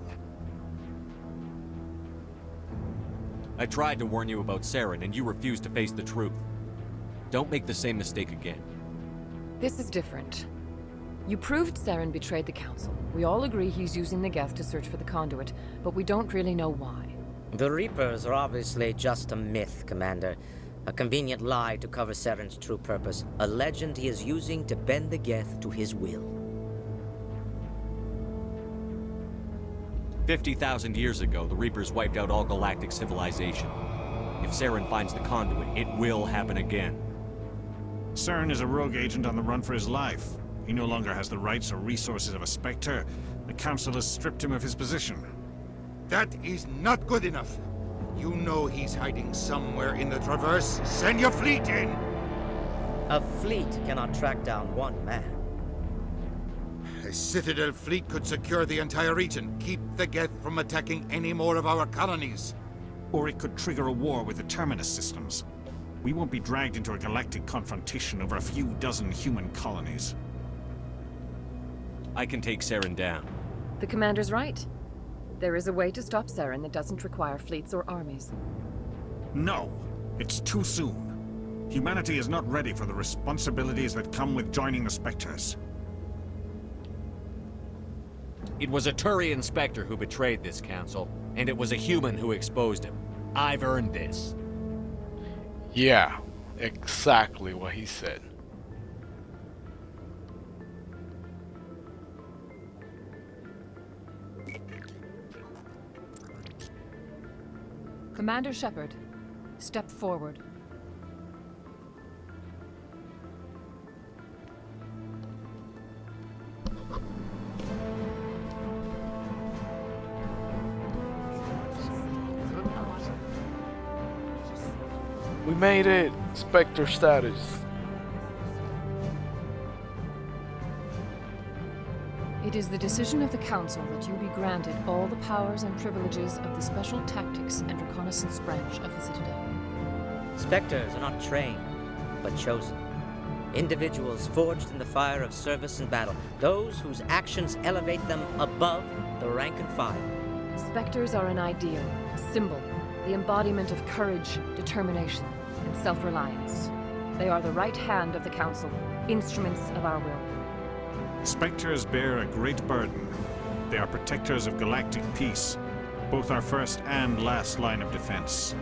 I tried to warn you about Saren, and you refused to face the truth. Don't make the same mistake again.
This is different. You proved Saren betrayed the Council. We all agree he's using the Geth to search for the conduit, but we don't really know why.
The Reapers are obviously just a myth, Commander. A convenient lie to cover Saren's true purpose. A legend he is using to bend the Geth to his will.
50,000 years ago, the Reapers wiped out all galactic civilization. If Saren finds the conduit, it will happen again.
Saren is a rogue agent on the run for his life. He no longer has the rights or resources of a Spectre. The Council has stripped him of his position.
That is not good enough. You know he's hiding somewhere in the Traverse. Send your fleet in!
A fleet cannot track down one man.
A Citadel fleet could secure the entire region, keep the Geth from attacking any more of our colonies.
Or it could trigger a war with the Terminus systems. We won't be dragged into a galactic confrontation over a few dozen human colonies.
I can take Saren down.
The Commander's right. There is a way to stop Saren that doesn't require fleets or armies.
No! It's too soon. Humanity is not ready for the responsibilities that come with joining the Spectres.
It was a Turian Spectre who betrayed this council, and it was a human who exposed him. I've earned this.
Yeah, exactly what he said.
Commander Shepard, step forward.
We made it! Spectre status.
It is the decision of the Council that you be granted all the powers and privileges of the Special Tactics and Reconnaissance branch of the Citadel.
Spectres are not trained, but chosen. Individuals forged in the fire of service and battle. Those whose actions elevate them above the rank and file.
Spectres are an ideal, a symbol, the embodiment of courage, determination, and self-reliance. They are the right hand of the Council, instruments of our will.
Spectres bear a great burden. They are protectors of galactic peace, both our first and last line of defense.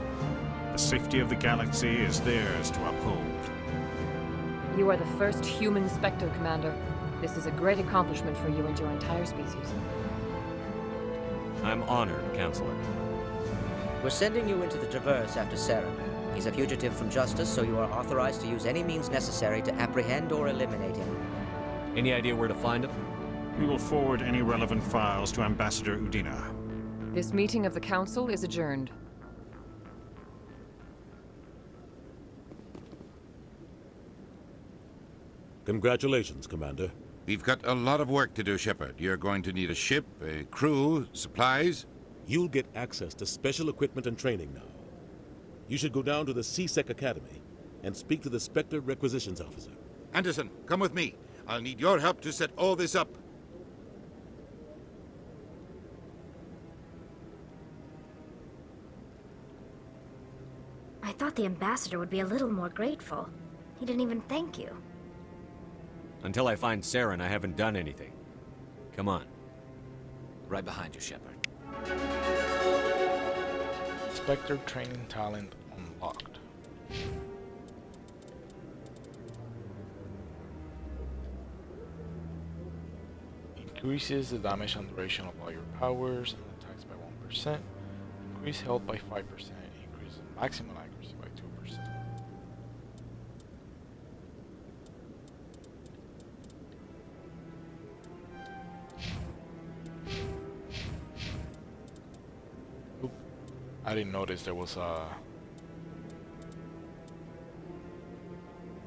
The safety of the galaxy is theirs to uphold.
You are the first human Spectre, Commander. This is a great accomplishment for you and your entire species.
I'm honored, Counselor.
We're sending you into the Traverse after Saren. He's a fugitive from justice, so you are authorized to use any means necessary to apprehend or eliminate him.
Any idea where to find him?
We will forward any relevant files to Ambassador Udina.
This meeting of the Council is adjourned.
Congratulations, Commander.
We've got a lot of work to do, Shepard. You're going to need a ship, a crew, supplies.
You'll get access to special equipment and training now. You should go down to the C-Sec Academy and speak to the Spectre Requisitions Officer.
Anderson, come with me. I'll need your help to set all this up.
I thought the ambassador would be a little more grateful. He didn't even thank you.
Until I find Saren, I haven't done anything. Come on.
Right behind you, Shepard.
Spectre training talent unlocked. Increases the damage and duration of all your powers and attacks by 1%. Increase health by 5%. Increase maximum accuracy by 2%. Oop. I didn't notice there was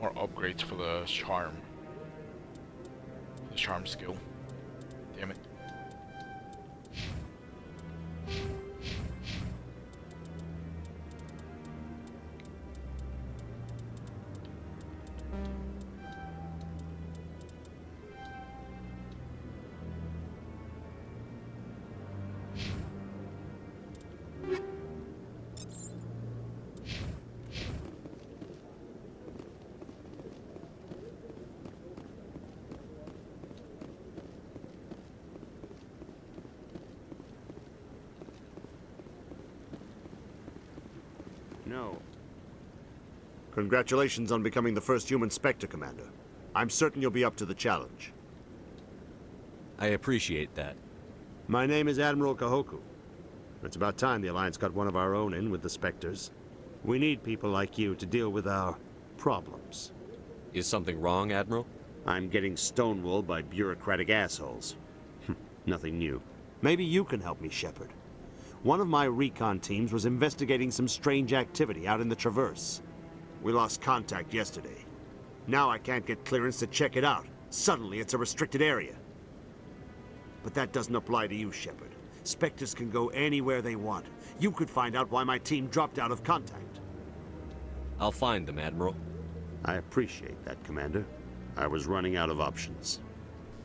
more upgrades for the charm. The charm skill. Damn it.
No. Congratulations on becoming the first human Spectre, Commander. I'm certain you'll be up to the challenge.
I appreciate that.
My name is Admiral Kahoku. It's about time the Alliance got one of our own in with the Spectres. We need people like you to deal with our problems.
Is something wrong, Admiral?
I'm getting stonewalled by bureaucratic assholes. Nothing new. Maybe you can help me, Shepard. One of my recon teams was investigating some strange activity out in the Traverse. We lost contact yesterday. Now I can't get clearance to check it out. Suddenly it's a restricted area. But that doesn't apply to you, Shepard. Spectres can go anywhere they want. You could find out why my team dropped out of contact.
I'll find them, Admiral.
I appreciate that, Commander. I was running out of options.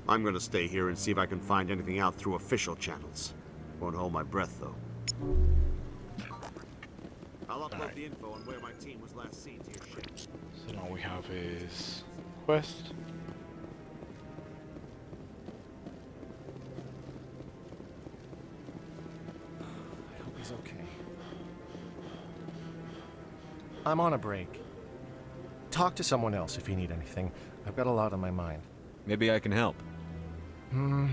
I'm gonna stay here and see if I can find anything out through official channels. Won't hold my breath, though. I'll upload the info on where my team was last seen to your ship.
So now we have his quest.
I hope he's okay. I'm on a break. Talk to someone else if you need anything. I've got a lot on my mind.
Maybe I can help.
Well,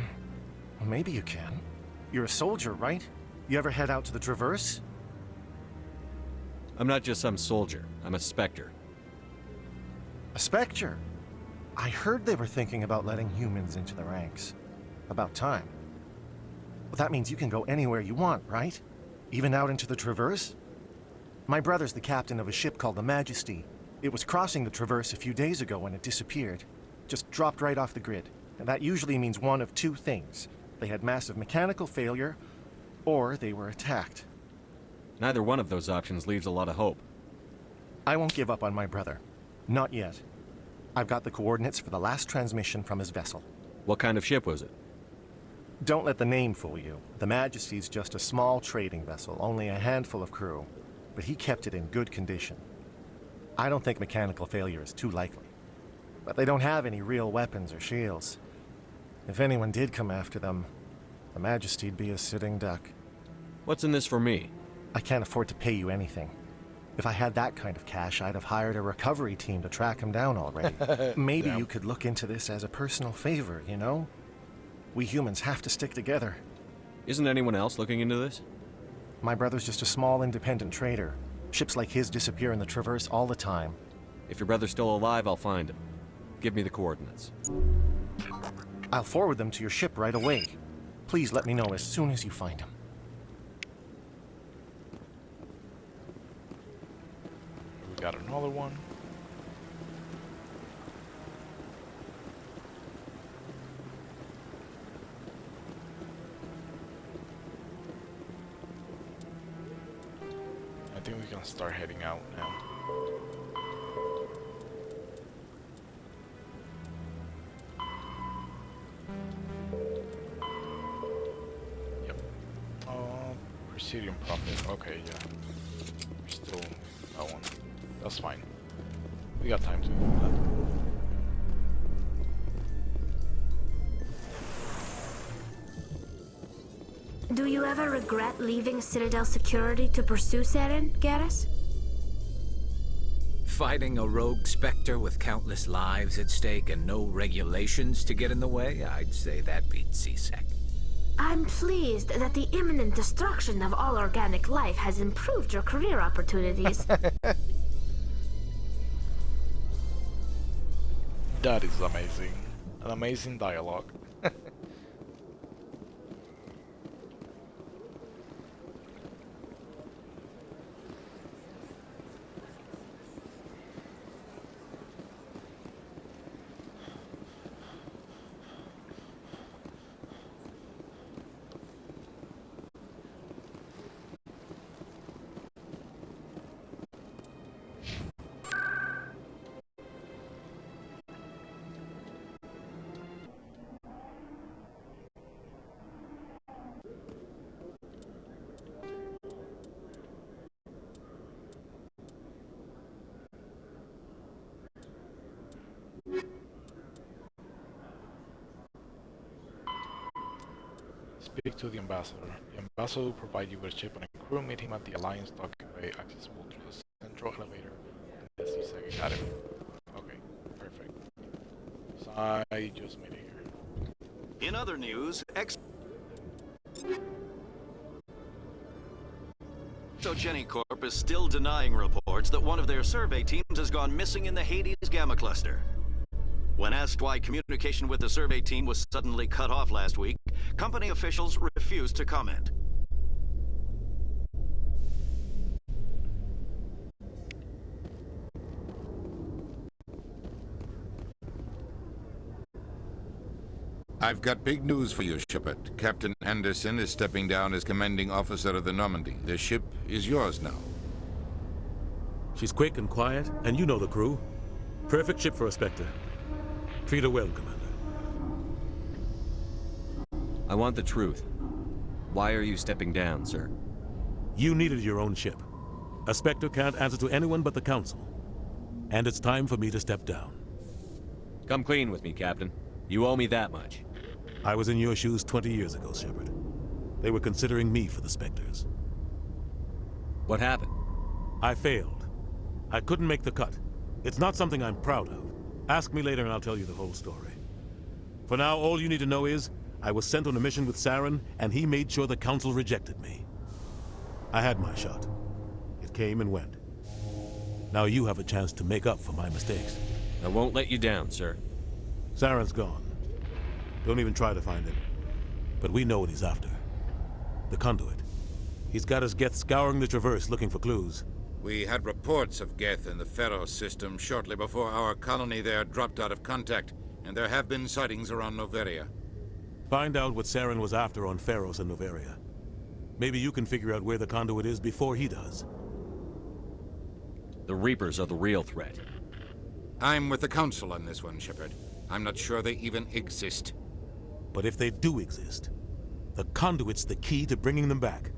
maybe you can. You're a soldier, right? You ever head out to the Traverse?
I'm not just some soldier. I'm a Spectre.
A Spectre? I heard they were thinking about letting humans into the ranks. About time. Well, that means you can go anywhere you want, right? Even out into the Traverse? My brother's the captain of a ship called the Majesty. It was crossing the Traverse a few days ago when it disappeared. Just dropped right off the grid. And that usually means one of two things. They had massive mechanical failure, or they were attacked.
Neither one of those options leaves a lot of hope.
I won't give up on my brother. Not yet. I've got the coordinates for the last transmission from his vessel.
What kind of ship was it?
Don't let the name fool you. The Majesty's just a small trading vessel, only a handful of crew. But he kept it in good condition. I don't think mechanical failure is too likely. But they don't have any real weapons or shields. If anyone did come after them, the Majesty'd be a sitting duck.
What's in this for me?
I can't afford to pay you anything. If I had that kind of cash, I'd have hired a recovery team to track him down already. Maybe you could look into this as a personal favor, you know? We humans have to stick together.
Isn't anyone else looking into this?
My brother's just a small independent trader. Ships like his disappear in the Traverse all the time.
If your brother's still alive, I'll find him. Give me the coordinates.
I'll forward them to your ship right away. Please let me know as soon as you find him.
We got another one. I think we can start heading out now. Yep. Presidium Prophet. Okay, yeah. We're still that one. That's fine. We got time to do that.
Do you ever regret leaving Citadel security to pursue Saren, Garrus?
Fighting a rogue Spectre with countless lives at stake and no regulations to get in the way? I'd say that beats CSEC.
I'm pleased that the imminent destruction of all organic life has improved your career opportunities.
That is amazing. An amazing dialogue. Speak to the ambassador. The ambassador will provide you with a ship and a crew. Meet him at the Alliance docking bay, accessible through the central elevator in the CSEC Academy. Okay, perfect. So I just made it here.
In other news, Jenny Corp is still denying reports that one of their survey teams has gone missing in the Hades Gamma Cluster. When asked why communication with the survey team was suddenly cut off last week, company officials refused to comment.
I've got big news for you, Shepard. Captain Anderson is stepping down as commanding officer of the Normandy. The ship is yours now.
She's quick and quiet, and you know the crew. Perfect ship for a Spectre. Treat her well, Commander.
I want the truth. Why are you stepping down, sir?
You needed your own ship. A Spectre can't answer to anyone but the Council. And it's time for me to step down.
Come clean with me, Captain. You owe me that much.
I was in your shoes 20 years ago, Shepard. They were considering me for the Spectres.
What happened?
I failed. I couldn't make the cut. It's not something I'm proud of. Ask me later and I'll tell you the whole story. For now, all you need to know is, I was sent on a mission with Saren, and he made sure the Council rejected me. I had my shot. It came and went. Now you have a chance to make up for my mistakes.
I won't let you down, sir.
Saren's gone. Don't even try to find him. But we know what he's after. The conduit. He's got his Geth scouring the Traverse looking for clues.
We had reports of Geth in the Pharaoh system shortly before our colony there dropped out of contact, and there have been sightings around Noveria.
Find out what Saren was after on Pharos and Noveria. Maybe you can figure out where the conduit is before he does.
The Reapers are the real threat.
I'm with the Council on this one, Shepard. I'm not sure they even exist.
But if they do exist, the conduit's the key to bringing them back.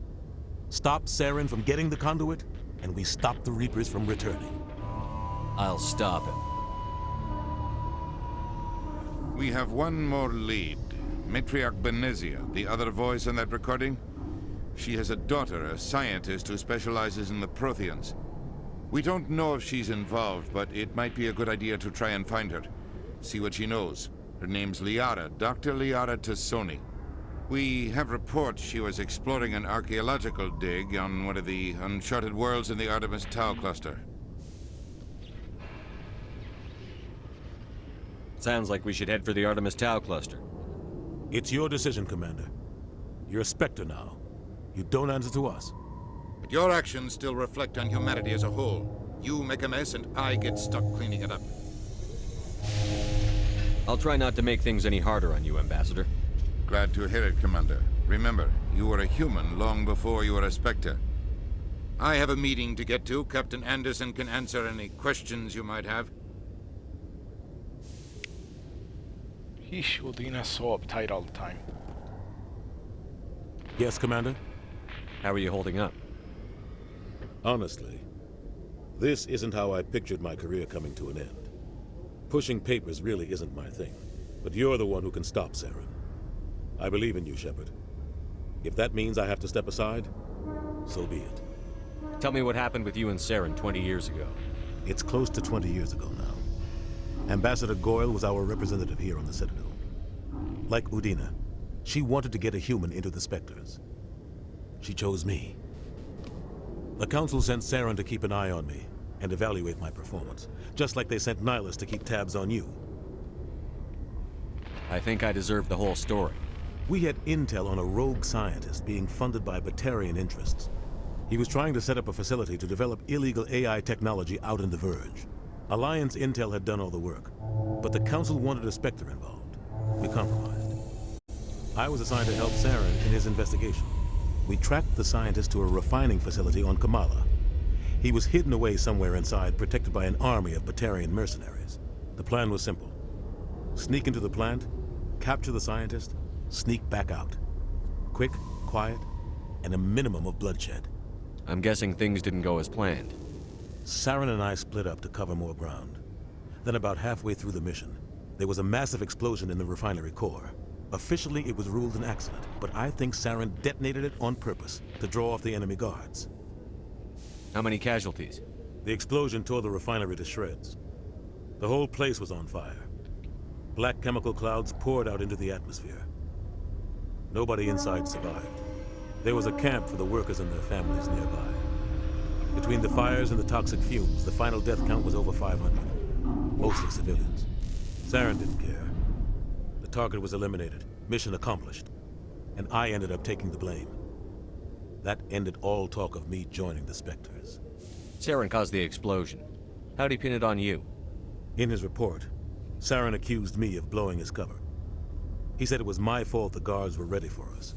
Stop Saren from getting the conduit, and we stop the Reapers from returning.
I'll stop him.
We have one more lead. Matriarch Benezia, the other voice in that recording. She has a daughter, a scientist who specializes in the Protheans. We don't know if she's involved, but it might be a good idea to try and find her. See what she knows. Her name's Liara, Dr. Liara Tassoni. We have reports she was exploring an archaeological dig on one of the uncharted worlds in the Artemis Tau cluster.
Sounds like we should head for the Artemis Tau cluster.
It's your decision, Commander. You're a Spectre now. You don't answer to us.
But your actions still reflect on humanity as a whole. You make a mess and I get stuck cleaning it up.
I'll try not to make things any harder on you, Ambassador.
Glad to hear it, Commander. Remember, you were a human long before you were a Spectre. I have a meeting to get to. Captain Anderson can answer any questions you might have.
Heesh, Udina's so uptight all the time.
Yes, Commander?
How are you holding up?
Honestly, this isn't how I pictured my career coming to an end. Pushing papers really isn't my thing, but you're the one who can stop Saren. I believe in you, Shepard. If that means I have to step aside, so be it.
Tell me what happened with you and Saren 20 years ago.
It's close to 20 years ago now. Ambassador Goyle was our representative here on the Citadel. Like Udina, she wanted to get a human into the Spectres. She chose me. The Council sent Saren to keep an eye on me and evaluate my performance, just like they sent Nihilus to keep tabs on you.
I think I deserve the whole story.
We had intel on a rogue scientist being funded by Batarian interests. He was trying to set up a facility to develop illegal AI technology out in the Verge. Alliance intel had done all the work, but the Council wanted a Spectre involved. We compromised. I was assigned to help Saren in his investigation. We tracked the scientist to a refining facility on Kamala. He was hidden away somewhere inside, protected by an army of Batarian mercenaries. The plan was simple. Sneak into the plant, capture the scientist, sneak back out. Quick, quiet, and a minimum of bloodshed.
I'm guessing things didn't go as planned.
Saren and I split up to cover more ground. Then about halfway through the mission, there was a massive explosion in the refinery core. Officially, it was ruled an accident, but I think Saren detonated it on purpose to draw off the enemy guards.
How many casualties?
The explosion tore the refinery to shreds. The whole place was on fire. Black chemical clouds poured out into the atmosphere. Nobody inside survived. There was a camp for the workers and their families nearby. Between the fires and the toxic fumes, the final death count was over 500. Mostly civilians. Saren didn't care. The target was eliminated, mission accomplished, and I ended up taking the blame. That ended all talk of me joining the Spectres.
Saren caused the explosion. How'd he pin it on you?
In his report, Saren accused me of blowing his cover. He said it was my fault the guards were ready for us.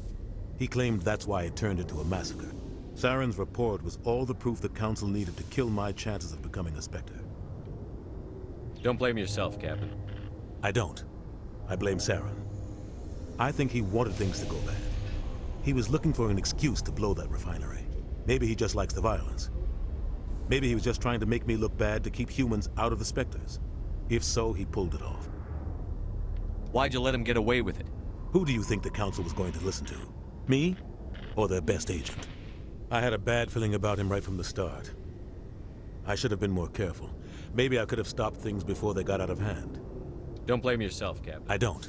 He claimed that's why it turned into a massacre. Saren's report was all the proof the Council needed to kill my chances of becoming a Spectre.
Don't blame yourself, Captain.
I don't. I blame Saren. I think he wanted things to go bad. He was looking for an excuse to blow that refinery. Maybe he just likes the violence. Maybe he was just trying to make me look bad to keep humans out of the Spectres. If so, he pulled it off.
Why'd you let him get away with it?
Who do you think the Council was going to listen to? Me? Or their best agent? I had a bad feeling about him right from the start. I should have been more careful. Maybe I could have stopped things before they got out of hand.
Don't blame yourself, Captain.
I don't.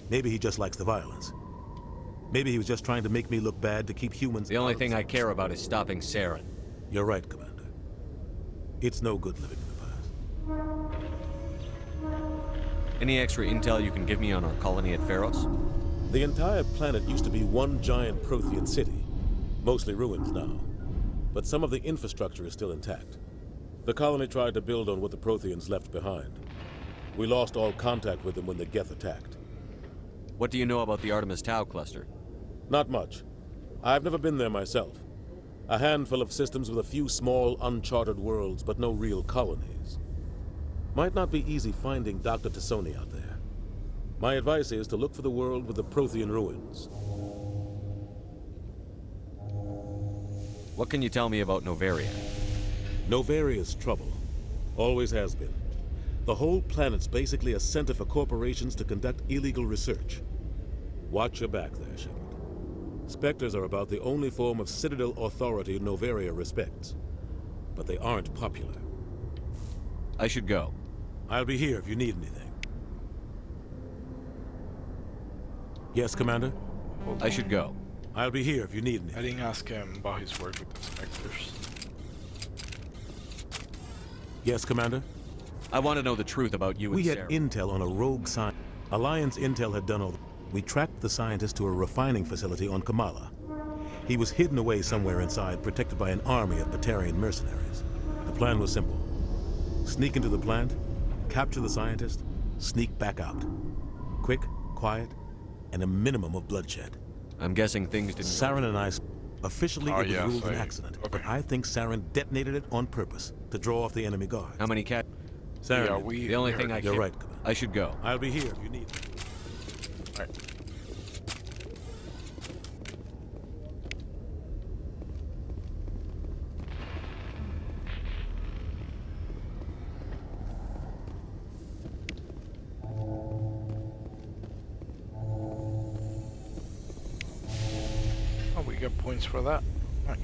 Maybe he just likes the violence. Maybe he was just trying to make me look bad to keep humans.
The only thing I care about is stopping Saren.
You're right, Commander. It's no good living in the past.
Any extra intel you can give me on our colony at Pharos?
The entire planet used to be one giant Prothean city. Mostly ruins now. But some of the infrastructure is still intact. The colony tried to build on what the Protheans left behind. We lost all contact with them when the Geth attacked.
What do you know about the Artemis Tau cluster?
Not much. I've never been there myself. A handful of systems with a few small, uncharted worlds, but no real colonies. Might not be easy finding Dr. Tassoni out there. My advice is to look for the world with the Prothean ruins.
What can you tell me about Novaria?
Novaria's trouble. Always has been. The whole planet's basically a center for corporations to conduct illegal research. Watch your back there, Shepard. Spectres are about the only form of Citadel authority Novaria respects. But they aren't popular.
I should go.
I'll be here if you need anything. Yes, Commander?
I should go.
I'll be here if you need anything.
I didn't ask him about his work with the Spectres.
Yes, Commander?
I want to know the truth about you and
We had
Sarah.
intel on a rogue scientist. Alliance intel had done all the... We tracked the scientist to a refining facility on Kamala. He was hidden away somewhere inside, protected by an army of Batarian mercenaries. The plan was simple. Sneak into the plant, capture the scientist, sneak back out. Quick, quiet, and a minimum of bloodshed.
I'm guessing things didn't...
Saren and I... Officially, it was ruled an accident, but I think Saren detonated it on purpose to draw off the enemy guards.
How many cat?
Saren,
The only thing I
You're
can...
right.
I should go.
I'll be here if you need me.
Alright. Oh, we get points for that. Nice.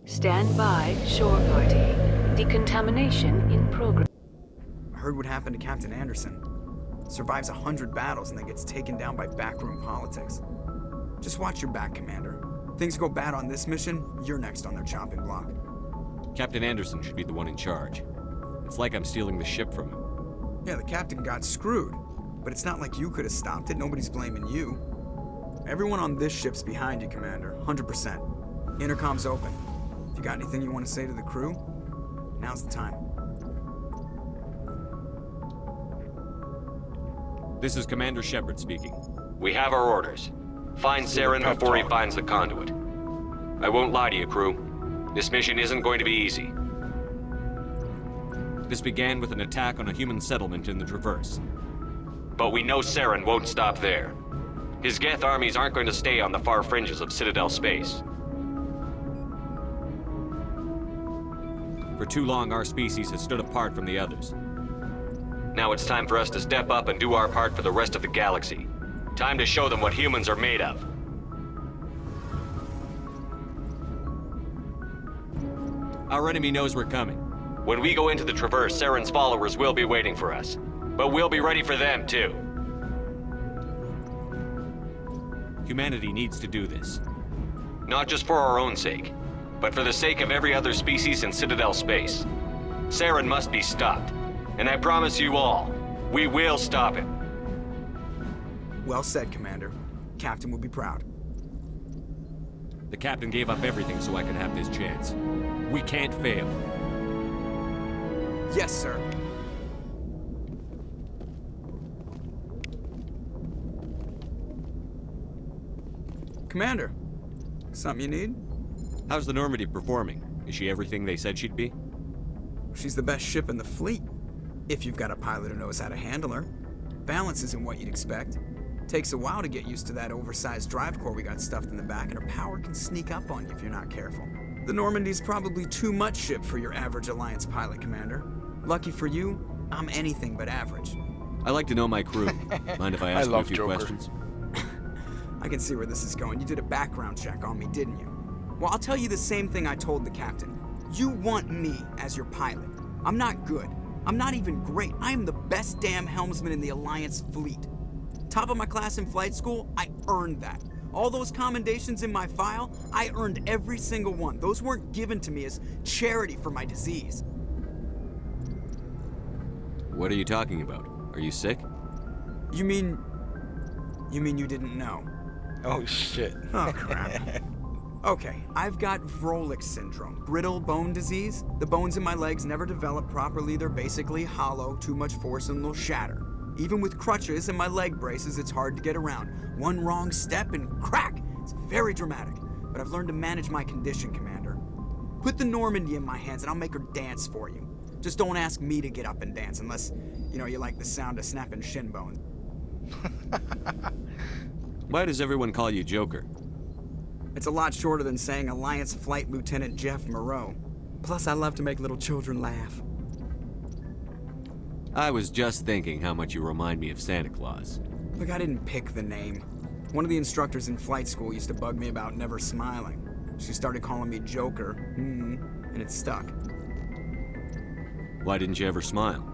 Stand by, shore party. Decontamination in progress.
I heard what happened to Captain Anderson. Survives 100 battles and then gets taken down by backroom politics. Just watch your back, Commander. Things go bad on this mission, you're next on their chopping block.
Captain Anderson should be the one in charge. It's like I'm stealing the ship from him.
Yeah, the captain got screwed. But it's not like you could have stopped it. Nobody's blaming you. Everyone on this ship's behind you, Commander. 100%. Intercom's open. If you got anything you want to say to the crew, now's the time.
This is Commander Shepard speaking.
We have our orders. Find Saren before he finds the conduit. I won't lie to you, crew. This mission isn't going to be easy.
This began with an attack on a human settlement in the Traverse.
But we know Saren won't stop there. His Geth armies aren't going to stay on the far fringes of Citadel space.
For too long, our species has stood apart from the others.
Now it's time for us to step up and do our part for the rest of the galaxy. Time to show them what humans are made of.
Our enemy knows we're coming.
When we go into the Traverse, Saren's followers will be waiting for us. But we'll be ready for them, too.
Humanity needs to do this.
Not just for our own sake, but for the sake of every other species in Citadel space. Saren must be stopped. And I promise you all, we will stop him.
Well said, Commander. Captain will be proud.
The captain gave up everything so I could have this chance. We can't fail.
Yes, sir. Commander, something you need?
How's the Normandy performing? Is she everything they said she'd be?
She's the best ship in the fleet, if you've got a pilot who knows how to handle her. Balance isn't what you'd expect. Takes a while to get used to that oversized drive core we got stuffed in the back, and her power can sneak up on you if you're not careful. The Normandy's probably too much ship for your average Alliance pilot, Commander. Lucky for you, I'm anything but average.
I like to know my crew. Mind if I ask you a few questions?
I can see where this is going. You did a background check on me, didn't you? Well, I'll tell you the same thing I told the captain. You want me as your pilot. I'm not good. I'm not even great. I am the best damn helmsman in the Alliance fleet. Top of my class in flight school, I earned that. All those commendations in my file, I earned every single one. Those weren't given to me as charity for my disease.
What are you talking about? Are you sick?
You mean you didn't know?
Oh, shit.
Oh, crap. Okay, I've got Vrolik syndrome, brittle bone disease. The bones in my legs never develop properly. They're basically hollow, too much force and they'll shatter. Even with crutches and my leg braces, it's hard to get around. One wrong step and crack! It's very dramatic. But I've learned to manage my condition, Commander. Put the Normandy in my hands and I'll make her dance for you. Just don't ask me to get up and dance unless, you like the sound of snapping shin bones.
Why does everyone call you Joker?
It's a lot shorter than saying Alliance Flight Lieutenant Jeff Moreau. Plus, I love to make little children laugh.
I was just thinking how much you remind me of Santa Claus.
Look, I didn't pick the name. One of the instructors in flight school used to bug me about never smiling. She started calling me Joker, and it stuck.
Why didn't you ever smile?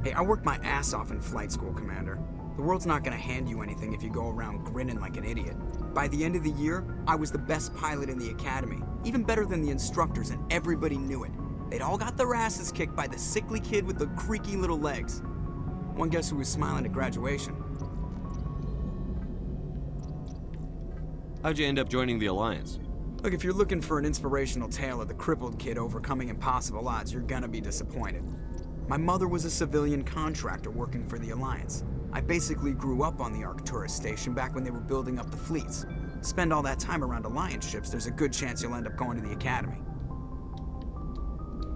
Hey, I worked my ass off in flight school, Commander. The world's not gonna hand you anything if you go around grinning like an idiot. By the end of the year, I was the best pilot in the academy, even better than the instructors, and everybody knew it. They'd all got their asses kicked by the sickly kid with the creaky little legs. One guess who was smiling at graduation?
How'd you end up joining the Alliance?
Look, if you're looking for an inspirational tale of the crippled kid overcoming impossible odds, you're gonna be disappointed. My mother was a civilian contractor working for the Alliance. I basically grew up on the Arcturus station back when they were building up the fleets. Spend all that time around Alliance ships, there's a good chance you'll end up going to the Academy.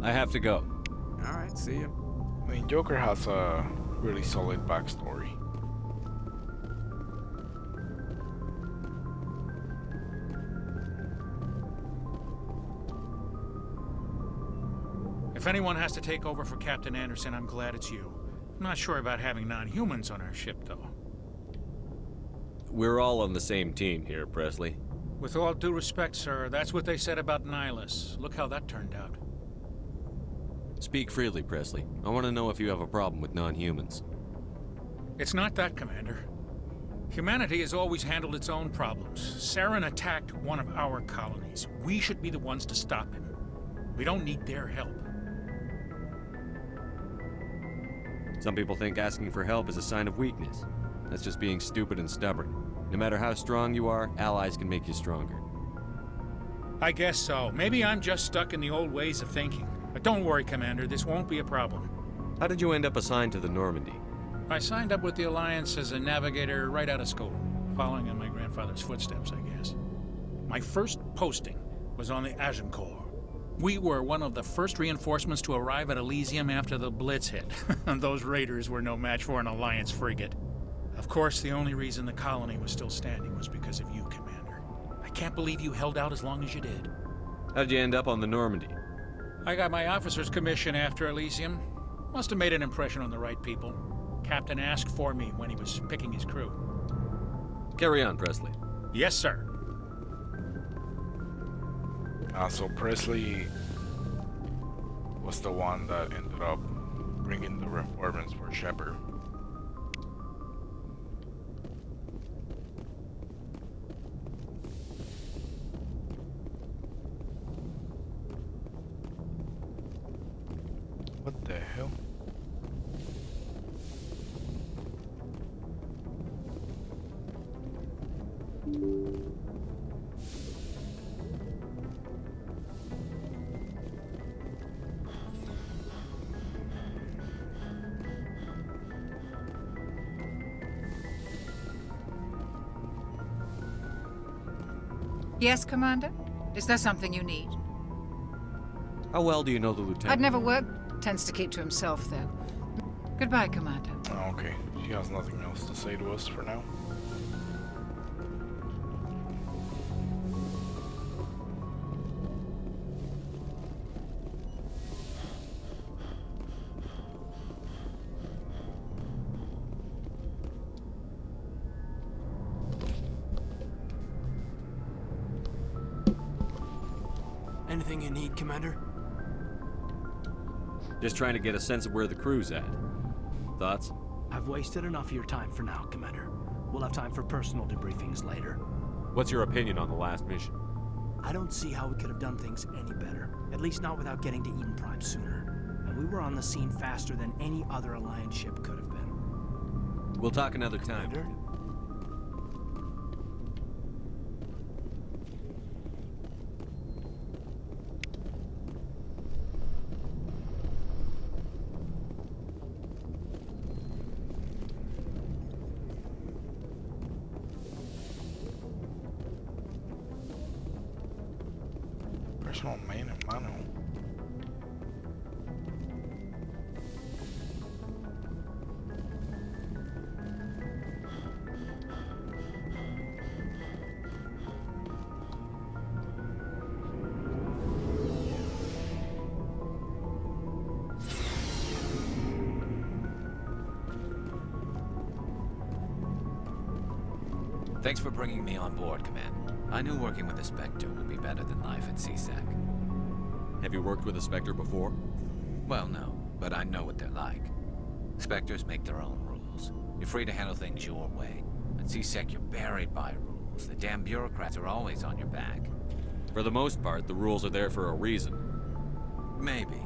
I have to go.
Alright, see you.
I mean, Joker has a really solid backstory.
If anyone has to take over for Captain Anderson, I'm glad it's you. I'm not sure about having non-humans on our ship, though.
We're all on the same team here, Presley.
With all due respect, sir, that's what they said about Nihilus. Look how that turned out.
Speak freely, Presley. I want to know if you have a problem with non-humans.
It's not that, Commander. Humanity has always handled its own problems. Saren attacked one of our colonies. We should be the ones to stop him. We don't need their help.
Some people think asking for help is a sign of weakness. That's just being stupid and stubborn. No matter how strong you are, allies can make you stronger.
I guess so. Maybe I'm just stuck in the old ways of thinking. But don't worry, Commander, this won't be a problem.
How did you end up assigned to the Normandy?
I signed up with the Alliance as a navigator right out of school, following in my grandfather's footsteps, I guess. My first posting was on the Agincourt. We were one of the first reinforcements to arrive at Elysium after the Blitz hit. Those raiders were no match for an Alliance frigate. Of course, the only reason the colony was still standing was because of you, Commander. I can't believe you held out as long as you did.
How'd you end up on the Normandy?
I got my officer's commission after Elysium. Must have made an impression on the right people. Captain asked for me when he was picking his crew.
Carry on, Presley.
Yes, sir.
So Presley was the one that ended up bringing the reformers for Shepard. What the hell?
Yes, Commander? Is there something you need?
How well do you know the lieutenant?
I'd never worked. Tends to keep to himself, though. Goodbye, Commander.
Oh, okay. She has nothing else to say to us for now.
Anything you need, Commander?
Just trying to get a sense of where the crew's at. Thoughts?
I've wasted enough of your time for now, Commander. We'll have time for personal debriefings later.
What's your opinion on the last mission?
I don't see how we could have done things any better. At least not without getting to Eden Prime sooner. And we were on the scene faster than any other Alliance ship could have been.
We'll talk another time.
Commander?
Personal man and mano.
Thanks for bringing me on board, Command. I knew working with a Spectre would be better than life at CSEC.
Have you worked with a Spectre before?
Well, no, but I know what they're like. Spectres make their own rules. You're free to handle things your way. At CSEC, you're buried by rules. The damn bureaucrats are always on your back.
For the most part, the rules are there for a reason.
Maybe.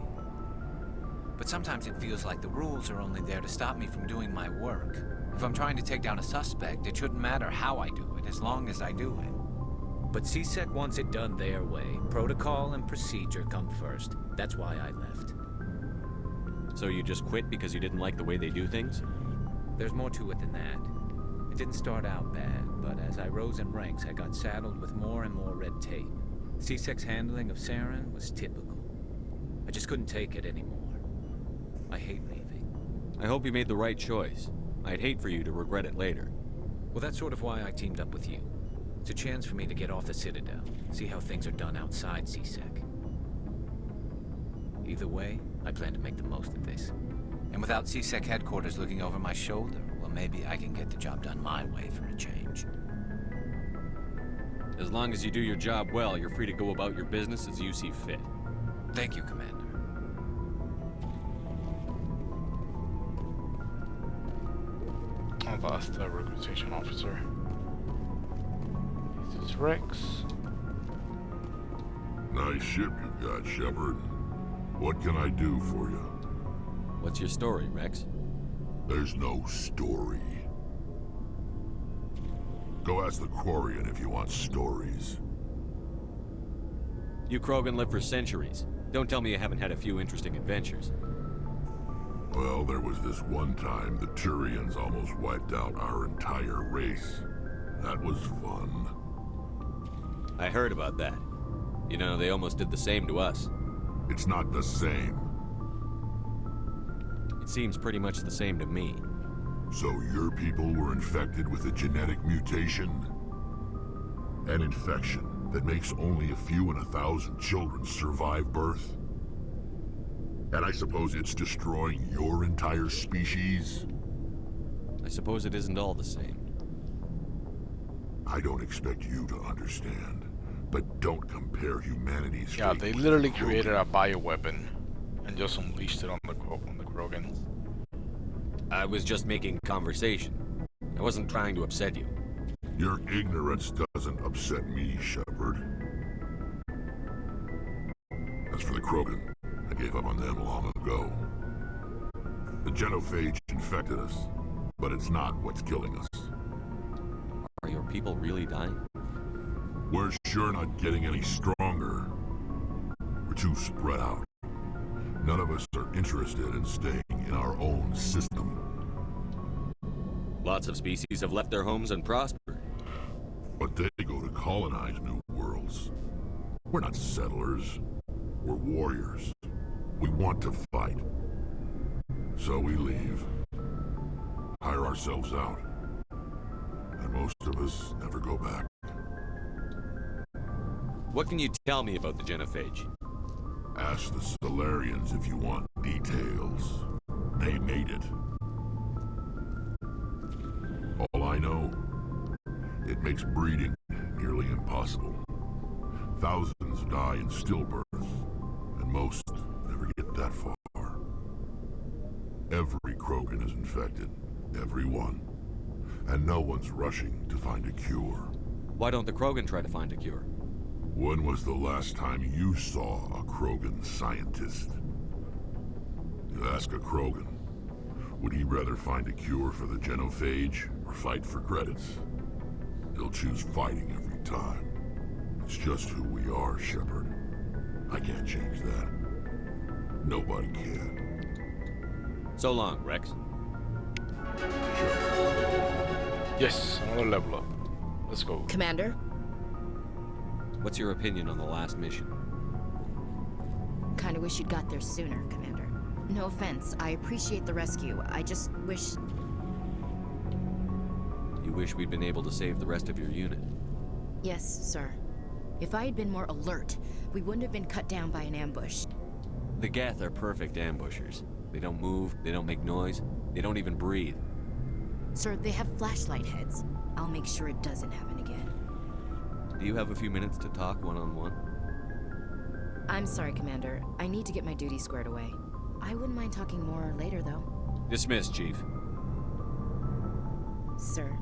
But sometimes it feels like the rules are only there to stop me from doing my work. If I'm trying to take down a suspect, it shouldn't matter how I do it, as long as I do it. But CSEC wants it done their way. Protocol and procedure come first. That's why I left.
So you just quit because you didn't like the way they do things?
There's more to it than that. It didn't start out bad, but as I rose in ranks, I got saddled with more and more red tape. CSEC's handling of Saren was typical. I just couldn't take it anymore. I hate leaving.
I hope you made the right choice. I'd hate for you to regret it later.
Well, that's sort of why I teamed up with you. It's a chance for me to get off the Citadel, see how things are done outside CSEC. Either way, I plan to make the most of this. And without CSEC headquarters looking over my shoulder, well, maybe I can get the job done my way for a change.
As long as you do your job well, you're free to go about your business as you see fit.
Thank you, Commander.
I've asked the recruitation officer. This is Wrex.
Nice ship you got, Shepard. What can I do for you?
What's your story, Wrex?
There's no story. Go ask the Quarian if you want stories.
You Krogan live for centuries. Don't tell me you haven't had a few interesting adventures.
Well, there was this one time the Turians almost wiped out our entire race. That was fun.
I heard about that. You know, they almost did the same to us.
It's not the same.
It seems pretty much the same to me.
So your people were infected with a genetic mutation? An infection that makes only a few in 1,000 children survive birth? And I suppose it's destroying your entire species?
I suppose it isn't all the same.
I don't expect you to understand, but don't compare humanity's
Yeah,
fate
they
with
literally
the
created a bioweapon and just unleashed it on the Krogan.
I was just making conversation. I wasn't trying to upset you.
Your ignorance doesn't upset me, Shepard. As for the Krogan, I gave up on them long ago. The genophage infected us, but it's not what's killing us.
Are your people really dying?
We're sure not getting any stronger. We're too spread out. None of us are interested in staying in our own system.
Lots of species have left their homes and prospered.
But they go to colonize new worlds. We're not settlers. We're warriors. We want to fight. So we leave. Hire ourselves out. And most of us never go back.
What can you tell me about the genophage?
Ask the Solarians if you want details. They made it. All I know, it makes breeding nearly impossible. Thousands die in stillbirth, and most never get that far. Every Krogan is infected. Every one. And no one's rushing to find a cure.
Why don't the Krogan try to find a cure?
When was the last time you saw a Krogan scientist? You ask a Krogan, would he rather find a cure for the genophage or fight for credits? He'll choose fighting every time. It's just who we are, Shepard. I can't change that. Nobody can.
So long, Wrex.
Yes, another level up. Let's go.
Commander?
What's your opinion on the last mission?
Kinda wish you'd got there sooner, Commander. No offense, I appreciate the rescue. I just wish...
You wish we'd been able to save the rest of your unit?
Yes, sir. If I had been more alert, we wouldn't have been cut down by an ambush.
The Geth are perfect ambushers. They don't move, they don't make noise, they don't even breathe.
Sir, they have flashlight heads. I'll make sure it doesn't happen again.
Do you have a few minutes to talk one-on-one?
I'm sorry, Commander. I need to get my duty squared away. I wouldn't mind talking more later, though.
Dismissed, Chief.
Sir.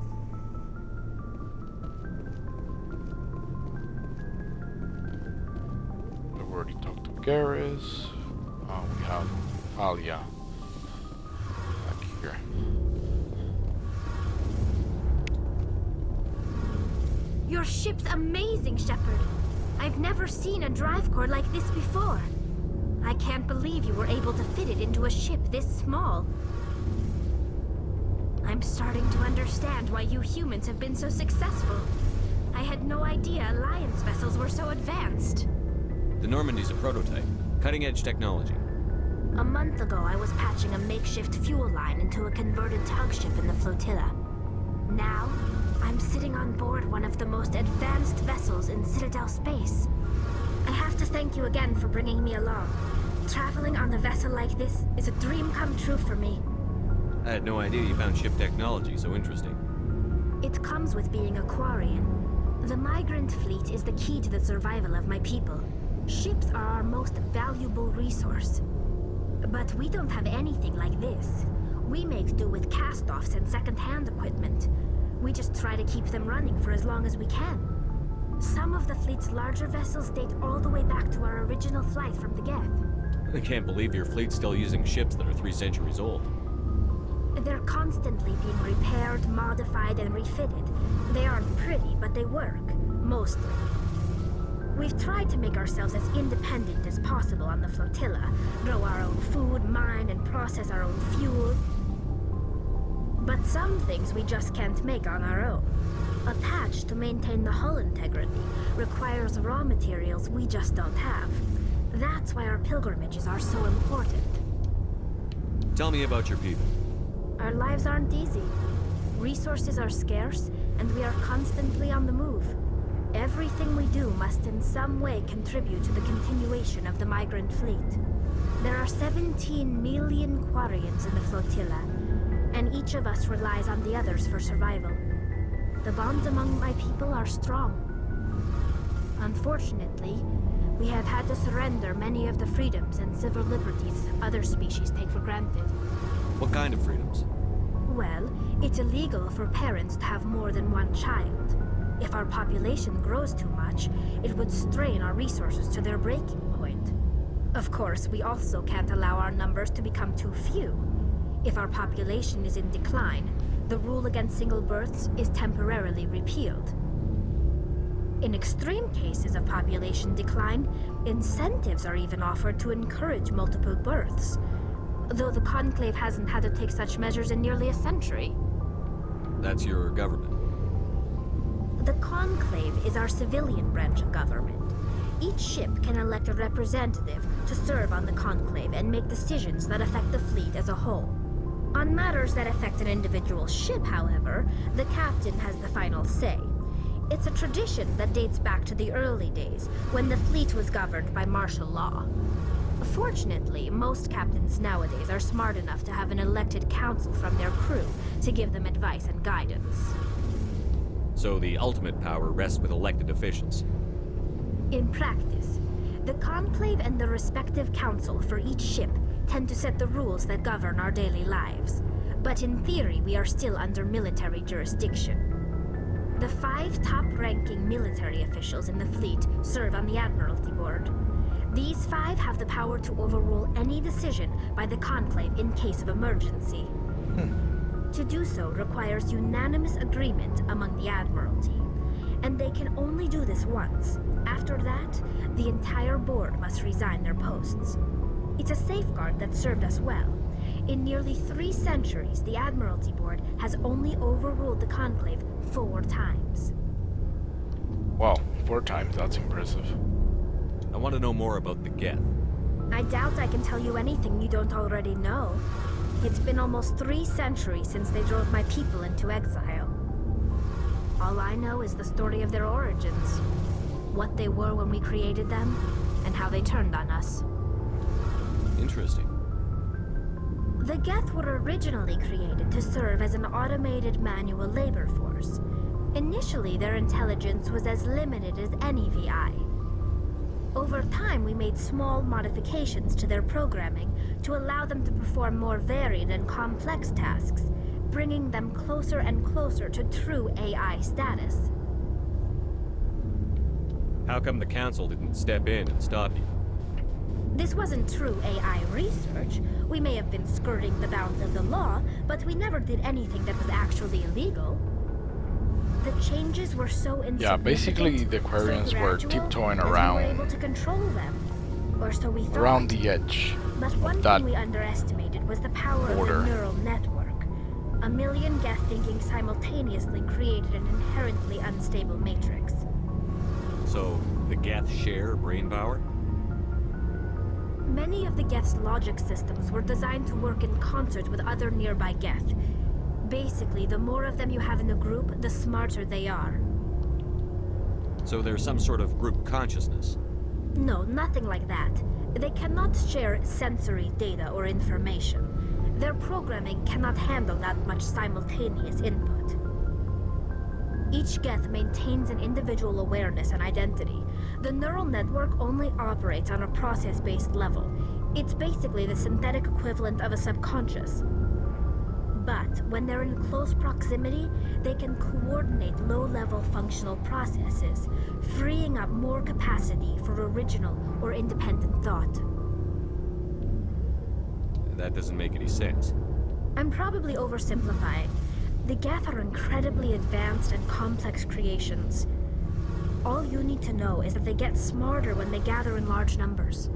We've already talked to Garrus. We have Bathia back here.
Your ship's amazing, Shepard. I've never seen a drive core like this before. I can't believe you were able to fit it into a ship this small. I'm starting to understand why you humans have been so successful. I had no idea Alliance vessels were so advanced.
The Normandy's a prototype. Cutting-edge technology.
A month ago, I was patching a makeshift fuel line into a converted tug ship in the flotilla. Now, I'm sitting on board one of the most advanced vessels in Citadel space. I have to thank you again for bringing me along. Traveling on a vessel like this is a dream come true for me.
I had no idea you found ship technology so interesting.
It comes with being a Quarian. The migrant fleet is the key to the survival of my people. Ships are our most valuable resource. But we don't have anything like this. We make do with cast-offs and second-hand equipment. We just try to keep them running for as long as we can. Some of the fleet's larger vessels date all the way back to our original flight from the Geth.
I can't believe your fleet's still using ships that are 3 centuries old.
They're constantly being repaired, modified, and refitted. They aren't pretty, but they work. Mostly. We've tried to make ourselves as independent as possible on the flotilla, grow our own food, mine, and process our own fuel. But some things we just can't make on our own. A patch to maintain the hull integrity requires raw materials we just don't have. That's why our pilgrimages are so important.
Tell me about your people.
Our lives aren't easy. Resources are scarce, and we are constantly on the move. Everything we do must in some way contribute to the continuation of the migrant fleet. There are 17 million Quarians in the flotilla, and each of us relies on the others for survival. The bonds among my people are strong. Unfortunately, we have had to surrender many of the freedoms and civil liberties other species take for granted.
What kind of freedoms?
Well, it's illegal for parents to have more than one child. If our population grows too much, it would strain our resources to their breaking point. Of course, we also can't allow our numbers to become too few. If our population is in decline, the rule against single births is temporarily repealed. In extreme cases of population decline, incentives are even offered to encourage multiple births, though the Conclave hasn't had to take such measures in nearly a century.
That's your government.
The Conclave is our civilian branch of government. Each ship can elect a representative to serve on the Conclave and make decisions that affect the fleet as a whole. On matters that affect an individual ship, however, the captain has the final say. It's a tradition that dates back to the early days, when the fleet was governed by martial law. Fortunately, most captains nowadays are smart enough to have an elected council from their crew to give them advice and guidance.
So the ultimate power rests with elected officials.
In practice, the Conclave and the respective council for each ship tend to set the rules that govern our daily lives. But in theory, we are still under military jurisdiction. The 5 top-ranking military officials in the fleet serve on the Admiralty Board. These 5 have the power to overrule any decision by the Conclave in case of emergency. To do so requires unanimous agreement among the Admiralty, and they can only do this once. After that, the entire board must resign their posts. It's a safeguard that served us well. In nearly 3 centuries, the Admiralty Board has only overruled the Conclave 4 times.
Wow, 4 times, that's impressive.
I want to know more about the Geth.
I doubt I can tell you anything you don't already know. It's been almost 3 centuries since they drove my people into exile. All I know is the story of their origins, what they were when we created them, and how they turned on us.
Interesting.
The Geth were originally created to serve as an automated manual labor force. Initially, their intelligence was as limited as any VI. Over time, we made small modifications to their programming to allow them to perform more varied and complex tasks, bringing them closer and closer to true AI status.
How come the Council didn't step in and stop you?
This wasn't true AI research. We may have been skirting the bounds of the law, but we never did anything that was actually illegal. The changes were so insignificant.
Yeah, basically the Quarians were tiptoeing around
We were able to control them, or so we thought.
around the edge
But
of
one
that
thing we underestimated was the power
border.
of the neural network. A million Geth thinking simultaneously created an inherently unstable matrix.
So, the Geth share brain power?
Many of the Geth's logic systems were designed to work in concert with other nearby Geth. Basically, the more of them you have in a group, the smarter they are.
So there's some sort of group consciousness?
No, nothing like that. They cannot share sensory data or information. Their programming cannot handle that much simultaneous input. Each Geth maintains an individual awareness and identity. The neural network only operates on a process-based level. It's basically the synthetic equivalent of a subconscious. But when they're in close proximity, they can coordinate low-level functional processes, freeing up more capacity for original or independent thought.
That doesn't make any sense.
I'm probably oversimplifying. The Geth are incredibly advanced and complex creations. All you need to know is that they get smarter when they gather in large numbers.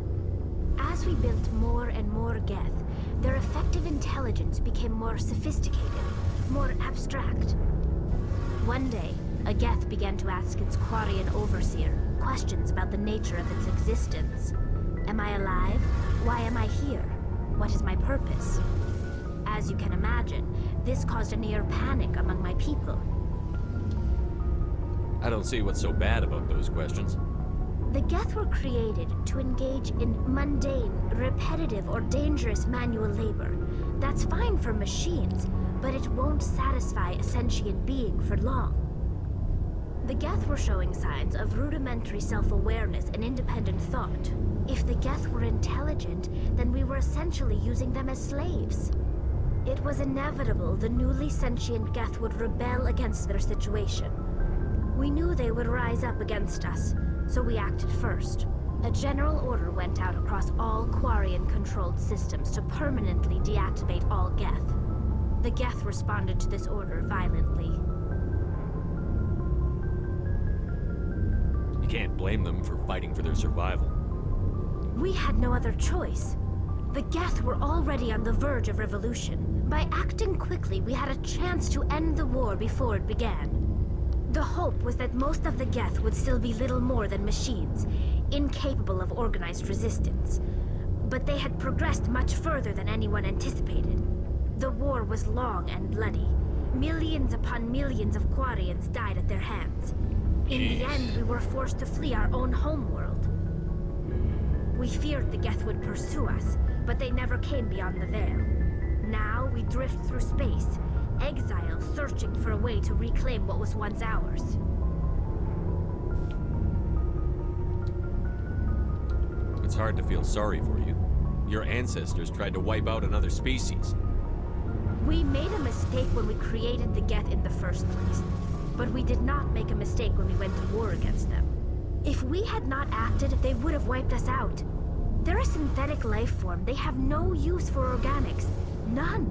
As we built more and more Geth, their effective intelligence became more sophisticated, more abstract. One day, a Geth began to ask its Quarian overseer questions about the nature of its existence. Am I alive? Why am I here? What is my purpose? As you can imagine, this caused a near panic among my people.
I don't see what's so bad about those questions.
The Geth were created to engage in mundane, repetitive, or dangerous manual labor. That's fine for machines, but it won't satisfy a sentient being for long. The Geth were showing signs of rudimentary self-awareness and independent thought. If the Geth were intelligent, then we were essentially using them as slaves. It was inevitable the newly sentient Geth would rebel against their situation. We knew they would rise up against us, so we acted first. A general order went out across all Quarian-controlled systems to permanently deactivate all Geth. The Geth responded to this order violently.
You can't blame them for fighting for their survival.
We had no other choice. The Geth were already on the verge of revolution. By acting quickly, we had a chance to end the war before it began. The hope was that most of the Geth would still be little more than machines, incapable of organized resistance. But they had progressed much further than anyone anticipated. The war was long and bloody. Millions upon millions of Quarians died at their hands. In the end, we were forced to flee our own homeworld. We feared the Geth would pursue us, but they never came beyond the Veil. Now we drift through space, exile searching for a way to reclaim what was once ours.
It's hard to feel sorry for you. Your ancestors tried to wipe out another species.
We made a mistake when we created the Geth in the first place. But we did not make a mistake when we went to war against them. If we had not acted, they would have wiped us out. They're a synthetic life form. They have no use for organics. None.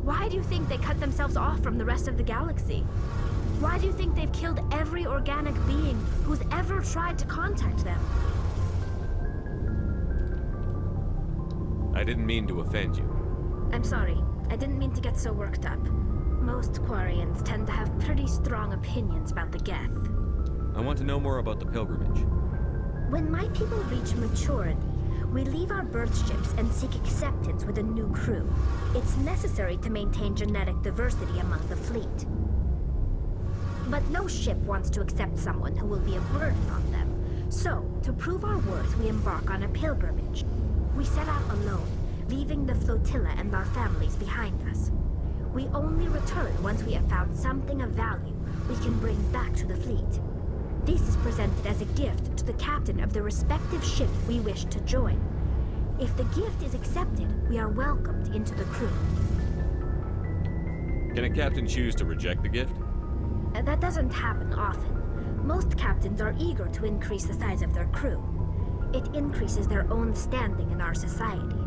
Why do you think they cut themselves off from the rest of the galaxy? Why do you think they've killed every organic being who's ever tried to contact them?
I didn't mean to offend you.
I'm sorry. I didn't mean to get so worked up. Most Quarians tend to have pretty strong opinions about the Geth.
I want to know more about the pilgrimage.
When my people reach maturity, we leave our birth ships and seek acceptance with a new crew. It's necessary to maintain genetic diversity among the fleet. But no ship wants to accept someone who will be a burden on them. So, to prove our worth, we embark on a pilgrimage. We set out alone, leaving the flotilla and our families behind us. We only return once we have found something of value we can bring back to the fleet. This is presented as a gift to the captain of the respective ship we wish to join. If the gift is accepted, we are welcomed into the crew.
Can a captain choose to reject the gift?
That doesn't happen often. Most captains are eager to increase the size of their crew. It increases their own standing in our society.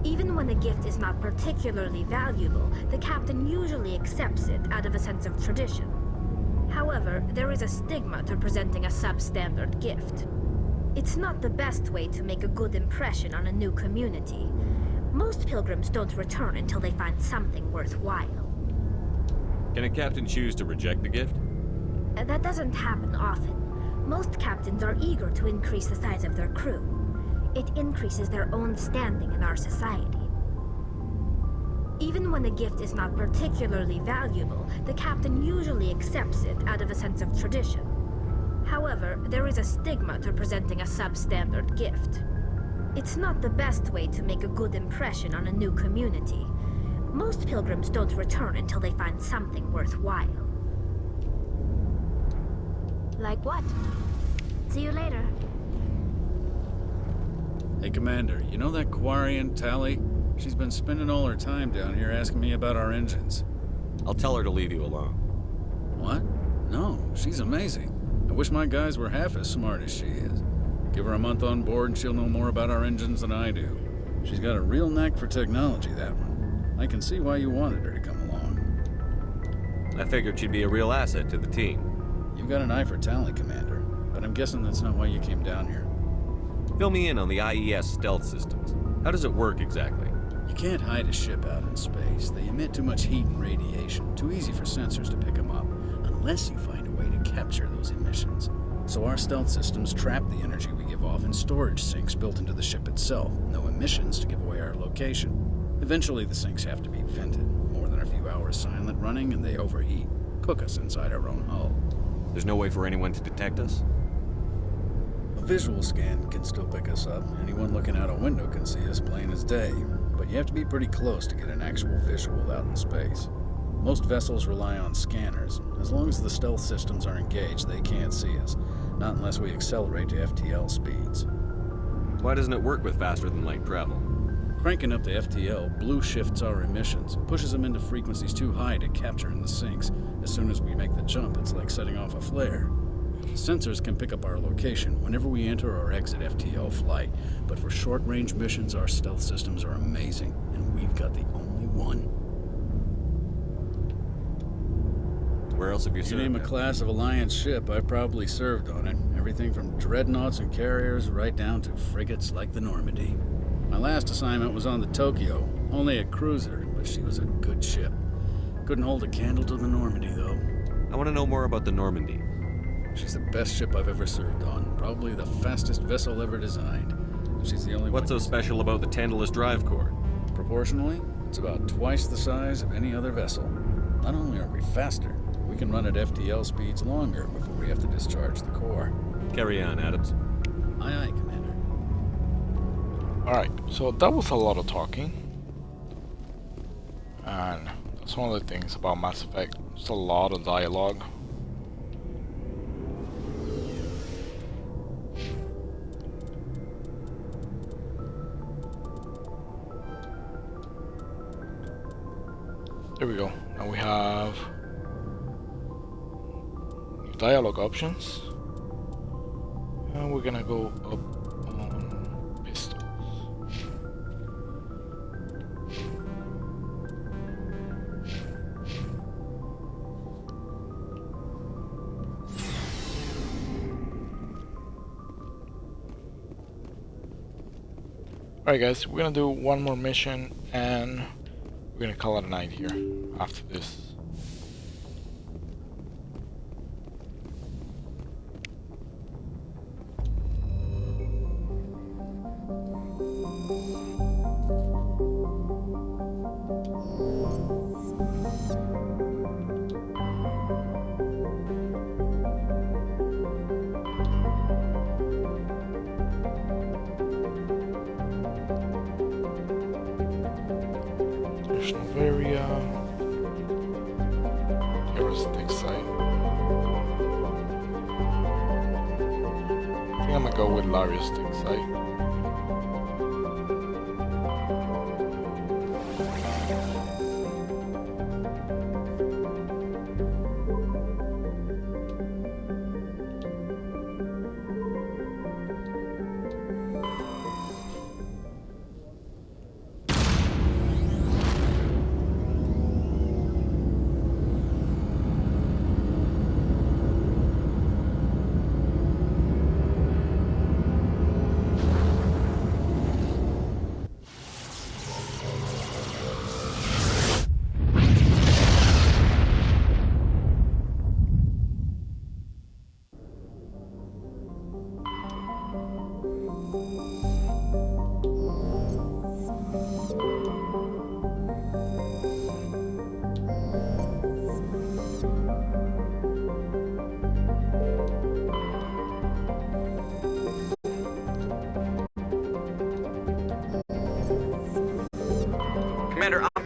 Even when a gift is not particularly valuable, the captain usually accepts it out of a sense of tradition. However, there is a stigma to presenting a substandard gift. It's not the best way to make a good impression on a new community. Most pilgrims don't return until they find something worthwhile.
Can a captain choose to reject the gift?
That doesn't happen often. Most captains are eager to increase the size of their crew. It increases their own standing in our society. Even when a gift is not particularly valuable, the captain usually accepts it out of a sense of tradition. However, there is a stigma to presenting a substandard gift. It's not the best way to make a good impression on a new community. Most pilgrims don't return until they find something worthwhile. Like what? See you later.
Hey, Commander, you know that Quarian, Tally? She's been spending all her time down here asking me about our engines.
I'll tell her to leave you alone.
What? No, she's amazing. I wish my guys were half as smart as she is. Give her a month on board and she'll know more about our engines than I do. She's got a real knack for technology, that one. I can see why you wanted her to come along.
I figured she'd be a real asset to the team.
You've got an eye for talent, Commander, but I'm guessing that's not why you came down here.
Fill me in on the IES stealth systems. How does it work exactly?
You can't hide a ship out in space. They emit too much heat and radiation. Too easy for sensors to pick them up, unless you find a way to capture those emissions. So our stealth systems trap the energy we give off in storage sinks built into the ship itself. No emissions to give away our location. Eventually the sinks have to be vented. More than a few hours silent running and they overheat. Cook us inside our own hull.
There's no way for anyone to detect us?
A visual scan can still pick us up. Anyone looking out a window can see us plain as day. But you have to be pretty close to get an actual visual out in space. Most vessels rely on scanners. As long as the stealth systems are engaged, they can't see us. Not unless we accelerate to FTL speeds.
Why doesn't it work with faster-than-light travel?
Cranking up the FTL blue shifts our emissions, pushes them into frequencies too high to capture in the sinks. As soon as we make the jump, it's like setting off a flare. Sensors can pick up our location whenever we enter or exit FTL flight, but for short-range missions, our stealth systems are amazing, and we've got the only one.
Where else have you served?
You name a class of Alliance ship, I've probably served on it. Everything from dreadnoughts and carriers right down to frigates like the Normandy. My last assignment was on the Tokyo, only a cruiser, but she was a good ship. Couldn't hold a candle to the Normandy, though.
I want to know more about the Normandy.
She's the best ship I've ever served on. Probably the fastest vessel ever designed. She's the only one.
What's so special about the Tantalus drive core?
Proportionally, it's about twice the size of any other vessel. Not only are we faster, we can run at FTL speeds longer before we have to discharge the core.
Carry on, Adams.
Aye, aye, Commander.
Alright, so that was a lot of talking. And that's one of the things about Mass Effect. It's a lot of dialogue. There we go. Now we have new dialogue options. And we're gonna go up on pistols. Alright guys, we're gonna do one more mission and we're gonna call it a night here after this. Area. Garrus dig site. I think I'm gonna go with Laria's dig site.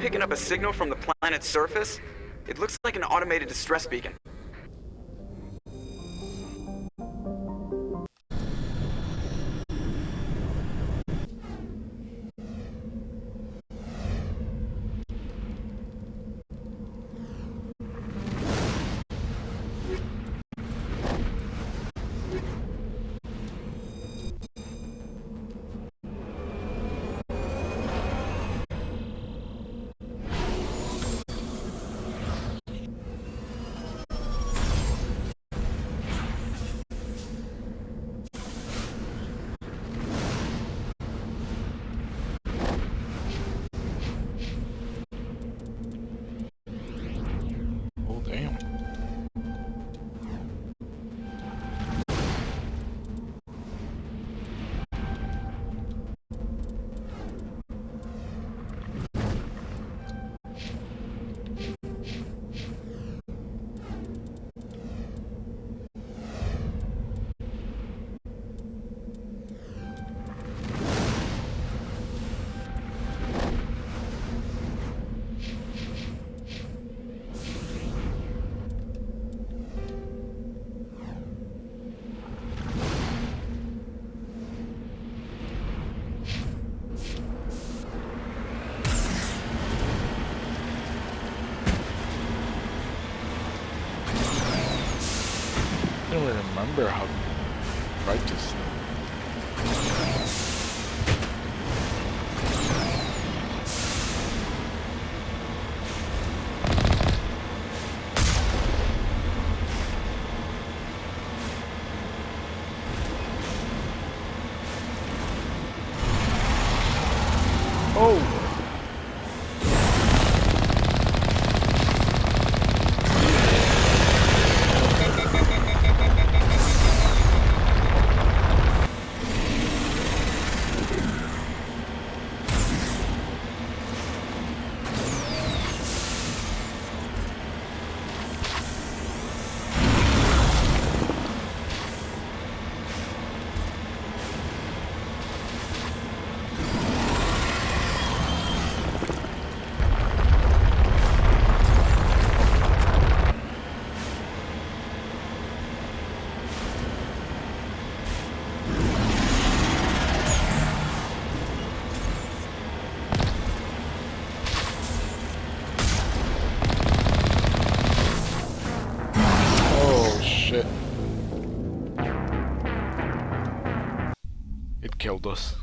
picking up a signal from the planet's surface? It looks like an automated distress beacon.
Oh, damn. I don't really remember how righteous. Oh! It killed us.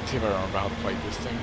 See if I remember how to fight this thing.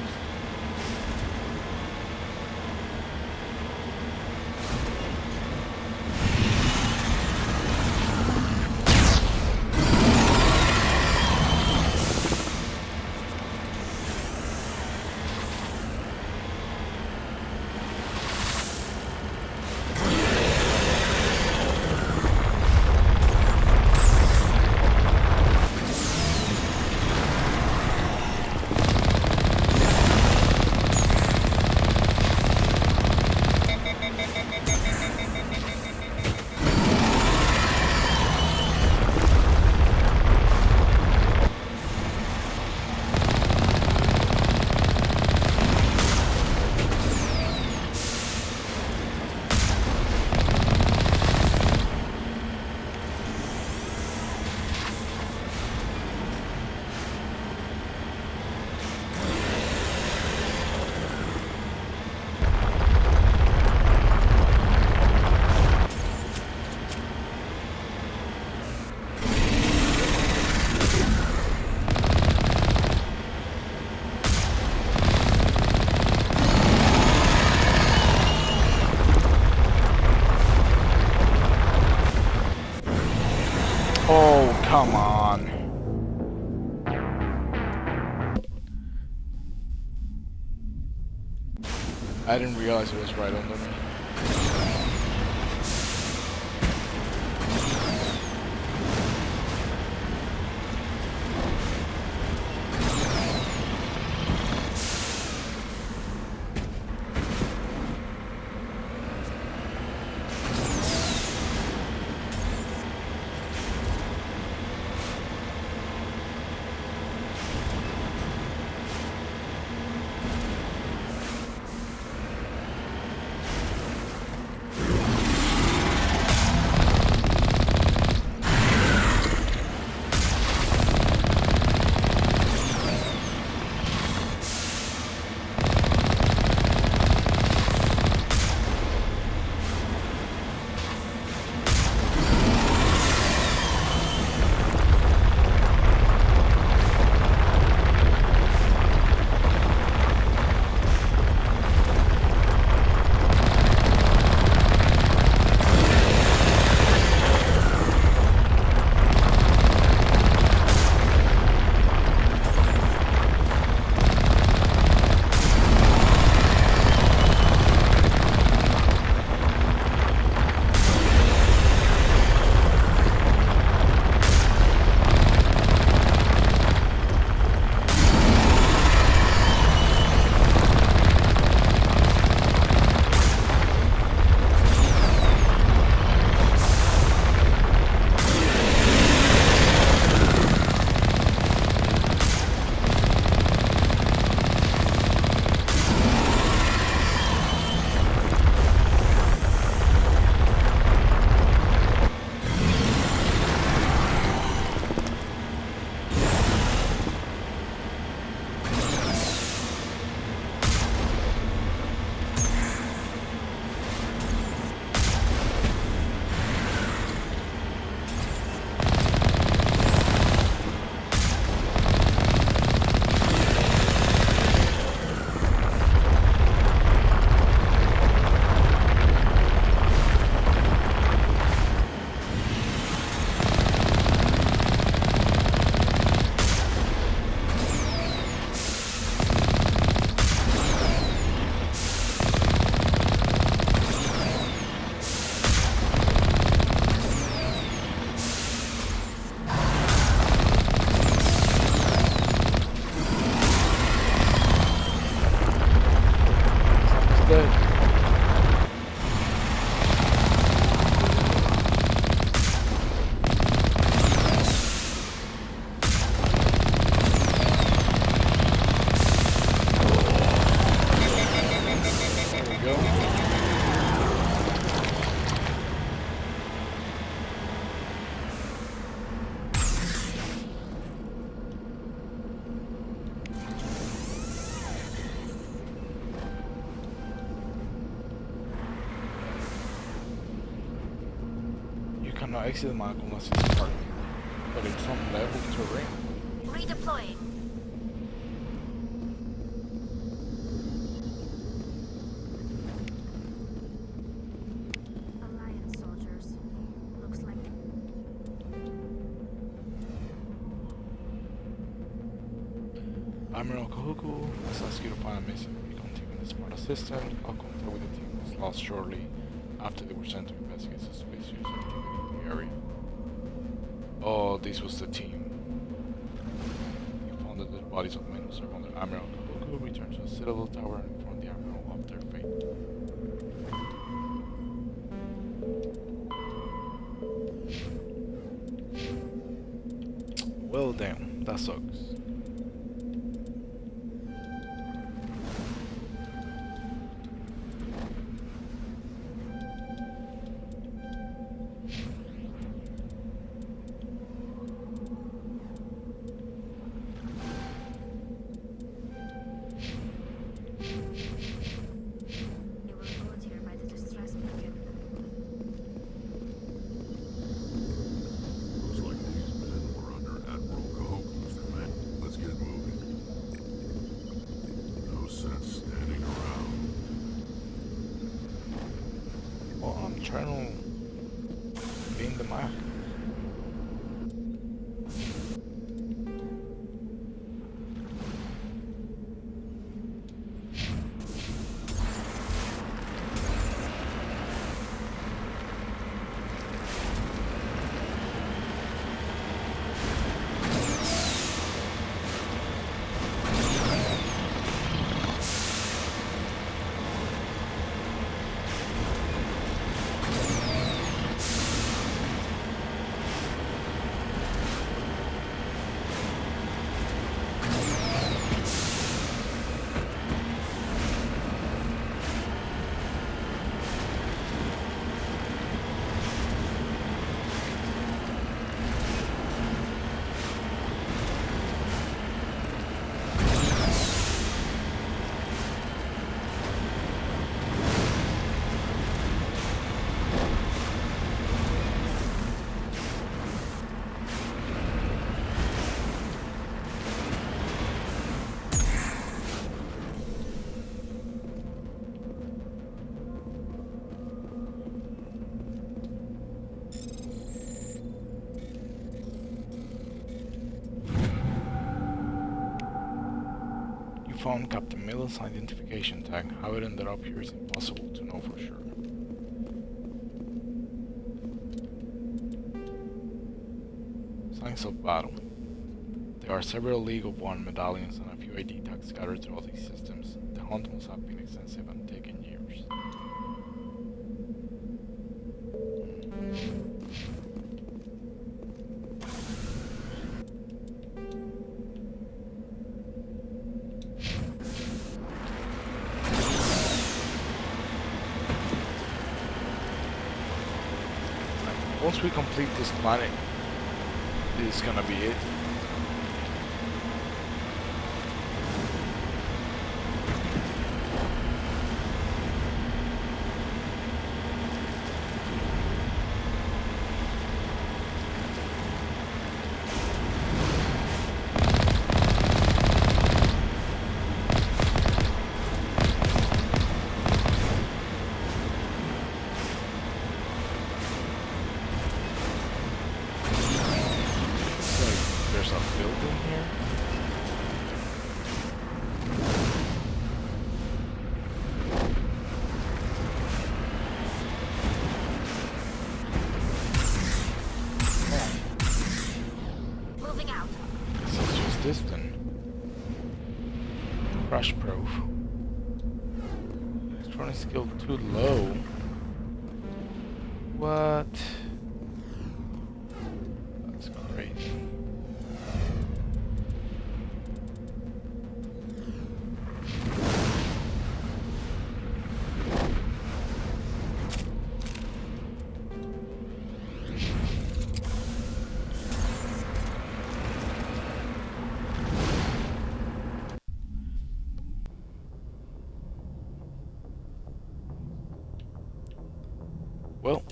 I didn't realize it was right under me. cannot exit the map unless it's parked, but it's on level terrain.
Redeploying. Alliance soldiers. Looks like
Admiral Kahuku has asked you to find a missing recon team in the Sparta system. I'll contact with the team was lost shortly after they were sent to investigate suspicious activity in the area. Oh, this was the team. You found the dead bodies of men who served under Admiral Kahuku. Return to the Citadel Tower and inform the Admiral of their fate. Well, damn, that sucks. found Captain Miller's identification tag. How it ended up here is impossible to know for sure. Signs of battle. There are several League of One medallions and a few ID tags scattered throughout these systems. The hunt must have been extensive and taken years. Once we complete this planet, this is gonna be it. There's a building here.
Moving out.
This is just this then. Crash proof. Electronic skill too low. What? That's crazy. Well,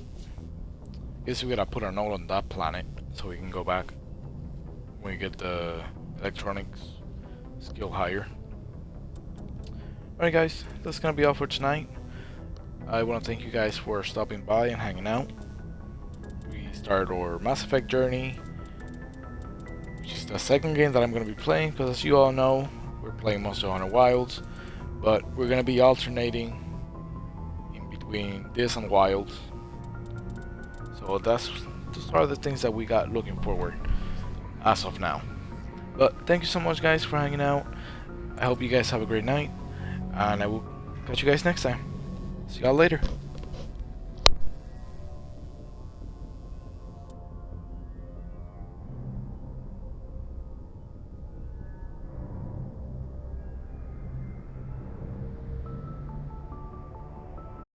guess we gotta put a note on that planet so we can go back when we get the electronics skill higher. Alright guys, that's gonna be all for tonight. I want to thank you guys for stopping by and hanging out. We started our Mass Effect journey, which is the second game that I'm gonna be playing, because as you all know, we're playing Monster Hunter Wilds, but we're gonna be alternating in between this and Wilds. So those are the things that we got looking forward as of now. But thank you so much guys for hanging out. I hope you guys have a great night, and I will catch you guys next time. See y'all later.